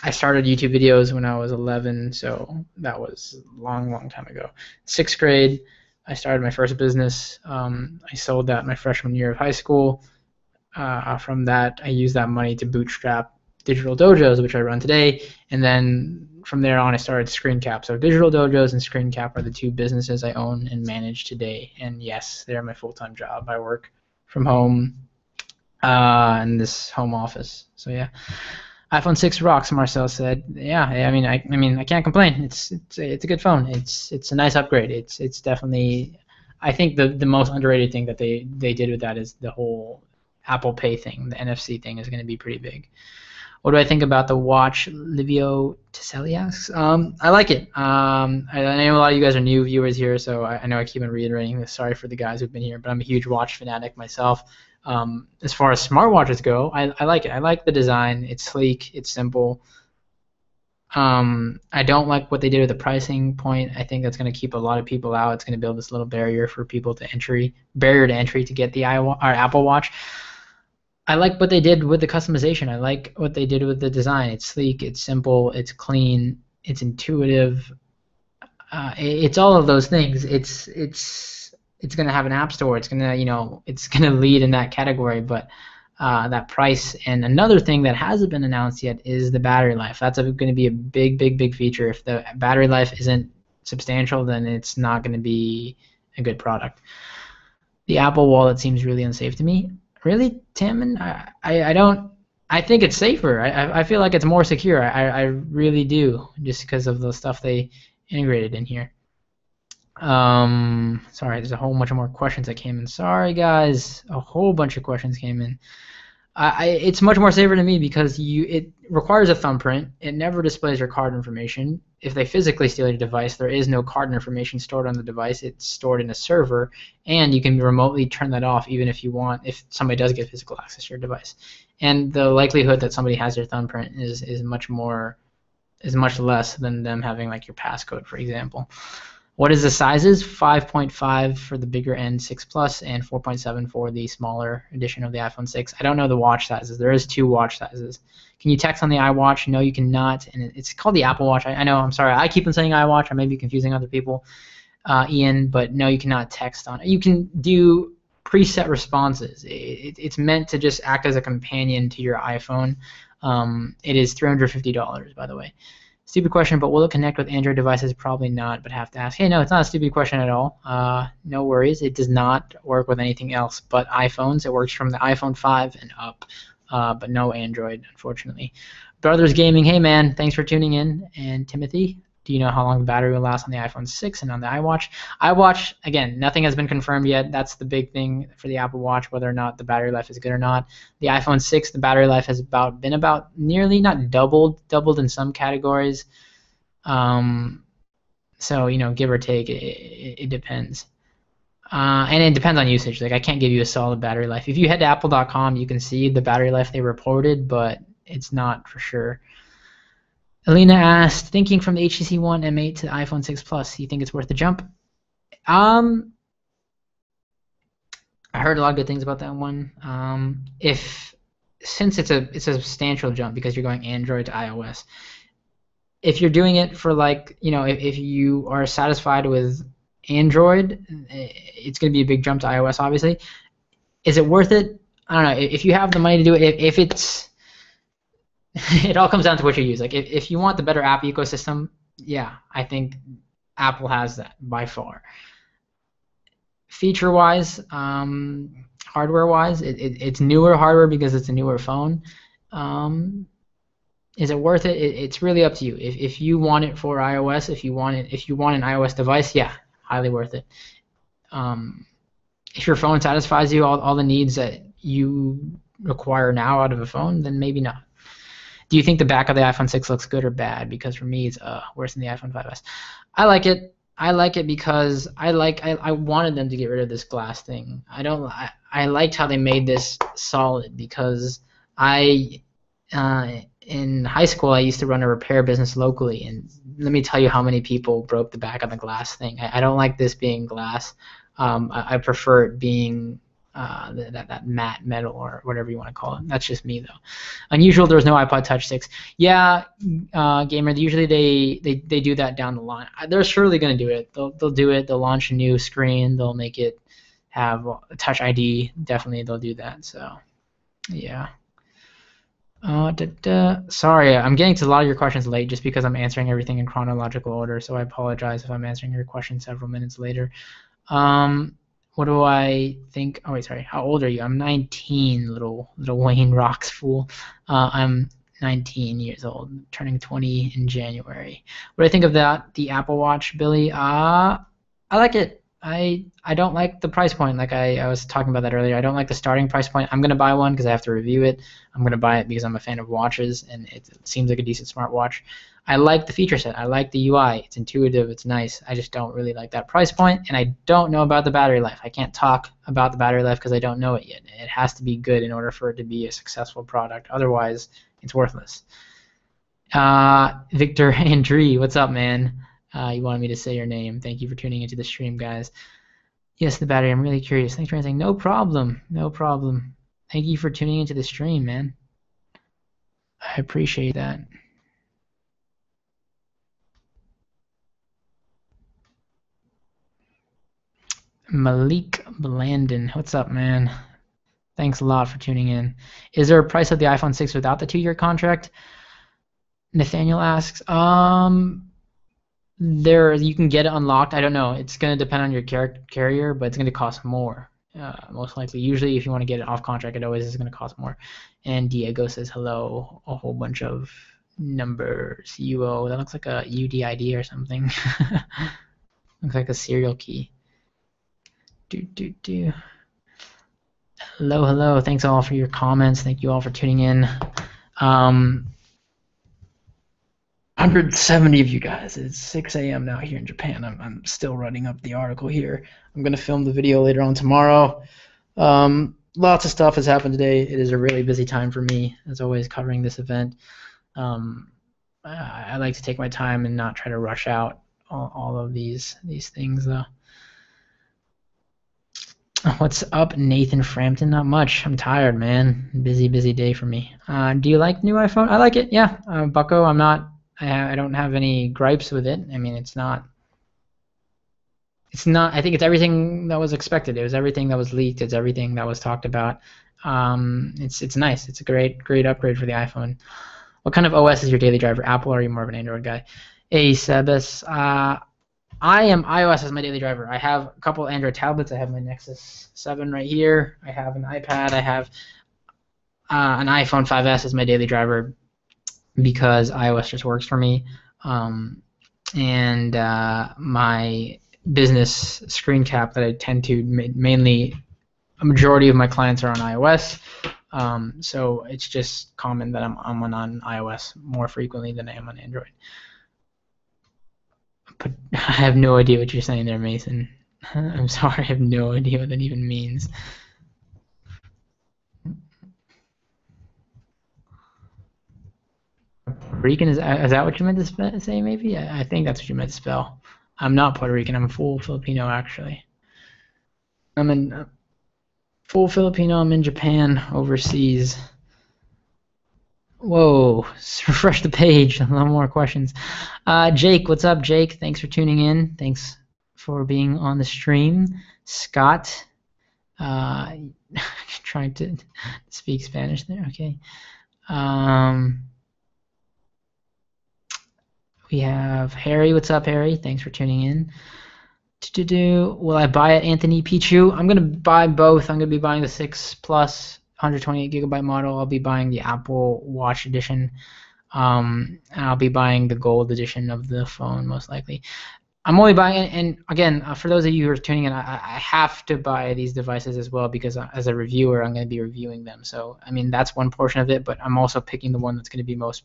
I started YouTube videos when I was 11, so that was a long time ago. 6th grade, I started my first business. I sold that my freshman year of high school. From that, I used that money to bootstrap digital dojos, which I run today. And then from there on, I started ScreenCap. So digital dojos and ScreenCap are the two businesses I own and manage today. And yes, they're my full-time job. I work from home in this home office. So yeah, iPhone 6 rocks. Marcel said, "Yeah, I can't complain. It's a good phone. It's a nice upgrade. It's definitely, I think the most underrated thing that they did with that is the whole Apple Pay thing. The NFC thing is going to be pretty big." What do I think about the watch? Livio Tiselli asks. I like it. I know a lot of you guys are new viewers here, so I know I keep on reiterating this. Sorry for the guys who've been here, but I'm a huge watch fanatic myself. As far as smartwatches go, I like it. I like the design. It's sleek. It's simple. I don't like what they did with the pricing point. I think that's going to keep a lot of people out. It's going to build this little barrier for people to entry to get the Apple Watch. I like what they did with the customization. I like what they did with the design. It's sleek, it's simple, it's clean, it's intuitive. It's all of those things. It's going to have an app store. It's going to it's going to lead in that category. But that price, and another thing that hasn't been announced yet is the battery life. That's going to be a big feature. If the battery life isn't substantial, then it's not going to be a good product. The Apple Wallet seems really unsafe to me. Really, Tim? I don't. I think it's safer. I feel like it's more secure. I really do, just because of the stuff they integrated in here. Sorry, there's a whole bunch of more questions that came in. Sorry, guys, a whole bunch of questions came in. It's much more safer to me because it requires a thumbprint. It never displays your card information. If they physically steal your device, there is no card information stored on the device. It's stored in a server, and you can remotely turn that off even if you want, if somebody does get physical access to your device. And the likelihood that somebody has your thumbprint is much less than them having like your passcode, for example. What is the sizes? 5.5 for the bigger end 6 Plus and 4.7 for the smaller edition of the iPhone 6. I don't know the watch sizes. There is 2 watch sizes. Can you text on the iWatch? No, you cannot. And it's called the Apple Watch. I know, I'm sorry. I keep on saying iWatch. I may be confusing other people, Ian, but no, you cannot text on it. You can do preset responses. It's meant to just act as a companion to your iPhone. It is $350, by the way. Stupid question, but will it connect with Android devices? Probably not, but have to ask. Hey, no, it's not a stupid question at all. No worries. It does not work with anything else but iPhones. It works from the iPhone 5 and up, but no Android, unfortunately. Brothers Gaming, hey, man, thanks for tuning in. And Timothy, do you know how long the battery will last on the iPhone 6 and on the iWatch? iWatch, again, nothing has been confirmed yet. That's the big thing for the Apple Watch, whether or not the battery life is good or not. The iPhone 6, the battery life has been about nearly, not doubled in some categories. So, give or take, it depends. And it depends on usage. Like, I can't give you a solid battery life. If you head to apple.com, you can see the battery life they reported, but it's not for sure. Alina asked, thinking from the HTC One M8 to the iPhone 6 Plus, you think it's worth the jump? I heard a lot of good things about that one. Since it's a substantial jump because you're going Android to iOS, if you're doing it for if you are satisfied with Android, it's going to be a big jump to iOS, obviously. Is it worth it? I don't know. If you have the money to do it, if it's it all comes down to what you use. Like if you want the better app ecosystem, yeah, I think Apple has that by far. Feature-wise, hardware-wise, it's newer hardware because it's a newer phone. Is it worth it? It's really up to you. If you want it for iOS, if you want an iOS device, yeah, highly worth it. If your phone satisfies you all the needs that you require now out of a phone, then maybe not. Do you think the back of the iPhone 6 looks good or bad? Because for me, it's worse than the iPhone 5S. I like it. I like it because I wanted them to get rid of this glass thing. I liked how they made this solid because in high school I used to run a repair business locally, and let me tell you how many people broke the back of the glass thing. I don't like this being glass. I prefer it being that matte metal or whatever you want to call it. That's just me though. Unusual. There was no iPod Touch 6. Yeah, gamer. Usually they do that down the line. They're surely gonna do it. They'll do it. They'll launch a new screen. They'll make it have Touch ID. Definitely they'll do that. So yeah. Sorry, I'm getting to a lot of your questions late just because I'm answering everything in chronological order. So I apologize if I'm answering your question several minutes later. What do I think? Oh wait, sorry. How old are you? I'm 19, little Wayne Rocks fool. I'm 19 years old, turning 20 in January. What do I think of that? The Apple Watch, Billy? I like it. I don't like the price point. Like I was talking about that earlier. I don't like the starting price point. I'm gonna buy one because I have to review it. I'm gonna buy it because I'm a fan of watches and it seems like a decent smartwatch. I like the feature set. I like the UI. It's intuitive. It's nice. I just don't really like that price point, and I don't know about the battery life. I can't talk about the battery life because I don't know it yet. It has to be good in order for it to be a successful product. Otherwise, it's worthless. Victor Andree, what's up, man? You wanted me to say your name. Thank you for tuning into the stream, guys. Yes, the battery. I'm really curious. Thanks for answering. No problem. No problem. Thank you for tuning into the stream, man. I appreciate that. Malik Blandon, what's up, man? Thanks a lot for tuning in. Is there a price of the iPhone 6 without the 2-year contract? Nathaniel asks. There you can get it unlocked. I don't know. It's gonna depend on your carrier, but it's gonna cost more, most likely. Usually, if you want to get it off contract, it always is gonna cost more. And Diego says hello. A whole bunch of numbers. UO. That looks like a UDID or something. Looks like a serial key. Hello, hello. Thanks all for your comments. Thank you all for tuning in. 170 of you guys. It's 6 a.m. now here in Japan. I'm still writing up the article here. I'm going to film the video later on tomorrow. Lots of stuff has happened today. It is a really busy time for me, as always, covering this event. I like to take my time and not try to rush out all of these things, though. What's up, Nathan Frampton? Not much. I'm tired, man. Busy day for me. Do you like the new iPhone? I like it. Yeah, Bucko. I don't have any gripes with it. I mean, it's not. I think it's everything that was expected. It was everything that was leaked. It's everything that was talked about. It's nice. It's a great upgrade for the iPhone. What kind of OS is your daily driver? Apple, or are you more of an Android guy? Hey, Sebas. I am iOS as my daily driver. I have a couple Android tablets. I have my Nexus 7 right here. I have an iPad. I have an iPhone 5S as my daily driver because iOS just works for me. And my business screen cap that I tend to mainly, a majority of my clients are on iOS. So it's just common that I'm on iOS more frequently than I am on Android. But I have no idea what you're saying there, Mason. I'm sorry, I have no idea what that even means. Puerto Rican, is that what you meant to say, maybe? I think that's what you meant to spell. I'm not Puerto Rican. I'm full Filipino, actually. I'm in full Filipino. I'm in Japan, overseas. Whoa, refresh the page. A lot more questions. Jake, what's up, Jake? Thanks for tuning in. Thanks for being on the stream. Scott, trying to speak Spanish there. Okay. We have Harry. What's up, Harry? Thanks for tuning in. Will I buy it, Anthony Pichu? I'm going to buy both. I'm going to be buying the 6 Plus 128GB model. I'll be buying the Apple Watch edition. And I'll be buying the gold edition of the phone, most likely. I'm only buying it, and again, for those of you who are tuning in, I have to buy these devices as well because as a reviewer, I'm going to be reviewing them. So, I mean, that's one portion of it, but I'm also picking the one that's going to be most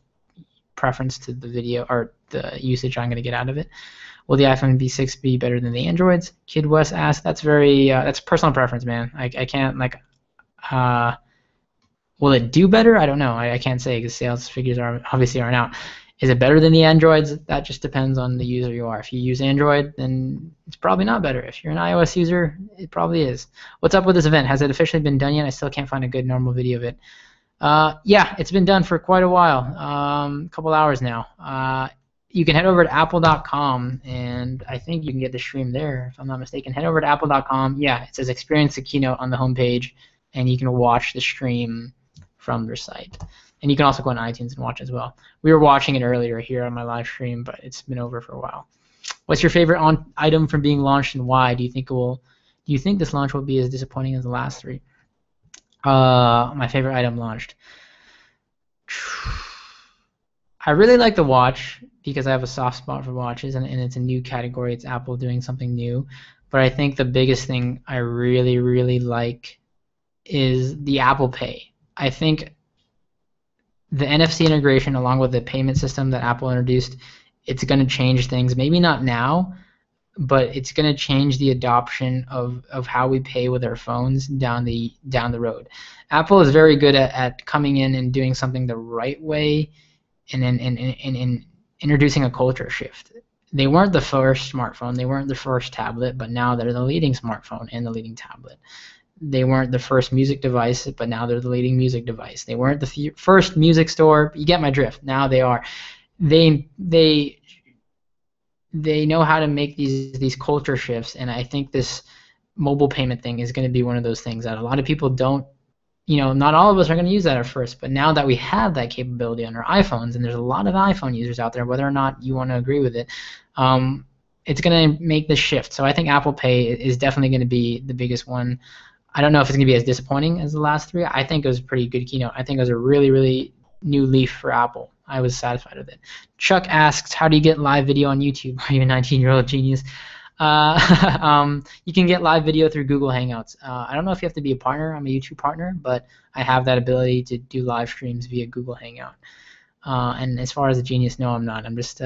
preference to the video or the usage I'm going to get out of it. Will the iPhone V6 be better than the Androids? Kid West asked. That's that's personal preference, man. I can't will it do better? I don't know. I can't say because sales figures obviously aren't out. Is it better than the Androids? That just depends on the user you are. If you use Android, then it's probably not better. If you're an iOS user, it probably is. What's up with this event? Has it officially been done yet? I still can't find a good normal video of it. Yeah, it's been done for quite a while, a couple hours now. You can head over to apple.com, and I think you can get the stream there, if I'm not mistaken. Head over to apple.com. Yeah, it says experience the keynote on the homepage, and you can watch the stream from their site. And you can also go on iTunes and watch as well. We were watching it earlier here on my live stream, but it's been over for a while. What's your favorite item from being launched, and why? Do you think this launch will be as disappointing as the last three? My favorite item launched. I really like the watch because I have a soft spot for watches, and it's a new category. It's Apple doing something new. But I think the biggest thing I really, really like is the Apple Pay. I think the NFC integration, along with the payment system that Apple introduced, it's going to change things. Maybe not now, but it's going to change the adoption of how we pay with our phones down the road. Apple is very good at coming in and doing something the right way, and in introducing a culture shift. They weren't the first smartphone, they weren't the first tablet, but now they're the leading smartphone and the leading tablet. They weren't the first music device, but now they're the leading music device. They weren't the first music store. You get my drift. Now they are. They know how to make these culture shifts, and I think this mobile payment thing is going to be one of those things that a lot of people don't. Not all of us are going to use that at first, but now that we have that capability on our iPhones, and there's a lot of iPhone users out there, whether or not you want to agree with it, it's going to make the shift. So I think Apple Pay is definitely going to be the biggest one. I don't know if it's going to be as disappointing as the last three. I think it was a pretty good keynote. I think it was a really, really new leaf for Apple. I was satisfied with it. Chuck asks, how do you get live video on YouTube? Are you a 19-year-old genius? You can get live video through Google Hangouts. I don't know if you have to be a partner. I'm a YouTube partner, but I have that ability to do live streams via Google Hangout. And as far as a genius, no, I'm not. I'm just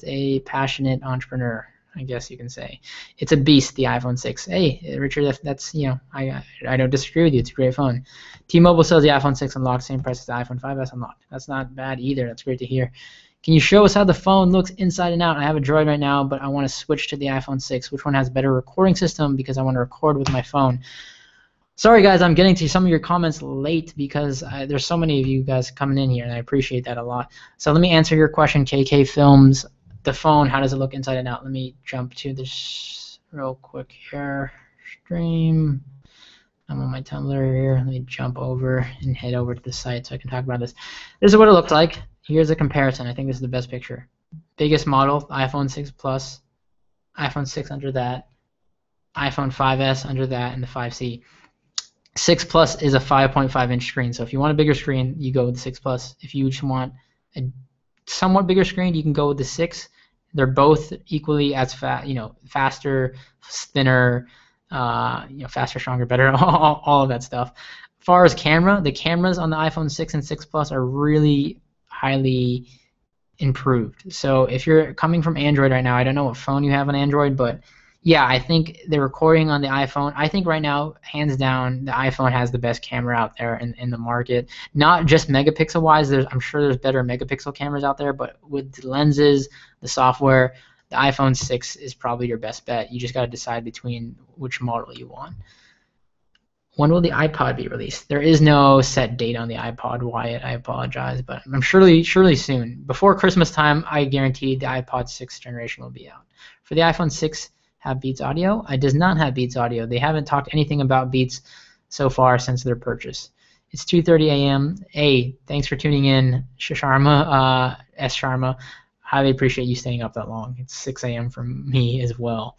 a passionate entrepreneur, I guess you can say. It's a beast, the iPhone 6. Hey, Richard, that's I don't disagree with you. It's a great phone. T-Mobile sells the iPhone 6 unlocked, same price as the iPhone 5S unlocked. That's not bad either. That's great to hear. Can you show us how the phone looks inside and out? I have a Droid right now, but I want to switch to the iPhone 6. Which one has a better recording system? Because I want to record with my phone. Sorry, guys, I'm getting to some of your comments late because there's so many of you guys coming in here, and I appreciate that a lot. So let me answer your question, KK Films. The phone, how does it look inside and out? Let me jump to this real quick here. Stream. I'm on my Tumblr here. Let me jump over and head over to the site so I can talk about this. This is what it looks like. Here's a comparison. I think this is the best picture. Biggest model, iPhone 6 Plus, iPhone 6 under that, iPhone 5S under that, and the 5C. 6 Plus is a 5.5-inch screen, so if you want a bigger screen, you go with the 6 Plus. If you just want a somewhat bigger screen, you can go with the 6. They're both equally as faster, thinner, faster, stronger, better, all of that stuff. As far as camera, the cameras on the iPhone 6 and 6 Plus are really highly improved. So if you're coming from Android right now, I don't know what phone you have on Android, but yeah, I think the recording on the iPhone, I think right now, hands down, the iPhone has the best camera out there in the market. Not just megapixel wise, I'm sure there's better megapixel cameras out there, but with the lenses, the software, the iPhone 6 is probably your best bet. You just got to decide between which model you want. When will the iPod be released? There is no set date on the iPod, Wyatt. I apologize, but I'm surely soon. Before Christmas time, I guarantee the iPod 6th generation will be out. For the iPhone 6, have Beats Audio? It does not have Beats Audio. They haven't talked anything about Beats so far since their purchase. It's 2:30 a.m. Hey, thanks for tuning in, Sharma, S. Sharma. Highly appreciate you staying up that long. It's 6 a.m. for me as well.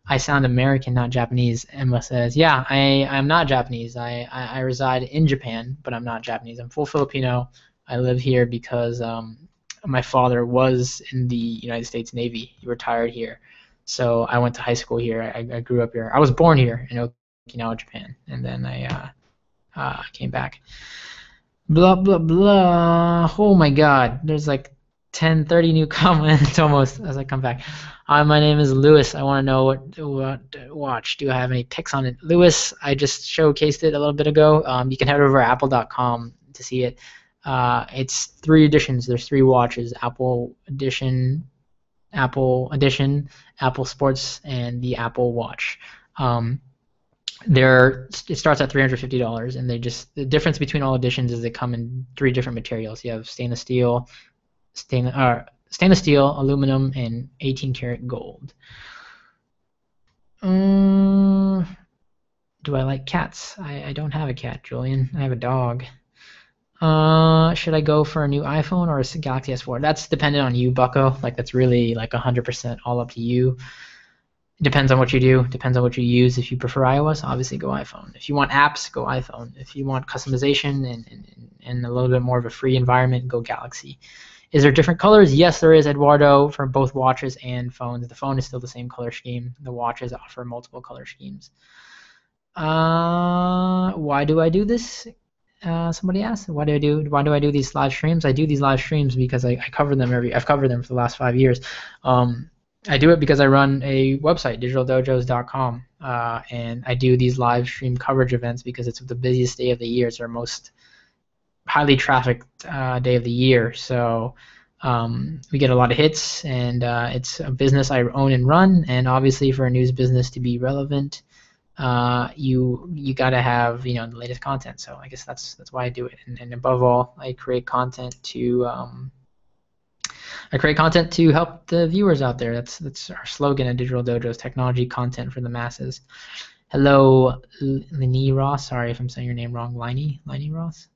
I sound American, not Japanese. Emma says, yeah, I'm not Japanese. I reside in Japan, but I'm not Japanese. I'm full Filipino. I live here because my father was in the United States Navy. He retired here. So I went to high school here. I grew up here. I was born here in Okinawa, Japan, and then I came back. Blah, blah, blah. Oh, my God. There's like 30 new comments almost as I come back. Hi, my name is Lewis. I want to know what watch. Do I have any pics on it? Lewis, I just showcased it a little bit ago. You can head over to apple.com to see it. It's 3 editions. There's 3 watches: Apple Edition, Apple Sports, and the Apple Watch. It starts at $350, and the difference between all editions is they come in 3 different materials. You have stainless steel, aluminum, and 18 karat gold. Do I like cats? I don't have a cat, Julian. I have a dog. Should I go for a new iPhone or a Galaxy S4? That's dependent on you, Bucko. Like, that's really like 100% all up to you. It depends on what you do. Depends on what you use. If you prefer iOS, obviously go iPhone. If you want apps, go iPhone. If you want customization and a little bit more of a free environment, go Galaxy. Is there different colors? Yes, there is, Eduardo, for both watches and phones. The phone is still the same color scheme. The watches offer multiple color schemes. Why do I do this? Somebody asked, why do I do these live streams? I do these live streams because I cover them I've covered them for the last 5 years. I do it because I run a website, digitaldojos.com, and I do these live stream coverage events because it's the busiest day of the year. It's our most highly trafficked day of the year. So we get a lot of hits, and it's a business I own and run. And obviously, for a news business to be relevant, you got to have the latest content. So I guess that's why I do it. And above all, I create content to help the viewers out there. That's our slogan at Digital Dojos: technology content for the masses. Hello, Linny Ross. Sorry if I'm saying your name wrong. Liney Ross.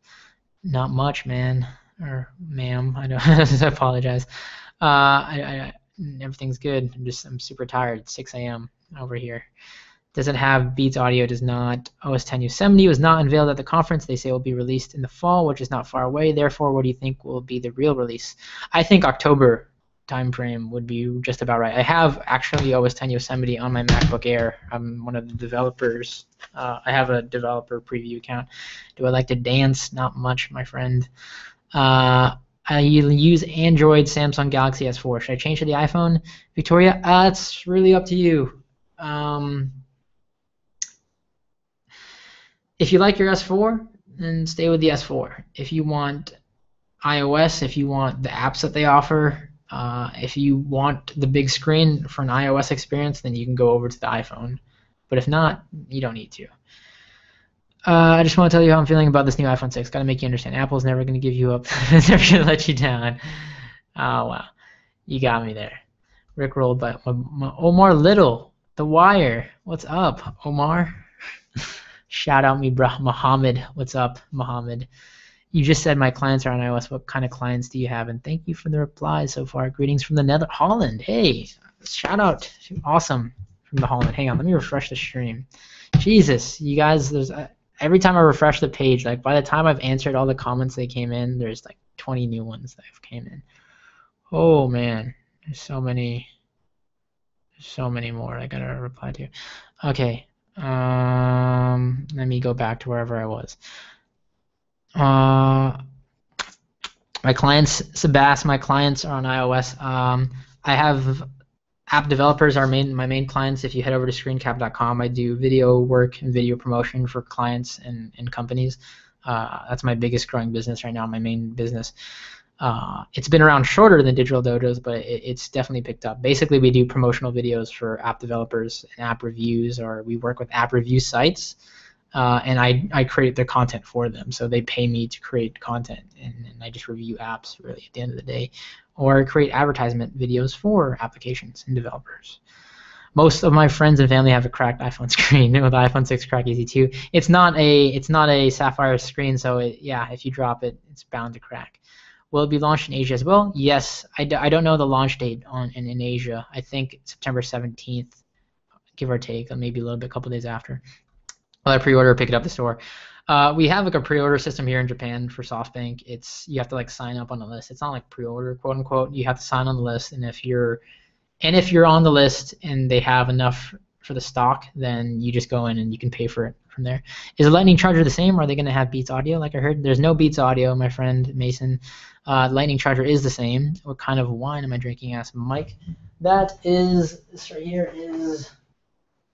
Not much, man, or ma'am. I don't. I apologize. Everything's good. I'm super tired. It's 6 a.m. over here. Doesn't have Beats Audio. Does not. OS 10 Yosemite was not unveiled at the conference. They say it will be released in the fall, which is not far away. Therefore, what do you think will be the real release? I think October timeframe would be just about right. I have actually OS 10 Yosemite on my MacBook Air. I'm one of the developers. I have a developer preview account. Do I like to dance? Not much, my friend. I use Android, Samsung Galaxy S4. Should I change to the iPhone? Victoria, it's really up to you. If you like your S4, then stay with the S4. If you want iOS, if you want the apps that they offer, if you want the big screen for an iOS experience, then you can go over to the iPhone. But if not, you don't need to. I just want to tell you how I'm feeling about this new iPhone 6. Got to make you understand. Apple's never going to give you up. It's never going to let you down. Oh, wow. You got me there. Rick rolled by Omar Little, The Wire. What's up, Omar? Shout out me, bro. Mohammed. What's up, Mohammed? You just said my clients are on iOS. What kind of clients do you have? And thank you for the replies so far. Greetings from the Holland. Hey, shout out. Awesome from the Holland. Hang on, let me refresh the stream. Jesus, you guys, there's every time I refresh the page, like by the time I've answered all the comments that came in, there's like 20 new ones that have came in. Oh man, there's so many more I gotta reply to. Okay. Let me go back to wherever I was. My clients, Sebas, my clients are on iOS. I have app developers are my main clients. If you head over to screencap.com, I do video work and video promotion for clients and companies. That's my biggest growing business right now, my main business. It's been around shorter than Digital Dojos, but it's definitely picked up. Basically, we do promotional videos for app developers and app reviews, or we work with app review sites, and I create their content for them. So they pay me to create content, and I just review apps really at the end of the day, or create advertisement videos for applications and developers. Most of my friends and family have a cracked iPhone screen with the iPhone 6 Crack Easy 2. It's not a sapphire screen, so if you drop it, it's bound to crack. Will it be launched in Asia as well? Yes. I don't know the launch date in Asia. I think September 17th, give or take, maybe a couple days after. I'll pre-order or pick it up at the store. We have like a pre-order system here in Japan for SoftBank. You have to sign up on the list. It's not like pre-order, quote unquote. You have to sign on the list, and if you're on the list and they have enough for the stock, then you just go in and you can pay for it from there. Is the Lightning Charger the same? Or are they going to have Beats Audio? Like I heard, there's no Beats Audio, my friend Mason. Lightning Charger is the same. What kind of wine am I drinking? Asked Mike. This right here is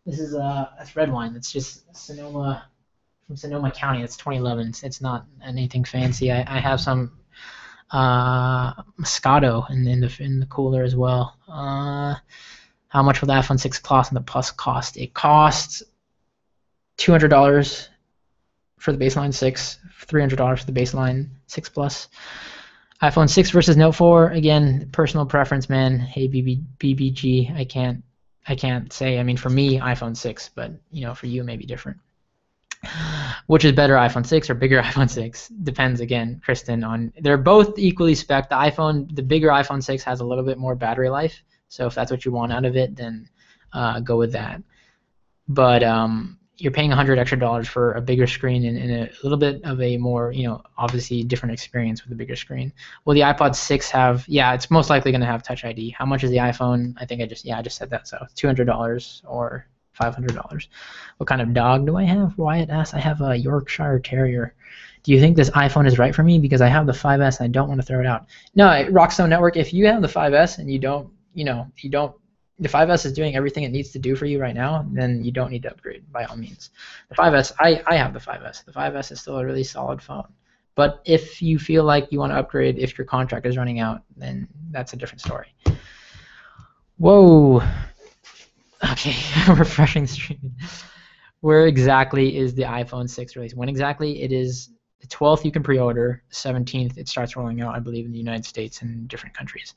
that's red wine. It's just Sonoma from Sonoma County. It's 2011. It's not anything fancy. I have some Moscato in the cooler as well. How much will the iPhone 6 Plus and the Plus cost? It costs $200 for the baseline 6, $300 for the baseline 6 Plus. iPhone 6 versus Note 4. Again, personal preference, man. Hey, BBG, I can't say. I mean, for me, iPhone 6, but for you, maybe different. Which is better, iPhone 6 or bigger iPhone 6? Depends again, Kristen. They're both equally spec. The bigger iPhone 6 has a little bit more battery life. So if that's what you want out of it, then go with that. But you're paying $100 extra for a bigger screen and a little bit of a more, obviously different experience with a bigger screen. Will the iPod 6 have? Yeah, it's most likely going to have Touch ID. How much is the iPhone? I think I just said that. So $200 or $500. What kind of dog do I have? Wyatt asks. I have a Yorkshire Terrier. Do you think this iPhone is right for me? Because I have the 5S and I don't want to throw it out. No, Rockstone Network, if you have the 5S and you don't, the 5S is doing everything it needs to do for you right now, then you don't need to upgrade by all means. The 5S, I have the 5S. The 5S is still a really solid phone. But if you feel like you want to upgrade if your contract is running out, then that's a different story. Whoa. Okay, refreshing stream. Where exactly is the iPhone 6 release? When exactly? It is the 12th you can pre-order. The 17th it starts rolling out, I believe, in the United States and different countries.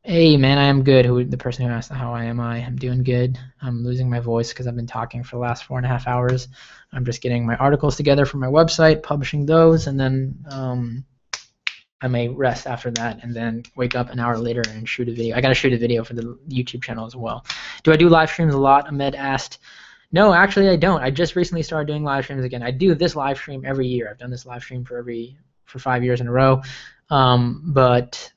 Hey, man, I am good. The person who asked how I'm doing good. I'm losing my voice because I've been talking for the last 4.5 hours. I'm just getting my articles together for my website, publishing those, and then I may rest after that and then wake up an hour later and shoot a video. I got to shoot a video for the YouTube channel as well. Do I do live streams a lot? Ahmed asked. No, actually I don't. I just recently started doing live streams again. I do this live stream every year. I've done this live stream for 5 years in a row. But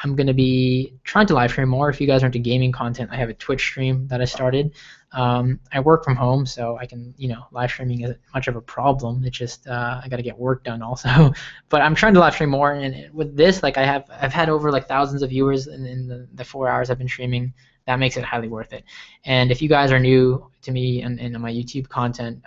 I'm going to be trying to live stream more. If you guys are into gaming content, I have a Twitch stream that I started. I work from home, so I can, live streaming isn't much of a problem. It's just I got to get work done also. But I'm trying to live stream more, and with this, like I've had over like thousands of viewers in the 4 hours I've been streaming. That makes it highly worth it. And if you guys are new to me and my YouTube content,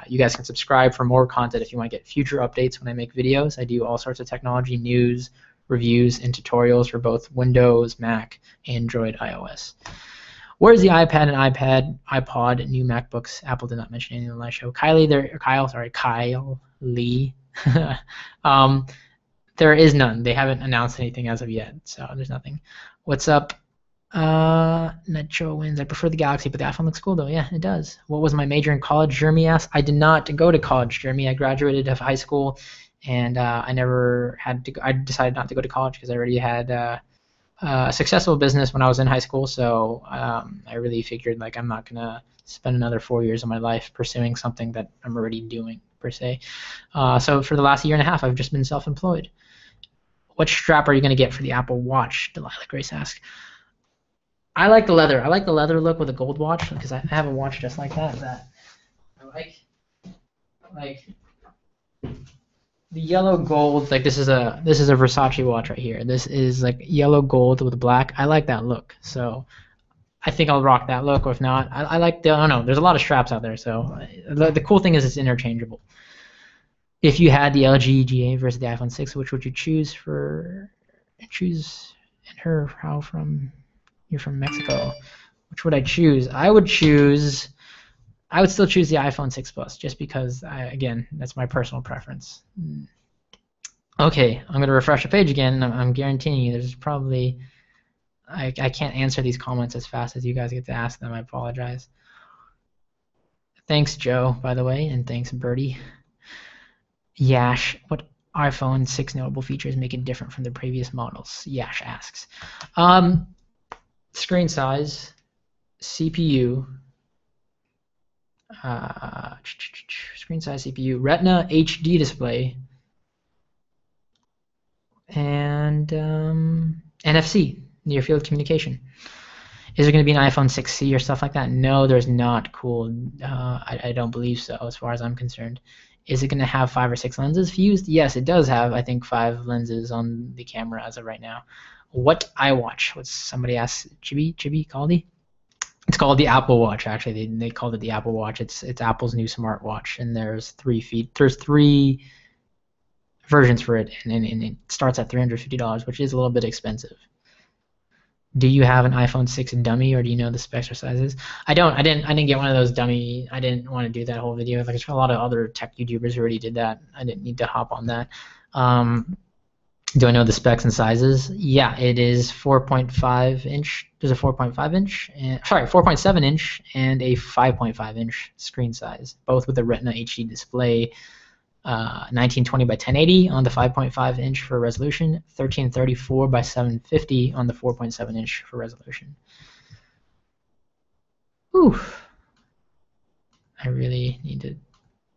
you guys can subscribe for more content if you want to get future updates when I make videos. I do all sorts of technology news, reviews, and tutorials for both Windows, Mac, Android, iOS. Where's the iPad and iPod, new MacBooks? Apple did not mention anything on the live show. Kyle Lee. There is none. They haven't announced anything as of yet, so there's nothing. What's up? Nacho wins. I prefer the Galaxy, but the iPhone looks cool though. Yeah, it does. What was my major in college? Jeremy asked. I did not go to college, Jeremy. I graduated of high school, and I never had to. I decided not to go to college because I already had a successful business when I was in high school. So I really figured like I'm not gonna spend another 4 years of my life pursuing something that I'm already doing per se. So for the last year and a half, I've just been self-employed. What strap are you gonna get for the Apple Watch? Delilah Grace asks. I like the leather. I like the leather look with a gold watch because I have a watch just like that I like the yellow gold. Like this is a Versace watch right here. This is like yellow gold with black. I like that look. So I think I'll rock that look. Or if not, I like the. I don't know. There's a lot of straps out there. So the cool thing is it's interchangeable. If you had the LG G8 versus the iPhone 6, which would you choose for? Choose and her how from. You're from Mexico. Which would I choose? I would still choose the iPhone 6 Plus just because, again, that's my personal preference. Okay, I'm going to refresh the page again. I'm guaranteeing you there's probably... I can't answer these comments as fast as you guys get to ask them. I apologize. Thanks, Joe, by the way, and thanks, Birdie. Yash, what iPhone 6 notable features make it different from the previous models? Yash asks. Screen size, CPU, screen size, CPU, Retina HD display, and NFC, near field communication. Is there going to be an iPhone 6C or stuff like that? No, there's not. Cool. I don't believe so, as far as I'm concerned. Is it going to have 5 or 6 lenses fused? Yes, it does have, I think, 5 lenses on the camera as of right now. What iWatch? What somebody asked, Chibi Caldi? It's called the Apple Watch. Actually, they called it the Apple Watch. It's Apple's new smartwatch, and there's three versions for it, and it starts at $350, which is a little bit expensive. Do you have an iPhone 6 dummy, or do you know the specs or sizes? I don't. I didn't get one of those dummy. I didn't want to do that whole video. Like, there's a lot of other tech YouTubers who already did that. I didn't need to hop on that. Do I know the specs and sizes? Yeah, it is 4.5 inch. There's a 4.5 inch, and, sorry, 4.7 inch and a 5.5 inch screen size, both with a Retina HD display, 1920 by 1080 on the 5.5 inch for resolution, 1334 by 750 on the 4.7 inch for resolution. Whew. I really need to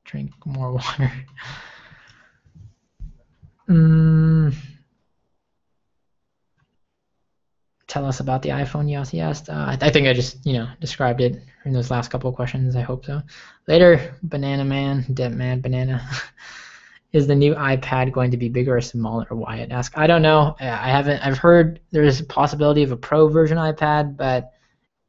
drink more water. Tell us about the iPhone, yes. I think I just, described it in those last couple of questions. I hope so. Later, Banana Man, Dead Man Banana. Is the new iPad going to be bigger or smaller? Wyatt asked. I don't know. I've heard there's a possibility of a Pro version iPad, but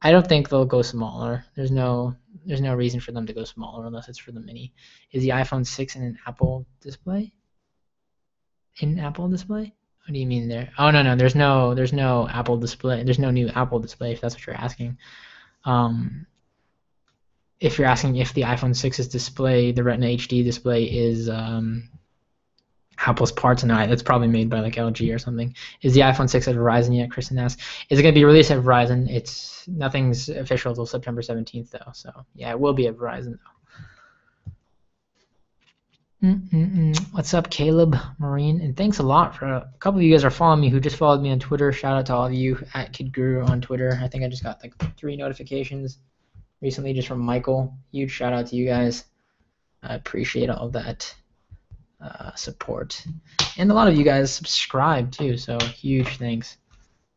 I don't think they'll go smaller. There's no reason for them to go smaller unless it's for the mini. Is the iPhone 6 in an Apple display? In Apple display? What do you mean there? Oh, no, there's no Apple display. There's no new Apple display, if that's what you're asking. If you're asking if the iPhone 6's display, the Retina HD display, is Apple's parts, no, it's probably made by like LG or something. Is the iPhone 6 at Verizon yet? Kristen asks. Is it going to be released at Verizon? Nothing's official until September 17th, though. So yeah, it will be at Verizon, though. What's up, Caleb Marine? And thanks a lot for a couple of you guys are following me who just followed me on Twitter. Shout out to all of you at Kid Guru on Twitter. I think I just got like 3 notifications recently just from Michael. Huge shout out to you guys. I appreciate all of that support. And a lot of you guys subscribe too, so huge thanks.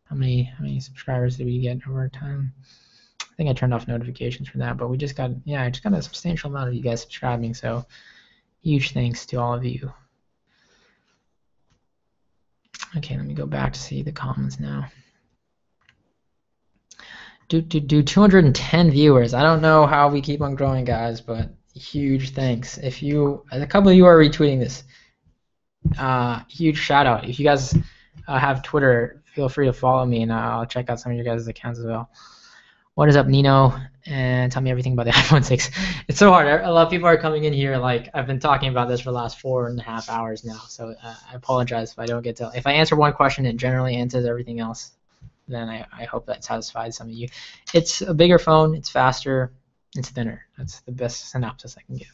How many subscribers did we get over time? I think I turned off notifications for that, but I just got a substantial amount of you guys subscribing, so huge thanks to all of you. Okay, let me go back to see the comments now. Do 210 viewers. I don't know how we keep on growing, guys, but huge thanks. If a couple of you are retweeting this, huge shout out. If you guys have Twitter, feel free to follow me, and I'll check out some of your guys' accounts as well. What is up, Nino? And tell me everything about the iPhone 6. It's so hard. A lot of people are coming in here. Like, I've been talking about this for the last 4.5 hours now, so I apologize if I don't get to. If I answer one question, it generally answers everything else. Then I hope that satisfies some of you. It's a bigger phone. It's faster. It's thinner. That's the best synopsis I can give.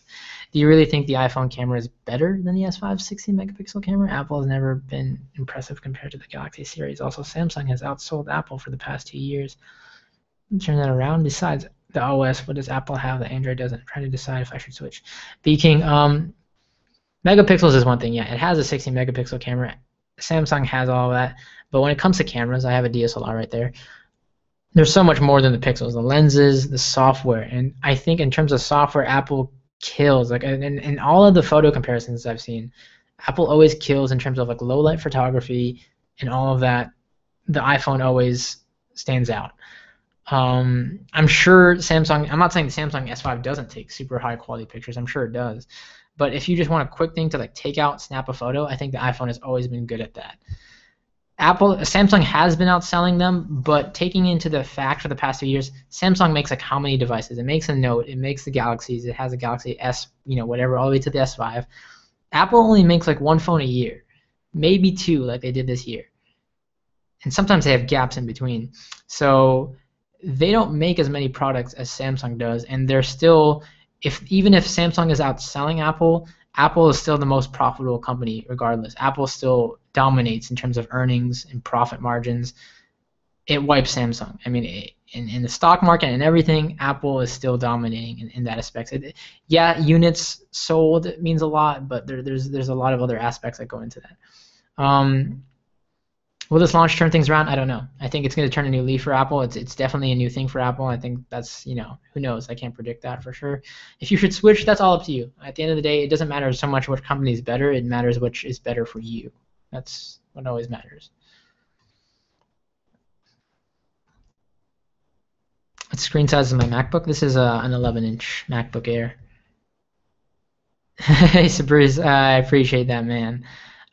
Do you really think the iPhone camera is better than the S5 16-megapixel camera? Apple has never been impressive compared to the Galaxy series. Also, Samsung has outsold Apple for the past 2 years. Turn that around. Besides the OS, what does Apple have that Android doesn't? I'm trying to decide if I should switch. Beaking, megapixels is one thing. Yeah, it has a 16-megapixel camera. Samsung has all of that. But when it comes to cameras, I have a DSLR right there. There's so much more than the pixels, the lenses, the software, and I think in terms of software, Apple kills. Like, in all of the photo comparisons I've seen, Apple always kills in terms of like low light photography and all of that. The iPhone always stands out. I'm sure Samsung. I'm not saying the Samsung S5 doesn't take super high quality pictures. I'm sure it does. But if you just want a quick thing to like take out, snap a photo, I think the iPhone has always been good at that. Samsung has been outselling them, but taking into the fact for the past few years, Samsung makes like how many devices? It makes a Note, it makes the Galaxies, it has a Galaxy S, whatever, all the way to the S5. Apple only makes like 1 phone a year, maybe 2, like they did this year. And sometimes they have gaps in between. So they don't make as many products as Samsung does, and they're still, even if Samsung is outselling Apple, Apple is still the most profitable company regardless. Apple still dominates in terms of earnings and profit margins. It wipes Samsung. I mean, in the stock market and everything, Apple is still dominating in that aspect. Units sold means a lot, but there's a lot of other aspects that go into that. Will this launch turn things around? I don't know. I think it's going to turn a new leaf for Apple. It's definitely a new thing for Apple. I think that's, who knows? I can't predict that for sure. If you should switch, that's all up to you. At the end of the day, it doesn't matter so much which company is better. It matters which is better for you. That's what always matters. What screen size is my MacBook? This is an 11-inch MacBook Air. Hey, Bruce, I appreciate that, man.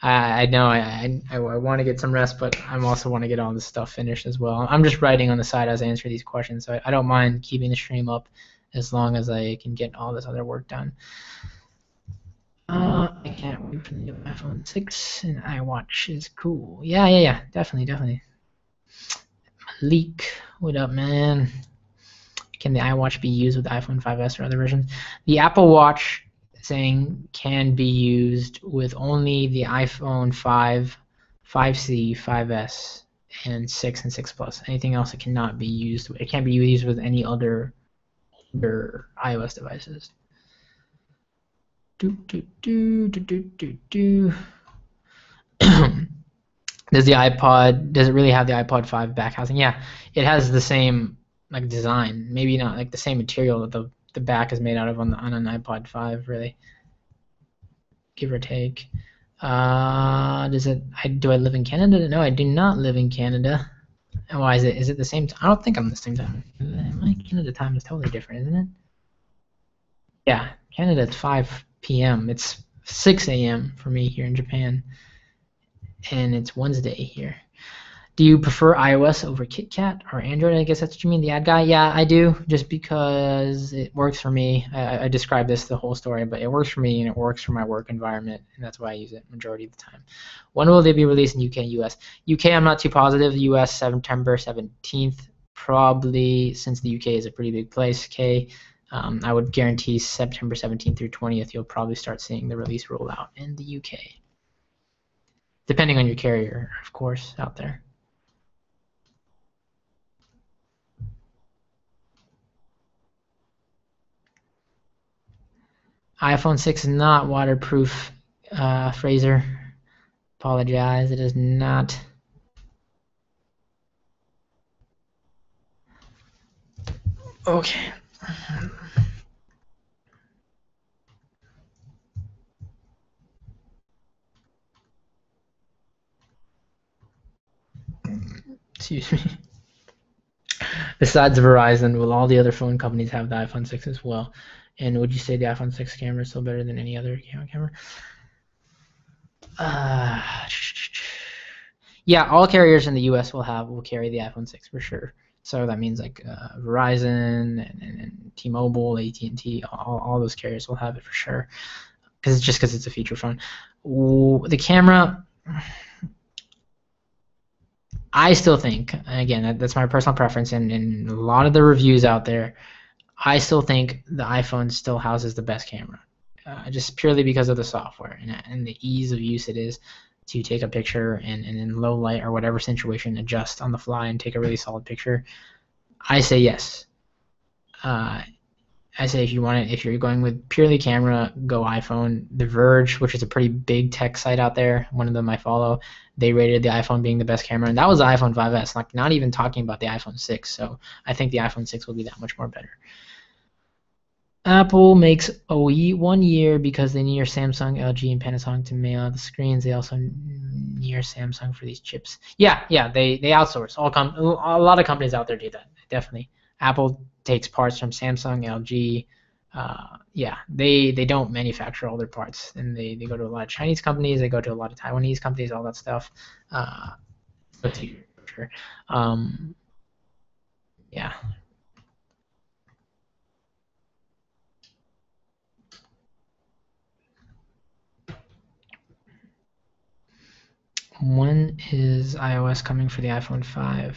I know I want to get some rest, but I also want to get all this stuff finished as well. I'm just writing on the side as I answer these questions, so I don't mind keeping the stream up as long as I can get all this other work done. I can't wait for the new iPhone 6 and iWatch is cool. Yeah, definitely. Malik, what up, man? Can the iWatch be used with the iPhone 5S or other versions? The Apple Watch saying can be used with only the iPhone 5, 5C, 5S, and 6 and 6 Plus. Anything else it cannot be used with. It can't be used with any other iOS devices. Does it really have the iPod 5 back housing? Yeah, it has the same like design, maybe not like the same material that the back is made out of on an iPod 5, really, give or take. Do I live in Canada? No, I do not live in Canada. And why is it? Is it the same time? I don't think I'm the same time. My Canada time is totally different, isn't it? Yeah, Canada it's 5 p.m. It's 6 a.m. for me here in Japan, and it's Wednesday here. Do you prefer iOS over KitKat or Android? I guess that's what you mean, the ad guy. Yeah, I do, just because it works for me. I described this the whole story, but it works for me and it works for my work environment, and that's why I use it majority of the time. When will they be released in UK and US? UK, I'm not too positive. US, September 17th, probably, since the UK is a pretty big place. I would guarantee September 17th through 20th, you'll probably start seeing the release roll out in the UK. Depending on your carrier, of course, out there. iPhone 6 is not waterproof, Fraser. Apologize, it is not. Okay. Excuse me. Besides Verizon, will all the other phone companies have the iPhone 6 as well? And would you say the iPhone 6 camera is still better than any other camera? Yeah, all carriers in the US will carry the iPhone 6 for sure. So that means like Verizon and T-Mobile, AT&T, all those carriers will have it for sure. Because it's a feature phone. The camera, I still think, again, that's my personal preference, and a lot of the reviews out there, I still think the iPhone still houses the best camera, just purely because of the software and the ease of use it is to take a picture and in low light or whatever situation adjust on the fly and take a really solid picture. I say yes. I say if you're going with purely camera, go iPhone. The Verge, which is a pretty big tech site out there, one of them I follow, they rated the iPhone being the best camera, and that was the iPhone 5S, like not even talking about the iPhone 6. So I think the iPhone 6 will be that much more better. Apple makes OE 1 year because they near Samsung, LG, and Panasonic to mail out the screens. They also near Samsung for these chips. Yeah, they outsource. A lot of companies out there do that, definitely. Apple takes parts from Samsung, LG. They don't manufacture all their parts, and they go to a lot of Chinese companies. They go to a lot of Taiwanese companies, all that stuff. For sure. Yeah. When is iOS coming for the iPhone 5?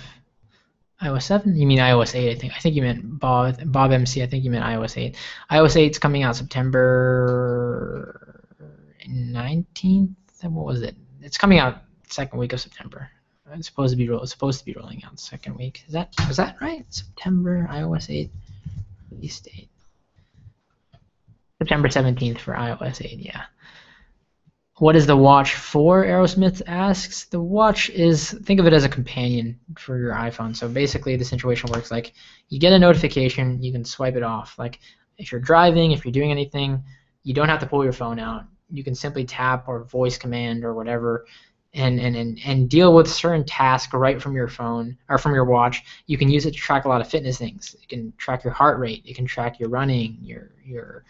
iOS 7? You mean iOS 8, I think. I think you meant Bob MC. I think you meant iOS 8. iOS 8 is coming out September 19th. What was it? It's coming out second week of September. It's supposed to be rolling out second week. Was that right? September iOS 8 release date. September 17th for iOS 8. Yeah. What is the watch for? Aerosmith asks. The watch is, think of it as a companion for your iPhone. So basically the situation works like you get a notification, you can swipe it off. Like if you're driving, if you're doing anything, you don't have to pull your phone out. You can simply tap or voice command or whatever, and deal with certain tasks right from your phone or from your watch. You can use it to track a lot of fitness things. It can track your heart rate. It can track your running, your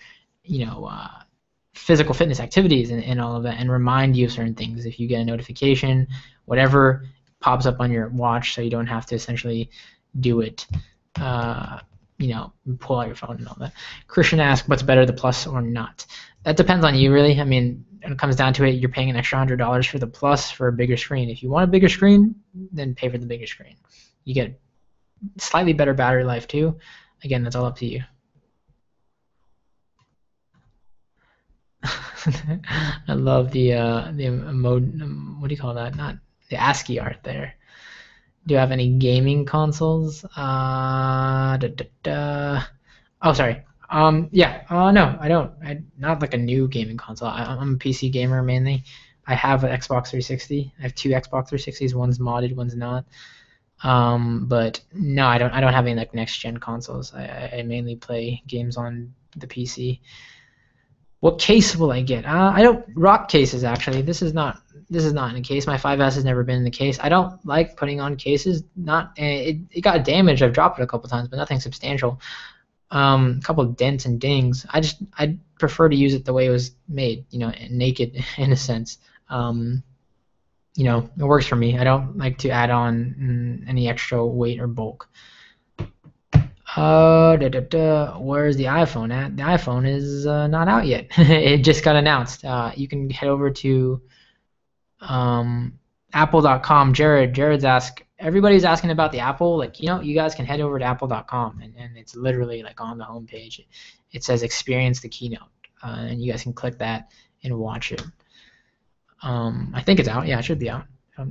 physical fitness activities and all of that, and remind you of certain things. If you get a notification, whatever pops up on your watch, so you don't have to essentially do it. Pull out your phone and all that. Christian asked, what's better, the Plus or not? That depends on you, really. I mean, when it comes down to it, you're paying an extra $100 for the Plus for a bigger screen. If you want a bigger screen, then pay for the bigger screen. You get slightly better battery life too. Again, that's all up to you. I love the what do you call that? Not the ASCII art there. Do you have any gaming consoles? Oh, sorry. Yeah. No, I don't. Not like a new gaming console. I'm a PC gamer mainly. I have an Xbox 360. I have two Xbox 360s. One's modded, one's not. But no, I don't have any like next gen consoles. I mainly play games on the PC. What case will I get? I don't rock cases actually. This is not in a case. My 5S has never been in the case. I don't like putting on cases. It got damaged. I've dropped it a couple times, but nothing substantial. A couple of dents and dings. I prefer to use it the way it was made, naked in a sense. It works for me. I don't like to add on any extra weight or bulk. Where's the iPhone at? The iPhone is not out yet. It just got announced. You can head over to apple.com. Jared's everybody's asking about the Apple. Like, you guys can head over to apple.com and it's literally like on the homepage. It says experience the keynote. And you guys can click that and watch it. I think it's out. Yeah, it should be out. So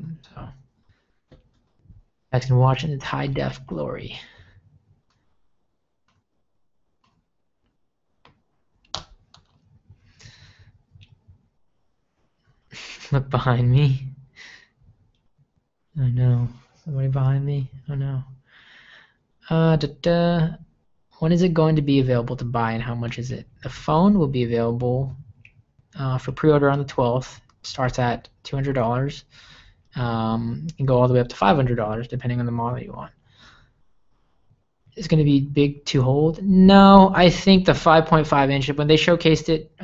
you guys can watch it in its high def glory. Look behind me. Oh no. Somebody behind me. Oh no. When is it going to be available to buy and how much is it? The phone will be available for pre-order on the 12th. Starts at $200. You can go all the way up to $500 depending on the model you want. It's going to be big to hold. No, I think the 5.5 inch, when they showcased it,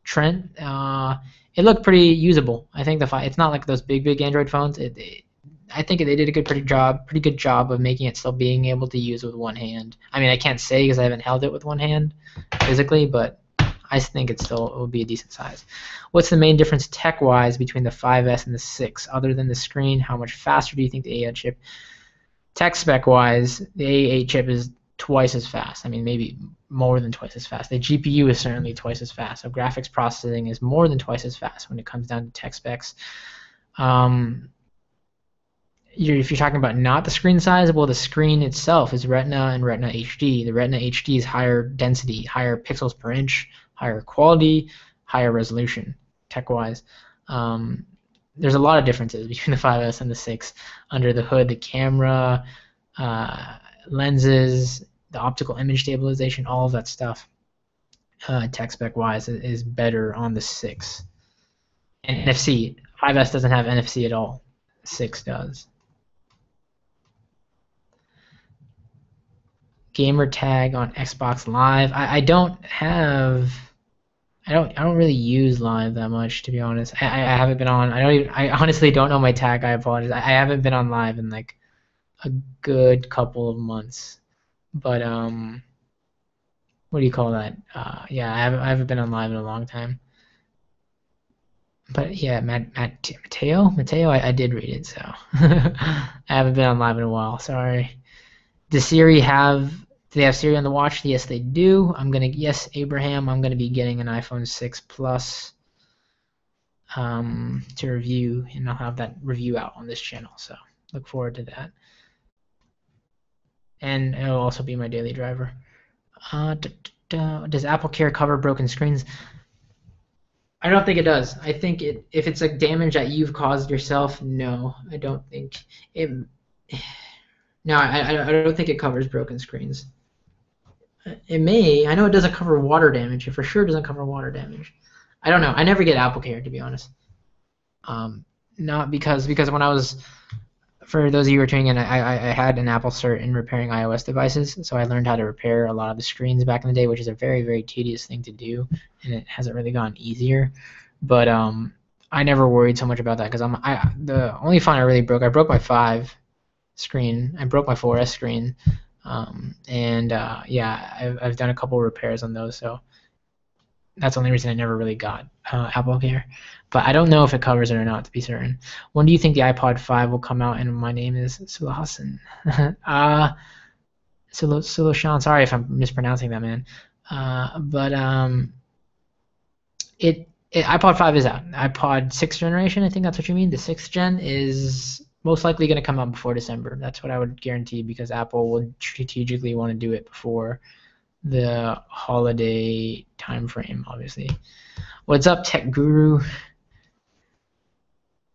Trent, it looked pretty usable. I think it's not like those big Android phones. I think they did a pretty good job of making it still being able to use with one hand. I mean, I can't say because I haven't held it with one hand physically, but I think it will be a decent size. What's the main difference tech-wise between the 5S and the 6? Other than the screen, how much faster do you think the A8 chip? Tech spec-wise, the A8 chip is twice as fast. I mean, maybe more than twice as fast. The GPU is certainly twice as fast. So graphics processing is more than twice as fast when it comes down to tech specs. If you're talking about not the screen size, well, the screen itself is Retina and Retina HD. The Retina HD is higher density, higher pixels per inch, higher quality, higher resolution, tech-wise. There's a lot of differences between the 5S and the 6. Under the hood, the camera, lenses, the optical image stabilization, all of that stuff, tech spec-wise, is better on the 6. And NFC, 5S doesn't have NFC at all. 6 does. Gamer tag on Xbox Live. I don't really use Live that much, to be honest. I haven't been on. I honestly don't know my tag. I apologize. I haven't been on Live in like a good couple of months. But what do you call that? Yeah, I haven't been on Live in a long time. But yeah, Mateo, I did read it, so I haven't been on Live in a while. Sorry. Do they have Siri on the watch? Yes, they do. Yes, Abraham, I'm gonna be getting an iPhone 6 Plus to review, and I'll have that review out on this channel. So look forward to that. And it'll also be my daily driver. Does Apple Care cover broken screens? I don't think it does. I think if it's like damage that you've caused yourself, no, I don't think it. No, I don't think it covers broken screens. It may. I know it doesn't cover water damage. It for sure doesn't cover water damage. I don't know. I never get Apple Care, to be honest. not because when I was, for those of you who are tuning in, I had an Apple cert in repairing iOS devices, so I learned how to repair a lot of the screens back in the day, which is a very, very tedious thing to do, and it hasn't really gotten easier. But I never worried so much about that because the only phone I broke my 5 screen, I broke my 4S screen, and yeah, I've done a couple repairs on those, so that's the only reason I never really got Apple Care. But I don't know if it covers it or not, to be certain. When do you think the iPod 5 will come out? And my name is Sula Hassan. Sula Shan. Sorry if I'm mispronouncing that, man. But iPod 5 is out. iPod 6th generation, I think that's what you mean. The 6th gen is most likely going to come out before December. That's what I would guarantee because Apple would strategically want to do it before the holiday time frame, obviously. What's up, Tech Guru?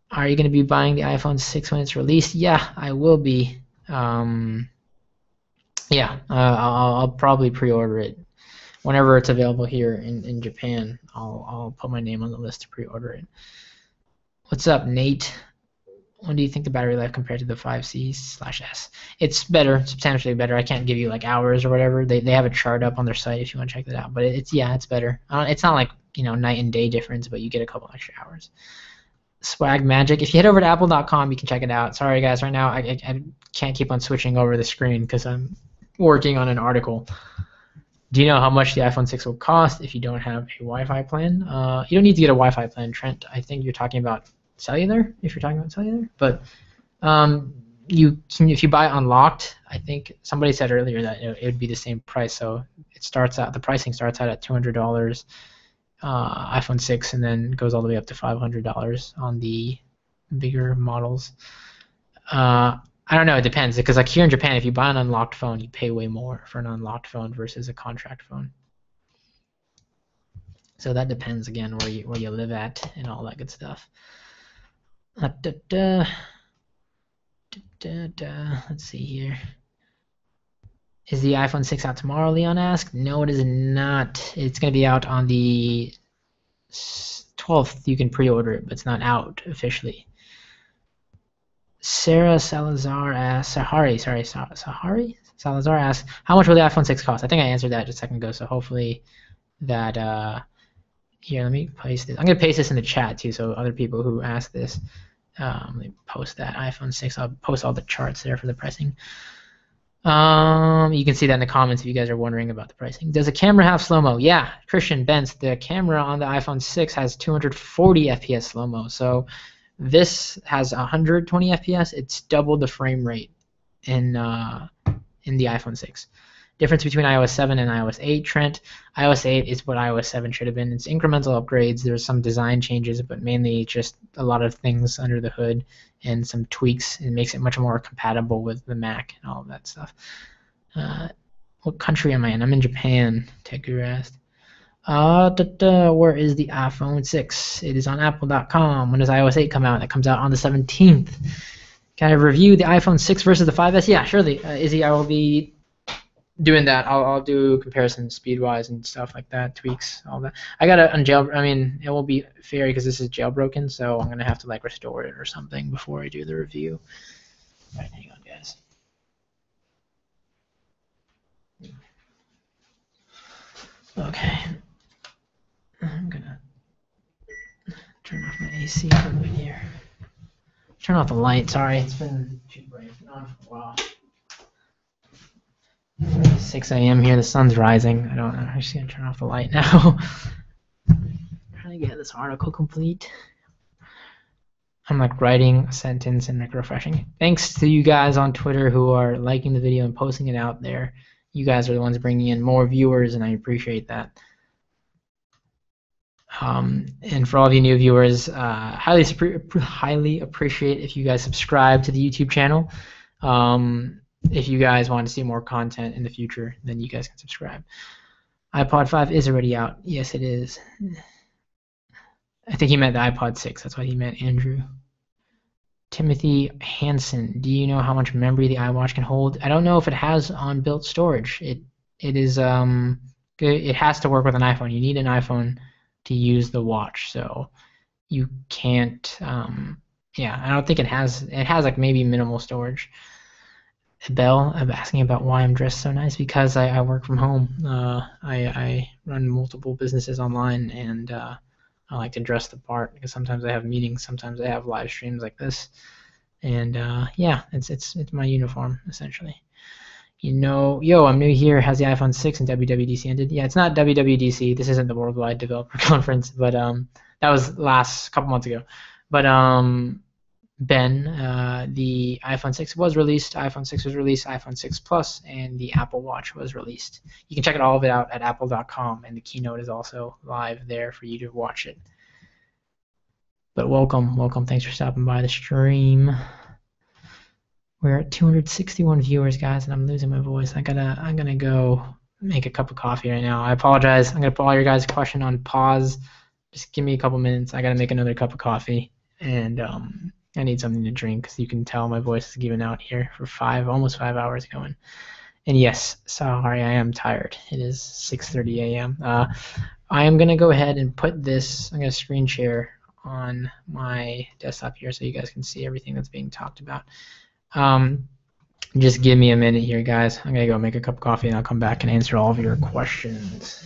Are you going to be buying the iPhone 6 when it's released? Yeah, I will be. Yeah, I'll probably pre-order it whenever it's available here in Japan. I'll put my name on the list to pre-order it. What's up, Nate? When do you think the battery life compared to the 5C/S? It's better, substantially better. I can't give you like hours or whatever. They have a chart up on their site if you want to check that out. But it's better. It's not like night and day difference, but you get a couple extra hours. Swag Magic. If you head over to apple.com, you can check it out. Sorry guys, right now I can't keep on switching over the screen because I'm working on an article. Do you know how much the iPhone 6 will cost if you don't have a Wi-Fi plan? You don't need to get a Wi-Fi plan, Trent. I think you're talking about cellular, if you're talking about cellular. But if you buy unlocked, I think somebody said earlier that it would be the same price. So the pricing starts out at $200 iPhone 6 and then goes all the way up to $500 on the bigger models. I don't know, it depends because like here in Japan, if you buy an unlocked phone, you pay way more for an unlocked phone versus a contract phone. So that depends again where you live at and all that good stuff. Let's see here. Is the iPhone 6 out tomorrow, Leon asked? No, it is not. It's going to be out on the 12th. You can pre-order it, but it's not out officially. Sarah Salazar asks, Sahari Salazar asks, how much will the iPhone 6 cost? I think I answered that just a second ago, so hopefully that, here, let me paste this. I'm going to paste this in the chat too, so other people who ask this, let me post that iPhone 6. I'll post all the charts there for the pricing. You can see that in the comments if you guys are wondering about the pricing. Does the camera have slow-mo? Yeah, Christian Benz, the camera on the iPhone 6 has 240 FPS slow-mo. So this has 120 FPS. It's double the frame rate in the iPhone 6. Difference between iOS 7 and iOS 8, Trent. iOS 8 is what iOS 7 should have been. It's incremental upgrades. There's some design changes, but mainly just a lot of things under the hood and some tweaks. It makes it much more compatible with the Mac and all of that stuff. What country am I in? I'm in Japan, Teku asked. Where is the iPhone 6? It is on apple.com. When does iOS 8 come out? That comes out on the 17th. Can I review the iPhone 6 versus the 5S? Yeah, surely. Izzy, I will be doing that. I'll do comparisons speed-wise and stuff like that, tweaks, all that. I got to I mean, it won't be fair because this is jailbroken, so I'm going to have to like restore it or something before I do the review. All right, hang on, guys. Okay. I'm going to turn off my AC for a bit here. Turn off the light, sorry. It's been too bright. It's been on for a while. 6 a.m. here, the sun's rising. I don't know. I'm just gonna turn off the light now. Trying to get this article complete. I'm like writing a sentence and like refreshing. Thanks to you guys on Twitter who are liking the video and posting it out there. You guys are the ones bringing in more viewers, and I appreciate that. And for all of you new viewers, highly appreciate if you guys subscribe to the YouTube channel. If you guys want to see more content in the future, then you guys can subscribe. iPod 5 is already out. Yes, it is. I think he meant the iPod 6. That's what he meant, Andrew. Timothy Hansen, do you know how much memory the iWatch can hold? I don't know if it has on-built storage. It has to work with an iPhone. You need an iPhone to use the watch, so you can't Yeah, I don't think it has. It has like maybe minimal storage. Bell, I'm asking about why I'm dressed so nice because I work from home. I run multiple businesses online, and I like to dress the part because sometimes I have meetings, sometimes I have live streams like this, and yeah, it's my uniform essentially. Yo, I'm new here. Has the iPhone 6 and WWDC ended? Yeah, it's not WWDC. This isn't the Worldwide Developer Conference, but that was last couple months ago. But Ben, the iPhone 6 was released, iPhone 6 was released, iPhone 6 Plus, and the Apple Watch was released. You can check all of it out at apple.com, and the keynote is also live there for you to watch it. But welcome. Thanks for stopping by the stream. We're at 261 viewers, guys, and I'm losing my voice. I'm gonna go make a cup of coffee right now. I apologize. I'm gonna put all your guys' question on pause. Just give me a couple minutes. I gotta make another cup of coffee, and I need something to drink because you can tell my voice is giving out here for almost 5 hours going. And yes, sorry, I am tired. It is 6:30 a.m. I am gonna go ahead and put this. I'm gonna screen share on my desktop here so you guys can see everything that's being talked about. Just give me a minute here, guys. I'm gonna go make a cup of coffee and I'll come back and answer all of your questions.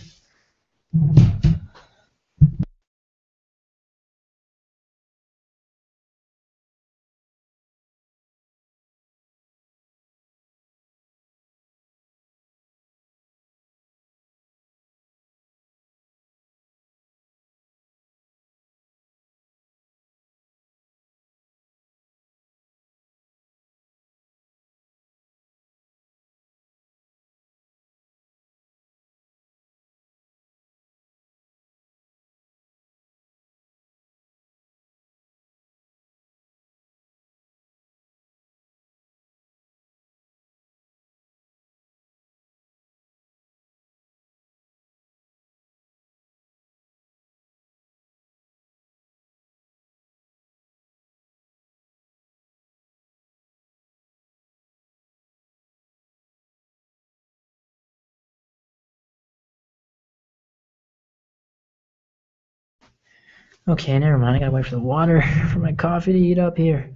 Okay, never mind. I gotta wait for the water for my coffee to heat up here.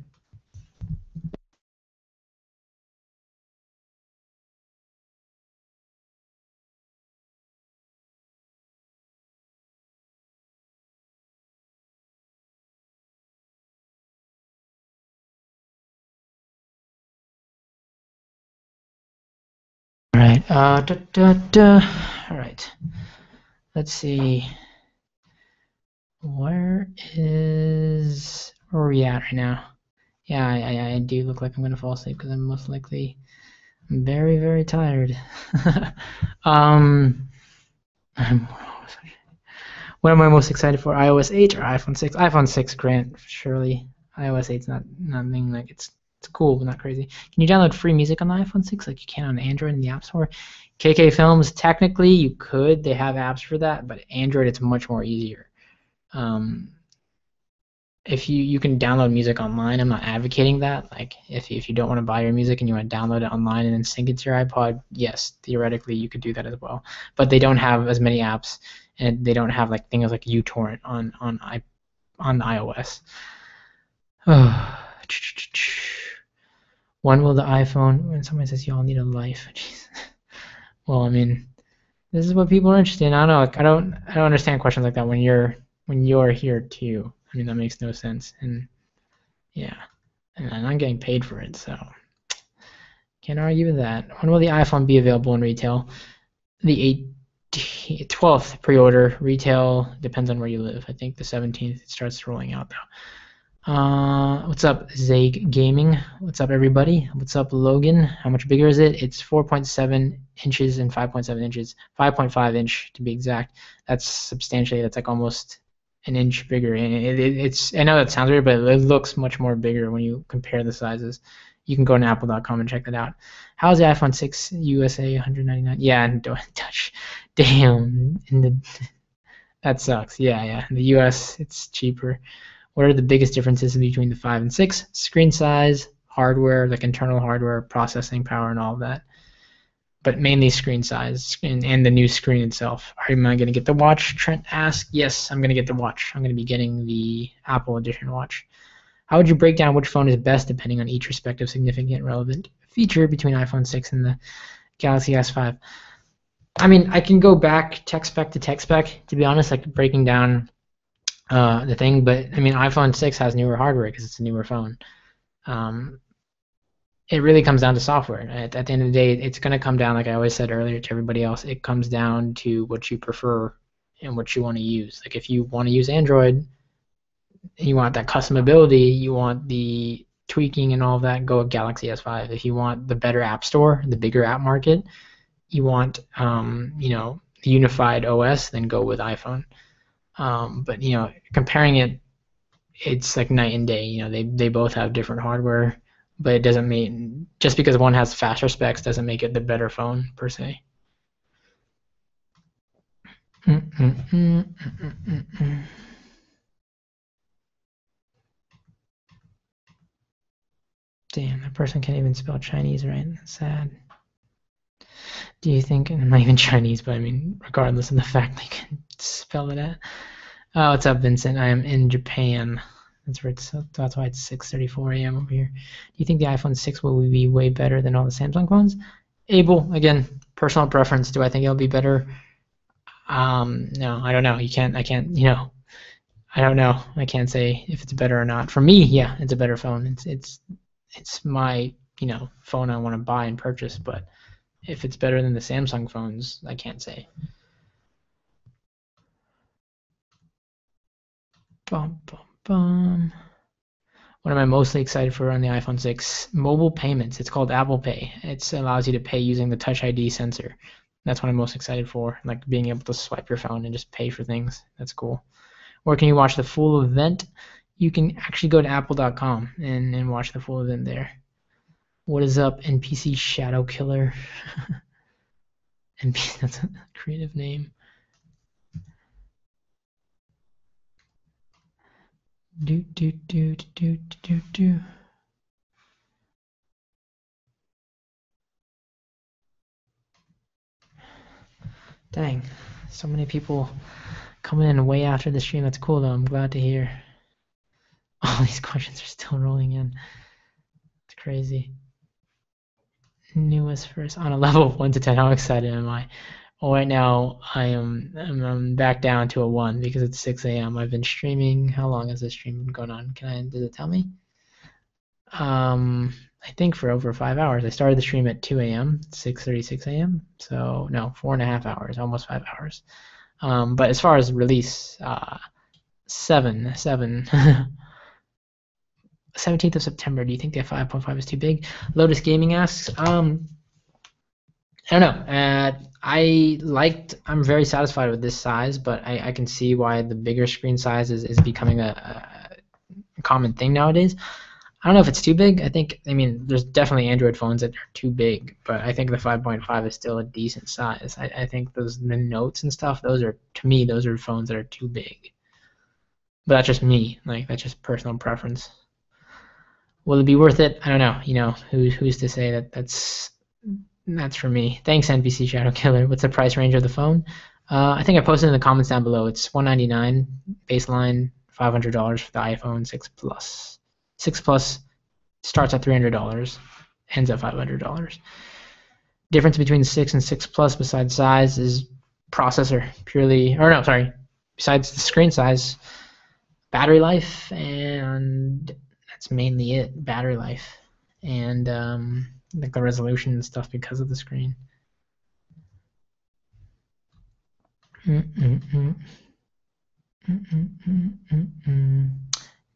All right. All right. Let's see. Where are we at right now? Yeah, I do look like I'm gonna fall asleep because I'm most likely very, very tired. What am I most excited for? iOS 8 or iPhone 6? iPhone 6, Grant, surely. iOS 8's nothing like it's cool, but not crazy. Can you download free music on the iPhone 6 like you can on Android in the App Store? KK Films, technically you could. They have apps for that, but Android it's much more easier. If you can download music online, I'm not advocating that. Like if you don't want to buy your music and you want to download it online and then sync it to your iPod, yes, theoretically you could do that as well. But they don't have as many apps, and they don't have like things like uTorrent on iOS. When will the iPhone? When someone says y'all need a life, jeez. Well, I mean, this is what people are interested in. I don't know. I don't understand questions like that when you're here too. I mean, that makes no sense. And yeah, and I'm getting paid for it, so can't argue with that. When will the iPhone be available in retail? The 12th pre-order. Retail depends on where you live. I think the 17th it starts rolling out though. What's up, Zag Gaming? What's up, everybody? What's up, Logan? How much bigger is it? It's 4.7 inches and 5.7 inches. 5.5 inch to be exact. That's like almost an inch bigger. And it's I know that sounds weird, but it looks much more bigger when you compare the sizes. You can go to apple.com and check that out. How's the iPhone 6 USA 199? Yeah, and don't touch. Damn. That sucks. Yeah. In the US, it's cheaper. What are the biggest differences between the 5 and 6? Screen size, hardware, like internal hardware, processing power, and all of that. But mainly screen size and the new screen itself. Am I going to get the watch? Trent asked. Yes, I'm going to get the watch. I'm going to be getting the Apple Edition watch. How would you break down which phone is best depending on each respective significant relevant feature between iPhone 6 and the Galaxy S5? I mean, I can go back tech spec to tech spec, to be honest, like breaking down the thing, but I mean, iPhone 6 has newer hardware because it's a newer phone. It really comes down to software. At the end of the day, it's going to come down, like I always said earlier to everybody else, it comes down to what you prefer and what you want to use. Like if you want to use Android, you want that custom ability, you want the tweaking and all of that, go with Galaxy S5. If you want the better app store, the bigger app market, you want the unified OS, then go with iPhone. But comparing it, it's like night and day. They both have different hardware, but it doesn't mean just because one has faster specs doesn't make it the better phone per se. Damn, that person can't even spell Chinese right. That's sad. Do you think, and I'm not even Chinese, but I mean, regardless of the fact they can spell it out. Oh, what's up, Vincent? I am in Japan. That's why it's 6:34 a.m. over here. Do you think the iPhone 6 will be way better than all the Samsung phones? Abel, again, personal preference. Do I think it'll be better? No, I don't know. I can't, I don't know. I can't say if it's better or not. For me, yeah, it's a better phone. It's my, phone I want to buy and purchase, but if it's better than the Samsung phones, I can't say. Bum, bum, bum. What am I mostly excited for on the iPhone 6? Mobile payments. It's called Apple Pay. It allows you to pay using the Touch ID sensor. That's what I'm most excited for, like being able to swipe your phone and just pay for things. That's cool. Or can you watch the full event? You can actually go to apple.com and watch the full event there. What is up, NPC Shadow Killer? NPC, that's a creative name. Do. Dang, so many people coming in way after the stream. That's cool though. I'm glad to hear. All these questions are still rolling in. It's crazy. Newest first on a level of 1 to 10. How excited am I? Well, right now I'm back down to a 1 because it's 6 a.m. I've been streaming. How long has this stream been going on? Does it tell me? I think for over 5 hours. I started the stream at 2 a.m., 6:36 a.m. So no, 4.5 hours, almost 5 hours. But as far as release, 17th of September. Do you think the 5.5 is too big? Lotus Gaming asks. I don't know. I'm very satisfied with this size, but I can see why the bigger screen size is becoming a common thing nowadays. I don't know if it's too big. I mean, there's definitely Android phones that are too big, but I think the 5.5 is still a decent size. I think the Notes and stuff, to me, those are phones that are too big. But that's just me. Like, that's just personal preference. Will it be worth it? I don't know. Who's to say that's for me. Thanks, NPC Shadow Killer. What's the price range of the phone? I think I posted in the comments down below. It's $199 baseline, $500 for the iPhone 6 Plus. 6 Plus starts at $300, ends at $500. Difference between 6 and 6 Plus besides size is processor besides the screen size, battery life, and that's mainly it, battery life. And like the resolution and stuff because of the screen.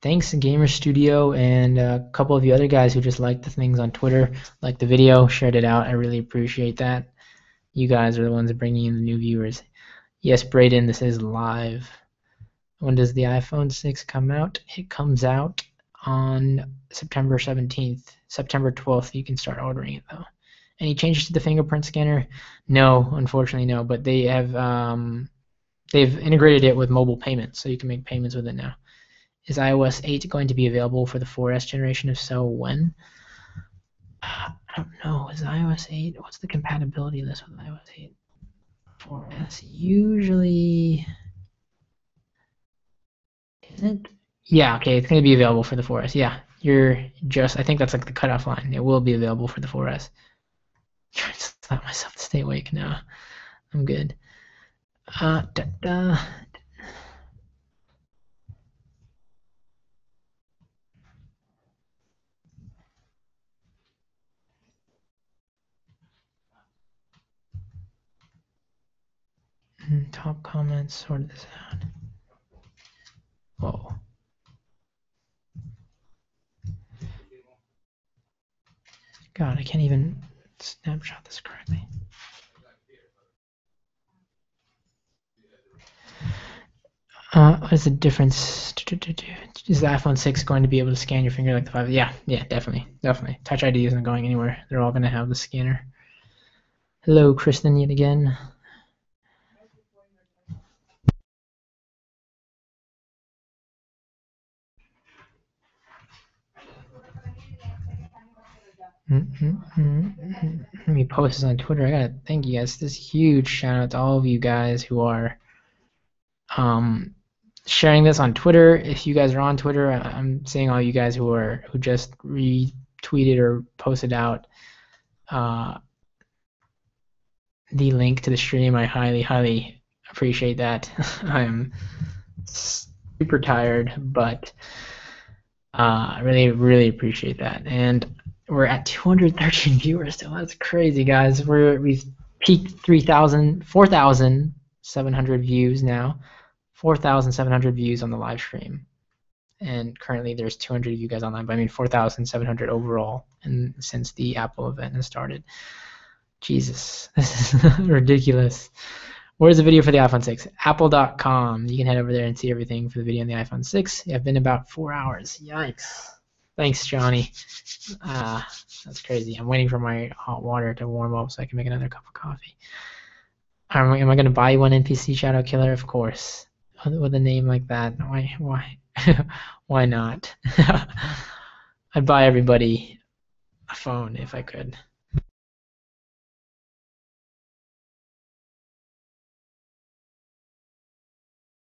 Thanks, Gamer Studio, and a couple of you other guys who just liked the things on Twitter, liked the video, shared it out. I really appreciate that. You guys are the ones bringing in the new viewers. Yes, Brayden, this is live. When does the iPhone 6 come out? It comes out on September 17th. September 12th, you can start ordering it, though. Any changes to the fingerprint scanner? No, unfortunately, no. But they have they've integrated it with mobile payments, so you can make payments with it now. Is iOS 8 going to be available for the 4S generation? If so, when? I don't know. Is iOS 8? What's the compatibility list with iOS 8? 4S usually isn't. Yeah, okay, it's going to be available for the 4S. Yeah, I think that's like the cutoff line. It will be available for the 4S. I'm trying to slap myself to stay awake now. I'm good. Da, da. Top comments, sort this out. Whoa. God, I can't even snapshot this correctly. What is the difference? Is the iPhone 6 going to be able to scan your finger like the 5? Yeah, definitely. Touch ID isn't going anywhere. They're all going to have the scanner. Hello, Kristen, yet again. Let me post this on Twitter. I gotta thank you guys. This huge shout out to all of you guys who are sharing this on Twitter. If you guys are on Twitter, I'm seeing all you guys who just retweeted or posted out the link to the stream. I highly appreciate that. I'm super tired, but I really appreciate that. And we're at 213 viewers still. That's crazy, guys. We've peaked 4,700 views now. 4,700 views on the live stream. And currently there's 200 of you guys online, but I mean 4,700 overall and since the Apple event has started. Jesus, this is ridiculous. Where's the video for the iPhone 6? Apple.com. You can head over there and see everything for the video on the iPhone 6. I've been about 4 hours. Yikes. Thanks, Johnny. That's crazy. I'm waiting for my hot water to warm up so I can make another cup of coffee. Am I going to buy you one NPC Shadow Killer? Of course. With a name like that. Why? Why not? I'd buy everybody a phone if I could.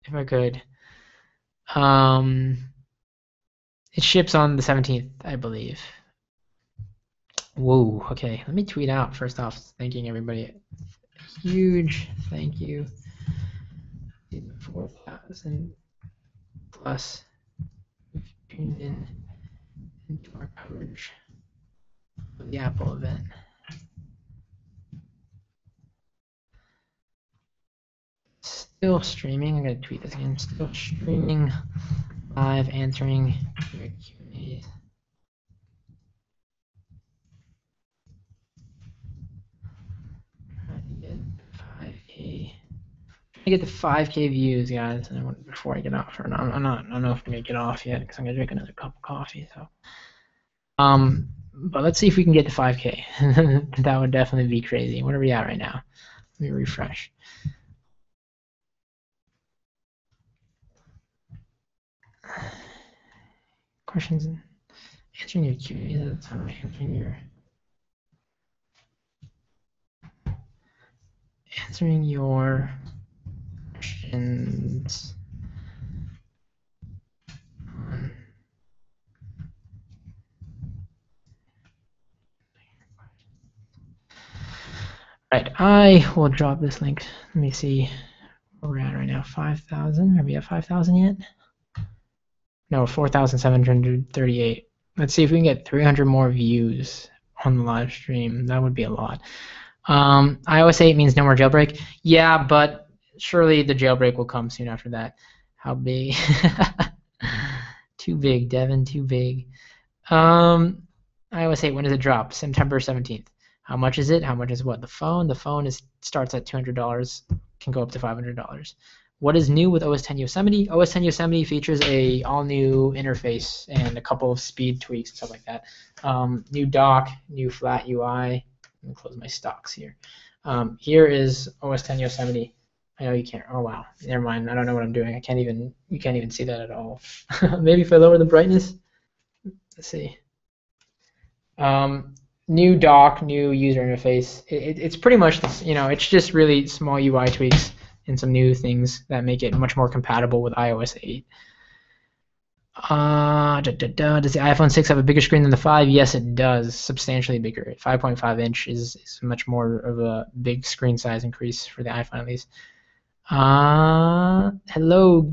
If I could. It ships on the 17th, I believe. Whoa, okay. Let me tweet out first off, thanking everybody. Huge thank you. 4,000 plus tuned in into our coverage of the Apple event. Still streaming. I'm gonna tweet this again. Still streaming live, answering your Q&As. I get the 5K views, guys, before I get off. Or no, I don't know if I'm gonna get off yet because I'm gonna drink another cup of coffee. So, but let's see if we can get to 5K. That would definitely be crazy. What are we at right now? Let me refresh. Questions? Answering your Q&A. That's how answering your questions. Right, I will drop this link. Let me see where we're at right now. 5,000. Are we at 5,000 yet? No, 4,738. Let's see if we can get 300 more views on the live stream. That would be a lot. iOS 8 means no more jailbreak. Yeah, but surely the jailbreak will come soon after that. How big? Too big, Devin, too big. iOS 8, when does it drop? September 17th. How much is it? How much is what? The phone? The phone starts at $200, can go up to $500. What is new with OS 10 Yosemite? OS 10 Yosemite features a all-new interface and a couple of speed tweaks and stuff like that. New dock, new flat UI. Let me close my stocks here. Here is OS 10 Yosemite. I know you can't. Oh wow, never mind. I don't know what I'm doing. You can't even see that at all. Maybe if I lower the brightness. Let's see. New dock, new user interface. It's pretty much this. It's just really small UI tweaks and some new things that make it much more compatible with iOS 8. Does the iPhone 6 have a bigger screen than the 5? Yes, it does. Substantially bigger. 5.5 inch is much more of a big screen size increase for the iPhone at least. Hello,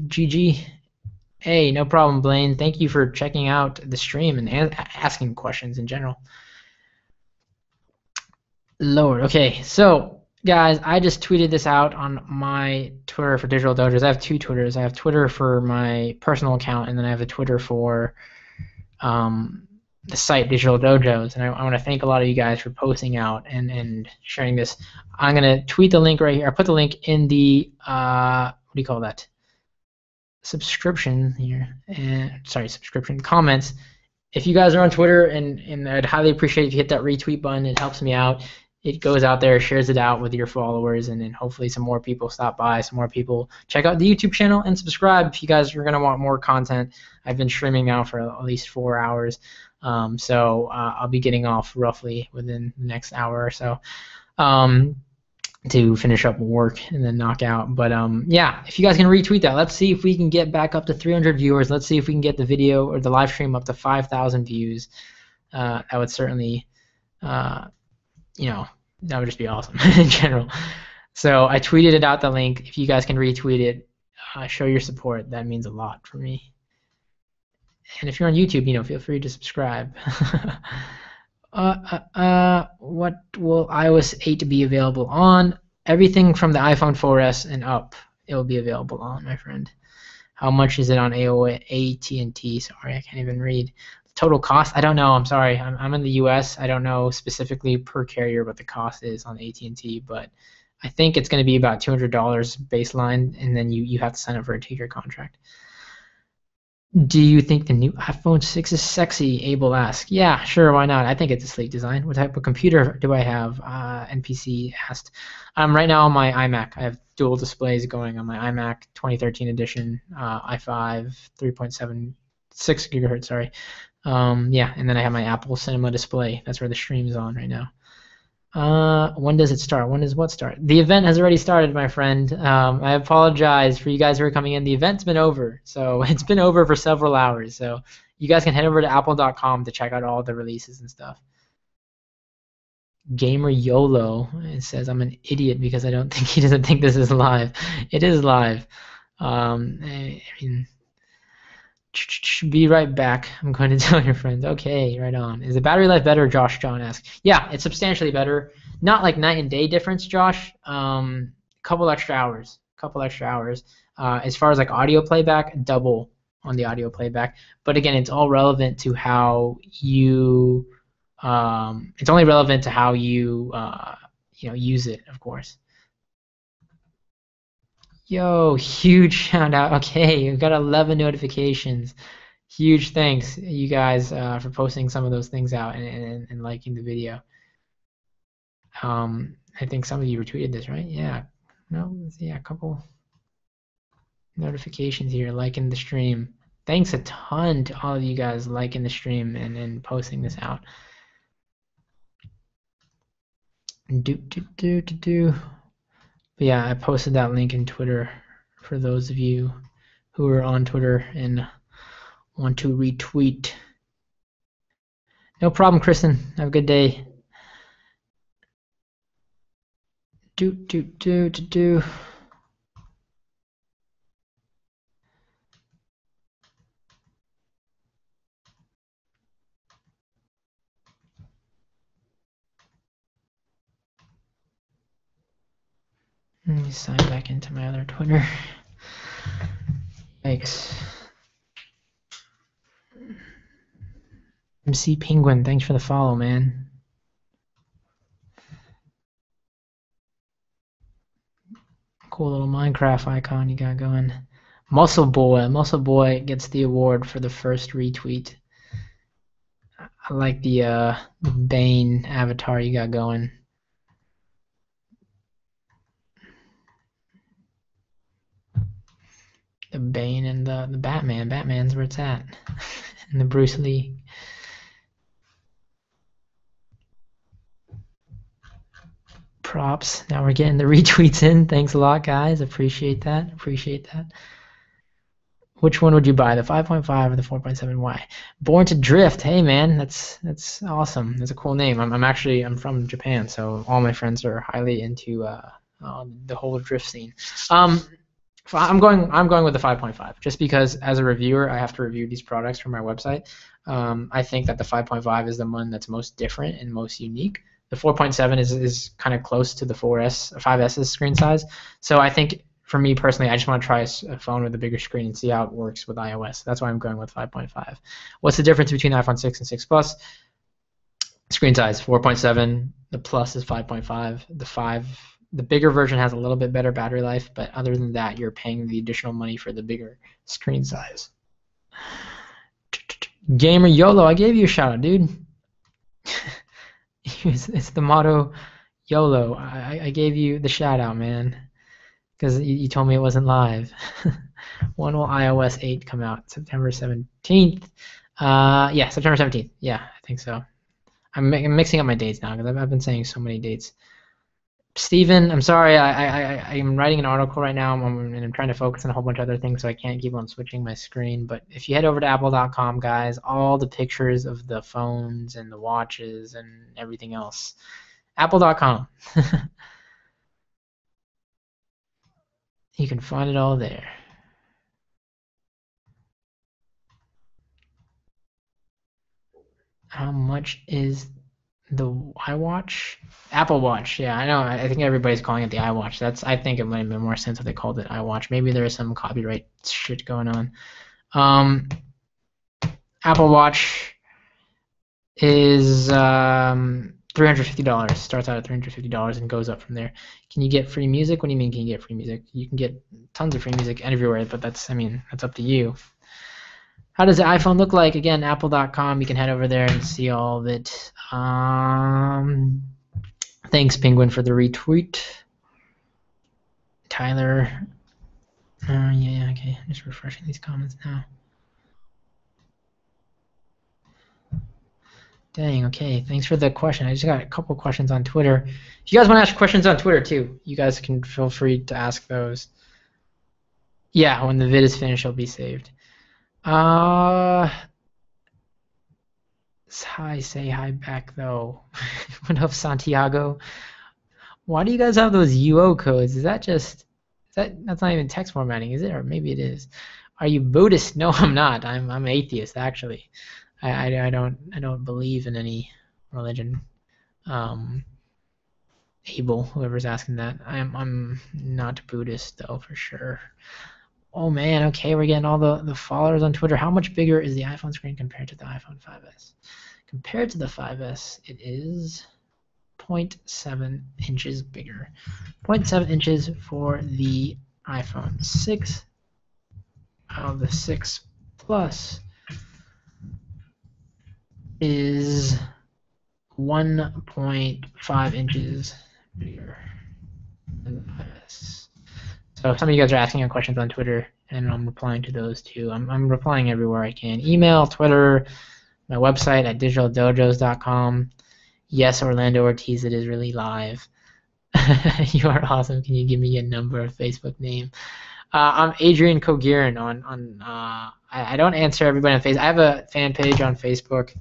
GG. Hey, no problem, Blaine. Thank you for checking out the stream and asking questions in general. Lord. Okay, so guys, I just tweeted this out on my Twitter for Digital Dojos. I have two Twitters. I have Twitter for my personal account, and then I have a Twitter for the site Digital Dojos. And I want to thank a lot of you guys for posting out and sharing this. I'm gonna tweet the link right here. I put the link in the what do you call that? Subscription here. Subscription comments. If you guys are on Twitter, and I'd highly appreciate if you hit that retweet button. It helps me out. It goes out there, shares it out with your followers, and then hopefully some more people stop by, some more people check out the YouTube channel and subscribe if you guys are going to want more content. I've been streaming now for at least 4 hours, so I'll be getting off roughly within the next hour or so to finish up work and then knock out. But yeah, if you guys can retweet that, let's see if we can get back up to 300 viewers. Let's see if we can get the video or the live stream up to 5,000 views. That would certainly, that would just be awesome in general. So I tweeted it out, the link. If you guys can retweet it, show your support. That means a lot for me. And if you're on YouTube, feel free to subscribe. What will iOS 8 be available on? Everything from the iPhone 4S and up, it will be available on, my friend. How much is it on AT&T? Sorry, I can't even read. Total cost? I don't know. I'm sorry. I'm in the U.S. I don't know specifically per carrier what the cost is on AT&T, but I think it's going to be about $200 baseline, and then you have to sign up for a 2-year contract. Do you think the new iPhone 6 is sexy? Abel asks. Yeah, sure, why not? I think it's a sleek design. What type of computer do I have? NPC asked. Right now on my iMac. I have dual displays going on my iMac 2013 edition, i5 3.76 gigahertz, sorry. Yeah, and then I have my Apple Cinema display. That's where the stream's on right now. When does it start? When does what start? The event has already started, my friend. I apologize for you guys who are coming in. The event's been over. So it's been over for several hours. So you guys can head over to apple.com to check out all the releases and stuff. Gamer YOLO, it says I'm an idiot because he doesn't think this is live. It is live. I mean, be right back. I'm going to tell your friends. Okay, right on. Is the battery life better? Josh John asks. Yeah, it's substantially better. Not like night and day difference, Josh. Couple extra hours. As far as like audio playback, double on the audio playback. But again, it's all relevant to how you. It's only relevant to how you use it, of course. Yo, huge shout out. Okay, we've got 11 notifications. Huge thanks, you guys, for posting some of those things out and liking the video. I think some of you retweeted this, right? Yeah. No, yeah, a couple notifications here, liking the stream. Thanks a ton to all of you guys liking the stream and posting this out. But yeah, I posted that link in Twitter for those of you who are on Twitter and want to retweet. No problem, Kristen. Have a good day. Let me sign back into my other Twitter. Thanks. MC Penguin, thanks for the follow, man. Cool little Minecraft icon you got going. Muscle Boy gets the award for the first retweet. I like the Bane avatar you got going. The Bane and the Batman. Batman's where it's at. And the Bruce Lee. Props. Now we're getting the retweets in. Thanks a lot, guys. Appreciate that. Which one would you buy, the 5.5 or the 4.7? Why? Born to Drift. Hey man, that's awesome. That's a cool name. I'm from Japan, so all my friends are highly into the whole drift scene. Um, I'm going with the 5.5 just because as a reviewer I have to review these products for my website. I think that the 5.5 is the one that's most different and most unique. The 4.7 is kind of close to the 5S's screen size. So I think for me personally, I just want to try a phone with a bigger screen and see how it works with iOS. That's why I'm going with 5.5. What's the difference between the iPhone 6 and 6 Plus? Screen size 4.7. The Plus is 5.5. The bigger version has a little bit better battery life, but other than that, you're paying the additional money for the bigger screen size. Gamer YOLO, I gave you a shout out, dude. It's the motto YOLO. I gave you the shout out, man, because you told me it wasn't live. When will iOS 8 come out? September 17th. Yeah, September 17th. Yeah, I think so. I'm mixing up my dates now because I've been saying so many dates. Steven, I'm sorry. I'm writing an article right now, and I'm trying to focus on a whole bunch of other things, so I can't keep on switching my screen. But if you head over to apple.com, guys, all the pictures of the phones and the watches and everything else. Apple.com. You can find it all there. How much is the iWatch? Apple Watch. Yeah, I know. I think everybody's calling it the iWatch. I think it might have been more sense if they called it iWatch. Maybe there is some copyright shit going on. Apple Watch is $350. Starts out at $350 and goes up from there. Can you get free music? What do you mean? Can you get free music? You can get tons of free music everywhere, but that's up to you. How does the iPhone look like? Again, apple.com. You can head over there and see all of it. Thanks, Penguin, for the retweet. Tyler. Yeah, okay. Just refreshing these comments now. Dang, okay. Thanks for the question. I just got a couple questions on Twitter. If you guys want to ask questions on Twitter, too, you guys can feel free to ask those. Yeah, when the vid is finished, it'll be saved. Say hi back though. What up, Santiago? Why do you guys have those UO codes? That's not even text formatting, is it? Or maybe it is. Are you Buddhist? No, I'm not. I'm atheist actually. I don't believe in any religion. Abel, whoever's asking that. I'm not Buddhist though, for sure. Oh man, okay, we're getting all the followers on Twitter. How much bigger is the iPhone screen compared to the iPhone 5S? Compared to the 5S, it is 0.7 inches bigger. 0.7 inches for the iPhone 6. The 6 Plus is 1.5 inches bigger than the 5S. So some of you guys are asking questions on Twitter, and I'm replying to those too. I'm replying everywhere I can. Email, Twitter, my website at digitaldojos.com. Yes, Orlando Ortiz, it is really live. You are awesome. Can you give me a number or Facebook name? I'm Adrian Kogirin on I don't answer everybody on Facebook. I have a fan page on Facebook.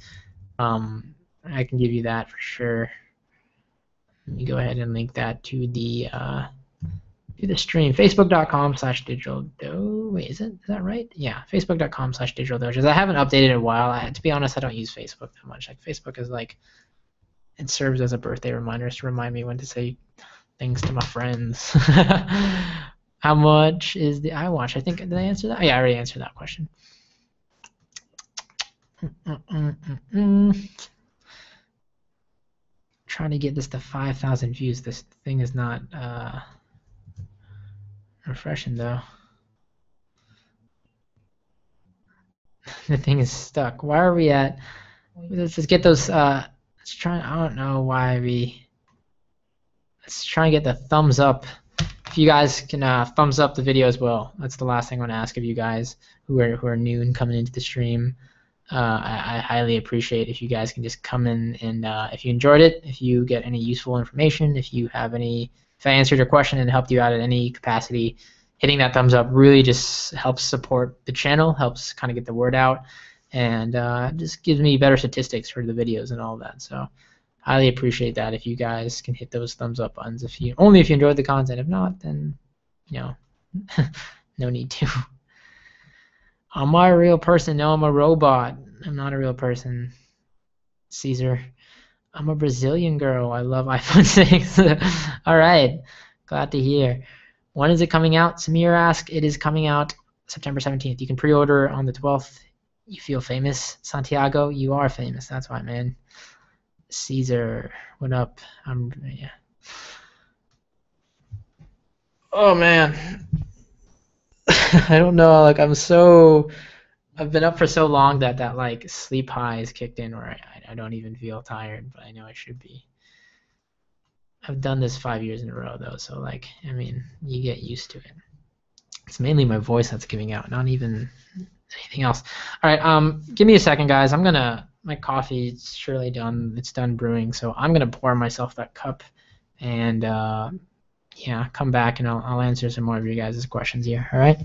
I can give you that for sure. Let me go ahead and link that to the stream. Facebook.com/digitaldo. Wait, is that right? Yeah, Facebook.com/digitaldojas. I haven't updated in a while. To be honest, I don't use Facebook that much. Like Facebook is like, it serves as a birthday reminder to remind me when to say things to my friends. How much is the iWatch? I think, did I answer that? Oh, yeah, I already answered that question. Trying to get this to 5,000 views. This thing is not refreshing though. The thing is stuck. Why are we at? Let's just get those. Let's try. I don't know why we. Let's try and get the thumbs up. If you guys can thumbs up the video as well. That's the last thing I want to ask of you guys who are new and coming into the stream. I highly appreciate if you guys can just come in and if you enjoyed it, if you get any useful information, if I answered your question and helped you out in any capacity, hitting that thumbs up really just helps support the channel, helps kind of get the word out, and just gives me better statistics for the videos and all that. So highly appreciate that if you guys can hit those thumbs up buttons. If you enjoyed the content. If not, then no need to. Am I a real person? No, I'm a robot. I'm not a real person. Caesar. I'm a Brazilian girl. I love iPhone 6. All right. Glad to hear. When is it coming out? Samir asked. It is coming out September 17th. You can pre-order on the 12th. You feel famous. Santiago, you are famous. That's why, man. Caesar, what up? Yeah. Oh, man. I don't know. Like, I've been up for so long that like sleep high is kicked in where I don't even feel tired, but I know I should be. I've done this 5 years in a row though, so like, I mean, you get used to it. It's mainly my voice that's giving out, not even anything else. All right, give me a second, guys. My coffee's surely done. It's done brewing, so I'm gonna pour myself that cup, and yeah, come back and I'll answer some more of you guys' questions here. All right.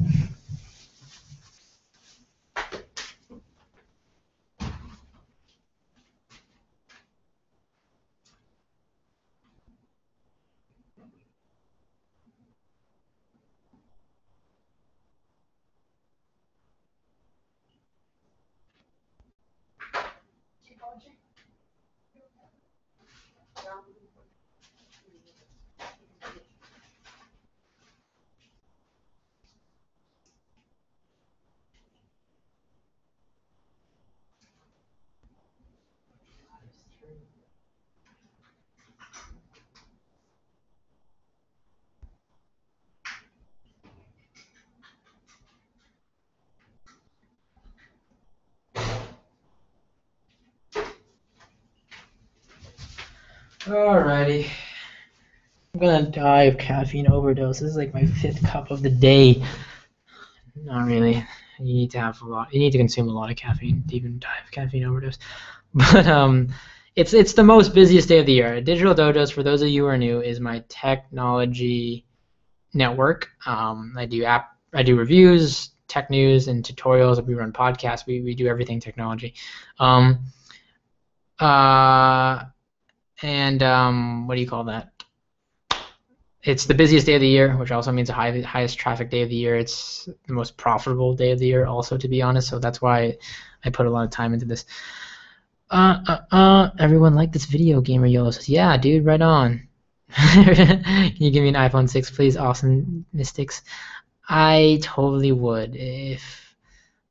Alrighty. I'm gonna die of caffeine overdose. This is like my 5th cup of the day. Not really. You need to have a lot. You need to consume a lot of caffeine to even die of caffeine overdose. But it's the most busiest day of the year. Digital Dojos, for those of you who are new, is my technology network. I do reviews, tech news, and tutorials. We run podcasts. We do everything technology. What do you call that? It's the busiest day of the year, which also means the highest traffic day of the year. It's the most profitable day of the year, also, to be honest. So that's why I put a lot of time into this. Everyone liked this video, Gamer Yellow says, yeah, dude, right on. Can you give me an iPhone 6, please? Awesome Mystics. I totally would.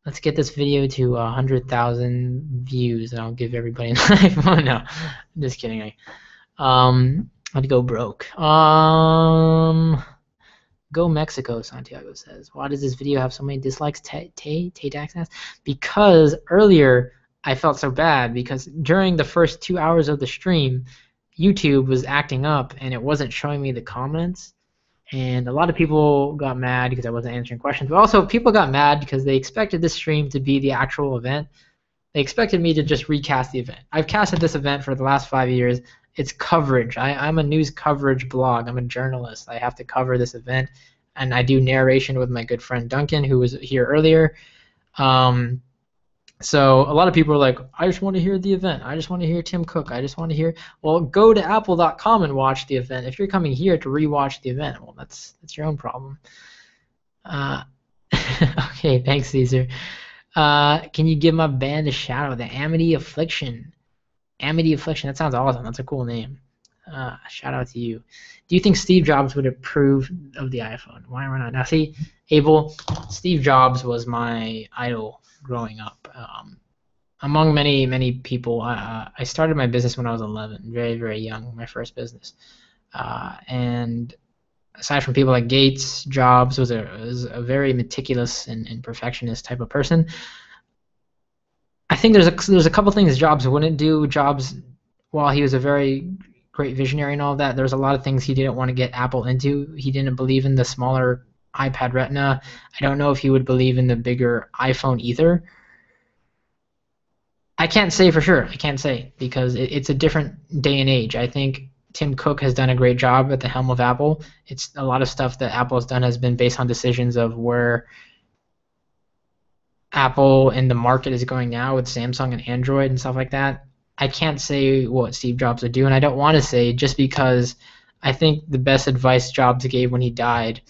Let's get this video to 100,000 views, and I'll give everybody an iPhone. No, I'm just kidding. I'd go broke. Go Mexico, Santiago says. Why does this video have so many dislikes? Tay-Dax asks. Because earlier I felt so bad because during the first 2 hours of the stream, YouTube was acting up and it wasn't showing me the comments. And a lot of people got mad because I wasn't answering questions. But also people got mad because they expected this stream to be the actual event. They expected me to just recast the event. I've casted this event for the last 5 years. It's coverage. I'm a news coverage blog. I'm a journalist. I have to cover this event. And I do narration with my good friend Duncan, who was here earlier. So a lot of people are like, I just want to hear the event. I just want to hear Tim Cook. I just want to hear. Well, go to apple.com and watch the event. If you're coming here to rewatch the event, well, that's your own problem. Okay, thanks, Caesar. Can you give my band a shout out? The Amity Affliction. Amity Affliction. That sounds awesome. That's a cool name. Shout out to you. Do you think Steve Jobs would approve of the iPhone? Why not? Now, see, Abel, Steve Jobs was my idol growing up. Among many people, I started my business when I was 11, very, very young, my first business. And aside from people like Gates, Jobs was a very meticulous and perfectionist type of person. I think there's a couple things Jobs wouldn't do. Jobs, while he was a very great visionary and all that, there's a lot of things he didn't want to get Apple into. He didn't believe in the smaller iPad Retina. I don't know if he would believe in the bigger iPhone either. I can't say for sure. I can't say because it's a different day and age. I think Tim Cook has done a great job at the helm of Apple. It's a lot of stuff that Apple has done has been based on decisions of where Apple and the market is going now with Samsung and Android and stuff like that. I can't say what Steve Jobs would do, and I don't want to say just because I think the best advice Jobs gave when he died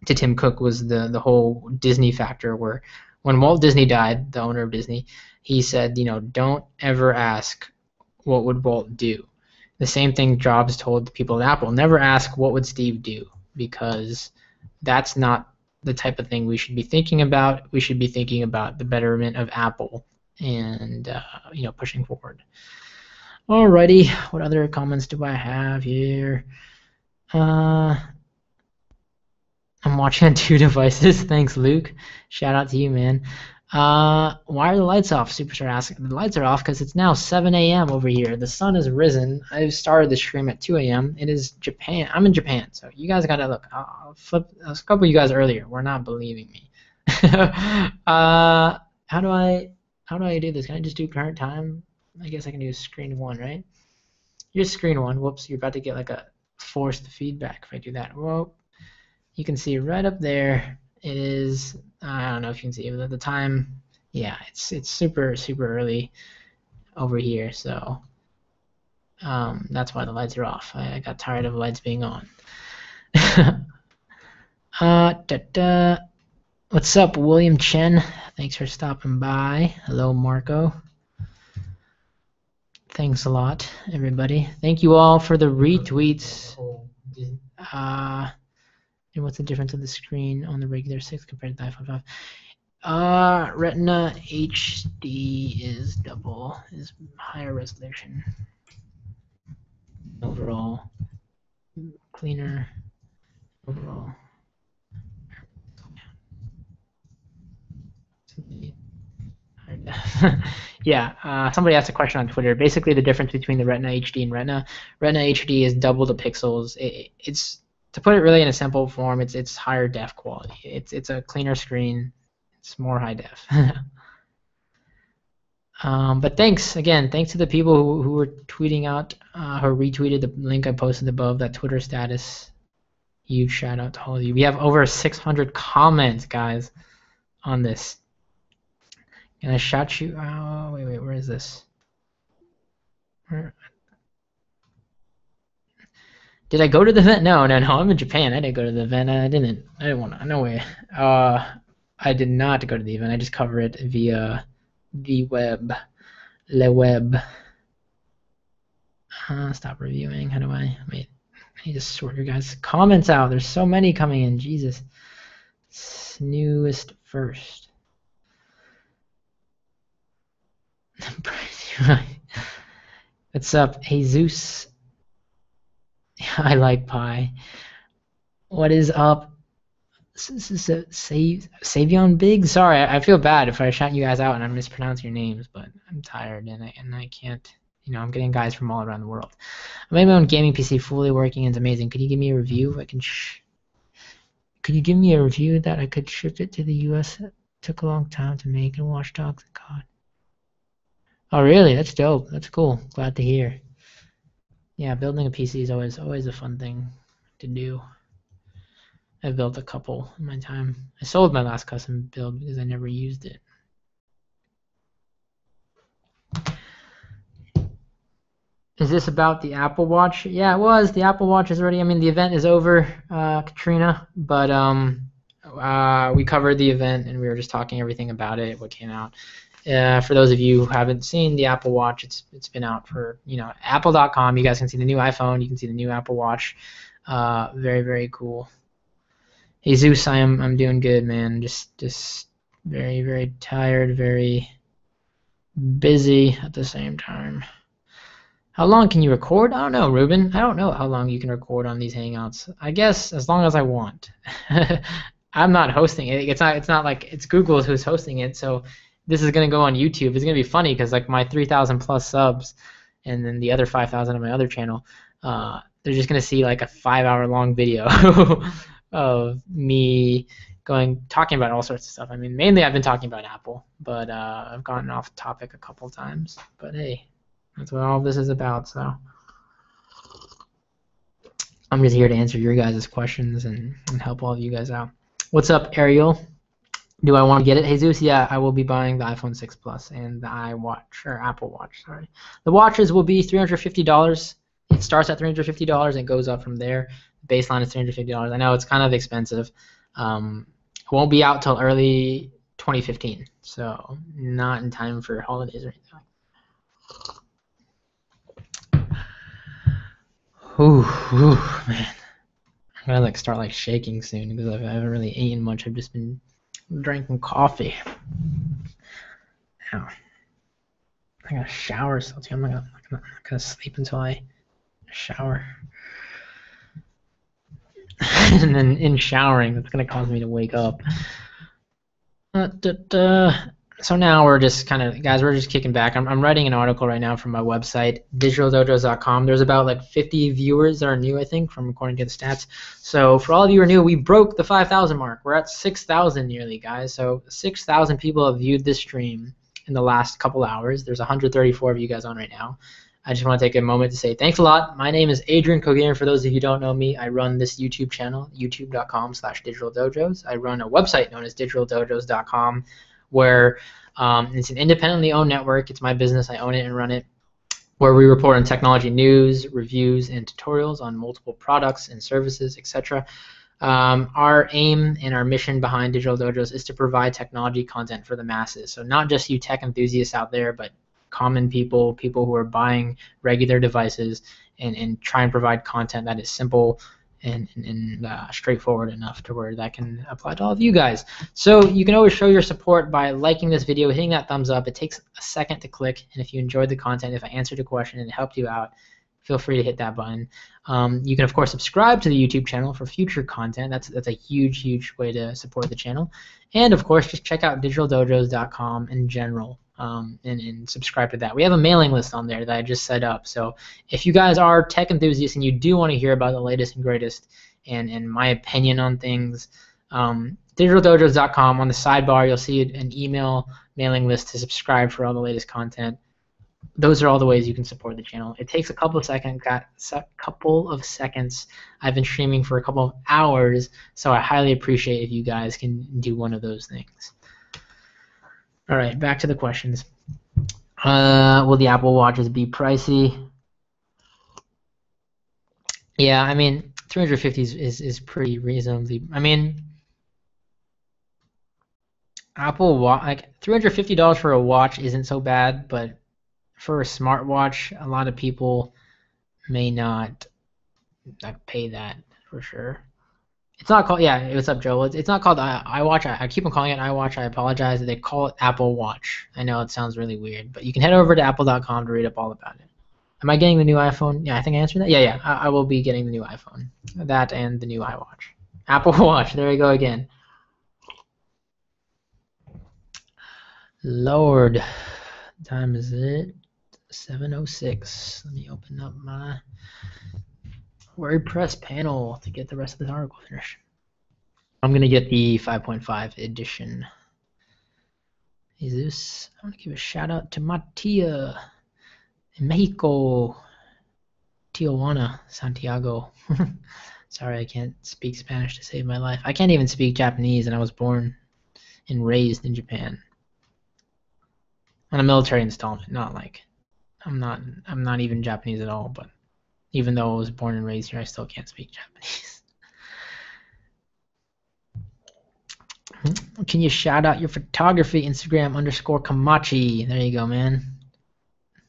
to Tim Cook was the whole Disney factor, where when Walt Disney died, the owner of Disney, he said, don't ever ask what would Walt do. The same thing Jobs told the people at Apple: never ask what would Steve do, because that's not the type of thing we should be thinking about. We should be thinking about the betterment of Apple and pushing forward. Alrighty, what other comments do I have here? I'm watching on 2 devices. Thanks, Luke. Shout out to you, man. Why are the lights off? Superstar asking. The lights are off because it's now 7 a.m. over here. The sun has risen. I've started the stream at 2 a.m. It is Japan. I'm in Japan, so you guys gotta look. I'll flip a couple of you guys earlier. We're not believing me. How do I do this? Can I just do current time? I guess I can do screen 1, right? Here's screen 1. Whoops, you're about to get like a forced feedback if I do that. Well, you can see right up there. It is. I don't know if you can see it, but at the time, yeah, it's super early over here. So that's why the lights are off. I got tired of lights being on. What's up, William Chen? Thanks for stopping by. Hello, Marco. Thanks a lot, everybody. Thank you all for the retweets. And what's the difference of the screen on the regular 6 compared to the iPhone 5? Retina HD is higher resolution. Overall, cleaner. Overall. Yeah, somebody asked a question on Twitter. Basically, the difference between the Retina HD and Retina HD is double the pixels. It's to put it really in a simple form, it's higher def quality. It's a cleaner screen. It's more high def. But thanks to the people who were tweeting out, who retweeted the link I posted above, that Twitter status. Huge shout out to all of you. We have over 600 comments, guys, on this. Can I shout you? Oh, wait, where is this? Did I go to the event? No, I'm in Japan. I didn't go to the event. I didn't want to. No way. I did not go to the event. I just cover it via the web. Le web. Stop reviewing. How do I? Wait. I need to sort your guys' comments out. There's so many coming in. Jesus. Newest first. What's up, Jesus? I like pie. What is up? Savion Big? Sorry, I feel bad if I shout you guys out and I mispronounce your names, but I'm tired and I can't. I'm getting guys from all around the world. I made my own gaming PC fully working and it's amazing. Could you give me a review? Could you give me a review that I could ship it to the US? It took a long time to make and Watch Dogs and COD. Oh really? That's dope. That's cool. Glad to hear. Yeah, building a PC is always a fun thing to do. I've built a couple in my time. I sold my last custom build because I never used it. Is this about the Apple Watch? Yeah, it was. The Apple Watch is already. The event is over, Katrina. But we covered the event and we were just talking everything about it, what came out. For those of you who haven't seen the Apple Watch, it's been out for Apple.com. You guys can see the new iPhone. You can see the new Apple Watch. Very, very cool. Hey Zeus, I'm doing good, man. Just very, very tired, very busy at the same time. How long can you record? I don't know, Ruben. I don't know how long you can record on these Hangouts. I guess as long as I want. I'm not hosting it. It's not like it's Google who's hosting it. So this is gonna go on YouTube. It's gonna be funny because like my 3,000 plus subs, and then the other 5,000 on my other channel, they're just gonna see like a 5-hour long video of me talking about all sorts of stuff. Mainly I've been talking about Apple, but I've gotten off topic a couple times. But hey, that's what all of this is about. So I'm just here to answer your guys' questions and help all of you guys out. What's up, Ariel? Do I want to get it, Jesus? Yeah, I will be buying the iPhone 6 Plus and the iWatch, or Apple Watch, sorry. The watches will be $350. It starts at $350 and goes up from there. The baseline is $350. I know it's kind of expensive. It won't be out till early 2015, so not in time for holidays or anything. Ooh, man. I'm gonna start shaking soon because I haven't really eaten much. I've just been drinking coffee. Ow. I gotta shower still too. I'm not gonna sleep until I shower. And then in showering, that's gonna cause me to wake up. So now we're just guys, we're just kicking back. I'm writing an article right now from my website, digitaldojos.com. There's about 50 viewers that are new, I think, from according to the stats. So for all of you who are new, we broke the 5,000 mark. We're at 6,000 nearly, guys. So 6,000 people have viewed this stream in the last couple hours. There's 134 of you guys on right now. I just want to take a moment to say thanks a lot. My name is Adrian Kogier. For those of you who don't know me, I run this YouTube channel, youtube.com/digitaldojos. I run a website known as digitaldojos.com, where it's an independently owned network. It's my business. I own it and run it, where we report on technology news, reviews, and tutorials on multiple products and services, etc. Our aim and our mission behind Digital Dojos is to provide technology content for the masses. So not just you tech enthusiasts out there, but common people who are buying regular devices, and try and provide content that is simple and straightforward enough to where that can apply to all of you guys. So you can always show your support by liking this video, hitting that thumbs up. It takes a second to click, and if you enjoyed the content, if I answered a question and it helped you out, feel free to hit that button. You can of course subscribe to the YouTube channel for future content. That's a huge way to support the channel. And of course, just check out digitaldojos.com in general. And subscribe to that. We have a mailing list on there that I just set up. So if you guys are tech enthusiasts and you do want to hear about the latest and greatest and my opinion on things, digitaldojos.com, on the sidebar you'll see an email mailing list to subscribe for all the latest content. Those are all the ways you can support the channel. It takes a couple of seconds. I've been streaming for a couple of hours, so I highly appreciate if you guys can do one of those things. All right, back to the questions. Will the Apple Watches be pricey? Yeah, I mean, 350 is pretty reasonably. I mean, Apple Watch, $350 for a watch isn't so bad, but for a smartwatch, a lot of people may not pay that for sure. It's not called, yeah, what's up, Joe? It's not called iWatch. I keep on calling it iWatch. I apologize. They call it Apple Watch. I know it sounds really weird, but you can head over to apple.com to read up all about it. Am I getting the new iPhone? Yeah, I think I answered that. Yeah, I will be getting the new iPhone. That and the new iWatch. Apple Watch. There we go again. Lord, what time is it? 7:06. Let me open up my WordPress panel to get the rest of this article finished. I'm going to get the 5.5 edition. Jesus. I want to give a shout out to my tia in Mexico, Tijuana, Santiago. Sorry, I can't speak Spanish to save my life. I can't even speak Japanese, and I was born and raised in Japan. On a military installment, not like I'm not even Japanese at all, but even though I was born and raised here, I still can't speak Japanese. Can you shout out your photography? Instagram _Kamachi. There you go, man.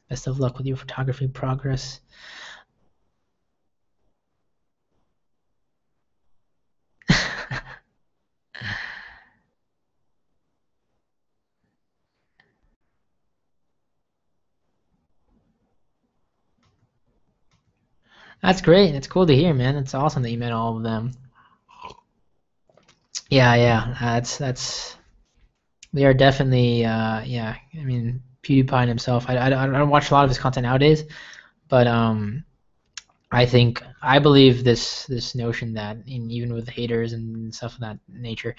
Best of luck with your photography progress. That's great. It's cool to hear, man. It's awesome that you met all of them. Yeah. That's. They are definitely. Yeah. I mean, PewDiePie himself. I don't watch a lot of his content nowadays, but I believe this notion that even with haters and stuff of that nature,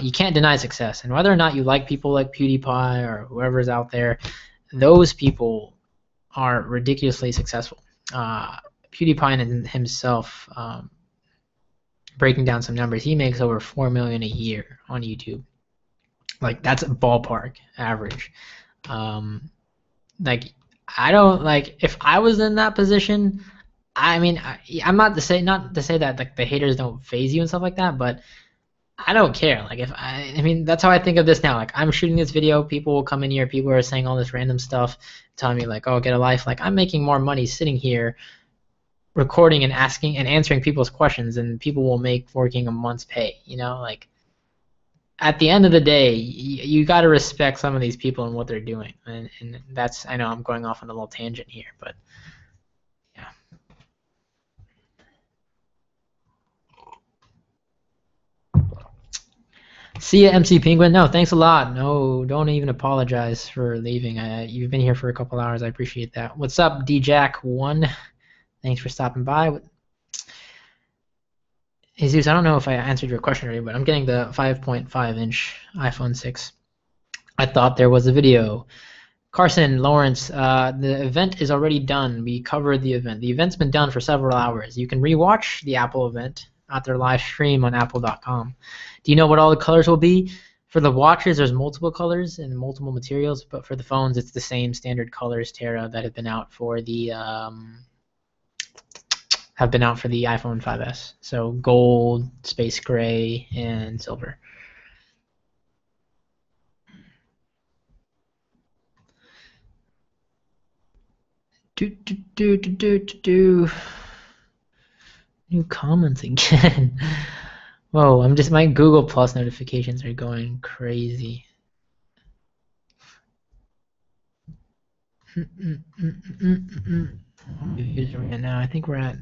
you can't deny success. And whether or not you like people like PewDiePie or whoever's out there, those people are ridiculously successful. PewDiePie himself, breaking down some numbers, he makes over $4 million a year on YouTube. Like, that's a ballpark average. Like, I don't, like, if I was in that position, I mean, I'm not to say that like the haters don't phase you and stuff like that, but I don't care. Like, if I mean, that's how I think of this now. Like, I'm shooting this video, people will come in here, people are saying all this random stuff, telling me like, oh, get a life. Like, I'm making more money sitting here recording and asking and answering people's questions than people will make working a month's pay. You know, like, at the end of the day, you got to respect some of these people and what they're doing. And that's, I know I'm going off on a little tangent here, but yeah. See ya, MC Penguin. No, thanks a lot. No, don't even apologize for leaving. You've been here for a couple hours. I appreciate that. What's up, DJack1? Thanks for stopping by. Jesus, I don't know if I answered your question already, but I'm getting the 5.5-inch iPhone 6. I thought there was a video. Carson, Lawrence, the event is already done. We covered the event. The event's been done for several hours. You can rewatch the Apple event at their live stream on apple.com. Do you know what all the colors will be? For the watches, there's multiple colors and multiple materials, but for the phones, it's the same standard colors, Tara, that have been out for the iPhone 5S. So gold, space gray, and silver. New comments again. Whoa, my Google Plus notifications are going crazy. Right now, I think we're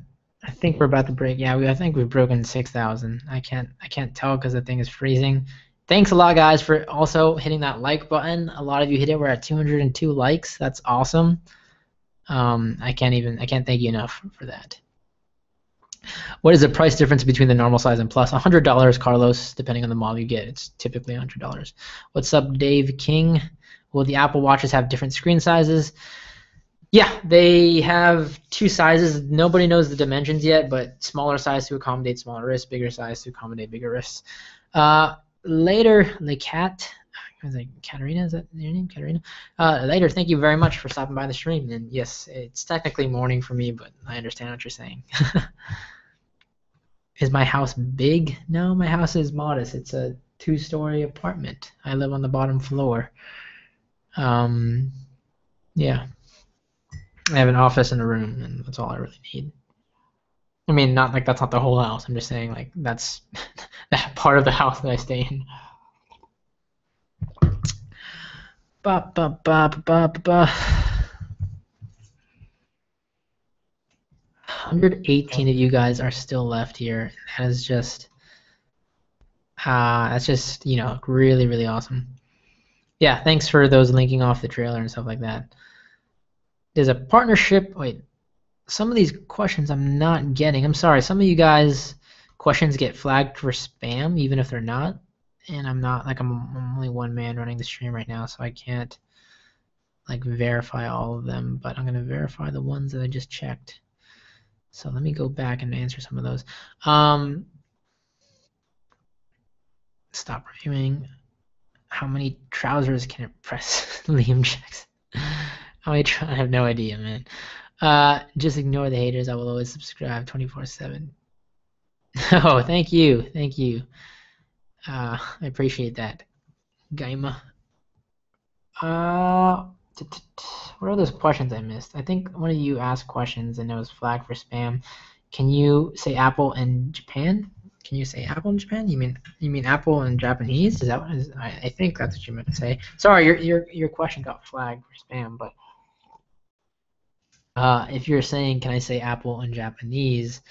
about to break. Yeah, I think we've broken 6,000. I can't tell because the thing is freezing. Thanks a lot, guys, for also hitting that like button. A lot of you hit it. We're at 202 likes. That's awesome. I can't thank you enough for that. What is the price difference between the normal size and plus? $100, Carlos, depending on the model you get. It's typically $100. What's up, Dave King? Will the Apple Watches have different screen sizes? Yeah, they have two sizes. Nobody knows the dimensions yet, but smaller size to accommodate smaller wrists, bigger size to accommodate bigger wrists. Later, Katarina, is that your name, Katarina? Later, thank you very much for stopping by the stream. And yes, it's technically morning for me, but I understand what you're saying. Is my house big? No, my house is modest. It's a 2-story apartment. I live on the bottom floor. Yeah. I have an office and a room, and that's all I really need. I mean, not like that's not the whole house. I'm just saying like that's that part of the house that I stay in. Ba, ba, ba, ba, ba, ba. 118 of you guys are still left here. That is just, that's just, you know, really, really awesome. Yeah, thanks for those linking off the trailer and stuff like that. There's a partnership. Wait, some of these questions I'm not getting. I'm sorry. Some of you guys' questions get flagged for spam, even if they're not. And I'm not, like, I'm only one man running the stream right now, so I can't, like, verify all of them. But I'm going to verify the ones that I just checked. So let me go back and answer some of those. Stop reviewing. How many trousers can it press? Liam checks. How many? I have no idea, man. Just ignore the haters. I will always subscribe 24/7. Oh, thank you, thank you. I appreciate that, Gaima. What are those questions I missed? I think one of you asked questions and it was flagged for spam. Can you say Apple in Japan? Can you say Apple in Japan? You mean Apple in Japanese? Is that what is? I think that's what you meant to say. Sorry, your question got flagged for spam, but if you're saying can I say Apple in Japanese?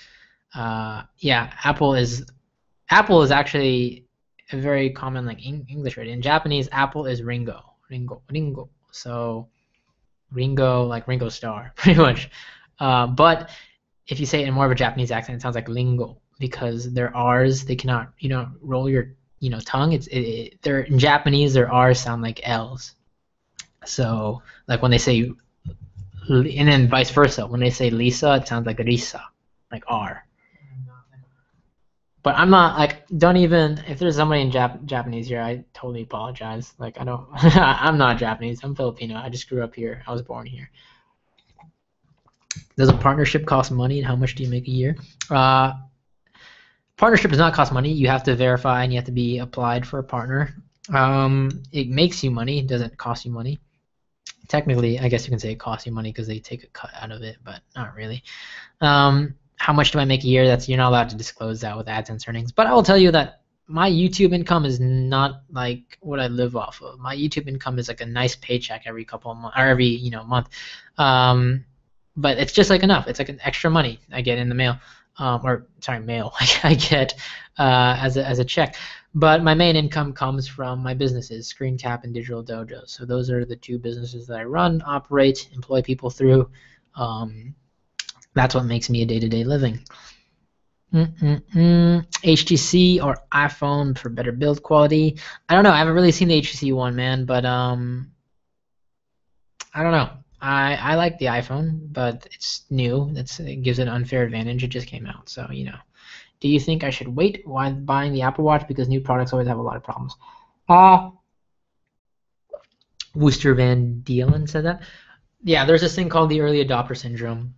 Yeah, Apple is actually a very common like English word. In Japanese, Apple is Ringo. So Ringo, like Ringo Starr, pretty much. But if you say it in more of a Japanese accent, it sounds like lingo because their R's, they cannot, roll your, tongue. They're in Japanese, their R's sound like L's. So like when they say And then vice versa. When they say Lisa, it sounds like Risa, like R. But I'm not like, don't even, if there's somebody in Japanese here, I totally apologize. Like, I don't, I'm not Japanese. I'm Filipino. I just grew up here. I was born here. Does a partnership cost money, and how much do you make a year? Partnership does not cost money. You have to verify and you have to be applied for a partner. It makes you money. It doesn't cost you money. Technically, I guess you can say it costs you money because they take a cut out of it, but not really. How much do I make a year? You're not allowed to disclose that with AdSense earnings. But I will tell you that my YouTube income is not like what I live off of. My YouTube income is like a nice paycheck every couple of months, or every month. But it's just like enough. It's like an extra money I get in the mail, mail I get as a check. But my main income comes from my businesses, ScreenCap and Digital Dojo. So those are the two businesses that I run, operate, employ people through. That's what makes me a day-to-day living. HTC or iPhone for better build quality? I don't know. I haven't really seen the HTC one, man. But I don't know. I like the iPhone, but it's new. It gives it an unfair advantage. It just came out, so Do you think I should wait while buying the Apple Watch because new products always have a lot of problems? Wooster Van Dielen said that. Yeah, there's this thing called the early adopter syndrome.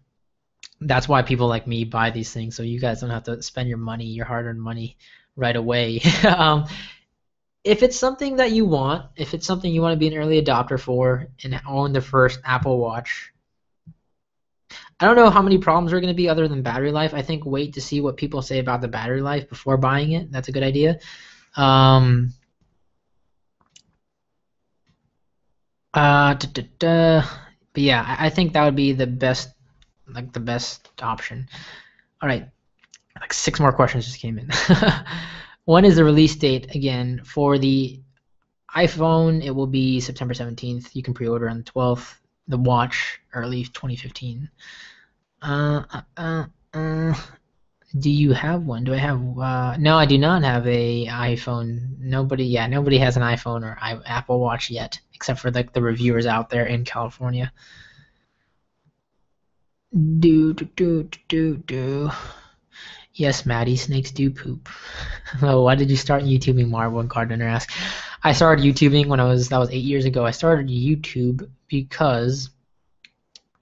That's why people like me buy these things, so you guys don't have to spend your money, your hard-earned money, right away. If it's something that you want, if it's something you want to be an early adopter for and own the first Apple Watch, I don't know how many problems are going to be other than battery life. I think wait to see what people say about the battery life before buying it. That's a good idea. But yeah, I think that would be the best, the best option. All right, like 6 more questions just came in. When is the release date again for the iPhone? It will be September 17th. You can pre-order on the 12th. The watch, early 2015. Do you have one? Do I have? No, I do not have a iPhone. Nobody has an iPhone or Apple Watch yet, except for the reviewers out there in California. Yes, Maddie, snakes do poop. Oh, why did you start YouTubing, Marvel Gardener asks. I started YouTubing that was 8 years ago. I started YouTube because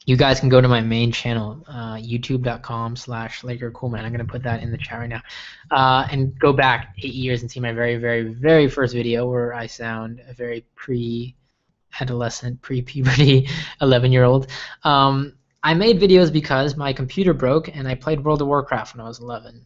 you guys can go to my main channel, youtube.com/LakerCoolman. I'm going to put that in the chat right now. And go back 8 years and see my very, very, very first video where I sound a very pre-adolescent, pre-puberty 11-year-old. I made videos because my computer broke and I played World of Warcraft when I was 11.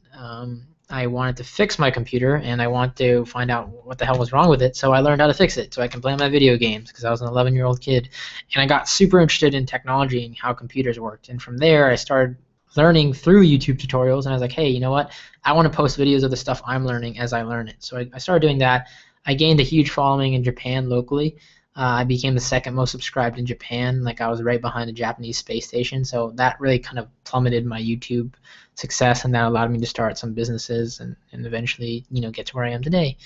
I wanted to fix my computer and I wanted to find out what the hell was wrong with it, so I learned how to fix it so I can play my video games because I was an 11-year-old kid. And I got super interested in technology and how computers worked. And from there I started learning through YouTube tutorials, and I was like, hey, you know what? I want to post videos of the stuff I'm learning as I learn it. So I started doing that. I gained a huge following in Japan locally. I became the second most subscribed in Japan. Like, I was right behind the Japanese space station. So that really kind of plummeted my YouTube success, and that allowed me to start some businesses and eventually, get to where I am today.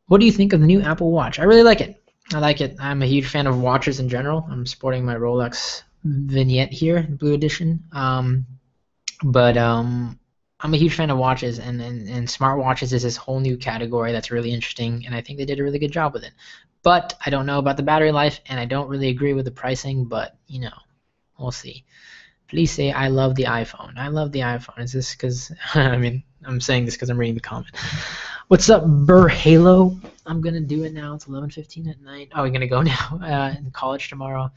What do you think of the new Apple Watch? I really like it. I like it. I'm a huge fan of watches in general. I'm sporting my Rolex Vignette here, Blue Edition. But I'm a huge fan of watches, and smartwatches is this whole new category that's really interesting, and I think they did a really good job with it. But I don't know about the battery life, and I don't really agree with the pricing, but, we'll see. Please say I love the iPhone. I love the iPhone. Is this because, I'm saying this because I'm reading the comment. What's up, Burr Halo? I'm going to do it now. It's 11:15 at night. Oh, you're going to go now in college tomorrow.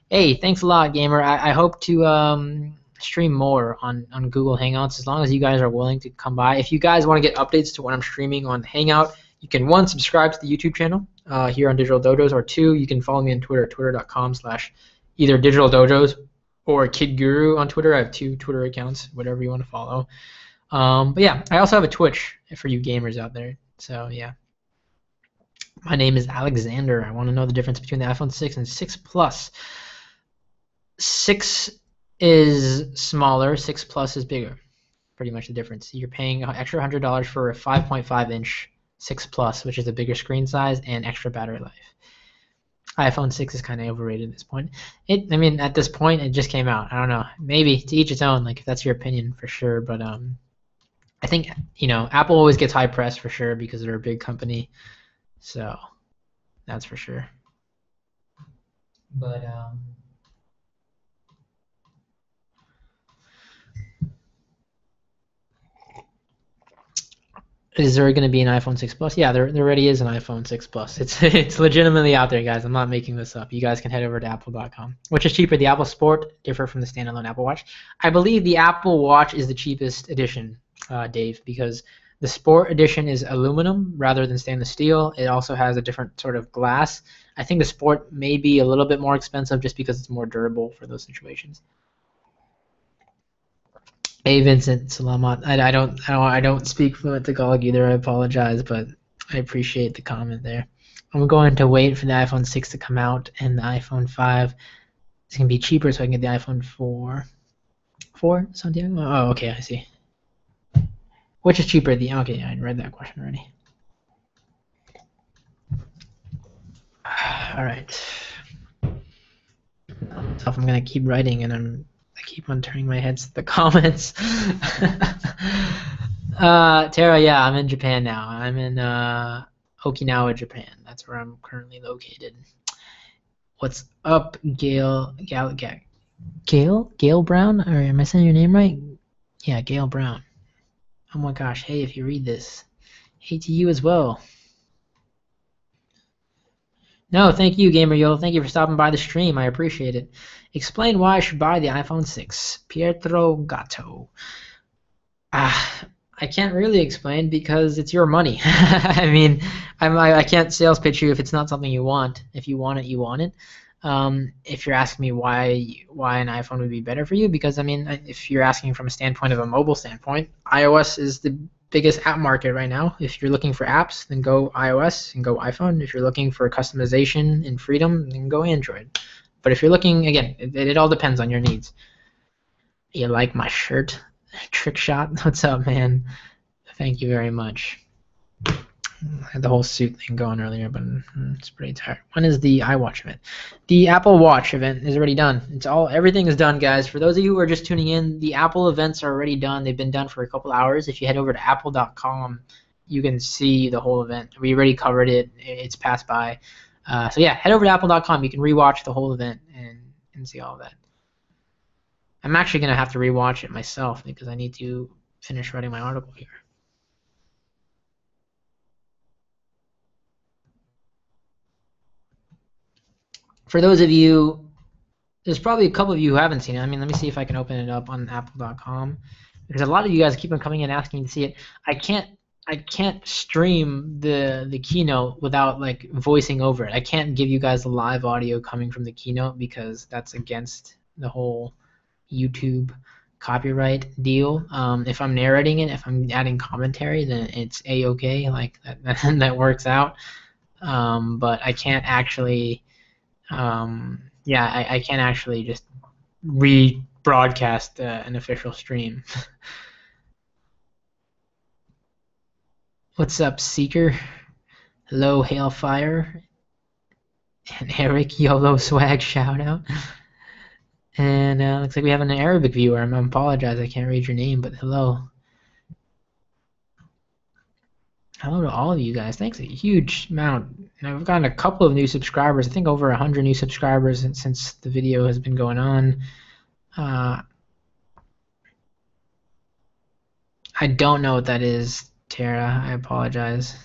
Hey, thanks a lot, gamer. I hope to stream more on Google Hangouts as long as you guys are willing to come by. If you guys want to get updates to when I'm streaming on Hangout, you can, 1, subscribe to the YouTube channel here on Digital Dojos, or 2, you can follow me on Twitter, twitter.com/either Digital Dojos or Kid Guru on Twitter. I have 2 Twitter accounts, whatever you want to follow. But yeah, I also have a Twitch for you gamers out there. So yeah. My name is Alexander. I want to know the difference between the iPhone 6 and 6 Plus. 6 is smaller, 6 Plus is bigger. Pretty much the difference. You're paying an extra $100 for a 5.5-inch 6 Plus, which is a bigger screen size and extra battery life. iPhone 6 is kind of overrated at this point. I mean, at this point, it just came out. I don't know. Maybe to each its own. Like if that's your opinion, for sure. But I think Apple always gets high press for sure because they're a big company. So that's for sure. But is there going to be an iPhone 6 Plus? Yeah, there already is an iPhone 6 Plus. It's legitimately out there, guys. I'm not making this up. You guys can head over to apple.com. Which is cheaper, the Apple Sport, different from the standalone Apple Watch? I believe the Apple Watch is the cheapest edition, Dave, because the Sport edition is aluminum rather than stainless steel. It also has a different sort of glass. I think the Sport may be a little bit more expensive just because it's more durable for those situations. Hey Vincent, Salamat. I don't speak fluent Tagalog either. I apologize, but I appreciate the comment there. I'm going to wait for the iPhone 6 to come out and the iPhone 5 is going to be cheaper, so I can get the iPhone 4. 4, Santiago? Oh, okay, I see. Which is cheaper? Okay, I read that question already. All right. Tough. I'm gonna keep writing, and I keep on turning my head to the comments. Tara, yeah, I'm in Japan now. I'm in Okinawa, Japan. That's where I'm currently located. What's up, Gail Brown? Or am I saying your name right? Yeah, Gail Brown. Oh my gosh, hey, if you read this, hey to you as well. No, thank you, Gamer Yo. Thank you for stopping by the stream. I appreciate it. Explain why I should buy the iPhone 6. Pietro Gatto. I can't really explain because it's your money. I mean, I can't sales pitch you if it's not something you want. If you want it, you want it. If you're asking me why an iPhone would be better for you, because I mean, if you're asking from a standpoint of a mobile standpoint, iOS is the biggest app market right now. If you're looking for apps, then go iOS and go iPhone. If you're looking for customization and freedom, then go Android. But if you're looking, again, it all depends on your needs. You like my shirt? Trick shot? What's up, man? Thank you very much. I had the whole suit thing going earlier, but it's pretty tired. When is the iWatch event? The Apple Watch event is already done. Everything is done, guys. For those of you who are just tuning in, the Apple events are already done. They've been done for a couple hours. If you head over to apple.com, you can see the whole event. We already covered it. It's passed by. So yeah, head over to apple.com. You can rewatch the whole event and see all of that. I'm actually gonna have to rewatch it myself because I need to finish writing my article here. For those of you, there's probably a couple of you who haven't seen it. I mean, let me see if I can open it up on apple.com because a lot of you guys keep on coming in asking to see it. I can't stream the keynote without like voicing over it. I can't give you guys the live audio coming from the keynote because that's against the whole YouTube copyright deal. If I'm narrating it, if I'm adding commentary, then it's a-okay, like that works out. But I can't actually I can't actually just rebroadcast an official stream. What's up, Seeker? Hello, Hailfire. And Eric, YOLO Swag shout out. And looks like we have an Arabic viewer. I apologize, I can't read your name, but hello. Hello to all of you guys. Thanks a huge amount. And I've gotten a couple of new subscribers. I think over 100 new subscribers since the video has been going on. I don't know what that is, Tara. I apologize.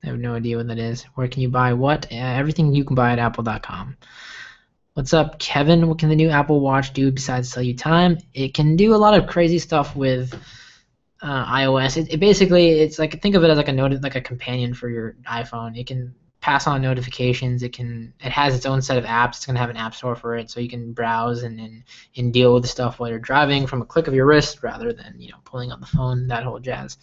I have no idea what that is. Where can you buy what? Everything you can buy at apple.com. What's up, Kevin? What can the new Apple Watch do besides tell you time? It can do a lot of crazy stuff with iOS. It basically, it's like, think of it as like a companion for your iPhone. It can pass on notifications. It has its own set of apps. It's gonna have an app store for it, so you can browse and deal with the stuff while you're driving from a click of your wrist rather than pulling out the phone. That whole jazz.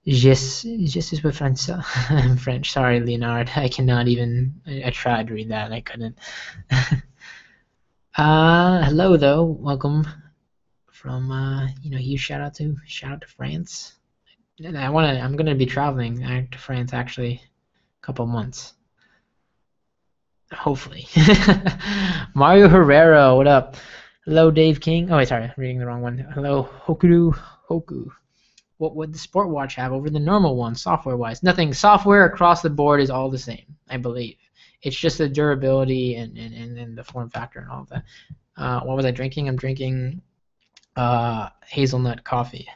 Je suis français. I'm French. Sorry, Leonard. I cannot even. I tried to read that. I couldn't. Hello though. Welcome. From huge shout out to France. And I'm gonna be traveling to France actually a couple months. Hopefully. Mario Herrera, what up? Hello, Dave King. Oh, wait, sorry, reading the wrong one. Hello, Hoku. What would the Sport Watch have over the normal one, software-wise? Nothing. Software across the board is all the same, I believe. It's just the durability and the form factor and all of that. What was I drinking? I'm drinking hazelnut coffee.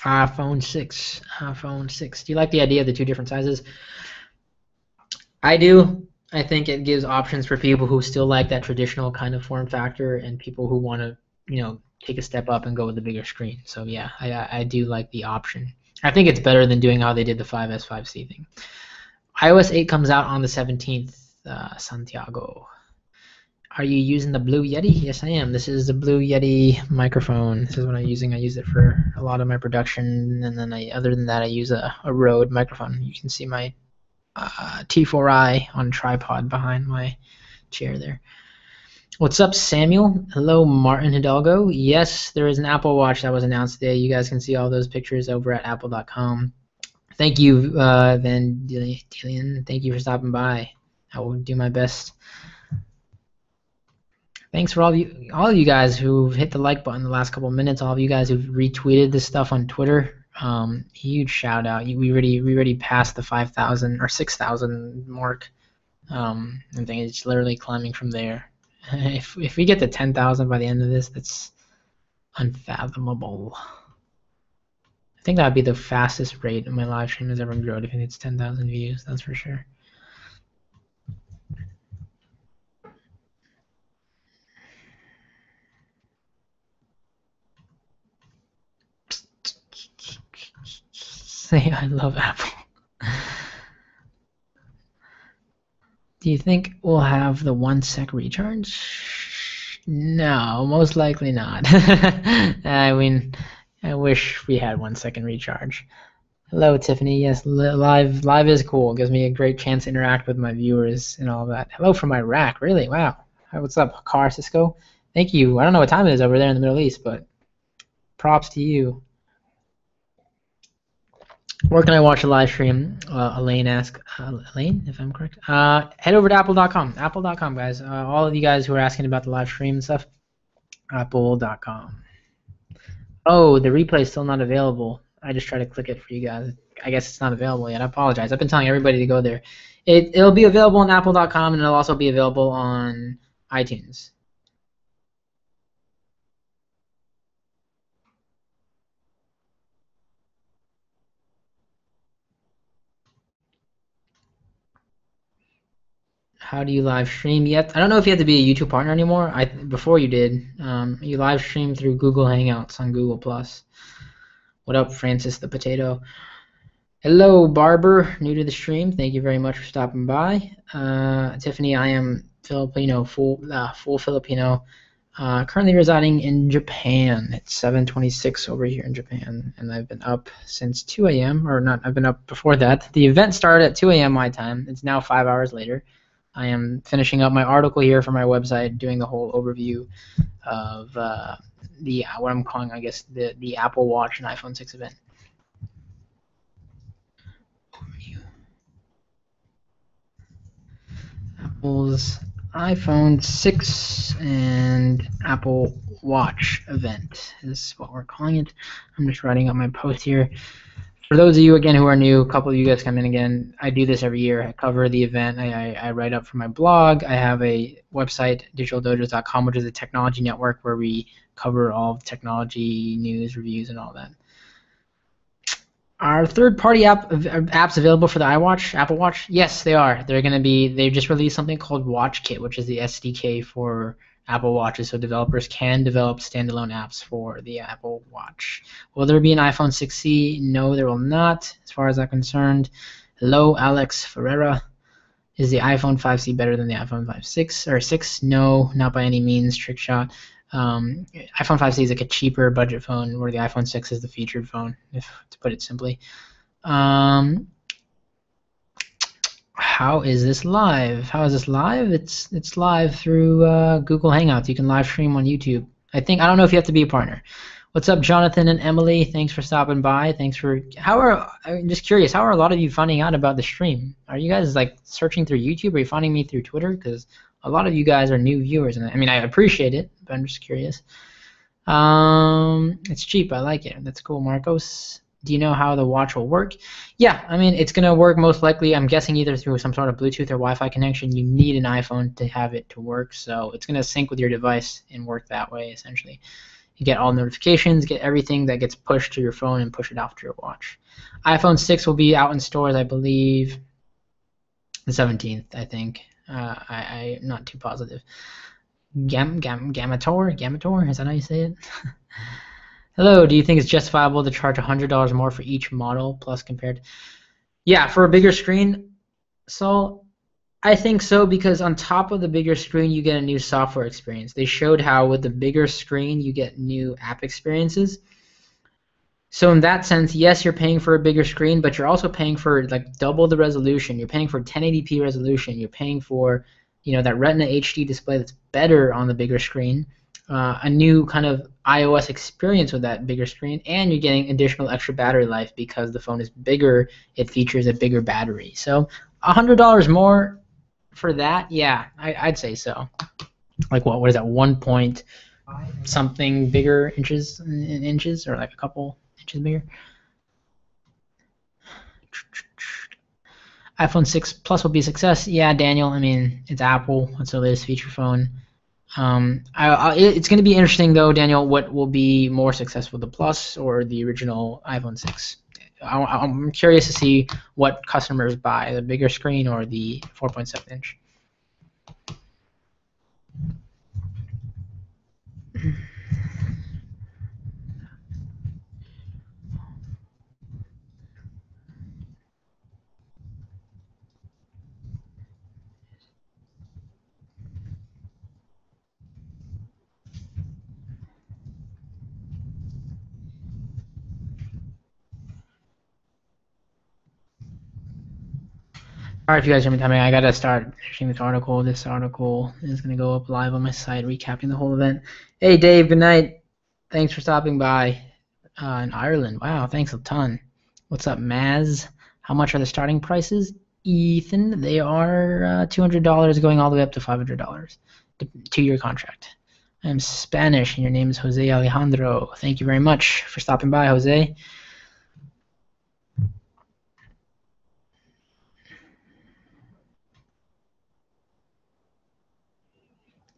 iPhone 6. iPhone 6. Do you like the idea of the two different sizes? I do. I think it gives options for people who still like that traditional kind of form factor and people who want to, take a step up and go with the bigger screen. So yeah, I do like the option. I think it's better than doing how they did the 5S 5C thing. iOS 8 comes out on the 17th, Santiago. Are you using the Blue Yeti? Yes, I am. This is the Blue Yeti microphone. This is what I'm using. I use it for a lot of my production, and then other than that, I use a Rode microphone. You can see my T4i on tripod behind my chair there. What's up, Samuel? Hello, Martin Hidalgo. Yes, there is an Apple Watch that was announced today. You guys can see all those pictures over at apple.com. Thank you, Van Dillian. Thank you for stopping by. I will do my best. Thanks for all of you guys who've hit the like button the last couple of minutes. All of you guys who've retweeted this stuff on Twitter. Huge shout out. We already passed the 5,000 or 6,000 mark. And it's literally climbing from there. If we get to 10,000 by the end of this, that's unfathomable. I think that would be the fastest rate my live stream has ever grown if it hits 10,000 views. That's for sure. Say I love Apple. Do you think we'll have the 1 sec recharge? No, most likely not. I mean, I wish we had 1 second recharge. Hello, Tiffany. Yes, live is cool. It gives me a great chance to interact with my viewers and all that. Hello from Iraq. Really? Wow. Hi, what's up, Car Cisco? Thank you. I don't know what time it is over there in the Middle East, but props to you. Where can I watch a live stream? Elaine asked. Elaine, if I'm correct. Head over to apple.com. Apple.com, guys. All of you guys who are asking about the live stream and stuff, apple.com. Oh, the replay is still not available. I just tried to click it for you guys. I guess it's not available yet. I apologize. I've been telling everybody to go there. It'll be available on apple.com, and it'll also be available on iTunes. How do you live stream? Yet I don't know if you have to be a YouTube partner anymore. Before you did. You live stream through Google Hangouts on Google+. What up, Francis the Potato? Hello, Barber, new to the stream. Thank you very much for stopping by. Tiffany, I am Filipino, full Filipino. Currently residing in Japan. It's 7:26 over here in Japan, and I've been up since 2 a.m. or not. I've been up before that. The event started at 2 a.m. my time. It's now 5 hours later. I am finishing up my article here for my website, doing the whole overview of what I'm calling, I guess, the Apple Watch and iPhone 6 event. Overview. Apple's iPhone 6 and Apple Watch event is what we're calling it. I'm just writing up my post here. For those of you, again, who are new, a couple of you guys come in again, I do this every year. I cover the event. I write up for my blog. I have a website, digitaldojos.com, which is a technology network where we cover all the technology news, reviews, and all that. Are third-party apps available for the iWatch, Apple Watch? Yes, they are. They just released something called WatchKit, which is the SDK for Apple Watches, so developers can develop standalone apps for the Apple Watch. Will there be an iPhone 6C? No, there will not, as far as I'm concerned. Hello, Alex Ferreira. Is the iPhone 5C better than the iPhone 5 or 6? No, not by any means. Trick shot. iPhone 5C is like a cheaper budget phone, where the iPhone 6 is the featured phone, to put it simply. How is this live? How is this live? It's live through Google Hangouts. You can live stream on YouTube. I don't know if you have to be a partner. What's up, Jonathan and Emily? Thanks for stopping by. I'm just curious, how are a lot of you finding out about the stream? Are you guys like searching through YouTube? Are you finding me through Twitter? Because a lot of you guys are new viewers, and I mean, I appreciate it, but I'm just curious. It's cheap. I like it. That's cool, Marcos. Do you know how the watch will work? Yeah, I mean, it's gonna work most likely, I'm guessing, either through some sort of Bluetooth or Wi-Fi connection. You need an iPhone to have it to work, so it's gonna sync with your device and work that way, essentially. You get all notifications, get everything that gets pushed to your phone and push it off to your watch. iPhone 6 will be out in stores, I believe, the 17th, I think. I'm not too positive. Gamator, is that how you say it? Hello, do you think it's justifiable to charge $100 more for each model plus compared? Yeah, for a bigger screen, so I think so, because on top of the bigger screen, you get a new software experience. They showed how with the bigger screen, you get new app experiences. So in that sense, yes, you're paying for a bigger screen, but you're also paying for like double the resolution. You're paying for 1080p resolution. You're paying for, that Retina HD display that's better on the bigger screen, a new kind of iOS experience with that bigger screen, and you're getting additional extra battery life because the phone is bigger. It features a bigger battery. So $100 more for that, yeah, I'd say so. Like what is that? 1 point something bigger inches in inches, or like a couple inches bigger. iPhone 6 Plus will be a success. Yeah, Daniel. I mean, it's Apple. It's the latest feature phone. It's going to be interesting though, Daniel. What will be more successful, the Plus or the original iPhone 6? I'm curious to see what customers buy, the bigger screen or the 4.7 inch. All right, if you guys hear me coming, I gotta start finishing this article. This article is gonna go up live on my site, recapping the whole event. Hey, Dave. Good night. Thanks for stopping by. In Ireland. Wow, thanks a ton. What's up, Maz? How much are the starting prices? Ethan, they are $200 going all the way up to $500. 2-year contract. I'm Spanish, and your name is Jose Alejandro. Thank you very much for stopping by, Jose.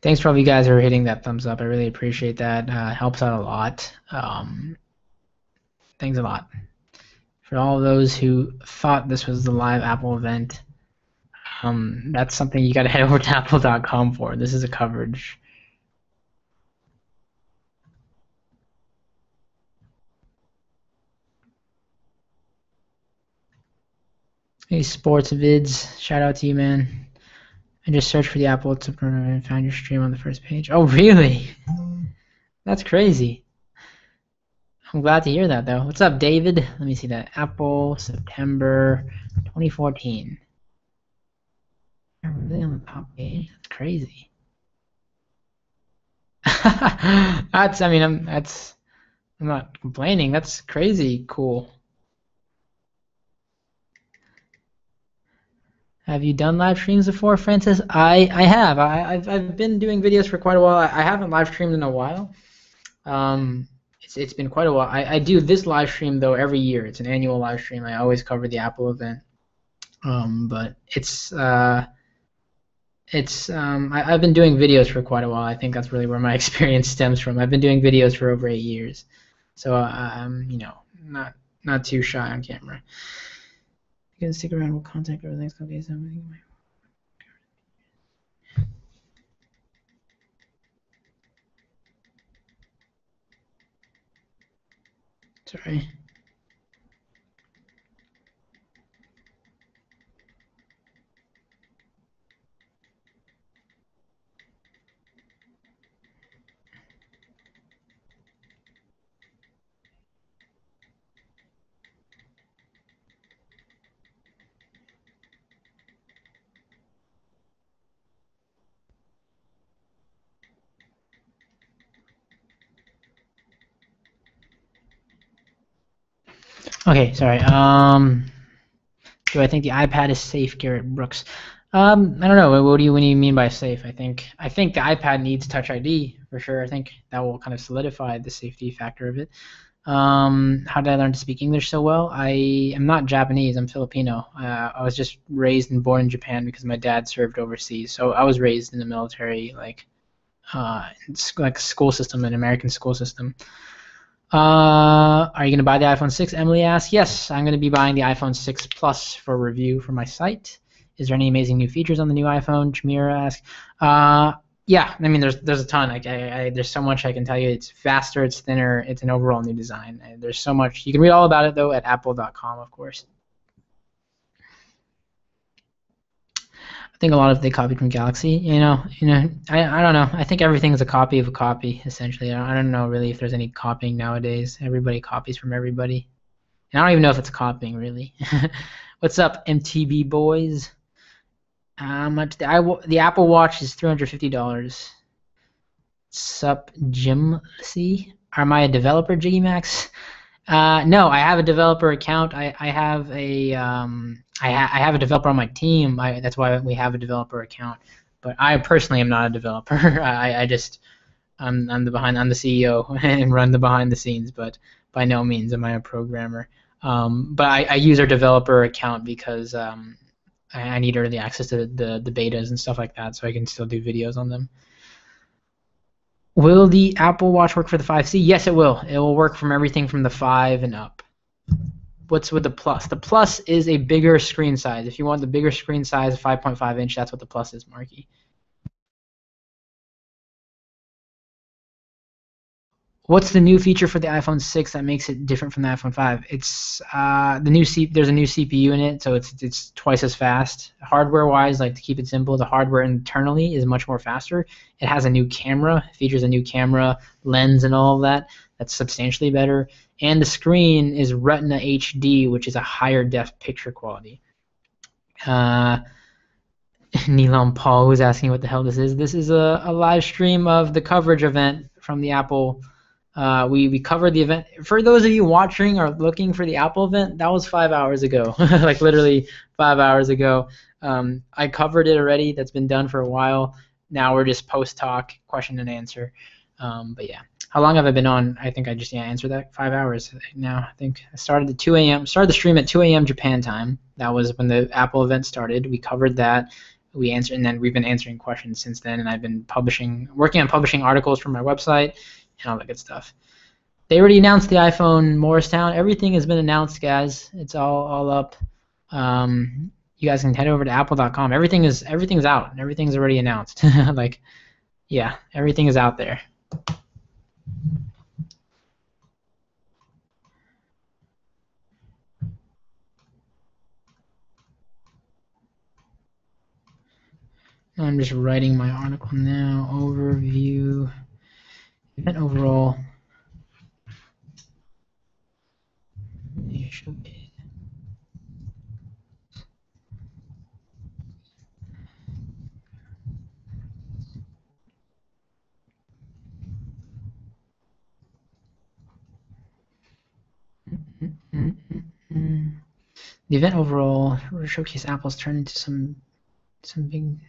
Thanks for all of you guys who are hitting that thumbs up. I really appreciate that. Helps out a lot. Thanks a lot. For all those who thought this was the live Apple event, that's something you got to head over to apple.com for. This is a coverage. Hey, Sports Vids, shout out to you, man. I just searched for the Apple to and found your stream on the first page. Oh, really? That's crazy. I'm glad to hear that, though. What's up, David? Let me see that. Apple, September 2014. Really on the top page? That's crazy. I'm not complaining. That's crazy cool. Have you done live streams before, Francis? I have. I've been doing videos for quite a while. I haven't live streamed in a while. It's been quite a while. I do this live stream though every year. It's an annual live stream. I always cover the Apple event. But I've been doing videos for quite a while. I think that's really where my experience stems from. I've been doing videos for over 8 years, so I'm not too shy on camera. You can stick around. We'll contact over the next couple days. Sorry. Okay, sorry. Do I think the iPad is safe, Garrett Brooks? I don't know. What do you mean by safe? I think the iPad needs Touch ID for sure. I think that will kind of solidify the safety factor of it. How did I learn to speak English so well? I am not Japanese. I'm Filipino. I was just raised and born in Japan because my dad served overseas. So I was raised in the military, like school system, an American school system. Are you going to buy the iPhone 6? Emily asks. Yes, I'm going to be buying the iPhone 6 Plus for review for my site. Is there any amazing new features on the new iPhone? Jamira asks. Yeah, I mean, there's a ton. There's so much I can tell you. It's faster, it's thinner, it's an overall new design. There's so much. You can read all about it though at apple.com, of course. I think a lot of they copied from Galaxy. I don't know. I think everything's a copy of a copy essentially. I don't know really if there's any copying nowadays. Everybody copies from everybody. And I don't even know if it's copying really. What's up, MTB boys? How much the Apple Watch is $350. Sup, Jim C? Am I a developer, Jiggy Max? No, I have a developer account. I have a I have a developer on my team. That's why we have a developer account. But I personally am not a developer. I just I'm the CEO and run the behind the scenes. But by no means am I a programmer. But I use our developer account because I need early access to the betas and stuff like that, so I can still do videos on them. Will the Apple Watch work for the 5C? Yes, it will. It will work from everything from the 5 and up. What's with the Plus? The Plus is a bigger screen size. If you want the bigger screen size, 5.5 inch, that's what the Plus is, Marky. What's the new feature for the iPhone 6 that makes it different from the iPhone 5? It's there's a new CPU in it, so it's twice as fast. Hardware-wise, like to keep it simple, the hardware internally is much more faster. It has a new camera, features a new camera, lens, and all of that. That's substantially better. And the screen is Retina HD, which is a higher def picture quality. Neelam Paul, who's asking what the hell this is. This is a live stream of the coverage event from the Apple. We covered the event. For those of you watching or looking for the Apple event, that was 5 hours ago, like literally 5 hours ago. I covered it already. That's been done for a while. Now we're just post-talk, question and answer. But yeah, how long have I been on? I think I just answered that. 5 hours now. I think I started at 2 a.m. Started the stream at 2 a.m. Japan time. That was when the Apple event started. We covered that. We answered, and then we've been answering questions since then. And I've been working on publishing articles for my website and all that good stuff. They already announced the iPhone Morristown. Everything has been announced, guys. It's all up. You guys can head over to apple.com. Everything's out. Everything's already announced. Like, yeah, everything is out there. I'm just writing my article now. Overview. Event overall. The event overall showcase Apple's turn into some big new markets.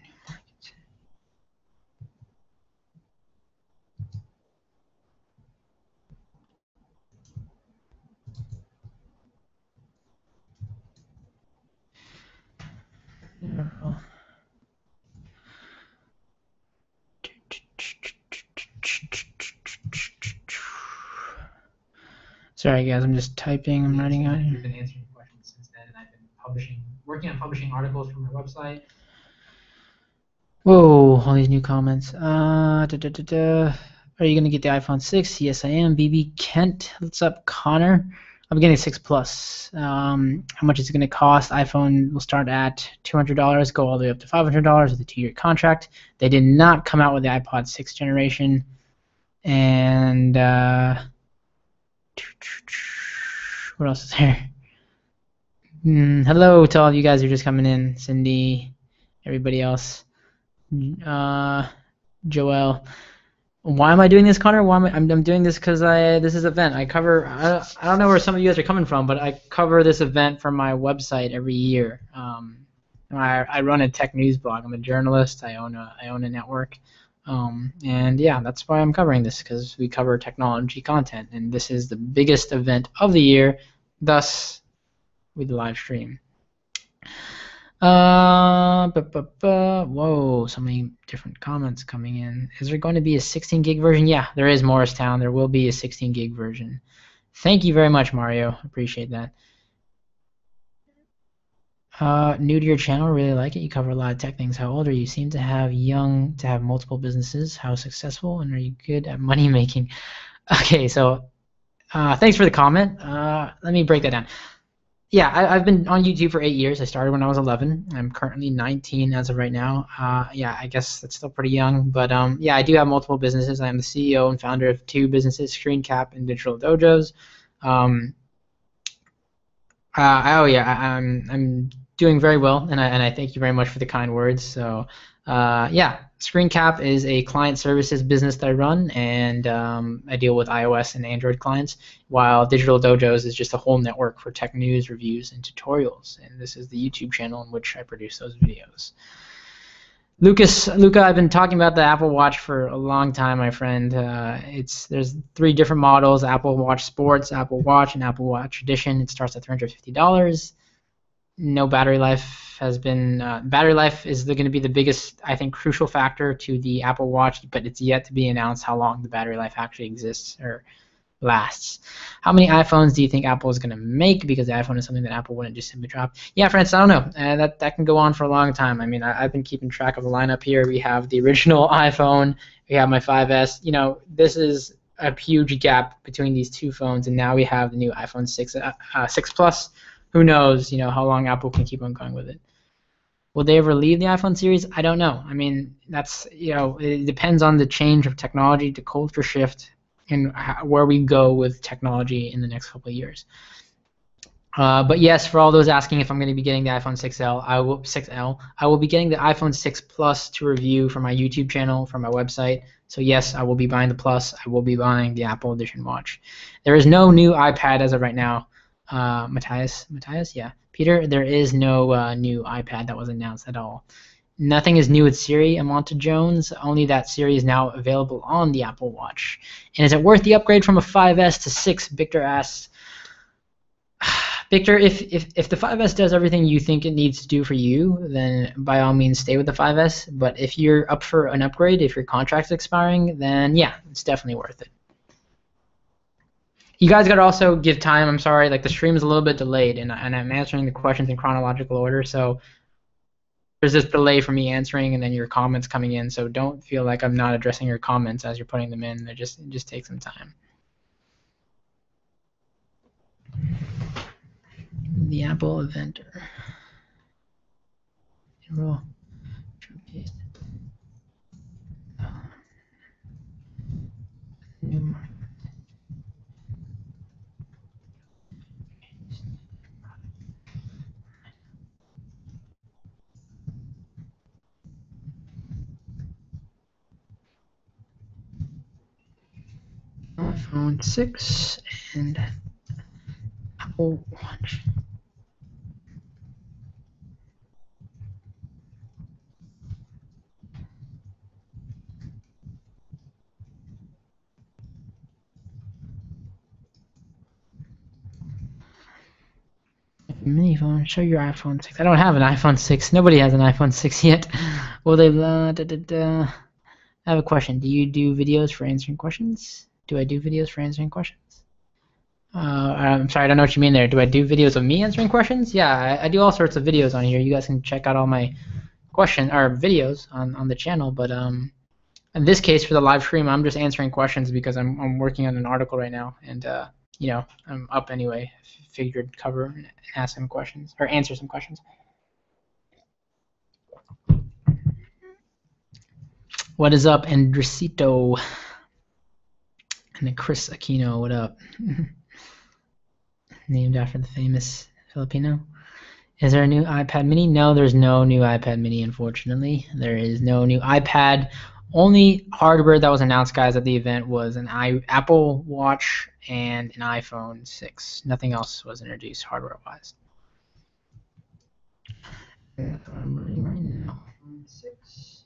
Sorry, guys, I'm just typing. I'm writing out. I've been answering questions since then, and I've been working on publishing articles for my website. Whoa, all these new comments. Are you gonna get the iPhone 6? Yes, I am. BB Kent, what's up, Connor? I'm getting 6 Plus. How much is it gonna cost? iPhone will start at $200, go all the way up to $500 with a 2-year contract. They did not come out with the iPod 6th generation, and what else is there? Hello to all you guys who are just coming in. Cindy, everybody else. Joel. Why am I doing this, Connor? Why am I'm doing this because this is event. I don't know where some of you guys are coming from, but I cover this event from my website every year. I run a tech news blog. I'm a journalist. I own a network, and yeah, that's why I'm covering this, because we cover technology content, and this is the biggest event of the year. Thus, we live stream. Whoa, so many different comments coming in. Is there going to be a 16 gig version? Yeah, there is, Morristown. There will be a 16 gig version. Thank you very much, Mario. Appreciate that. New to your channel, really like it. You cover a lot of tech things. How old are you? Seem to have multiple businesses. How successful, and are you good at money making? Okay, so thanks for the comment. Let me break that down. Yeah, I've been on YouTube for 8 years. I started when I was 11. I'm currently 19 as of right now. Yeah, I guess that's still pretty young. But yeah, I do have multiple businesses. I'm the CEO and founder of 2 businesses, ScreenCap and Digital Dojos. Oh yeah, I'm doing very well, and I thank you very much for the kind words. So yeah, ScreenCap is a client services business that I run, and I deal with iOS and Android clients, while Digital Dojos is just a whole network for tech news, reviews, and tutorials. And this is the YouTube channel in which I produce those videos. Luca, I've been talking about the Apple Watch for a long time, my friend. There's 3 different models: Apple Watch Sports, Apple Watch, and Apple Watch Edition. It starts at $350. No battery life has been. Battery life is going to be the biggest, I think, crucial factor to the Apple Watch, but it's yet to be announced how long the battery life actually exists or lasts. How many iPhones do you think Apple is going to make? Because the iPhone is something that Apple wouldn't just simply drop. Yeah, Francis, I don't know. That can go on for a long time. I mean, I've been keeping track of the lineup here. We have the original iPhone. We have my 5S. You know, this is a huge gap between these 2 phones, and now we have the new iPhone 6 Plus. Who knows? You know how long Apple can keep on going with it. Will they ever leave the iPhone series? I don't know. I mean, that's, you know, it depends on the change of technology, the culture shift, and where we go with technology in the next couple of years. But yes, for all those asking if I'm going to be getting the iPhone 6L, I will be getting the iPhone 6 Plus to review for my YouTube channel, for my website. So yes, I will be buying the Plus. I will be buying the Apple Edition watch. There is no new iPad as of right now. Matthias, yeah. Peter, there is no new iPad that was announced at all. Nothing is new with Siri, Amanta Jones. Only that Siri is now available on the Apple Watch. And is it worth the upgrade from a 5S to 6? Victor asks. Victor, if the 5S does everything you think it needs to do for you, then by all means stay with the 5S. But if you're up for an upgrade, if your contract's expiring, then yeah, it's definitely worth it. You guys got to also give time. I'm sorry, like the stream is a little bit delayed, and I'm answering the questions in chronological order, so there's this delay for me answering and then your comments coming in. So don't feel like I'm not addressing your comments as you're putting them in. It just takes some time. The Apple Eventer. Roll. New. iPhone 6 and Apple Watch. Mini phone. Show your iPhone 6. I don't have an iPhone 6. Nobody has an iPhone 6 yet. Will they? I have a question. Do you do videos for answering questions? Do I do videos for answering questions? I'm sorry, I don't know what you mean there. Do I do videos of me answering questions? Yeah, I do all sorts of videos on here. You guys can check out all my videos on the channel. But in this case, for the live stream, I'm just answering questions because I'm working on an article right now, and you know, I'm up anyway. Figured cover and ask some questions or answer some questions. What is up, Andresito? And then Chris Aquino, what up? Named after the famous Filipino. Is there a new iPad mini? No, there's no new iPad mini, unfortunately. There is no new iPad only hardware that was announced, guys, at the event was an Apple Watch and an iPhone 6. Nothing else was introduced hardware-wise. That's what I'm reading right now. 6.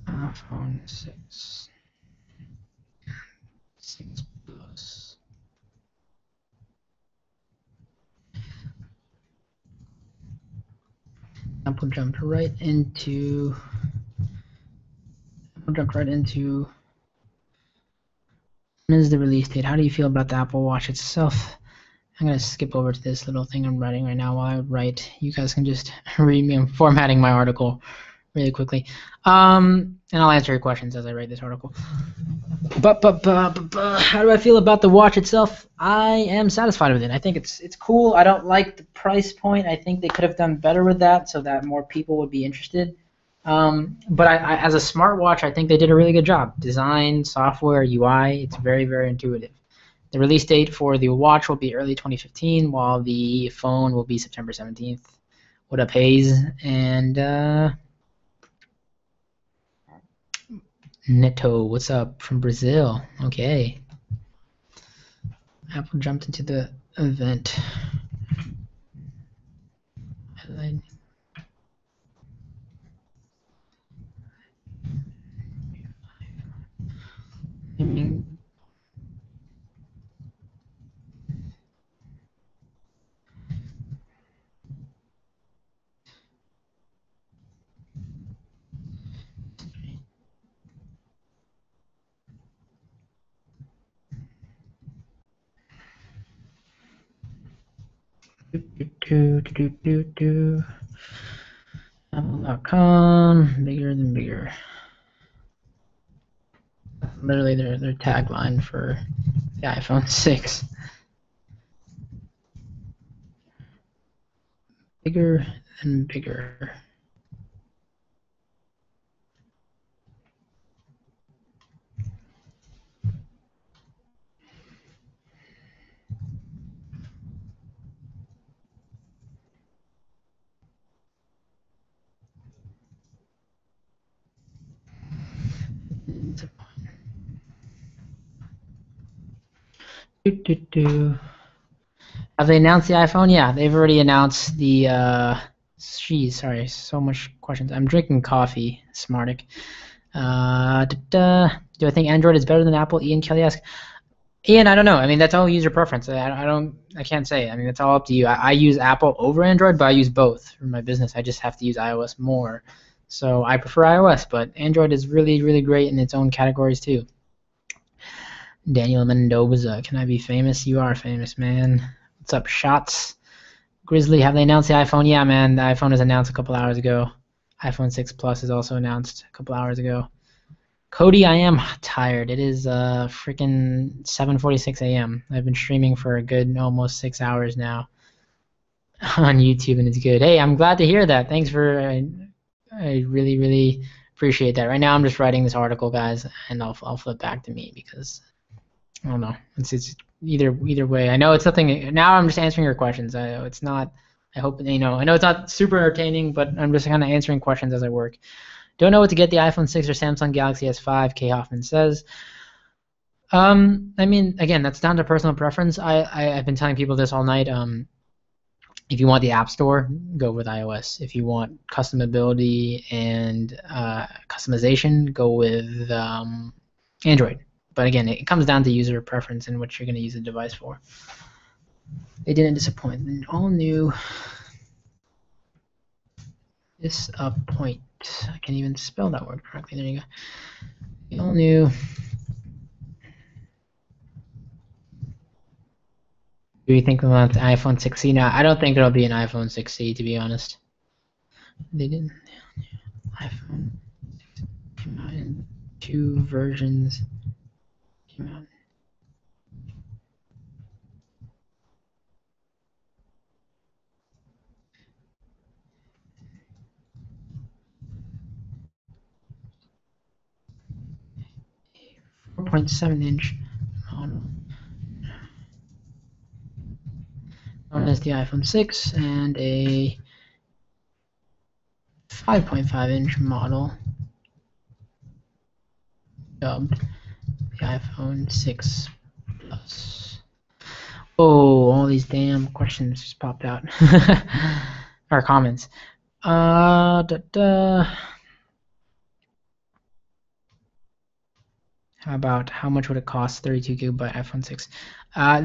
iPhone 6. 6 Plus. Apple jumped right into when is the release date? How do you feel about the Apple Watch itself? I'm going to skip over to this little thing I'm writing right now while I write. You guys can just read me. I'm formatting my article really quickly. And I'll answer your questions as I write this article. But how do I feel about the watch itself? I am satisfied with it. I think it's cool. I don't like the price point. I think they could have done better with that so that more people would be interested. But I, as a smartwatch, I think they did a really good job. Design, software, UI, it's very, very intuitive. The release date for the watch will be early 2015, while the phone will be September 17th. What up, Hayes? And Neto, what's up from Brazil? Okay. Apple jumped into the event. Apple.com, bigger than bigger. Literally their tagline for the iPhone 6. Bigger than bigger. Have they announced the iPhone? Yeah, they've already announced the. Geez, sorry, so much questions. I'm drinking coffee, Smartic. Do I think Android is better than Apple? Ian Kelly asked. Ian, I don't know. I mean, that's all user preference. I can't say. I mean, it's all up to you. I use Apple over Android, but I use both for my business. I just have to use iOS more. So I prefer iOS, but Android is really, really great in its own categories too. Daniel Mendoza, can I be famous? You are famous, man. What's up, Shots? Grizzly, have they announced the iPhone? Yeah, man, the iPhone was announced a couple hours ago. iPhone 6 Plus is also announced a couple hours ago. Cody, I am tired. It is freaking 7:46 a.m. I've been streaming for a good almost 6 hours now on YouTube, and it's good. Hey, I'm glad to hear that. Thanks for. I really, really appreciate that. Right now, I'm just writing this article, guys, and I'll flip back to me because I don't know. It's either way. I know it's nothing. Now I'm just answering your questions. It's not. I hope I know it's not super entertaining, but I'm just kind of answering questions as I work. Don't know what to get, the iPhone 6 or Samsung Galaxy S5, K. Hoffman says. I mean, again, that's down to personal preference. I've been telling people this all night. If you want the App Store, go with iOS. If you want customability and customization, go with Android. But again, it comes down to user preference and what you're going to use the device for. They didn't disappoint. An all new disappoint. I can't even spell that word correctly. There you go. The all new. Do you think we'll have the iPhone 6C now? I don't think there'll be an iPhone 6C, to be honest. They didn't. iPhone 6 came out in 2 versions. Came out. A 4.7-inch model. Known as the iPhone 6 and a 5.5-inch model dubbed the iPhone 6 Plus. Oh, all these damn questions just popped out. Or comments. How about how much would it cost 32 gigabyte iPhone 6?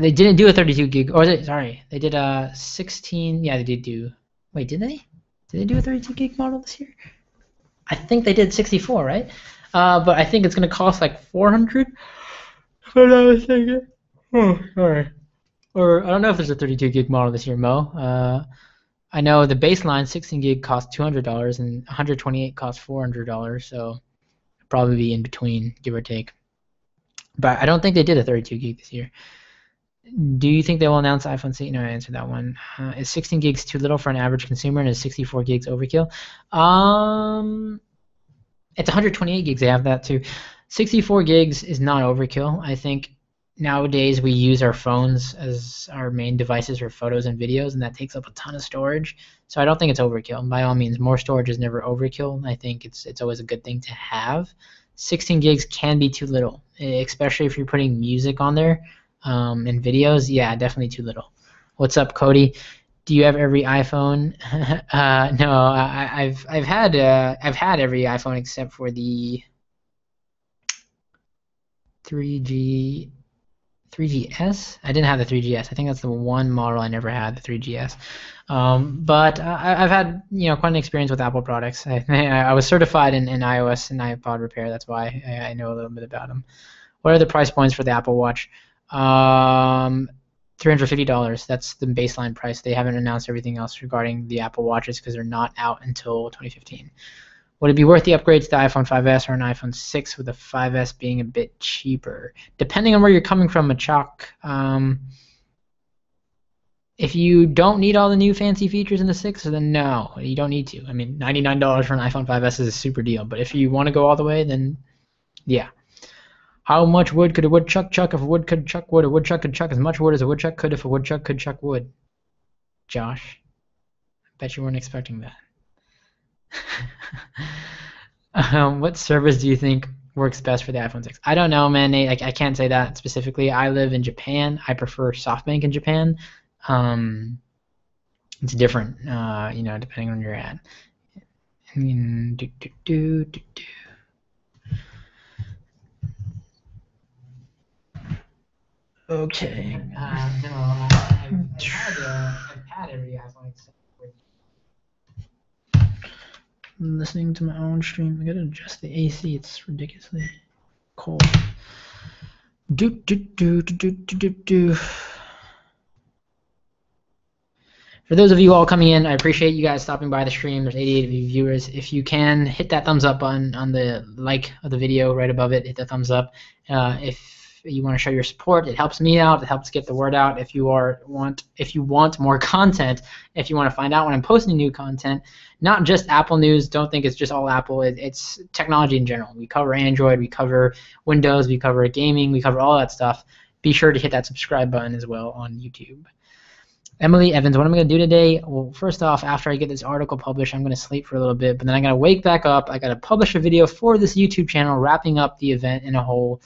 They didn't do a 32 gig, or sorry, they did a 16. Yeah, they did do. Wait, did they? Did they do a 32 gig model this year? I think they did 64, right? But I think it's gonna cost like 400. If I'm not mistaken. Oh, sorry. Or I don't know if there's a 32 gig model this year, Mo. I know the baseline 16 gig costs $200 and 128 costs $400, so it'll probably be in between, give or take. But I don't think they did a 32 gig this year. Do you think they will announce iPhone 6? No, I answered that one. Is 16 gigs too little for an average consumer, and is 64 gigs overkill? It's 128 gigs. They have that too. 64 gigs is not overkill. I think nowadays we use our phones as our main devices for photos and videos, and that takes up a ton of storage. So I don't think it's overkill. By all means, more storage is never overkill. I think it's always a good thing to have. 16 gigs can be too little, especially if you're putting music on there and videos. Yeah, definitely too little. What's up, Cody? Do you have every iPhone? No, I've had every iPhone except for the 3GS. I didn't have the 3GS. I think that's the one model I never had, the 3GS. But I've had quite an experience with Apple products. I was certified in iOS and iPod repair. That's why I know a little bit about them. What are the price points for the Apple Watch? $350. That's the baseline price. They haven't announced everything else regarding the Apple Watches because they're not out until 2015. Would it be worth the upgrade to the iPhone 5S or an iPhone 6 with the 5S being a bit cheaper? Depending on where you're coming from, Machak. If you don't need all the new fancy features in the 6, then no, you don't need to. I mean, $99 for an iPhone 5S is a super deal, but if you want to go all the way, then yeah. How much wood could a woodchuck chuck if a wood could chuck wood? A woodchuck could chuck as much wood as a woodchuck could if a woodchuck could chuck wood. Josh, I bet you weren't expecting that. What service do you think works best for the iPhone 6? I don't know, man. I can't say that specifically. I live in Japan. I prefer SoftBank in Japan. It's different, depending on where you're at. I mean, Okay. No, I've had every iPhone except for listening to my own stream. I gotta adjust the AC. It's ridiculously cold. For those of you all coming in, I appreciate you guys stopping by the stream. There's 88 of you viewers. If you can, hit that thumbs up button on the like of the video right above it. Hit the thumbs up. If you want to show your support, it helps me out. It helps get the word out. If you want more content, if you want to find out when I'm posting new content, not just Apple news. Don't think it's just all Apple. It's technology in general. We cover Android, we cover Windows, we cover gaming, we cover all that stuff. Be sure to hit that subscribe button as well on YouTube. Emily Evans, what am I going to do today? Well, first off, after I get this article published, I'm going to sleep for a little bit, but then I got to wake back up. I got to publish a video for this YouTube channel, wrapping up the event in a whole,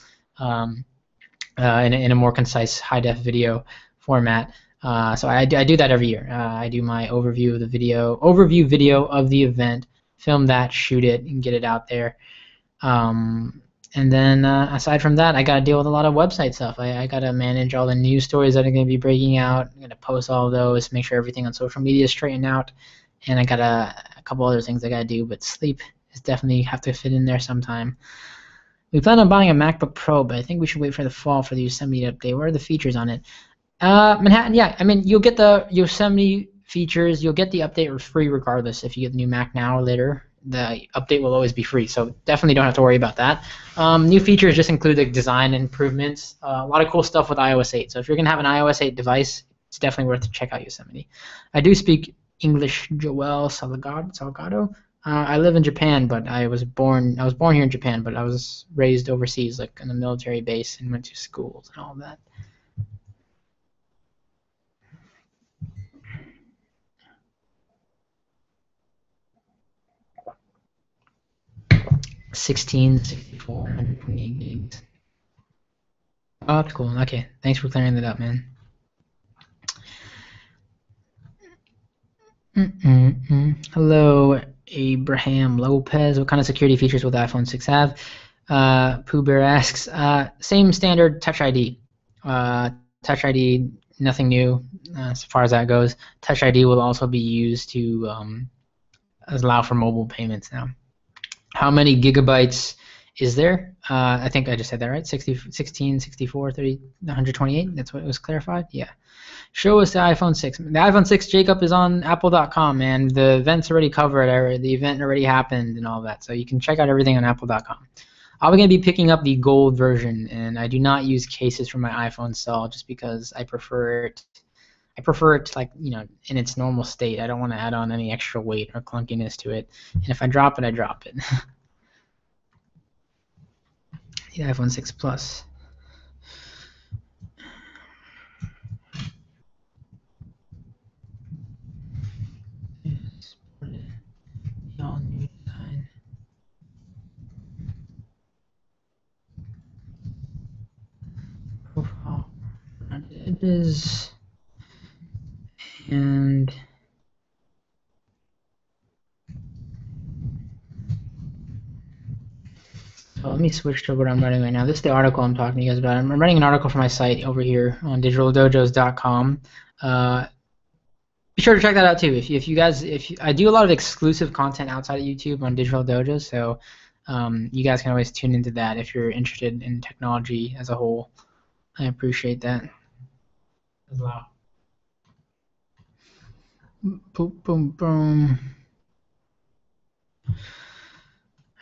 in a more concise high-def video format. So I do that every year. I do my overview video of the event, film that, shoot it, and get it out there. And then aside from that, I got to deal with a lot of website stuff. I got to manage all the news stories that are going to be breaking out. I'm going to post all of those, make sure everything on social media is straightened out. And I got a couple other things I got to do, but sleep is definitely have to fit in there sometime. We plan on buying a MacBook Pro, but I think we should wait for the fall for the Yosemite update. What are the features on it? Manhattan, yeah. I mean, you'll get the Yosemite features. You'll get the update free regardless if you get the new Mac now or later. The update will always be free, so definitely don't have to worry about that. New features just include the design improvements, a lot of cool stuff with iOS 8. So if you're going to have an iOS 8 device, it's definitely worth to check out Yosemite. I do speak English, Joel Salgado. I live in Japan, but I was born here in Japan, but I was raised overseas, like in a military base, and went to schools and all that. 16, 64, 128 gigs. Oh, that's cool. Okay, thanks for clearing that up, man. Hello, Abraham Lopez. What kind of security features will the iPhone 6 have? Pooh Bear asks. Same standard Touch ID. Touch ID, nothing new as far as that goes. Touch ID will also be used to allow for mobile payments now. How many gigabytes is there? I think I just said that, right? 60, 16, 64, 30, 128? That's what was clarified? Yeah. Show us the iPhone 6. The iPhone 6, Jacob, is on apple.com, man. The event's already covered. The event already happened and all that. So you can check out everything on apple.com. I'm going to be picking up the gold version, and I do not use cases for my iPhone cell just because I prefer it. I prefer it like, in its normal state. I don't want to add on any extra weight or clunkiness to it. And if I drop it, I drop it. The iPhone 6 Plus. All new design. Profile edges. And so let me switch to what I'm writing right now. This is the article I'm talking to you guys about. I'm writing an article for my site over here on digitaldojos.com. Be sure to check that out too. I do a lot of exclusive content outside of YouTube on Digital Dojos, so you guys can always tune into that if you're interested in technology as a whole. I appreciate that. Wow. Boom, boom, boom.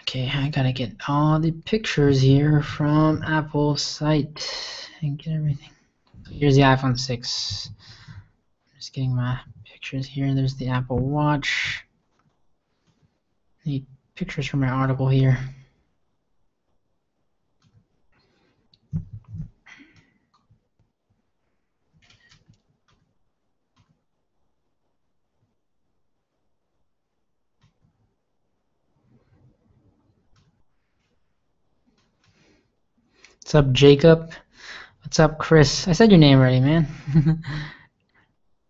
Okay, I gotta get all the pictures here from Apple's site and get everything. Here's the iPhone 6. I'm just getting my pictures here. There's the Apple Watch. Need pictures from my article here. What's up, Jacob? What's up, Chris? I said your name already, man.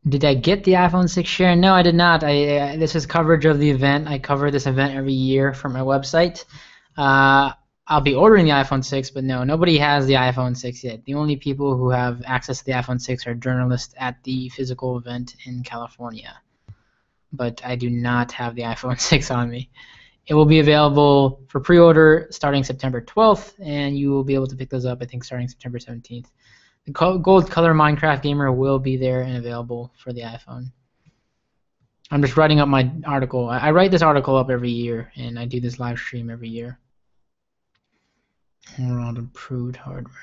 Did I get the iPhone 6 share? No, I did not. This is coverage of the event. I cover this event every year from my website. I'll be ordering the iPhone 6, but no, nobody has the iPhone 6 yet. The only people who have access to the iPhone 6 are journalists at the physical event in California. But I do not have the iPhone 6 on me. It will be available for pre-order starting September 12th, and you will be able to pick those up, I think, starting September 17th. The gold color Minecraft Gamer will be there and available for the iPhone. I'm just writing up my article. I write this article up every year, and I do this live stream every year. World improved hardware.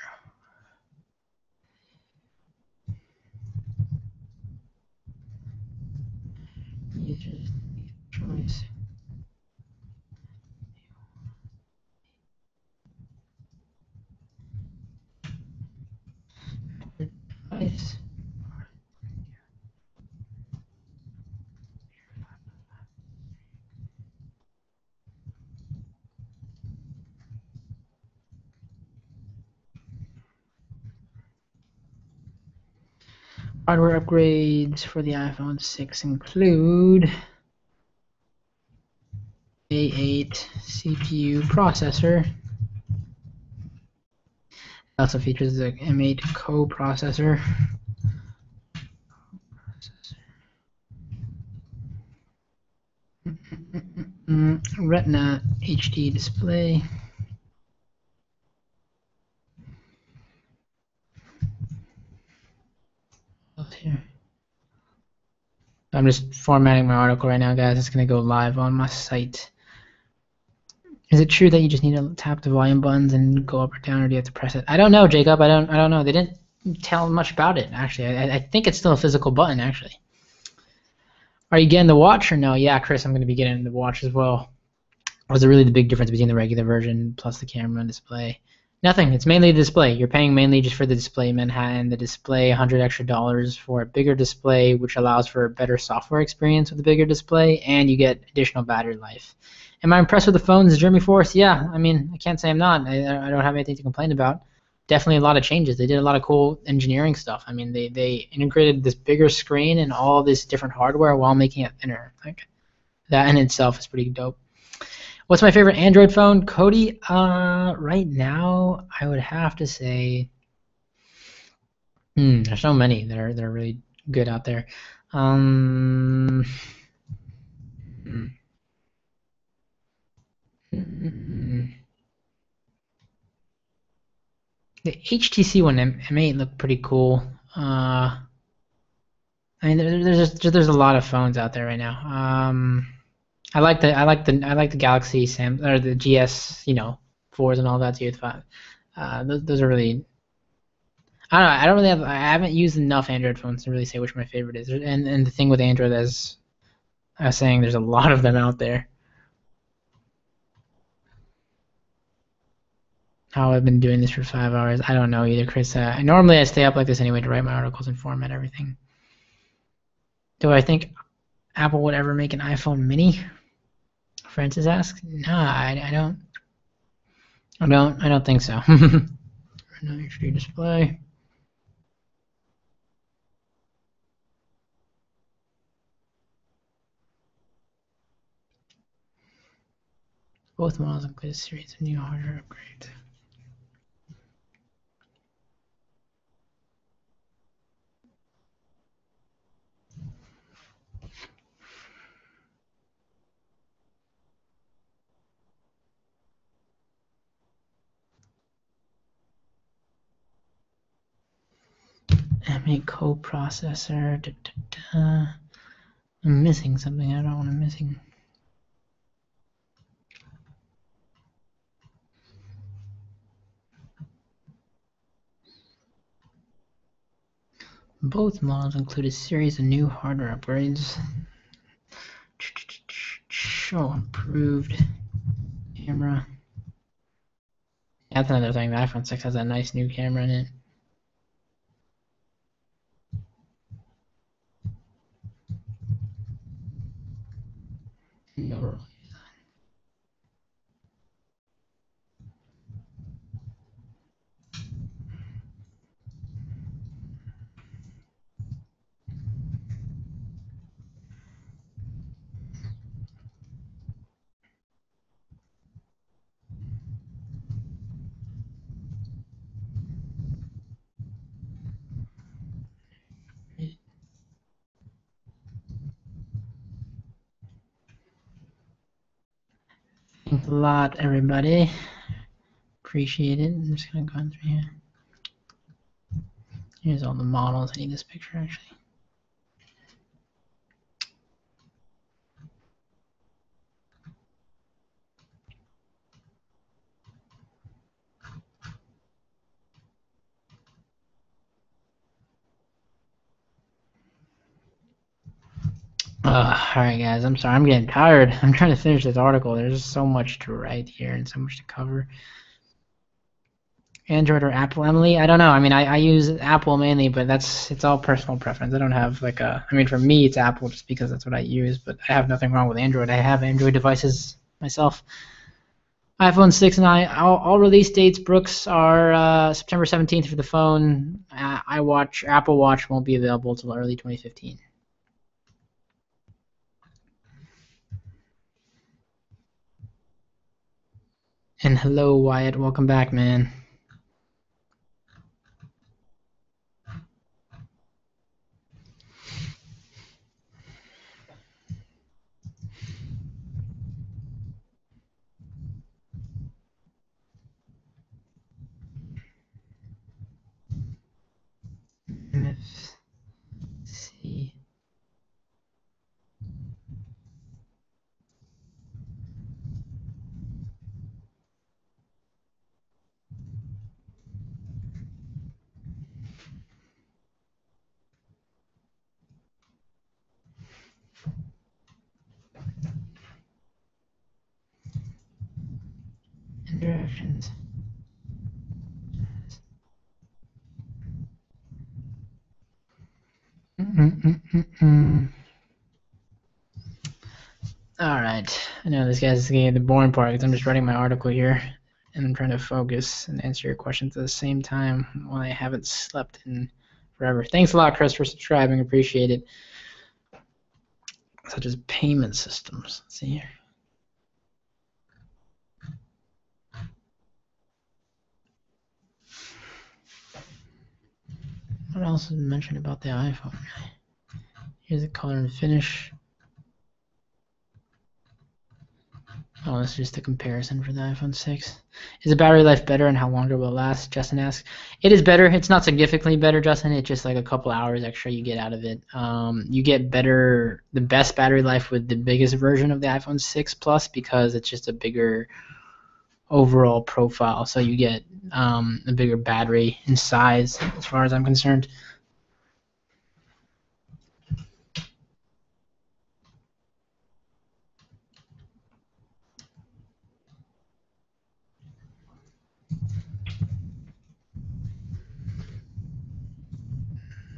Users choice. Device. Hardware upgrades for the iPhone 6 include A8 CPU processor. It also features the M8 coprocessor. Retina HD display. Here. I'm just formatting my article right now, guys. It's going to go live on my site. Is it true that you just need to tap the volume buttons and go up or down, or do you have to press it? I don't know, Jacob. I don't know. They didn't tell much about it, actually. I think it's still a physical button, actually. Are you getting the watch or no? Yeah, Chris, I'm going to be getting the watch as well. What's really the big difference between the regular version plus the camera and display? Nothing. It's mainly the display. You're paying mainly just for the display Manhattan, the display, $100 extra for a bigger display, which allows for a better software experience with a bigger display, and you get additional battery life. Am I impressed with the phone's Journey Force? Yeah, I mean, I can't say I'm not. I don't have anything to complain about. Definitely a lot of changes. They did a lot of cool engineering stuff. I mean, they integrated this bigger screen and all this different hardware while making it thinner. Like that in itself is pretty dope. What's my favorite Android phone? Cody, right now I would have to say, there's so many that are really good out there. Um, The HTC One M8 looked pretty cool. I mean, there's a lot of phones out there right now. I like the Galaxy Sam or the GS, fours and all that too. Those are really. I don't know. I don't really have. I haven't used enough Android phones to really say which my favorite is. And the thing with Android, as I was saying, there's a lot of them out there. How I've been doing this for 5 hours, I don't know either, Chris. Normally I stay up like this anyway to write my articles and format everything. Do I think Apple would ever make an iPhone mini? Francis asks. Nah, I don't. I don't think so. No HD display. Both models include a series of new hardware upgrades. M8 coprocessor. I'm missing something. I don't know what I'm missing. Both models include a series of new hardware upgrades. Show improved camera. That's another thing. The iPhone 6 has a nice new camera in it. No. Thanks a lot, everybody. Appreciate it. I'm just gonna go through here. Here's all the models. I need this picture actually. Alright guys, I'm sorry, I'm getting tired. I'm trying to finish this article. There's so much to write here and so much to cover. Android or Apple, Emily? I don't know. I mean, I use Apple mainly, but it's all personal preference. I don't have like I mean, for me, it's Apple just because that's what I use, but I have nothing wrong with Android. I have Android devices myself. iPhone 6 and all release dates, Brooks, are September 17th for the phone. iWatch, Apple Watch won't be available until early 2015. And hello, Wyatt. Welcome back, man. NFC. Directions. All right. right. I know this guy's getting the boring part because I'm just writing my article here and I'm trying to focus and answer your questions at the same time while I haven't slept in forever. Thanks a lot, Chris, for subscribing. Appreciate it. Such as payment systems. Let's see here. What else is mentioned about the iPhone? Here's the color and finish. Oh, this is just a comparison for the iPhone 6. Is the battery life better and how longer will it last? Justin asks. It is better. It's not significantly better, Justin. It's just like a couple hours extra you get out of it. You get the best battery life with the biggest version of the iPhone 6 Plus because it's just a bigger overall profile. So you get a bigger battery in size as far as I'm concerned.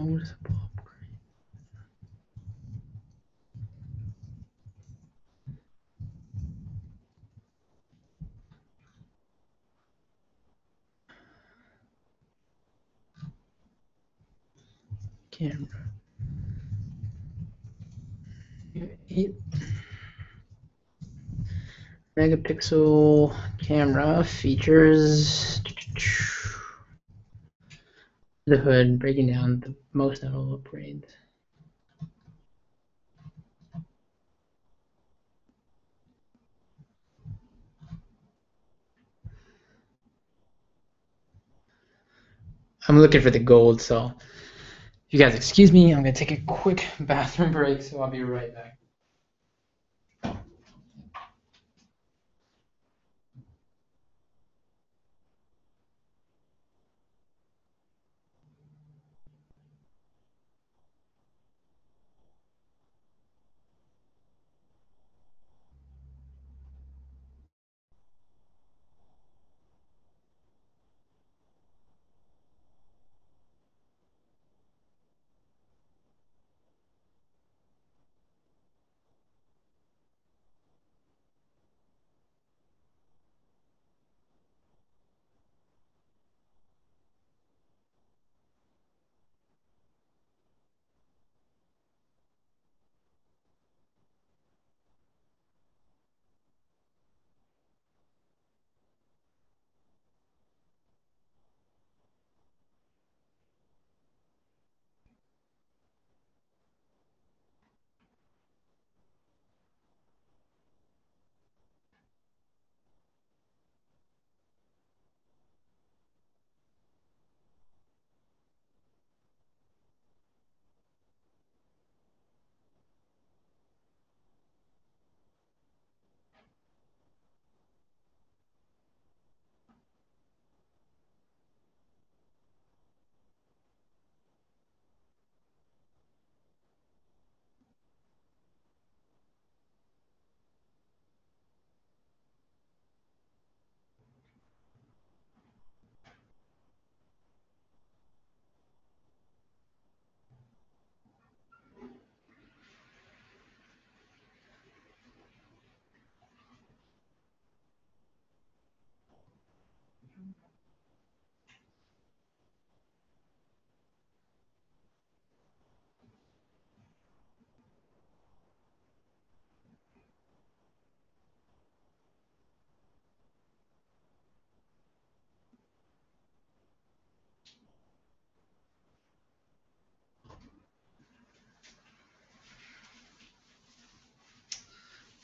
Noticeable upgrade. Camera. 8 megapixel camera features. The hood, breaking down the most notable upgrades. I'm looking for the gold, so if you guys excuse me, I'm gonna take a quick bathroom break, so I'll be right back.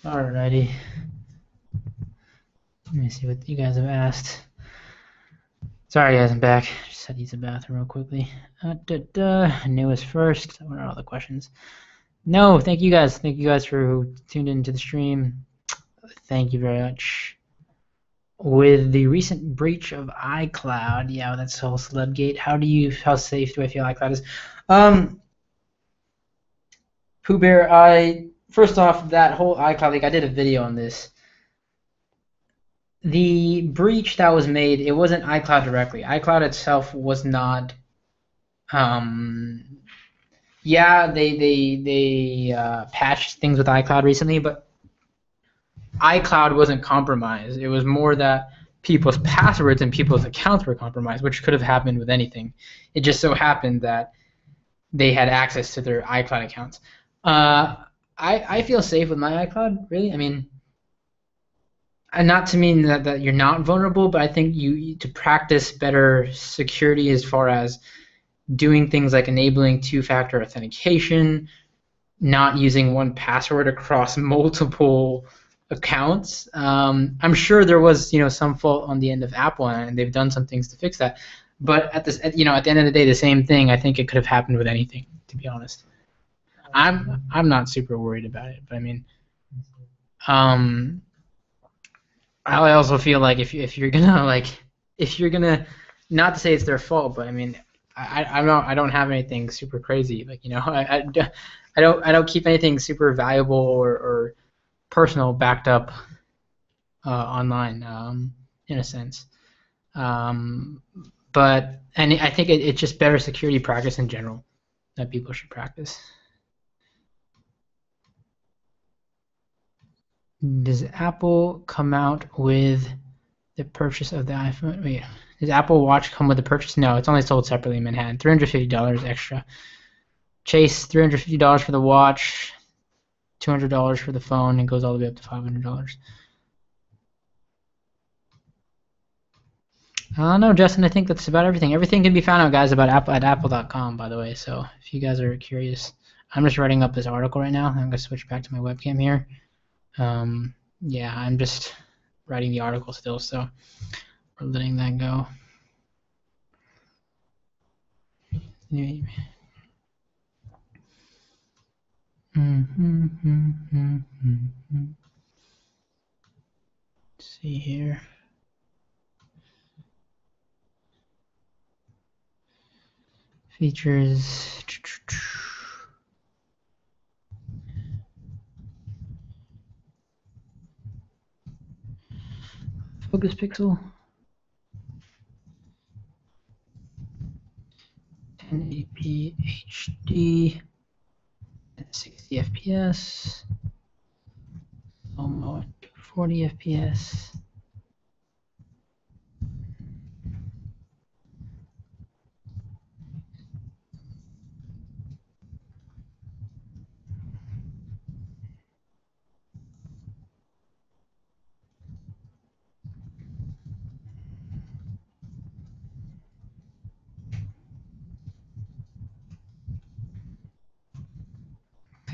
Alrighty. Let me see what you guys have asked. Sorry, guys, I'm back. Just had to use the bathroom real quickly. Newest first. What are all the questions? No, thank you guys. Thank you guys for who tuned into the stream. Thank you very much. With the recent breach of iCloud, yeah, that's the whole Celebgate. How safe do I feel iCloud is? Pooh Bear, first off, that whole iCloud leak, I did a video on this. The breach that was made, it wasn't iCloud directly. iCloud itself was not. Yeah, they patched things with iCloud recently, but iCloud wasn't compromised. It was more that people's passwords and people's accounts were compromised, which could have happened with anything. It just so happened that they had access to their iCloud accounts. I feel safe with my iCloud, really. I mean, and not to mean that you're not vulnerable, but I think you to practice better security as far as doing things like enabling two-factor authentication, not using one password across multiple accounts. I'm sure there was some fault on the end of Apple, and they've done some things to fix that. But at the end of the day, the same thing. I think it could have happened with anything, to be honest. I'm not super worried about it, but I mean, I also feel like if you're gonna not to say it's their fault, but I mean, I don't have anything super crazy, like I don't keep anything super valuable or personal backed up online, in a sense. But I think it's just better security practice in general that people should practice. Does Apple come out with the purchase of the iPhone? Wait, does Apple Watch come with the purchase? No, it's only sold separately in Manhattan. $350 extra. Chase, $350 for the watch, $200 for the phone, and goes all the way up to $500. No, Justin, I think that's about everything. Everything can be found out, guys, about Apple at apple.com, by the way. So if you guys are curious, I'm just writing up this article right now. I'm going to switch back to my webcam here. Yeah, I'm just writing the article still, so we're letting that go. Let's see here. Features. Focus pixel. 1080p HD. 60 FPS. Slow-mo at 40 FPS.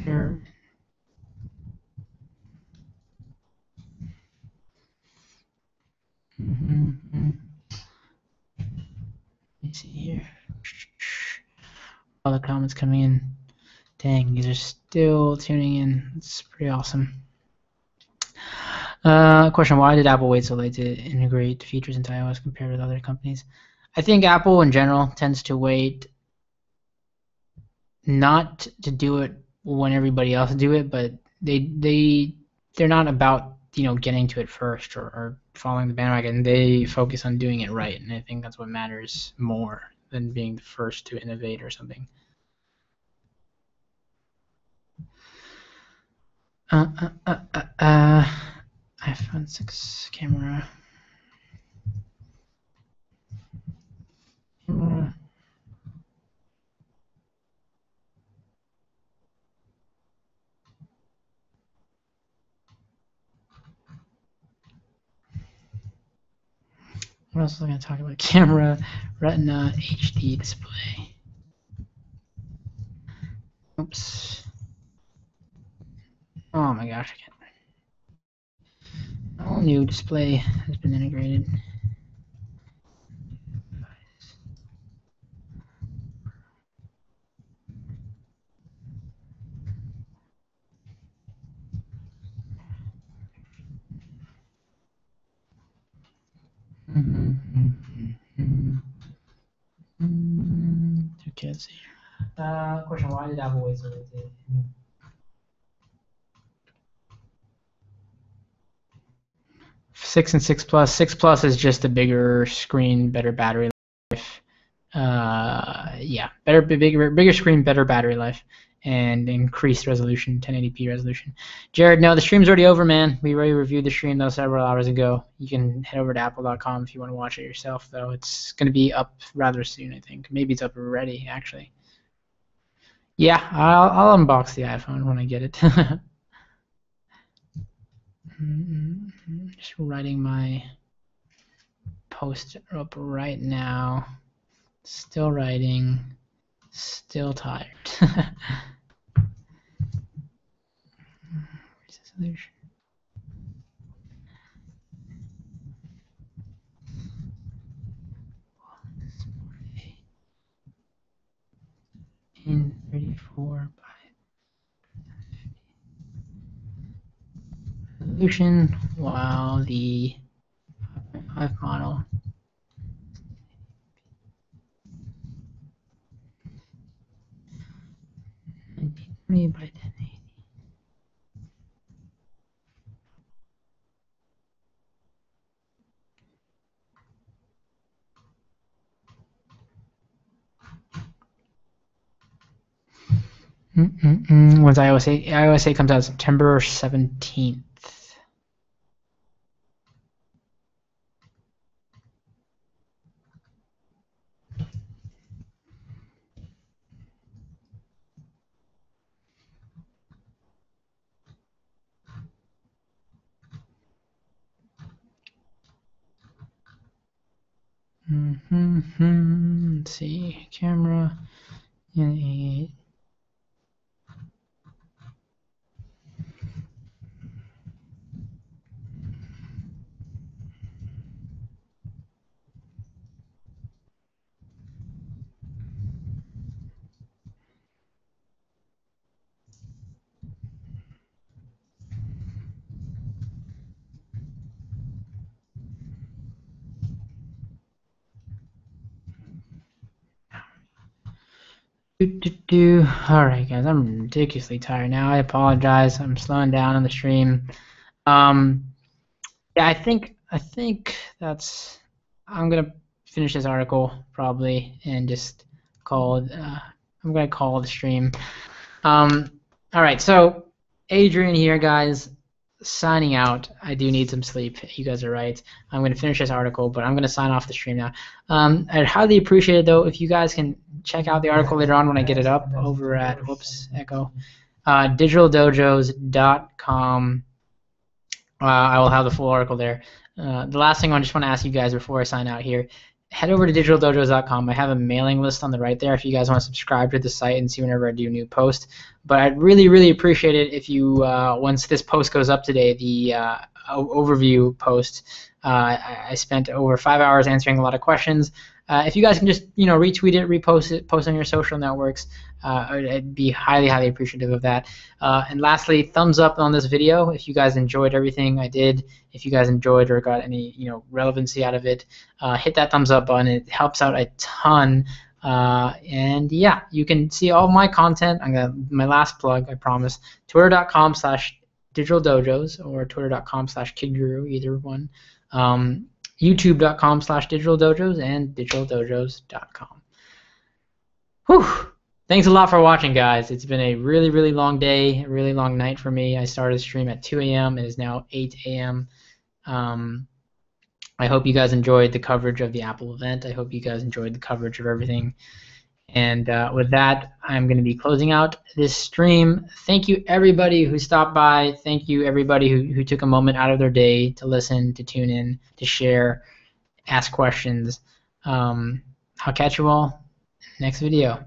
Here. Let me see here. All the comments coming in. Dang, these are still tuning in. It's pretty awesome. Question: why did Apple wait so late to integrate features into iOS compared with other companies? I think Apple in general tends to wait not to do it when everybody else do it, but they're not about getting to it first or following the bandwagon. They focus on doing it right, and I think that's what matters more than being the first to innovate or something. iPhone 6 camera. What else was I going to talk about? Camera, Retina, HD display. Oops. Oh my gosh, I can't. All new display has been integrated. Okay, let's see. Question: why did Apple wait so late? 6 and 6 Plus. 6 Plus is just a bigger screen, better battery life. Yeah, bigger screen, better battery life. and increased resolution, 1080p resolution. Jared, no, the stream's already over, man. We already reviewed the stream though several hours ago. You can head over to apple.com if you want to watch it yourself, though. It's going to be up rather soon, I think. Maybe it's up already, actually. Yeah, I'll unbox the iPhone when I get it. Just writing my post up right now. Still writing. Still tired. Resolution. In 34 by resolution, while the 5 model by 1080. When's iOS 8? iOS 8 comes out September 17th. Let's see, camera. Yeah. All right, guys, I'm ridiculously tired now. I apologize. I'm slowing down on the stream. Yeah, I think that's. I'm gonna finish this article probably and just call it. I'm gonna call the stream. All right, so Adrian here, guys. Signing out. I do need some sleep. You guys are right. I'm going to finish this article, but I'm going to sign off the stream now. I'd highly appreciate it, though, if you guys can check out the article later on when I get it up over at, digitaldojos.com. I will have the full article there. The last thing I just want to ask you guys before I sign out here, head over to digitaldojos.com. I have a mailing list on the right there if you guys want to subscribe to the site and see whenever I do a new post. But I'd really, really appreciate it if you, once this post goes up today, the overview post, I spent over 5 hours answering a lot of questions. If you guys can just, retweet it, repost it, post on your social networks, I'd be highly, highly appreciative of that. And lastly, thumbs up on this video if you guys enjoyed everything I did. If you guys enjoyed or got any, relevancy out of it, hit that thumbs up button. It helps out a ton. And yeah, you can see all my content. I'm gonna my last plug, I promise. Twitter.com/digitaldojos or Twitter.com/kidguru, either one. YouTube.com/digitaldojos and digitaldojos.com. Whew. Thanks a lot for watching, guys. It's been a really, really long day, a really long night for me. I started the stream at 2 a.m. It is now 8 a.m. I hope you guys enjoyed the coverage of the Apple event. I hope you guys enjoyed the coverage of everything. And with that, I'm going to be closing out this stream. Thank you, everybody who stopped by. Thank you, everybody who took a moment out of their day to listen, to tune in, to share, ask questions. I'll catch you all next video,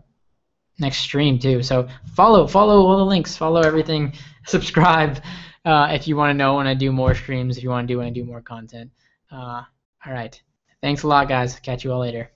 next stream too. So follow all the links, follow everything, subscribe if you want to know when I do more streams, if you want to do when I do more content. All right. Thanks a lot, guys. Catch you all later.